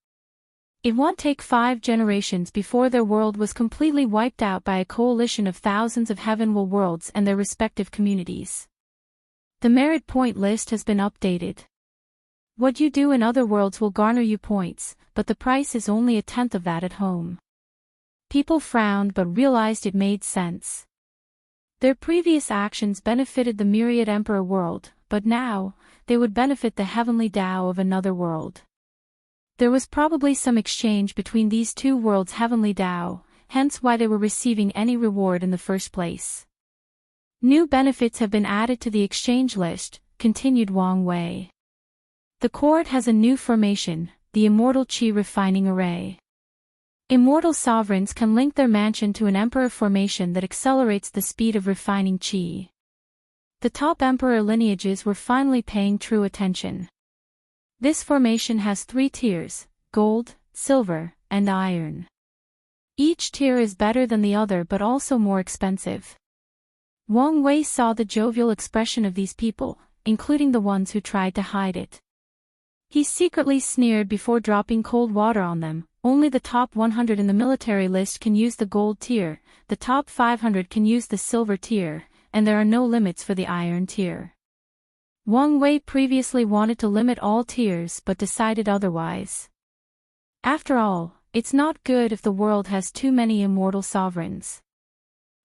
It won't take 5 generations before their world was completely wiped out by a coalition of thousands of heavenward worlds and their respective communities. The merit point list has been updated. What you do in other worlds will garner you points, but the price is only a tenth of that at home. People frowned but realized it made sense. Their previous actions benefited the myriad Emperor world, but now, they would benefit the heavenly Tao of another world. There was probably some exchange between these two worlds' heavenly Tao, hence why they were receiving any reward in the first place. New benefits have been added to the exchange list, continued Wang Wei. The court has a new formation, the Immortal Qi Refining Array. Immortal sovereigns can link their mansion to an emperor formation that accelerates the speed of refining qi. The top emperor lineages were finally paying true attention. This formation has 3 tiers, gold, silver, and iron. Each tier is better than the other but also more expensive. Wang Wei saw the jovial expression of these people, including the ones who tried to hide it. He secretly sneered before dropping cold water on them. Only the top 100 in the military list can use the gold tier, the top 500 can use the silver tier, and there are no limits for the iron tier. Wang Wei previously wanted to limit all tiers but decided otherwise. After all, it's not good if the world has too many immortal sovereigns.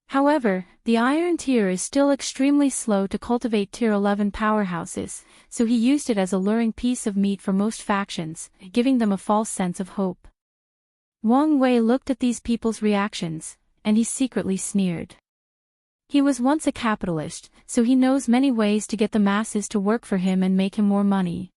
However, the iron tier is still extremely slow to cultivate tier 11 powerhouses, so he used it as a luring piece of meat for most factions, giving them a false sense of hope. Wang Wei looked at these people's reactions, and he secretly sneered. He was once a capitalist, so he knows many ways to get the masses to work for him and make him more money.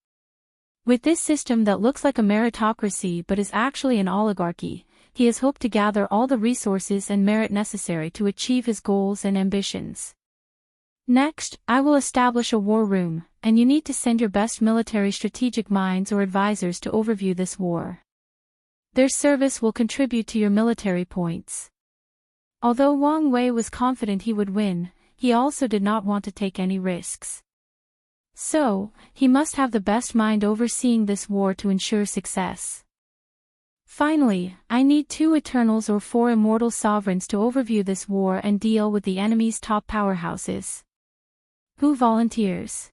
With this system that looks like a meritocracy but is actually an oligarchy, he has hoped to gather all the resources and merit necessary to achieve his goals and ambitions. Next, I will establish a war room, and you need to send your best military strategic minds or advisors to overview this war. Their service will contribute to your military points. Although Wang Wei was confident he would win, he also did not want to take any risks. So, he must have the best mind overseeing this war to ensure success. Finally, I need 2 Eternals or 4 Immortal Sovereigns to overview this war and deal with the enemy's top powerhouses. Who volunteers?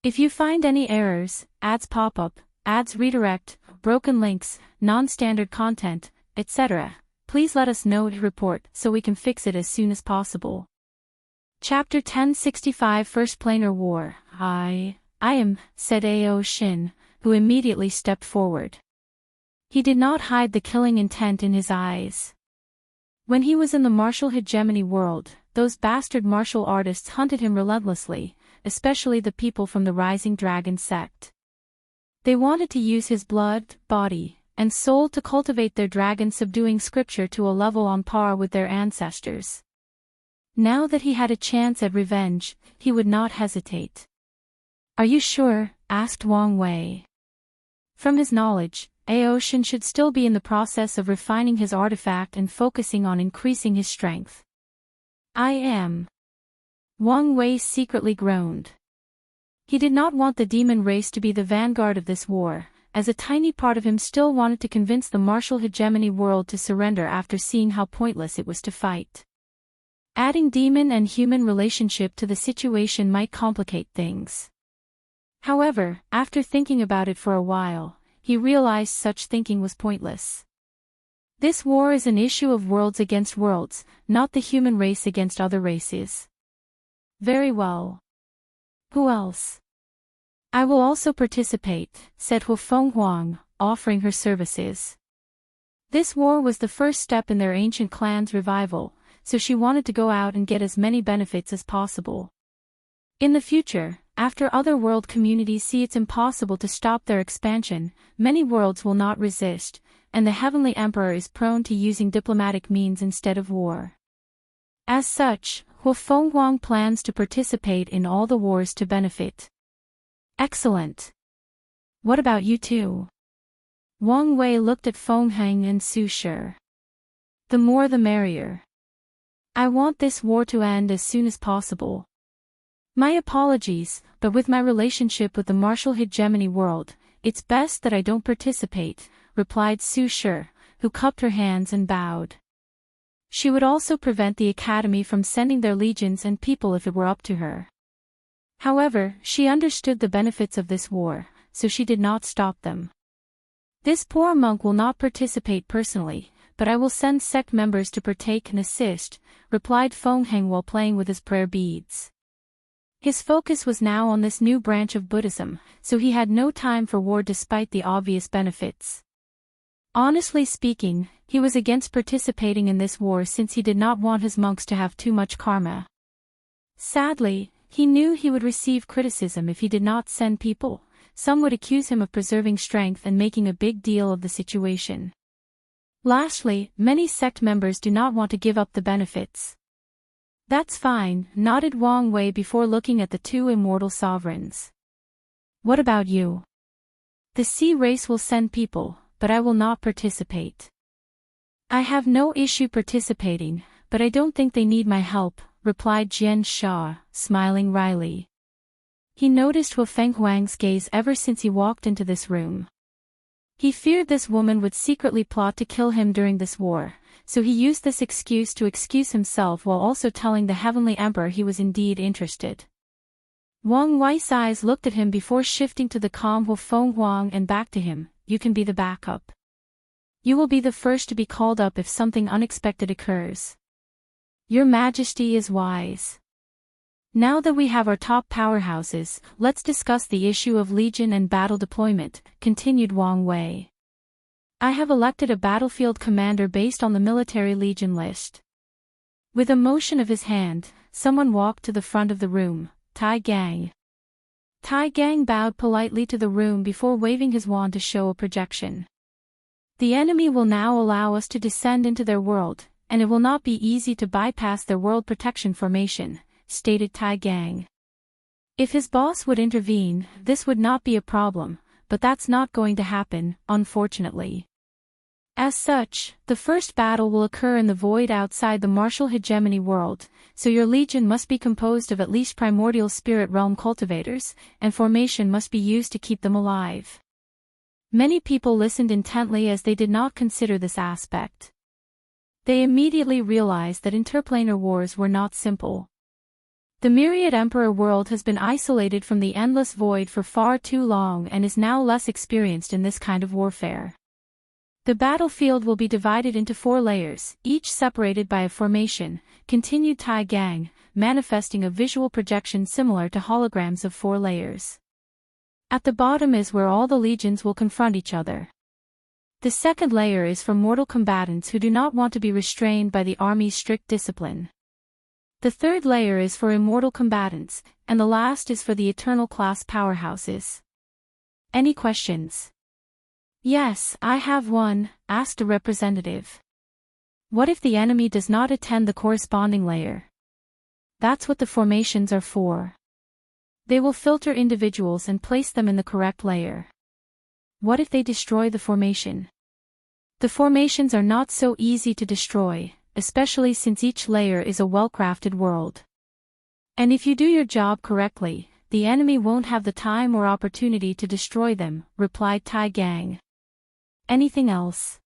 If you find any errors, ads pop up, ads redirect, broken links, non-standard content, etc., please let us know to report so we can fix it as soon as possible. Chapter 1065 First Planar War. I am, said Ao Shin, who immediately stepped forward. He did not hide the killing intent in his eyes. When he was in the martial hegemony world, those bastard martial artists hunted him relentlessly, especially the people from the Rising Dragon sect. They wanted to use his blood, body, and soul to cultivate their dragon-subduing scripture to a level on par with their ancestors. Now that he had a chance at revenge, he would not hesitate. Are you sure? Asked Wang Wei. From his knowledge, Ao Shin should still be in the process of refining his artifact and focusing on increasing his strength. I am. Wang Wei secretly groaned. He did not want the demon race to be the vanguard of this war, as a tiny part of him still wanted to convince the martial hegemony world to surrender after seeing how pointless it was to fight. Adding demon and human relationship to the situation might complicate things. However, after thinking about it for a while, he realized such thinking was pointless. This war is an issue of worlds against worlds, not the human race against other races. Very well. Who else? I will also participate, said Hufeng Huang, offering her services. This war was the first step in their ancient clan's revival, so she wanted to go out and get as many benefits as possible. In the future, after other world communities see it's impossible to stop their expansion, many worlds will not resist, and the Heavenly Emperor is prone to using diplomatic means instead of war. As such, Hufeng Huang plans to participate in all the wars to benefit. Excellent. What about you two? Wang Wei looked at Feng Heng and Su Shi. The more the merrier. I want this war to end as soon as possible. My apologies, but with my relationship with the martial hegemony world, it's best that I don't participate, replied Su Shi, who cupped her hands and bowed. She would also prevent the academy from sending their legions and people if it were up to her. However, she understood the benefits of this war, so she did not stop them. This poor monk will not participate personally, but I will send sect members to partake and assist, replied Feng Heng while playing with his prayer beads. His focus was now on this new branch of Buddhism, so he had no time for war despite the obvious benefits. Honestly speaking, he was against participating in this war since he did not want his monks to have too much karma. Sadly, he knew he would receive criticism if he did not send people. Some would accuse him of preserving strength and making a big deal of the situation. Lastly, many sect members do not want to give up the benefits. That's fine, nodded Wang Wei before looking at the two immortal sovereigns. What about you? The sea race will send people, but I will not participate. I have no issue participating, but I don't think they need my help, replied Jian Sha, smiling wryly. He noticed Wu Fenghuang's gaze ever since he walked into this room. He feared this woman would secretly plot to kill him during this war, so he used this excuse to excuse himself while also telling the Heavenly Emperor he was indeed interested. Wang Wei's eyes looked at him before shifting to the calm Wu Fenghuang and back to him. You can be the backup. You will be the first to be called up if something unexpected occurs. Your Majesty is wise. Now that we have our top powerhouses, let's discuss the issue of legion and battle deployment, continued Wang Wei. I have elected a battlefield commander based on the military legion list. With a motion of his hand, someone walked to the front of the room, Tai Gang. Tai Gang bowed politely to the room before waving his wand to show a projection. The enemy will now allow us to descend into their world, and it will not be easy to bypass their world protection formation, stated Tai Gang. If his boss would intervene, this would not be a problem, but that's not going to happen, unfortunately. As such, the first battle will occur in the void outside the martial hegemony world, so your legion must be composed of at least primordial spirit realm cultivators, and formation must be used to keep them alive. Many people listened intently as they did not consider this aspect. They immediately realized that interplanar wars were not simple. The myriad emperor world has been isolated from the endless void for far too long and is now less experienced in this kind of warfare. The battlefield will be divided into 4 layers, each separated by a formation, continued Tai Gang, manifesting a visual projection similar to holograms of 4 layers. At the bottom is where all the legions will confront each other. The second layer is for mortal combatants who do not want to be restrained by the army's strict discipline. The third layer is for immortal combatants, and the last is for the eternal class powerhouses. Any questions? Yes, I have one, asked a representative. What if the enemy does not attend the corresponding layer? That's what the formations are for. They will filter individuals and place them in the correct layer. What if they destroy the formation? The formations are not so easy to destroy, especially since each layer is a well-crafted world. And if you do your job correctly, the enemy won't have the time or opportunity to destroy them, replied Tai Gang. Anything else?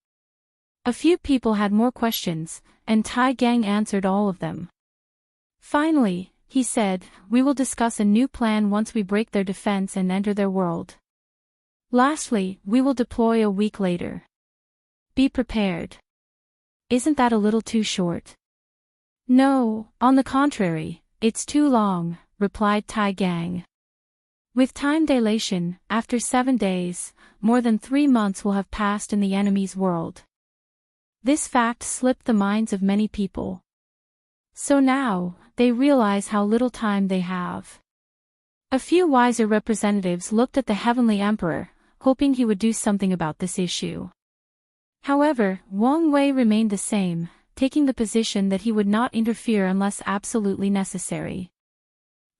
A few people had more questions, and Tai Gang answered all of them. Finally, he said, we will discuss a new plan once we break their defense and enter their world. Lastly, we will deploy a week later. Be prepared. Isn't that a little too short? No, on the contrary, it's too long, replied Tai Gang. With time dilation, after 7 days, more than 3 months will have passed in the enemy's world. This fact slipped the minds of many people. So now, they realize how little time they have. A few wiser representatives looked at the Heavenly Emperor, hoping he would do something about this issue. However, Wang Wei remained the same, taking the position that he would not interfere unless absolutely necessary.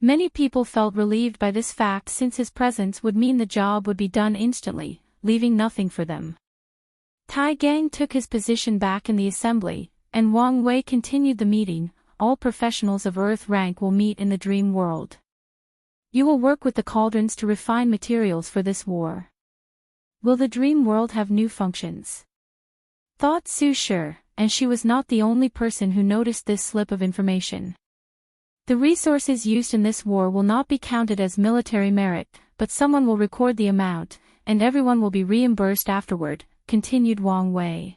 Many people felt relieved by this fact since his presence would mean the job would be done instantly, leaving nothing for them. Tai Gang took his position back in the assembly, and Wang Wei continued the meeting. All professionals of Earth rank will meet in the dream world. You will work with the cauldrons to refine materials for this war. Will the dream world have new functions? Thought Su Shi, and she was not the only person who noticed this slip of information. The resources used in this war will not be counted as military merit, but someone will record the amount, and everyone will be reimbursed afterward, continued Wang Wei.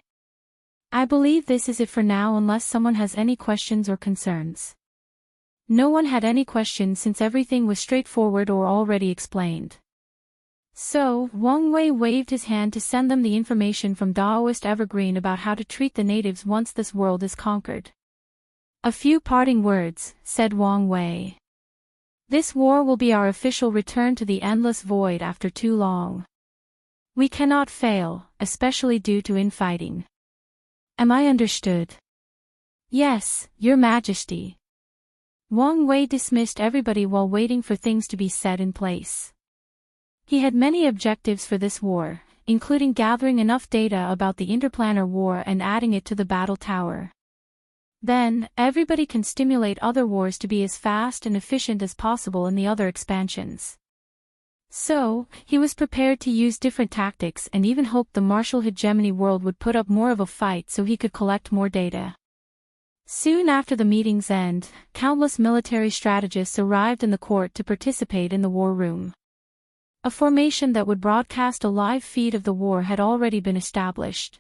I believe this is it for now unless someone has any questions or concerns. No one had any questions since everything was straightforward or already explained. So, Wang Wei waved his hand to send them the information from Daoist Evergreen about how to treat the natives once this world is conquered. A few parting words, said Wang Wei. This war will be our official return to the endless void after too long. We cannot fail, especially due to infighting. Am I understood? Yes, Your Majesty. Wang Wei dismissed everybody while waiting for things to be set in place. He had many objectives for this war, including gathering enough data about the Interplanar War and adding it to the battle tower. Then, everybody can stimulate other wars to be as fast and efficient as possible in the other expansions. So, he was prepared to use different tactics and even hoped the martial hegemony world would put up more of a fight so he could collect more data. Soon after the meeting's end, countless military strategists arrived in the court to participate in the war room. A formation that would broadcast a live feed of the war had already been established.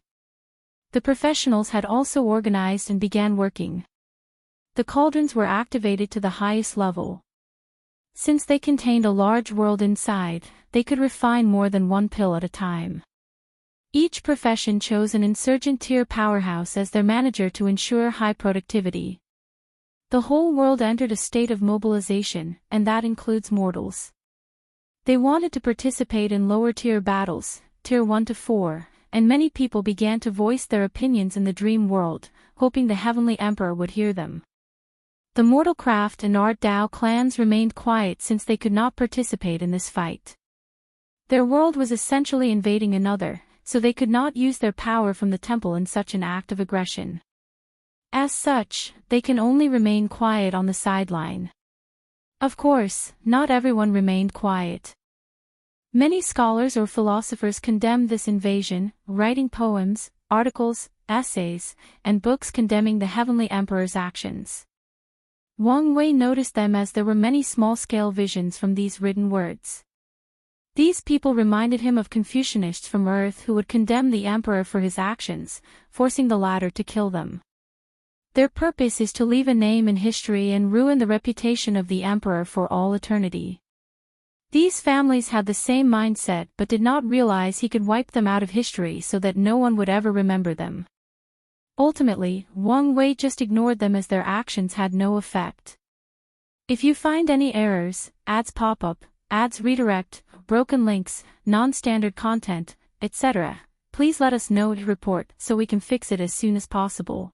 The professionals had also organized and began working. The cauldrons were activated to the highest level. Since they contained a large world inside, they could refine more than one pill at a time. Each profession chose an insurgent tier powerhouse as their manager to ensure high productivity. The whole world entered a state of mobilization, and that includes mortals. They wanted to participate in lower tier battles, tier 1 to 4, and many people began to voice their opinions in the dream world, hoping the Heavenly Emperor would hear them. The Mortal Craft and Art Dao clans remained quiet since they could not participate in this fight. Their world was essentially invading another, so they could not use their power from the temple in such an act of aggression. As such, they can only remain quiet on the sideline. Of course, not everyone remained quiet. Many scholars or philosophers condemned this invasion, writing poems, articles, essays, and books condemning the Heavenly Emperor's actions. Wang Wei noticed them as there were many small-scale visions from these written words. These people reminded him of Confucianists from Earth who would condemn the emperor for his actions, forcing the latter to kill them. Their purpose is to leave a name in history and ruin the reputation of the emperor for all eternity. These families had the same mindset but did not realize he could wipe them out of history so that no one would ever remember them. Ultimately, Wang Wei just ignored them as their actions had no effect. If you find any errors, ads pop up, ads redirect, broken links, non-standard content, etc., please let us know to report so we can fix it as soon as possible.